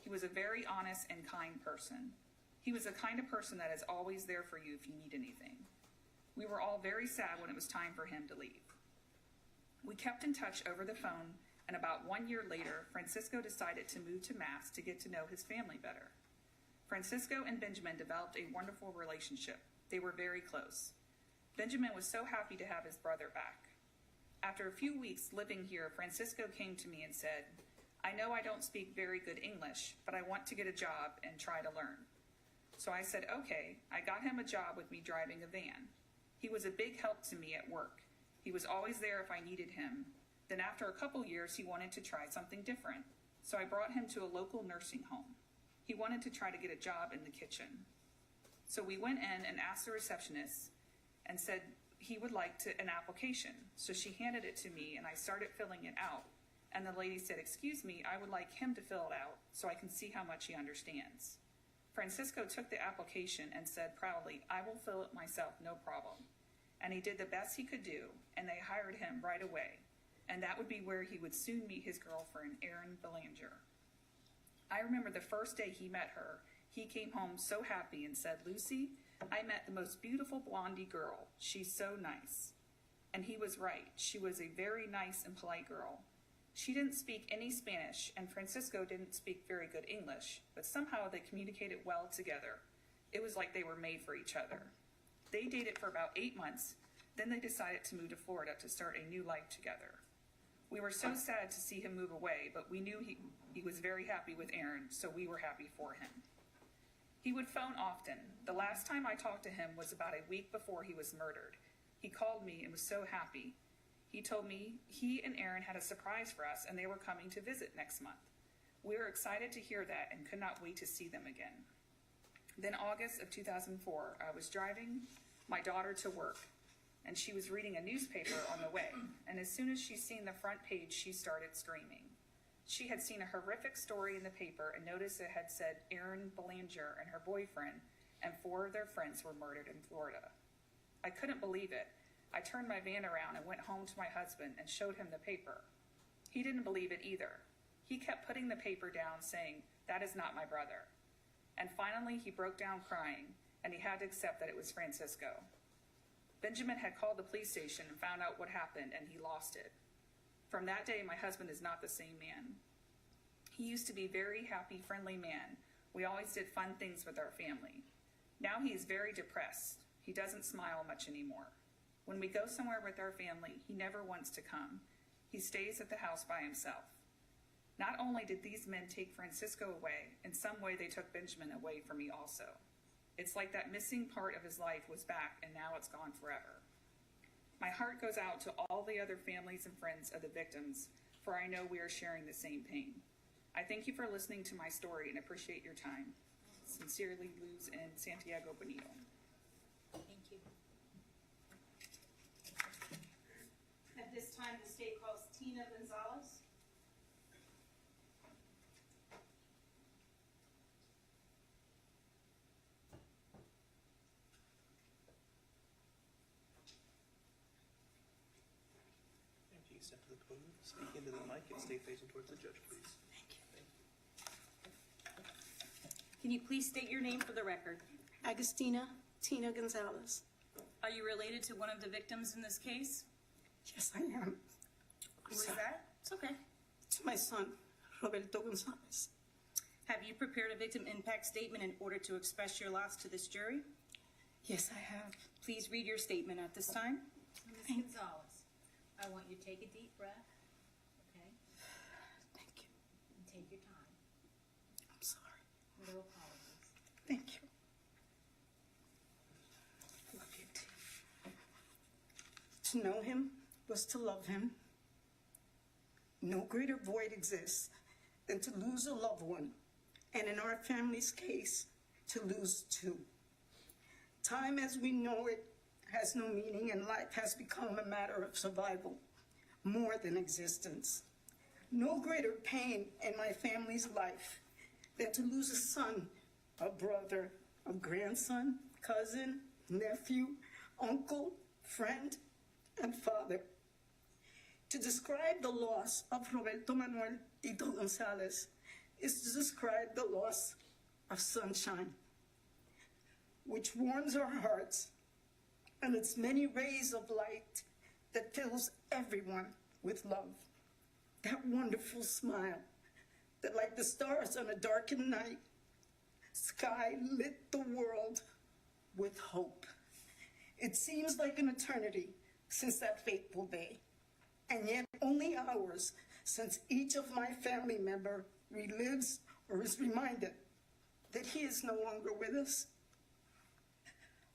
He was a very honest and kind person. He was the kind of person that is always there for you if you need anything. We were all very sad when it was time for him to leave. We kept in touch over the phone, and about 1 year later, Francisco decided to move to Mass to get to know his family better. Francisco and Benjamin developed a wonderful relationship. They were very close. Benjamin was so happy to have his brother back. After a few weeks living here, Francisco came to me and said, "I know I don't speak very good English, but I want to get a job and try to learn." So I said, "Okay." I got him a job with me driving a van. He was a big help to me at work. He was always there if I needed him. Then after a couple years, he wanted to try something different. So I brought him to a local nursing home. He wanted to try to get a job in the kitchen. So we went in and asked the receptionist and said he would like an application. So she handed it to me and I started filling it out. And the lady said, "Excuse me, I would like him to fill it out so I can see how much he understands." Francisco took the application and said proudly, "I will fill it myself, no problem." And he did the best he could do, and they hired him right away. And that would be where he would soon meet his girlfriend, Erin Belanger. I remember the first day he met her, he came home so happy and said, "Lucy, I met the most beautiful blondie girl. She's so nice." And he was right. She was a very nice and polite girl. She didn't speak any Spanish, and Francisco didn't speak very good English, but somehow they communicated well together. It was like they were made for each other. They dated for about 8 months, then they decided to move to Florida to start a new life together. We were so sad to see him move away, but we knew he was very happy with Erin, so we were happy for him. He would phone often. The last time I talked to him was about a week before he was murdered. He called me and was so happy. He told me he and Erin had a surprise for us and they were coming to visit next month. We were excited to hear that and could not wait to see them again. Then August of 2004, I was driving my daughter to work and she was reading a newspaper on the way. And as soon as she seen the front page, she started screaming. She had seen a horrific story in the paper and noticed it had said Erin Belanger and her boyfriend and 4 of their friends were murdered in Florida. I couldn't believe it. I turned my van around and went home to my husband and showed him the paper. He didn't believe it either. He kept putting the paper down saying, "That is not my brother." And finally he broke down crying and he had to accept that it was Francisco. Benjamin had called the police station and found out what happened and he lost it. From that day, my husband is not the same man. He used to be a very happy, friendly man. We always did fun things with our family. Now he is very depressed. He doesn't smile much anymore. When we go somewhere with our family, he never wants to come. He stays at the house by himself. Not only did these men take Francisco away, in some way they took Benjamin away from me also. It's like that missing part of his life was back and now it's gone forever. My heart goes out to all the other families and friends of the victims, for I know we are sharing the same pain. I thank you for listening to my story and appreciate your time. Sincerely, Luz and Santiago Bonillo. Thank you. At this time, the state calls Tina Gonzalez. After you step to the podium, speak into the mic and stay facing towards the judge, please. Can you please state your name for the record? Agustina Tina Gonzalez. Are you related to one of the victims in this case? Yes, I am. Who is that? It's okay. It's my son, Roberto Gonzalez. Have you prepared a victim impact statement in order to express your loss to this jury? Yes, I have. Please read your statement at this time. Ms. Gonzalez, I want you to take a deep breath, okay? Thank you. And take your time. I'm sorry. No apologies. Thank you. Love you too. To know him was to love him. No greater void exists than to lose a loved one, and in our family's case, to lose two. Time as we know it has no meaning, and life has become a matter of survival, more than existence. No greater pain in my family's life than to lose a son, a brother, a grandson, cousin, nephew, uncle, friend, and father. To describe the loss of Roberto Manuel Tito Gonzalez is to describe the loss of sunshine, which warms our hearts, and its many rays of light that fills everyone with love. That wonderful smile that, like the stars on a darkened night, sky lit the world with hope. It seems like an eternity since that fateful day, and yet only hours since each of my family member relives or is reminded that he is no longer with us.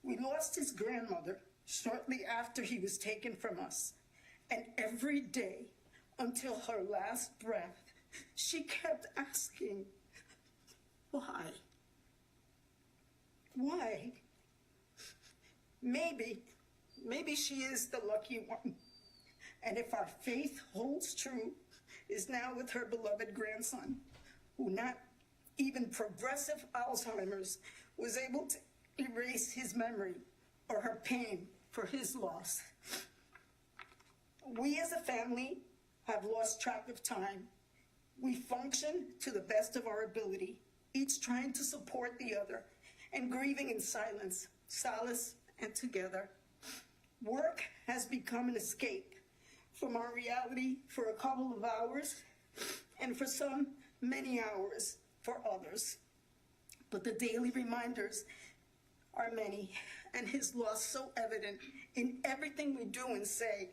We lost his grandmother shortly after he was taken from us, and every day until her last breath, she kept asking, why? Why? Maybe she is the lucky one, and if our faith holds true, is now with her beloved grandson, who not even progressive Alzheimer's was able to erase his memory or her pain for his loss. We as a family have lost track of time. We function to the best of our ability, each trying to support the other and grieving in silence, solace, and together. Work has become an escape from our reality for a couple of hours, and for some, many hours for others. But the daily reminders are many, and his loss so evident in everything we do and say.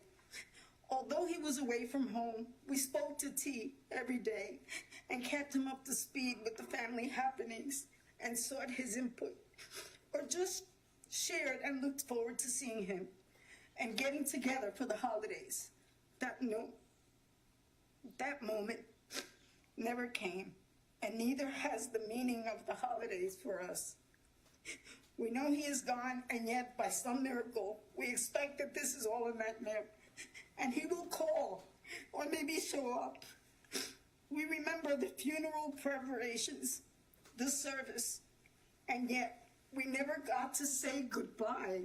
Although he was away from home, we spoke to T every day and kept him up to speed with the family happenings and sought his input, or just shared and looked forward to seeing him and getting together for the holidays. That moment never came, and neither has the meaning of the holidays for us. We know he is gone, and yet by some miracle, we expect that this is all a nightmare, and he will call, or maybe show up. We remember the funeral preparations, the service, and yet we never got to say goodbye.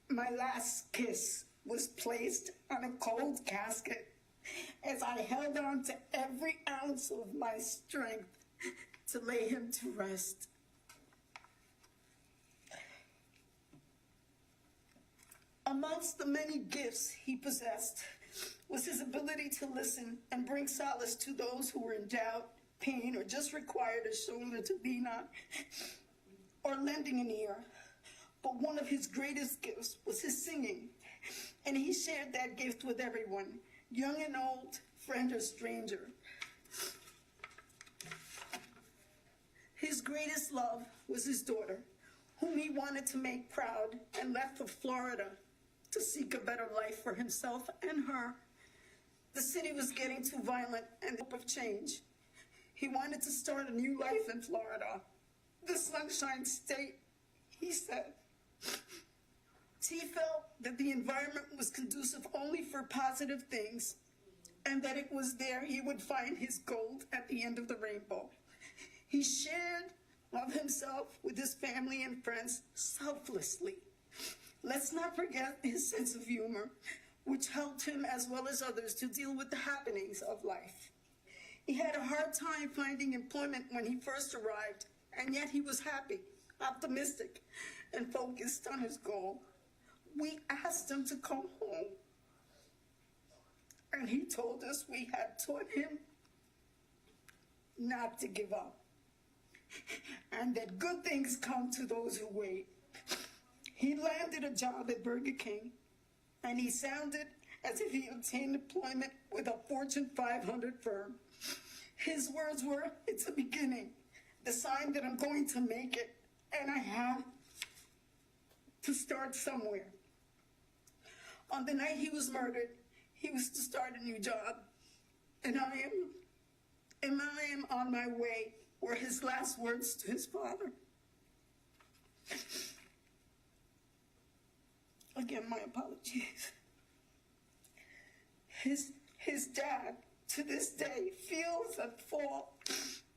My last kiss was placed on a cold casket as I held on to every ounce of my strength to lay him to rest. Amongst the many gifts he possessed was his ability to listen and bring solace to those who were in doubt, pain, or just required a shoulder to lean on, or lending an ear. But one of his greatest gifts was his singing, and he shared that gift with everyone, young and old, friend or stranger. His greatest love was his daughter, whom he wanted to make proud, and left for Florida to seek a better life for himself and her. The city was getting too violent and hope of change. He wanted to start a new life in Florida, the Sunshine State, he said. T felt that the environment was conducive only for positive things, and that it was there he would find his gold at the end of the rainbow. He shared of himself with his family and friends selflessly. Let's not forget his sense of humor, which helped him as well as others to deal with the happenings of life. He had a hard time finding employment when he first arrived, and yet he was happy, optimistic, and focused on his goal. We asked him to come home, and he told us we had taught him not to give up, and that good things come to those who wait. He landed a job at Burger King, and he sounded as if he obtained employment with a Fortune 500 firm. His words were, "It's a beginning, the sign that I'm going to make it, and I have to start somewhere." On the night he was murdered, he was to start a new job, and I am on my way, were his last words to his father. Again, my apologies. His dad, to this day, feels at fault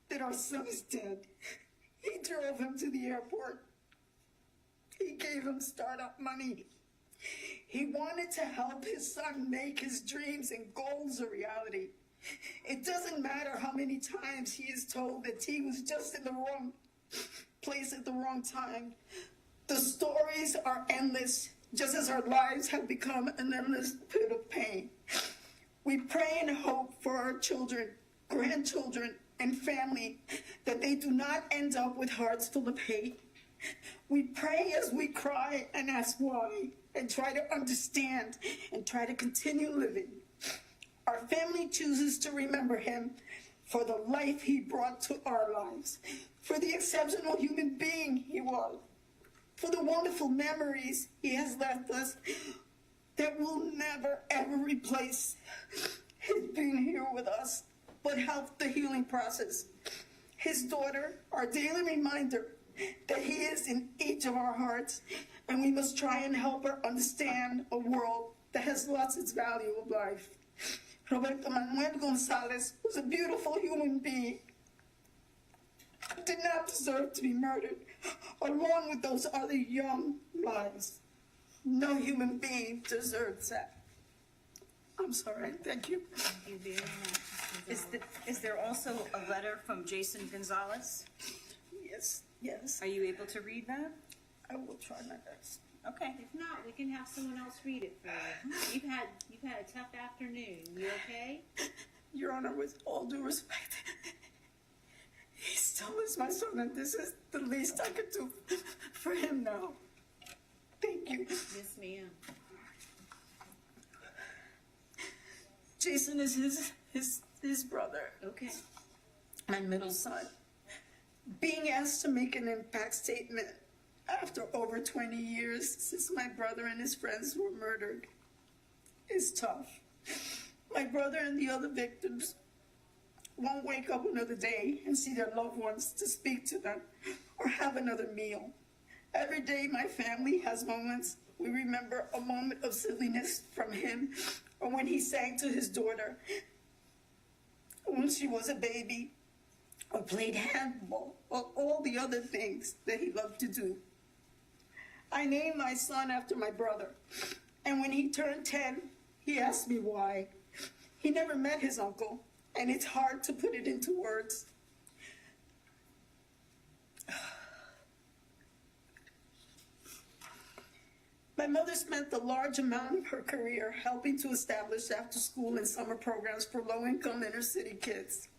that our son is dead. He drove him to the airport. He gave him startup money. He wanted to help his son make his dreams and goals a reality. It doesn't matter how many times he is told that he was just in the wrong place at the wrong time. The stories are endless, just as our lives have become an endless pit of pain. We pray and hope for our children, grandchildren, and family that they do not end up with hearts full of hate. We pray as we cry and ask why, and try to understand and try to continue living. Our family chooses to remember him for the life he brought to our lives, for the exceptional human being he was, for the wonderful memories he has left us that will never ever replace his being here with us, but help the healing process. His daughter, our daily reminder that he is in each of our hearts, and we must try and help her understand a world that has lost its value of life. Roberto Manuel Gonzalez was a beautiful human being, did not deserve to be murdered, along with those other young lives. No human being deserves that. I'm sorry. Thank you. Thank you very much. Is there also a letter from Jason Gonzalez? Yes. Are you able to read that? I will try my best. Okay. If not, we can have someone else read it for you. You've had a tough afternoon. You okay? Your Honor, with all due respect, he still is my son, and this is the least I could do for him now. Thank you. Yes, ma'am. Jason is his brother. Okay. My middle son. Being asked to make an impact statement after over 20 years since my brother and his friends were murdered is tough. My brother and the other victims won't wake up another day and see their loved ones to speak to them or have another meal. Every day my family has moments we remember a moment of silliness from him, or when he sang to his daughter when she was a baby, or played handball, or all the other things that he loved to do. I named my son after my brother, and when he turned 10, he asked me why. He never met his uncle, and it's hard to put it into words. My mother spent a large amount of her career helping to establish after-school and summer programs for low-income inner-city kids.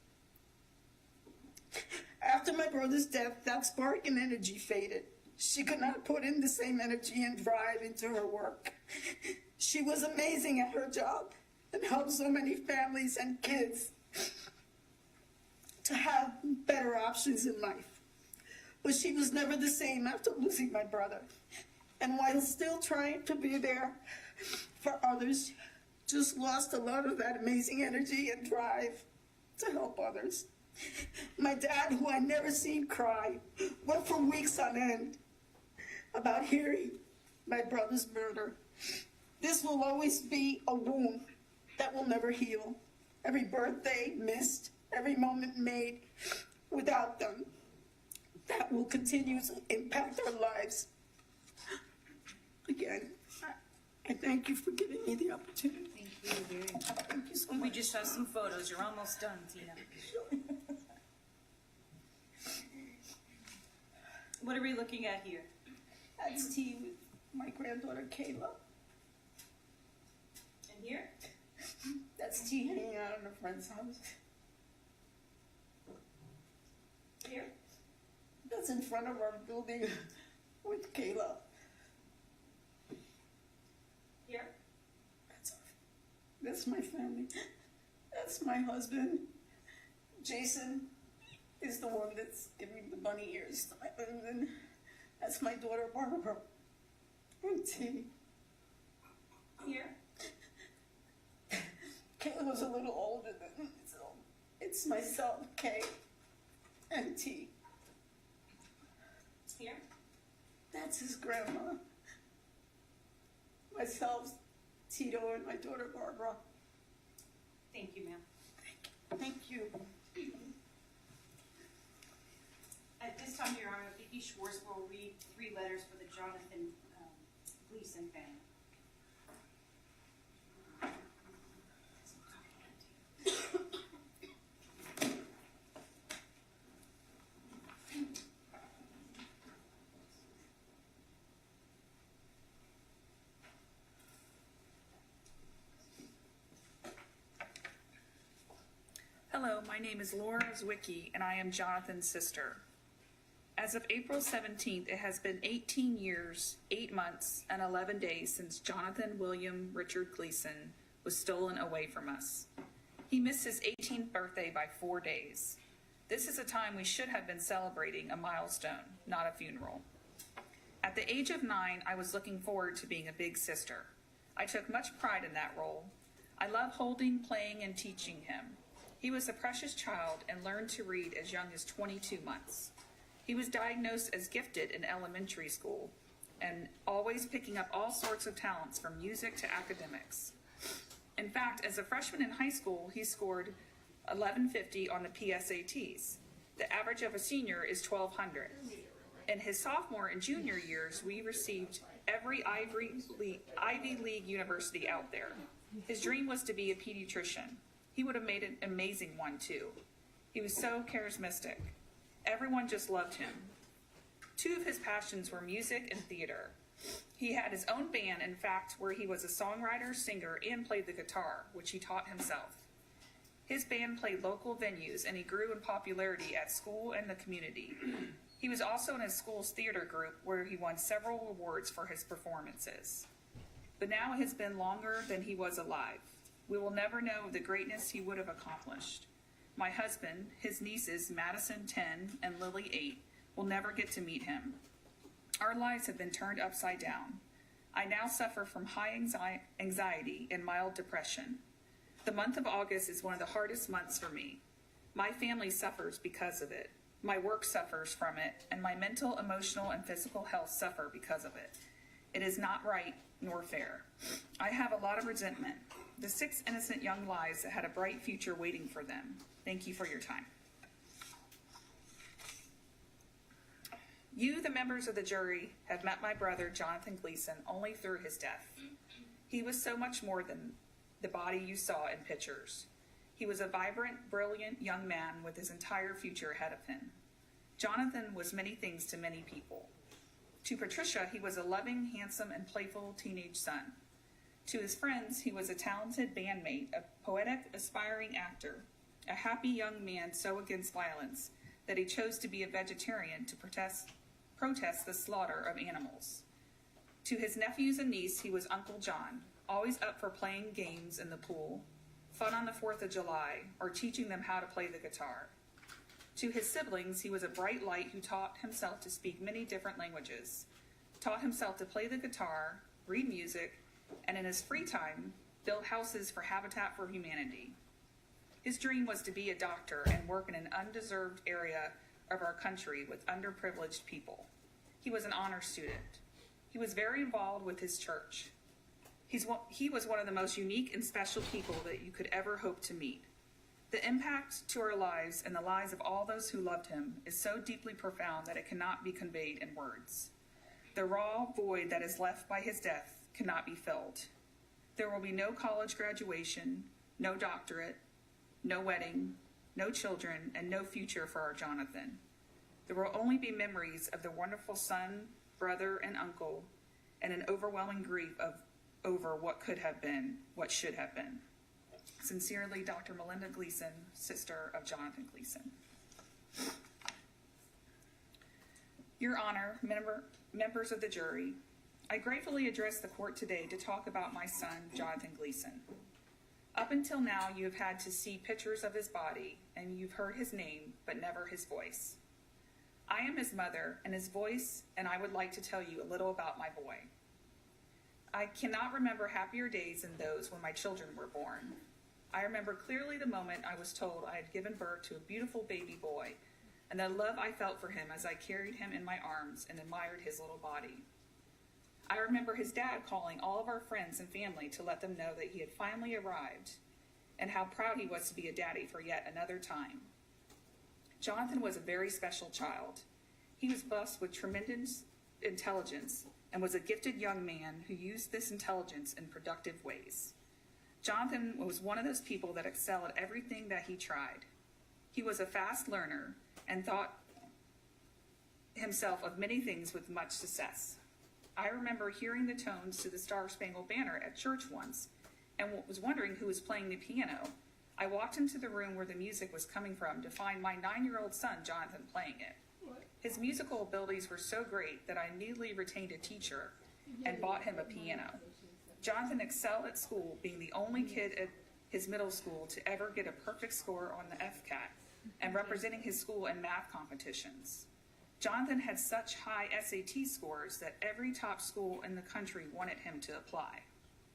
After my brother's death, that spark and energy faded. She could not put in the same energy and drive into her work. She was amazing at her job and helped so many families and kids to have better options in life. but she was never the same after losing my brother. And while still trying to be there for others, just lost a lot of that amazing energy and drive to help others. My dad, who I never seen cry, went for weeks on end about hearing my brother's murder. This will always be a wound that will never heal. Every birthday missed, every moment made without them, that will continue to impact our lives. Again, I thank you for giving me the opportunity. Thank you. Thank you so much. We just have some photos. You're almost done, Tina. What are we looking at here? That's tea with my granddaughter Kayla. And here? That's tea hanging out in a friend's house. Here? That's in front of our building with Kayla. Here? That's my family. That's my husband. Jason is the one that's giving the bunny ears. And then that's my daughter Barbara. And T. Here? Kayla was a little older than me, so it's myself, Kay, and T. Here? That's his grandma. Myself, Tito, and my daughter Barbara. Thank you, ma'am. Thank you. At this time, Your Honor, Vicki Schwartz will read 3 letters for the Jonathan Gleason family. Hello, my name is Laura Zwicky, and I am Jonathan's sister. As of April 17th, it has been 18 years, 8 months, and 11 days since Jonathan William Richard Gleason was stolen away from us. He missed his 18th birthday by 4 days. This is a time we should have been celebrating a milestone, not a funeral. At the age of 9, I was looking forward to being a big sister. I took much pride in that role. I love holding, playing, and teaching him. He was a precious child and learned to read as young as 22 months. He was diagnosed as gifted in elementary school and always picking up all sorts of talents from music to academics. In fact, as a freshman in high school, he scored 1150 on the PSATs. The average of a senior is 1200. In his sophomore and junior years, we received every Ivy League university out there. His dream was to be a pediatrician. He would have made an amazing one, too. He was so charismatic. Everyone just loved him. 2 of his passions were music and theater. He had his own band, in fact, where he was a songwriter, singer, and played the guitar, which he taught himself. His band played local venues, and he grew in popularity at school and the community. He was also in his school's theater group, where he won several awards for his performances. But now it has been longer than he was alive. We will never know the greatness he would have accomplished. My husband, his nieces, Madison, 10, and Lily, 8, will never get to meet him. Our lives have been turned upside down. I now suffer from high anxiety and mild depression. The month of August is one of the hardest months for me. My family suffers because of it. My work suffers from it, and my mental, emotional, and physical health suffer because of it. It is not right nor fair. I have a lot of resentment. The 6 innocent young lives that had a bright future waiting for them. Thank you for your time. You, the members of the jury, have met my brother, Jonathan Gleason, only through his death. He was so much more than the body you saw in pictures. He was a vibrant, brilliant young man with his entire future ahead of him. Jonathan was many things to many people. To Patricia, he was a loving, handsome, and playful teenage son. To his friends, he was a talented bandmate, a poetic, aspiring actor, a happy young man so against violence that he chose to be a vegetarian to protest the slaughter of animals. To his nephews and niece, he was Uncle John, always up for playing games in the pool, fun on the 4th of July, or teaching them how to play the guitar. To his siblings, he was a bright light who taught himself to speak many different languages, taught himself to play the guitar, read music, and in his free time, build houses for Habitat for Humanity. His dream was to be a doctor and work in an undeserved area of our country with underprivileged people. He was an honor student. He was very involved with his church. He was one of the most unique and special people that you could ever hope to meet. The impact to our lives and the lives of all those who loved him is so deeply profound that it cannot be conveyed in words. The raw void that is left by his death cannot be filled. There will be no college graduation, no doctorate, no wedding, no children, and no future for our Jonathan. There will only be memories of the wonderful son, brother, and uncle, and an overwhelming grief over what could have been, what should have been. Sincerely, Dr. Melinda Gleason, sister of Jonathan Gleason. Your Honor, members of the jury, I gratefully address the court today to talk about my son, Jonathan Gleason. Up until now, you have had to see pictures of his body, and you've heard his name, but never his voice. I am his mother and his voice, and I would like to tell you a little about my boy. I cannot remember happier days than those when my children were born. I remember clearly the moment I was told I had given birth to a beautiful baby boy, and the love I felt for him as I carried him in my arms and admired his little body. I remember his dad calling all of our friends and family to let them know that he had finally arrived and how proud he was to be a daddy for yet another time. Jonathan was a very special child. He was blessed with tremendous intelligence and was a gifted young man who used this intelligence in productive ways. Jonathan was one of those people that excelled at everything that he tried. He was a fast learner and thought himself of many things with much success. I remember hearing the tones to the Star-Spangled Banner at church once and was wondering who was playing the piano. I walked into the room where the music was coming from to find my 9-year-old son, Jonathan, playing it. His musical abilities were so great that I immediately retained a teacher and bought him a piano. Jonathan excelled at school, being the only kid at his middle school to ever get a perfect score on the FCAT and representing his school in math competitions. Jonathan had such high SAT scores that every top school in the country wanted him to apply.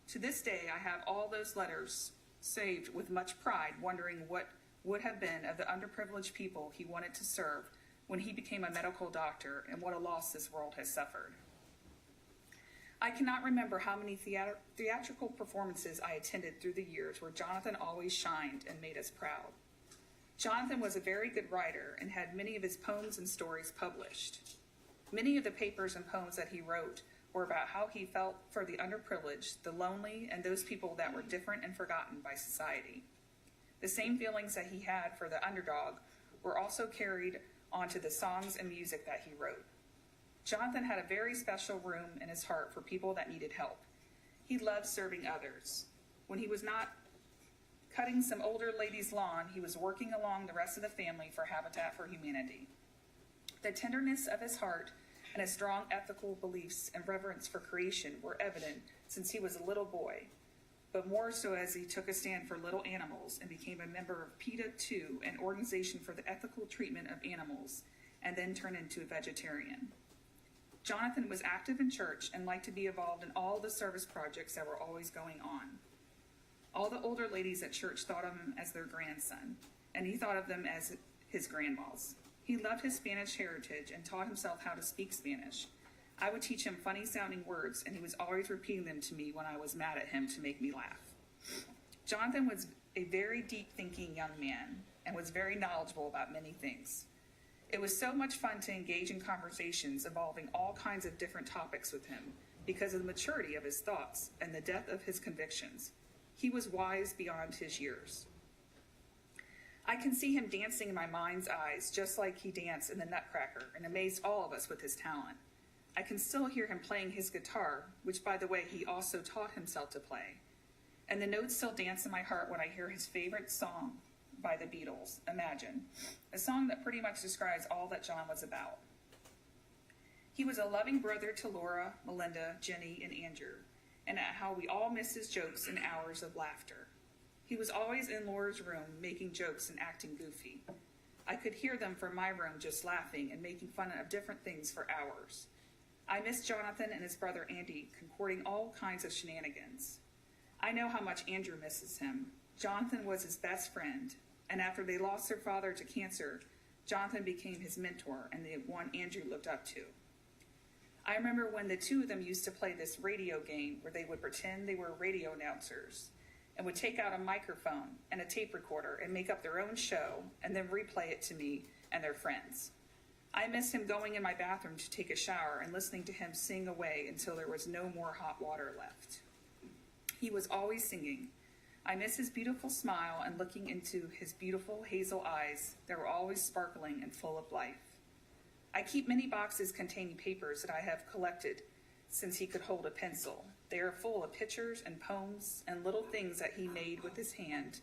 To this day, I have all those letters saved with much pride, wondering what would have been of the underprivileged people he wanted to serve when he became a medical doctor, and what a loss this world has suffered. I cannot remember how many theatrical performances I attended through the years where Jonathan always shined and made us proud. Jonathan was a very good writer and had many of his poems and stories published. Many of the papers and poems that he wrote were about how he felt for the underprivileged, the lonely, and those people that were different and forgotten by society. The same feelings that he had for the underdog were also carried onto the songs and music that he wrote. Jonathan had a very special room in his heart for people that needed help. He loved serving others. When he was not cutting some older lady's lawn, he was working along the rest of the family for Habitat for Humanity. The tenderness of his heart and his strong ethical beliefs and reverence for creation were evident since he was a little boy, but more so as he took a stand for little animals and became a member of PETA 2, an organization for the ethical treatment of animals, and then turned into a vegetarian. Jonathan was active in church and liked to be involved in all the service projects that were always going on. All the older ladies at church thought of him as their grandson, and he thought of them as his grandmas. He loved his Spanish heritage and taught himself how to speak Spanish. I would teach him funny-sounding words, and he was always repeating them to me when I was mad at him to make me laugh. Jonathan was a very deep-thinking young man and was very knowledgeable about many things. It was so much fun to engage in conversations involving all kinds of different topics with him because of the maturity of his thoughts and the depth of his convictions. He was wise beyond his years. I can see him dancing in my mind's eyes just like he danced in the Nutcracker and amazed all of us with his talent. I can still hear him playing his guitar, which, by the way, he also taught himself to play. And the notes still dance in my heart when I hear his favorite song by the Beatles, Imagine, a song that pretty much describes all that John was about. He was a loving brother to Laura, Melinda, Jenny, and Andrew, and at how we all missed his jokes and hours of laughter. He was always in Laura's room making jokes and acting goofy. I could hear them from my room just laughing and making fun of different things for hours. I miss Jonathan and his brother Andy concording all kinds of shenanigans. I know how much Andrew misses him. Jonathan was his best friend, and after they lost their father to cancer, Jonathan became his mentor and the one Andrew looked up to. I remember when the two of them used to play this radio game where they would pretend they were radio announcers and would take out a microphone and a tape recorder and make up their own show and then replay it to me and their friends. I miss him going in my bathroom to take a shower and listening to him sing away until there was no more hot water left. He was always singing. I miss his beautiful smile and looking into his beautiful hazel eyes that were always sparkling and full of life. I keep many boxes containing papers that I have collected since he could hold a pencil. They are full of pictures and poems and little things that he made with his hand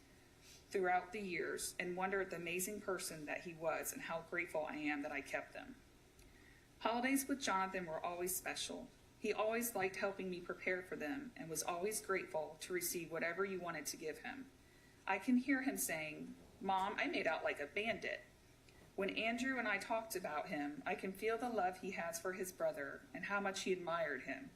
throughout the years, and wonder at the amazing person that he was and how grateful I am that I kept them. Holidays with Jonathan were always special. He always liked helping me prepare for them and was always grateful to receive whatever you wanted to give him. I can hear him saying, "Mom, I made out like a bandit." When Andrew and I talked about him, I can feel the love he has for his brother and how much he admired him.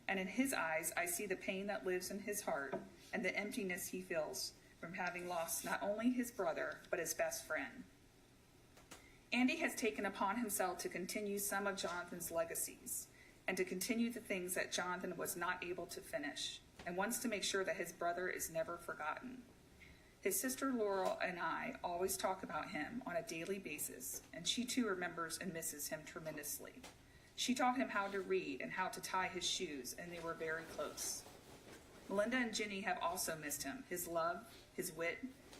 And in his eyes, I see the pain that lives in his heart and the emptiness he feels from having lost not only his brother, but his best friend. Andy has taken upon himself to continue some of Jonathan's legacies and to continue the things that Jonathan was not able to finish, and wants to make sure that his brother is never forgotten. His sister Laurel and I always talk about him on a daily basis, and she too remembers and misses him tremendously. She taught him how to read and how to tie his shoes, and they were very close. Melinda and Jenny have also missed him, his love, his wit,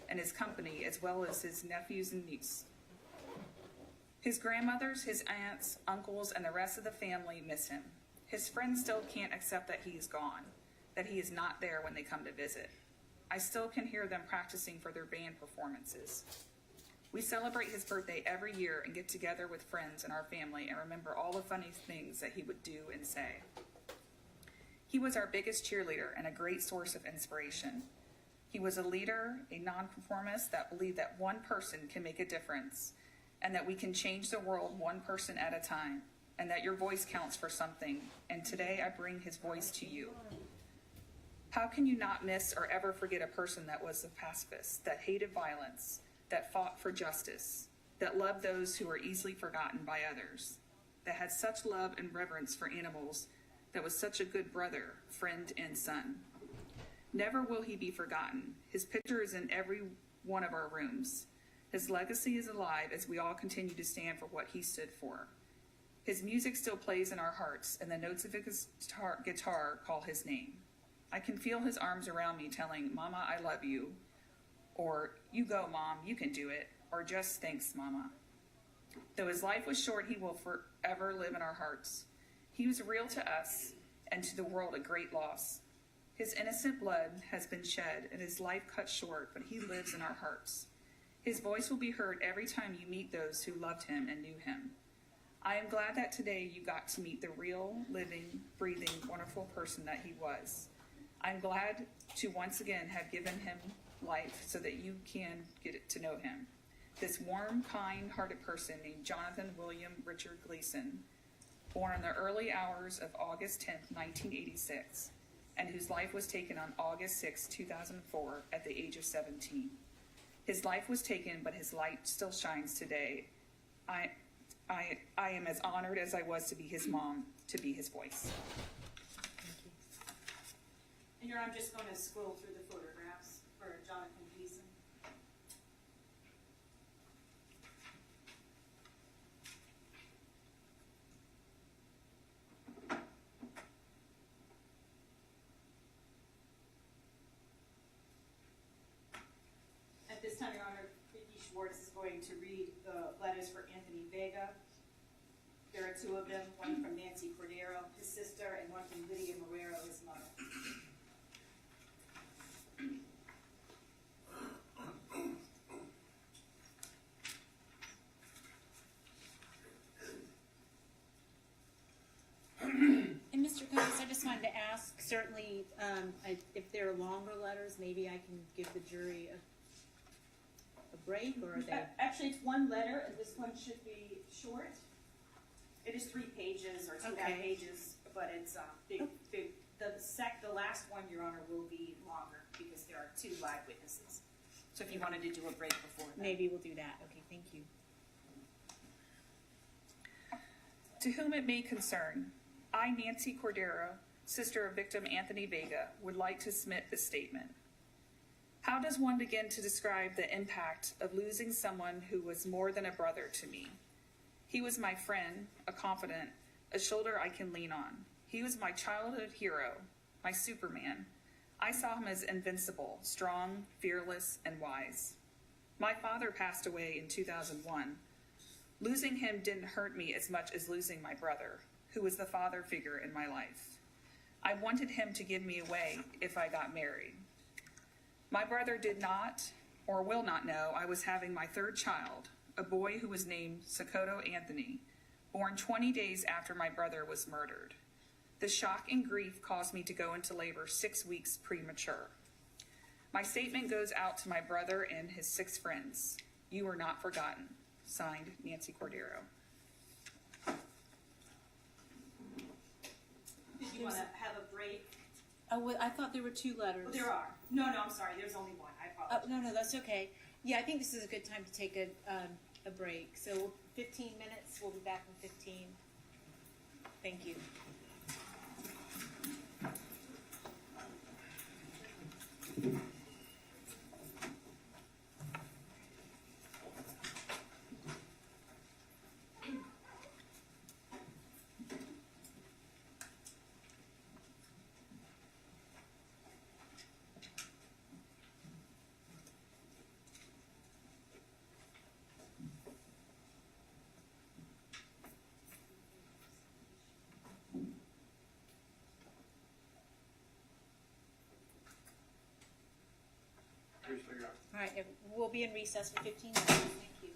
and his company, as well as his nephews and niece. His grandmothers, his aunts, uncles, and the rest of the family miss him. His friends still can't accept that he is gone, that he is not there when they come to visit. I still can hear them practicing for their band performances. We celebrate his birthday every year and get together with friends and our family and remember all the funny things that he would do and say. He was our biggest cheerleader and a great source of inspiration. He was a leader, a nonconformist that believed that one person can make a difference and that we can change the world one person at a time, and that your voice counts for something, and today I bring his voice to you. How can you not miss or ever forget a person that was a pacifist, that hated violence, that fought for justice, that loved those who were easily forgotten by others, that had such love and reverence for animals, that was such a good brother, friend, and son? Never will he be forgotten. His picture is in every one of our rooms. His legacy is alive as we all continue to stand for what he stood for. His music still plays in our hearts, and the notes of his guitar call his name. I can feel his arms around me telling, "Mama, I love you," or "You go, Mom, you can do it," or just "Thanks, Mama." Though his life was short, he will forever live in our hearts. He was real to us and to the world a great loss. His innocent blood has been shed and his life cut short, but he lives in our hearts. His voice will be heard every time you meet those who loved him and knew him. I am glad that today you got to meet the real, living, breathing, wonderful person that he was. I'm glad to once again have given him life so that you can get to know him. This warm, kind-hearted person named Jonathan William Richard Gleason, born in the early hours of August 10th, 1986, and whose life was taken on August 6, 2004, at the age of 17. His life was taken, but his light still shines today. I am as honored as I was to be his mom, to be his voice. And here I'm just going to scroll through the photographs for Jonathan Gleason. At this time, Your Honor, Vicki Schwartz is going to read the letters for Anthony Vega. There are two of them, one from Nancy Cordero, his sister, and one from Lydia Marrero, his mother. And Mr. Coates, I just wanted to ask, certainly, if there are longer letters, maybe I can give the jury a break, or are they? Actually, it's one letter, and this one should be short. It is 3 pages or 2.5 Okay. pages, but it's big. The last one, Your Honor, will be longer because there are 2 live witnesses. So if you wanted to do a break before that. Maybe we'll do that. Okay, thank you. To whom it may concern, I, Nancy Cordero, sister of victim Anthony Vega, would like to submit this statement. How does one begin to describe the impact of losing someone who was more than a brother to me? He was my friend, a confidant, a shoulder I can lean on. He was my childhood hero, my Superman. I saw him as invincible, strong, fearless, and wise. My father passed away in 2001. Losing him didn't hurt me as much as losing my brother, who was the father figure in my life. I wanted him to give me away if I got married. My brother did not or will not know I was having my 3rd child, a boy who was named Sokoto Anthony, born 20 days after my brother was murdered. The shock and grief caused me to go into labor 6 weeks premature. My statement goes out to my brother and his 6 friends. You are not forgotten. Signed, Nancy Cordero. Did you want to have a break? Oh, well, I thought there were 2 letters. Oh, there are. No, I'm sorry. There's only one. I apologize. No, that's okay. Yeah, I think this is a good time to take a break. So 15 minutes. We'll be back in 15. Thank you. All right, we'll be in recess for 15 minutes. Thank you.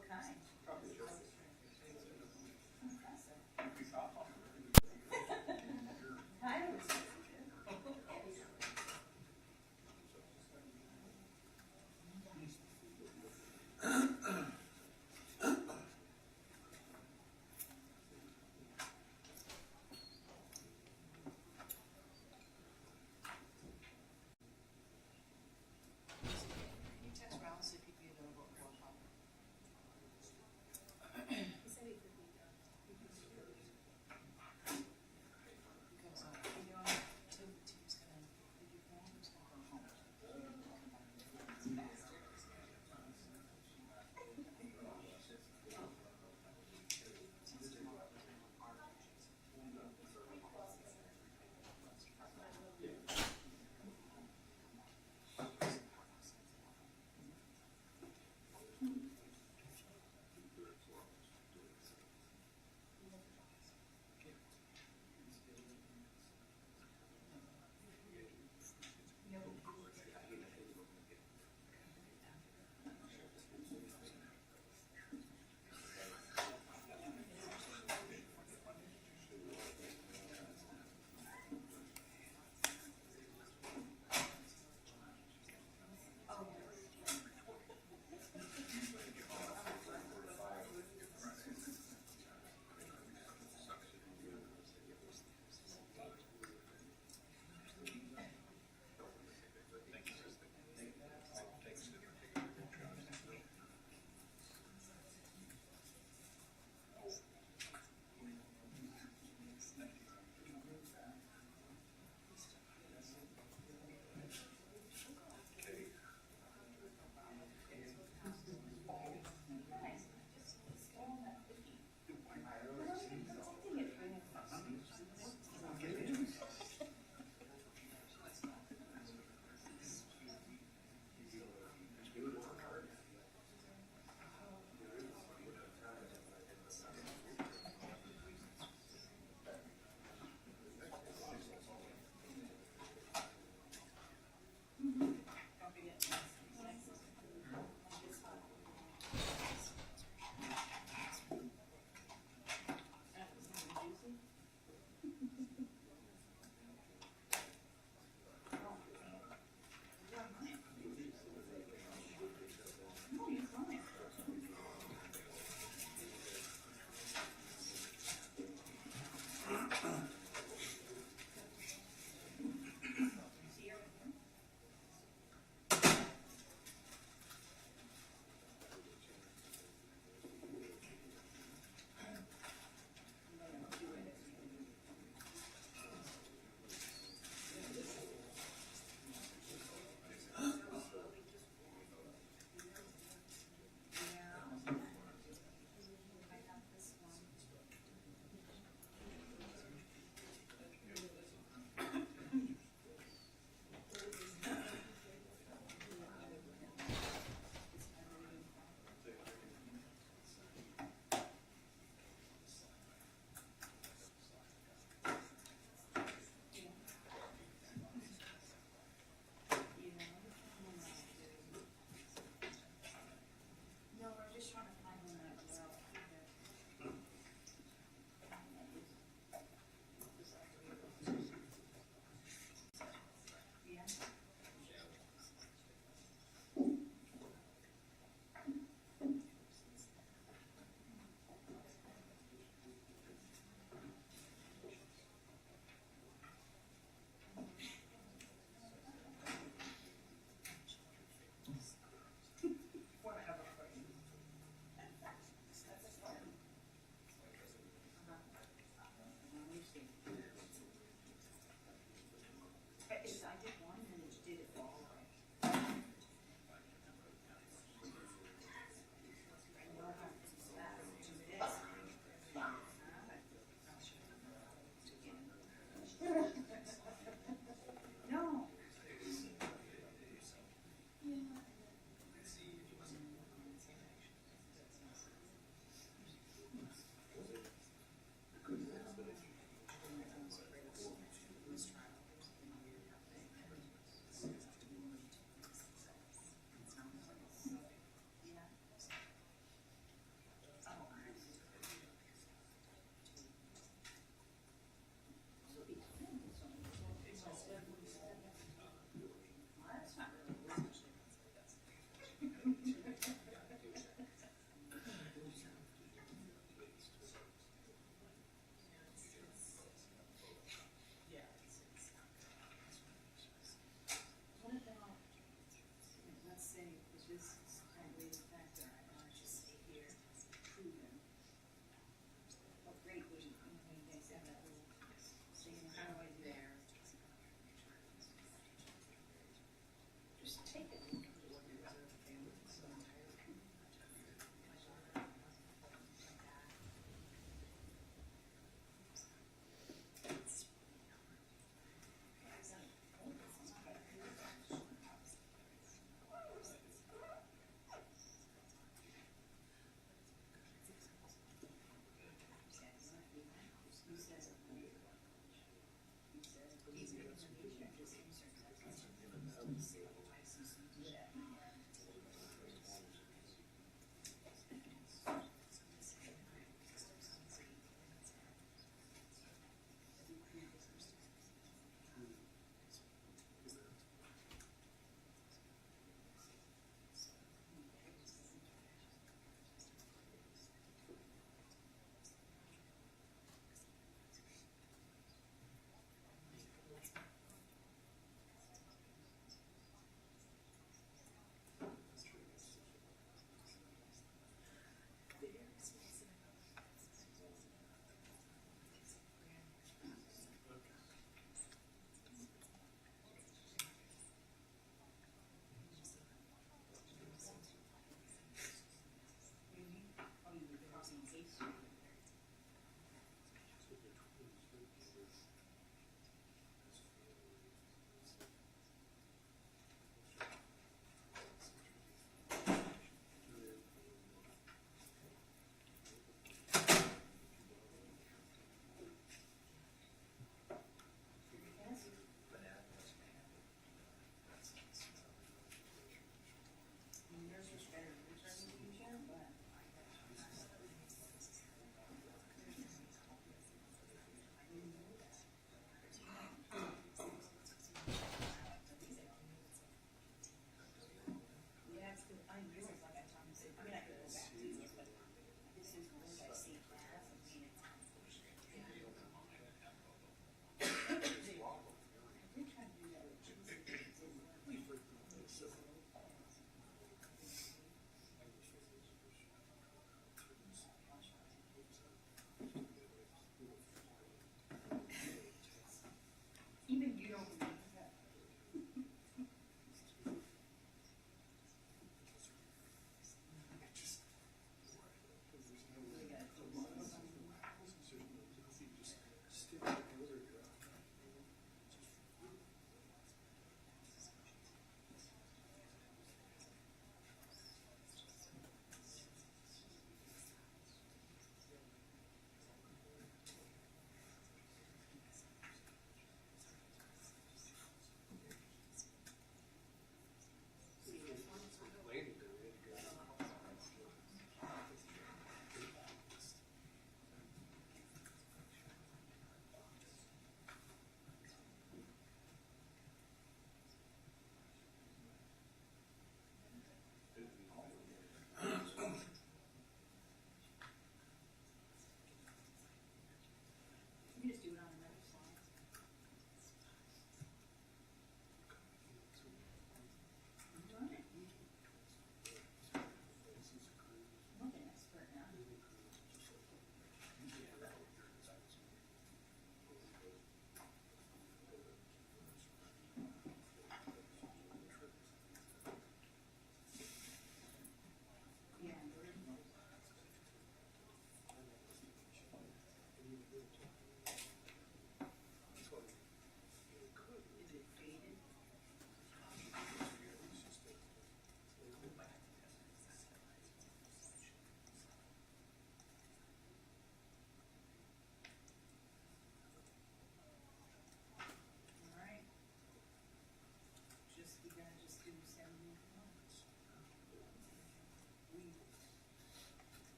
a kind. Impressive. Kind of sensitive. Can you text Ralph see if he'd be available at 4 o'clock?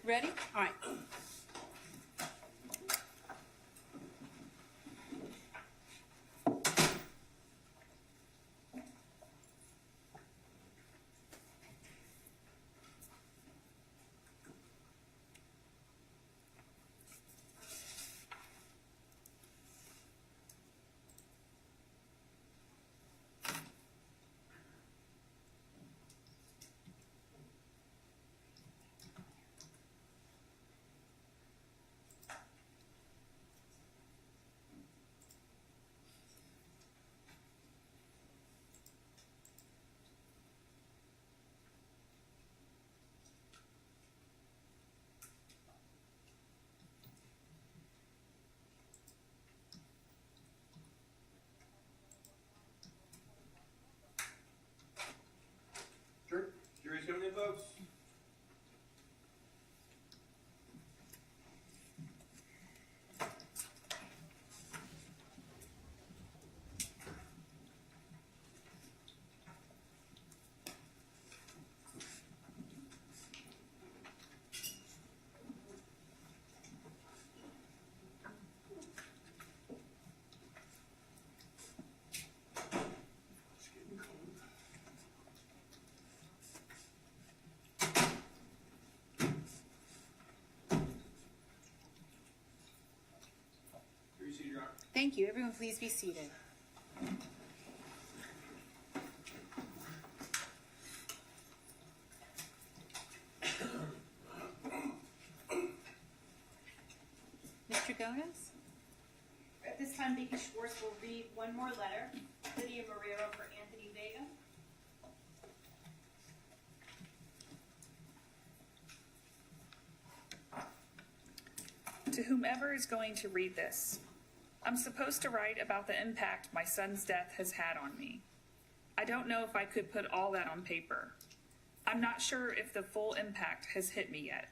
Ready? All right. Jury's coming in, folks. Thank you. Everyone, please be seated. Mr. Gones? At this time, Becky Schwartz will read one more letter. Lydia Marrero for Anthony Vega. To whomever is going to read this, I'm supposed to write about the impact my son's death has had on me. I don't know if I could put all that on paper. I'm not sure if the full impact has hit me yet.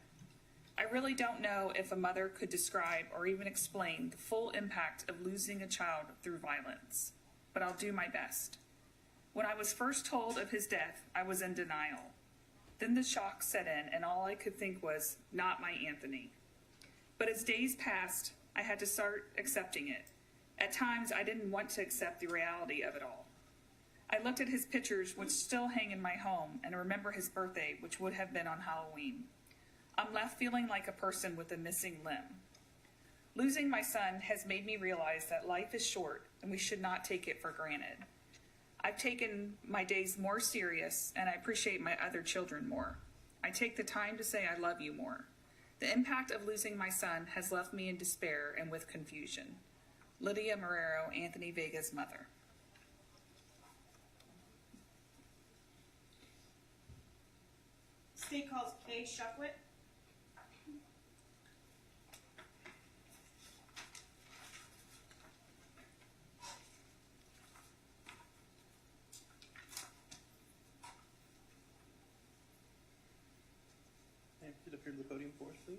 I really don't know if a mother could describe or even explain the full impact of losing a child through violence, but I'll do my best. When I was first told of his death, I was in denial. Then the shock set in, and all I could think was, not my Anthony. But as days passed, I had to start accepting it. At times, I didn't want to accept the reality of it all. I looked at his pictures, which still hang in my home, and remember his birthday, which would have been on Halloween. I'm left feeling like a person with a missing limb. Losing my son has made me realize that life is short, and we should not take it for granted. I've taken my days more serious, and I appreciate my other children more. I take the time to say I love you more. The impact of losing my son has left me in despair and with confusion. Lydia Marrero, Anthony Vega's mother. State calls Kay Shuckwit. Get up here to the podium for us, please.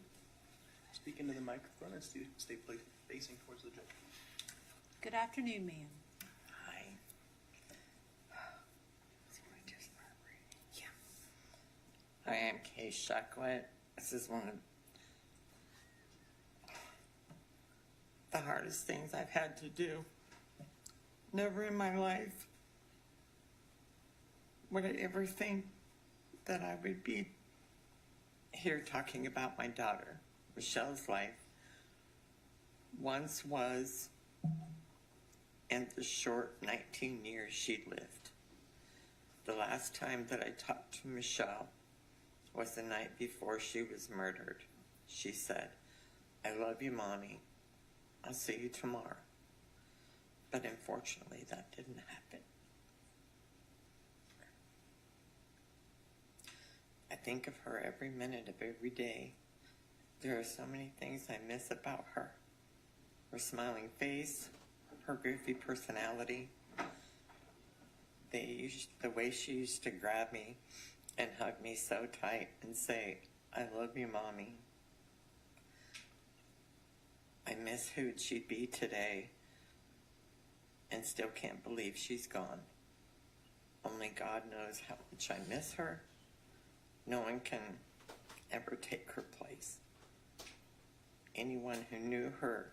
Speak into the microphone and stay facing towards the judge. Good afternoon, ma'am. Hi. I am Kay Shuckwit. This is one of the hardest things I've had to do. Never in my life would I ever think that I would be here talking about my daughter. Michelle's life once was, and the short 19 years she lived. The last time that I talked to Michelle was the night before she was murdered. She said, "I love you, Mommy. I'll see you tomorrow." But unfortunately, that didn't happen. I think of her every minute of every day. There are so many things I miss about her. Her smiling face, her goofy personality, the way she used to grab me and hug me so tight and say, "I love you, Mommy." I miss who she'd be today and still can't believe she's gone. Only God knows how much I miss her. No one can ever take her place. Anyone who knew her,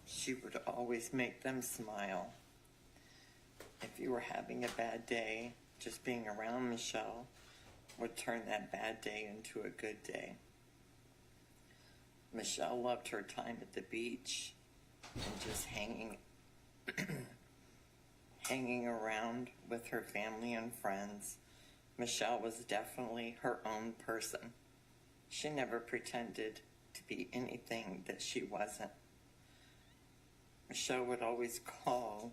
she would always make them smile. If you were having a bad day, just being around Michelle would turn that bad day into a good day. Michelle loved her time at the beach and just hanging around with her family and friends. Michelle was definitely her own person. She never pretended to be anything that she wasn't. Michelle would always call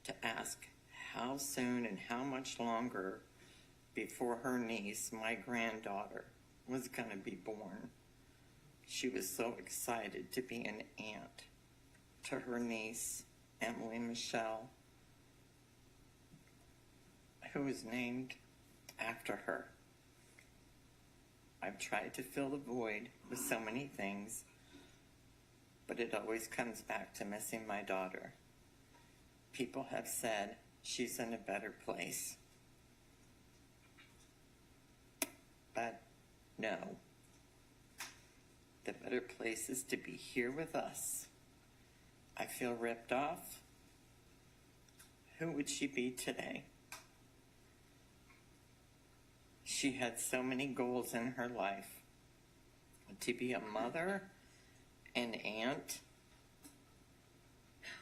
to ask how soon and how much longer before her niece, my granddaughter, was going to be born. She was so excited to be an aunt to her niece, Emily Michelle, who was named after her. I've tried to fill the void with so many things, but it always comes back to missing my daughter. People have said she's in a better place. But no. The better place is to be here with us. I feel ripped off. Who would she be today? She had so many goals in her life. To be a mother, an aunt,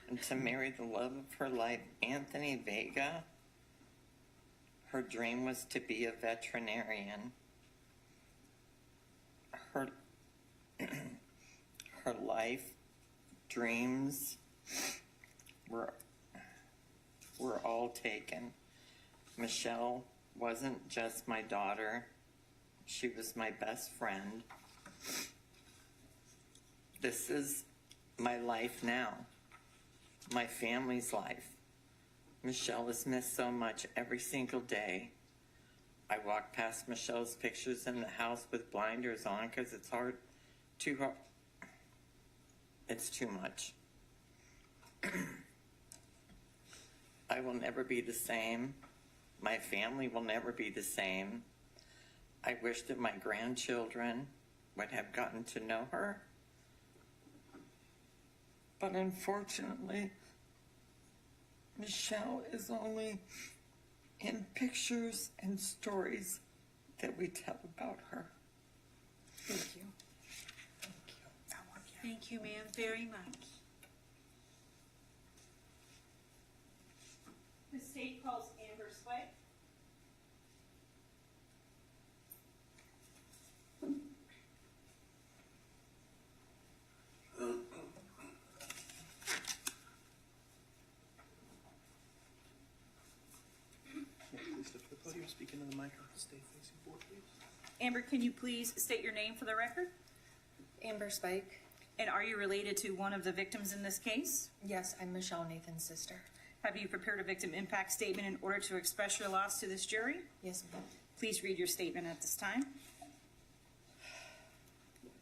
and to marry the love of her life, Anthony Vega. Her dream was to be a veterinarian. Her life dreams were all taken. Michelle wasn't just my daughter. She was my best friend. This is my life now, my family's life. Michelle is missed so much every single day. I walk past Michelle's pictures in the house with blinders on because it's too hard. It's too much. I will never be the same. My family will never be the same. I wish that my grandchildren would have gotten to know her. But unfortunately, Michelle is only in pictures and stories that we tell about her. Thank you. Thank you, ma'am, very much. The state calls Amber Spike. Please step to the podium, speak into the mic, stay facing forward, please. Amber, can you please state your name for the record? Amber Spike. And are you related to one of the victims in this case? Yes, I'm Michelle Nathan's sister. Have you prepared a victim impact statement in order to express your loss to this jury? Yes, ma'am. Please read your statement at this time.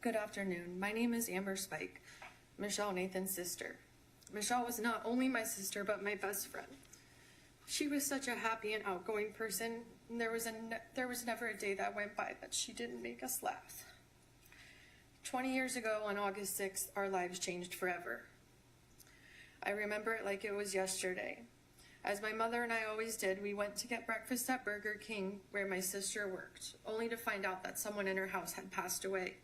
Good afternoon. My name is Amber Spike, Michelle Nathan's sister. Michelle was not only my sister, but my best friend. She was such a happy and outgoing person, and there was never a day that went by that she didn't make us laugh. 20 years ago, on August 6th, our lives changed forever. I remember it like it was yesterday. As my mother and I always did, we went to get breakfast at Burger King, where my sister worked, only to find out that someone in her house had passed away.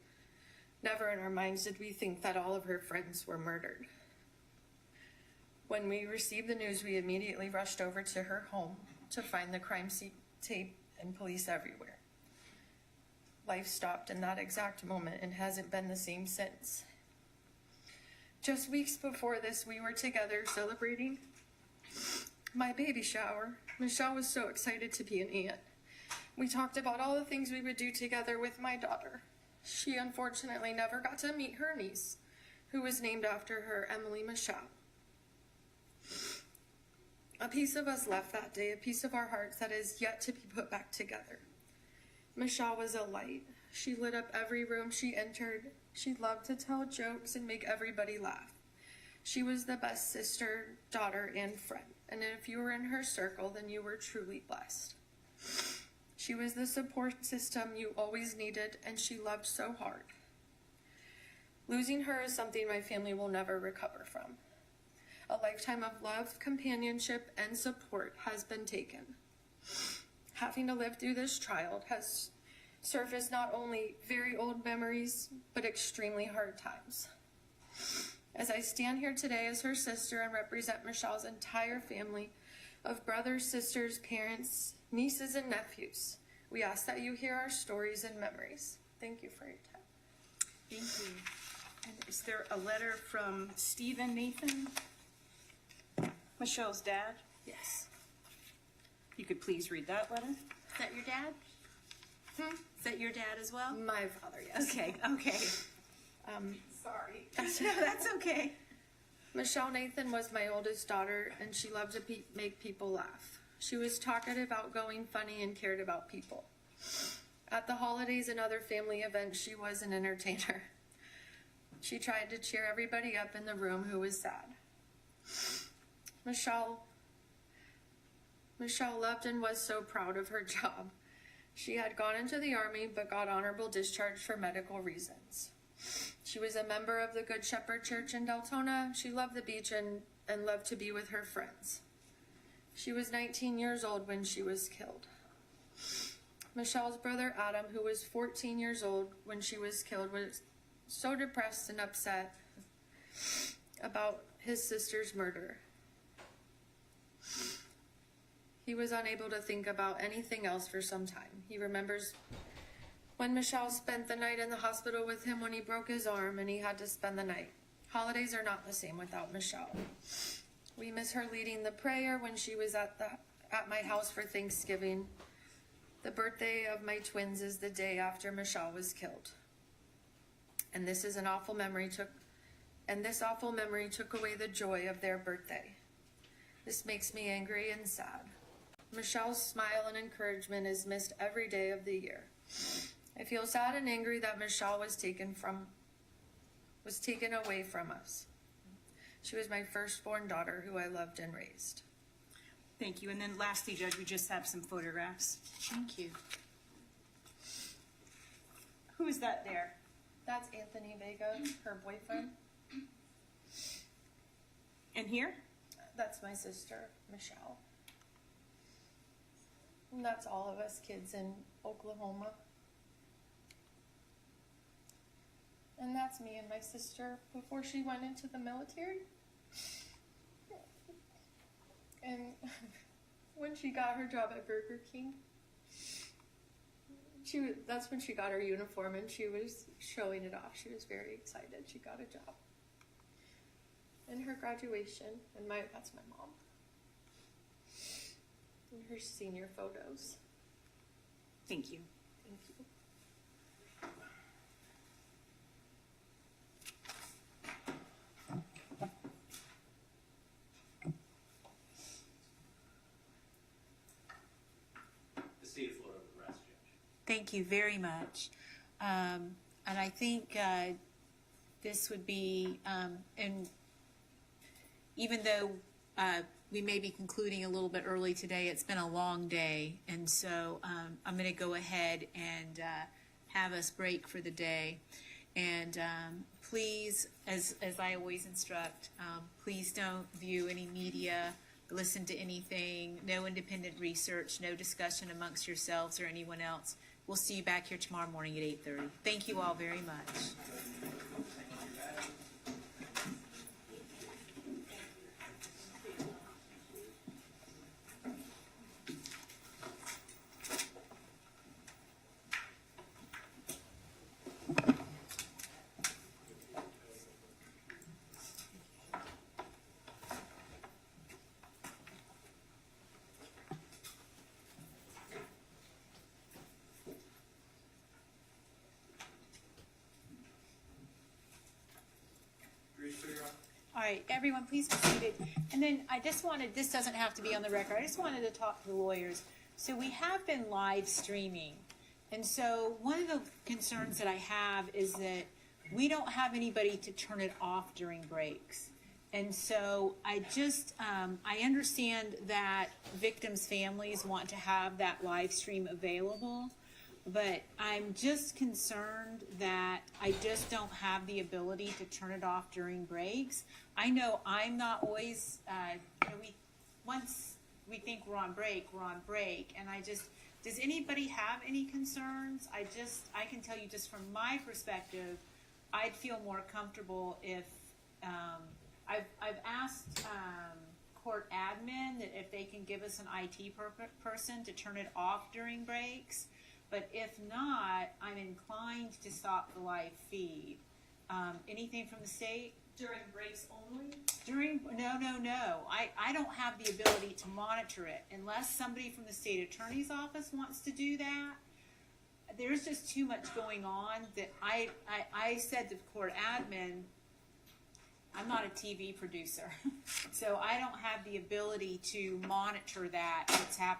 Never in our minds did we think that all of her friends were murdered. When we received the news, we immediately rushed over to her home to find the crime scene tape and police everywhere. Life stopped in that exact moment and hasn't been the same since. Just weeks before this, we were together celebrating my baby shower. Michelle was so excited to be an aunt. We talked about all the things we would do together with my daughter. She unfortunately never got to meet her niece, who was named after her, Emily Michelle. A piece of us left that day, a piece of our hearts that is yet to be put back together. Michelle was a light. She lit up every room she entered. She loved to tell jokes and make everybody laugh. She was the best sister, daughter, and friend. And if you were in her circle, then you were truly blessed. She was the support system you always needed, and she loved so hard. Losing her is something my family will never recover from. A lifetime of love, companionship, and support has been taken. Having to live through this trial has surfaced not only very old memories, but extremely hard times. As I stand here today as her sister and represent Michelle's entire family of brothers, sisters, parents, nieces, and nephews, we ask that you hear our stories and memories. Thank you for your time. Thank you. And is there a letter from Stephen Nathan, Michelle's dad? Yes. You could please read that letter? Is that your dad? Is that your dad as well? My father, yes. Okay. Sorry. No, that's okay. Michelle Nathan was my oldest daughter, and she loved to make people laugh. She was talkative, outgoing, funny, and cared about people. At the holidays and other family events, she was an entertainer. She tried to cheer everybody up in the room who was sad. Michelle loved and was so proud of her job. She had gone into the Army but got honorable discharge for medical reasons. She was a member of the Good Shepherd Church in Deltona. She loved the beach and loved to be with her friends. She was 19 years old when she was killed. Michelle's brother Adam, who was 14 years old when she was killed, was so depressed and upset about his sister's murder. He was unable to think about anything else for some time. He remembers when Michelle spent the night in the hospital with him when he broke his arm and he had to spend the night. Holidays are not the same without Michelle. We miss her leading the prayer when she was at my house for Thanksgiving. The birthday of my twins is the day after Michelle was killed. And this awful memory took away the joy of their birthday. This makes me angry and sad. Michelle's smile and encouragement is missed every day of the year. I feel sad and angry that Michelle was taken away from us. She was my firstborn daughter who I loved and raised. Thank you. And then lastly, Judge, we just have some photographs. Thank you. Who is that there? That's Anthony Vega, her boyfriend. And here? That's my sister, Michelle. And that's all of us kids in Oklahoma. And that's me and my sister before she went into the military. And when she got her job at Burger King, that's when she got her uniform and she was showing it off. She was very excited. She got a job. And her graduation, and that's my mom. And her senior photos. Thank you. Thank you. The state of Florida with rest, Judge. Thank you very much. And I think this would be, and even though we may be concluding a little bit early today, it's been a long day, and so I'm going to go ahead and have us break for the day. And please, as I always instruct, please don't view any media, listen to anything, no independent research, no discussion amongst yourselves or anyone else. We'll see you back here tomorrow morning at 8:30. Thank you all very much. All right, everyone, please be seated. And then I just wanted, this doesn't have to be on the record, I just wanted to talk to the lawyers. So we have been live streaming. And so one of the concerns that I have is that we don't have anybody to turn it off during breaks. And so I just, I understand that victims' families want to have that live stream available, but I'm just concerned that I just don't have the ability to turn it off during breaks. I know I'm not always, once we think we're on break, and I just, does anybody have any concerns? I can tell you just from my perspective, I'd feel more comfortable if, I've asked court admin that if they can give us an IT person to turn it off during breaks, but if not, I'm inclined to stop the live feed. Anything from the state? During breaks only? No. I don't have the ability to monitor it unless somebody from the state attorney's office wants to do that. There's just too much going on that I said to court admin, I'm not a TV producer, so I don't have the ability to monitor that, what's happening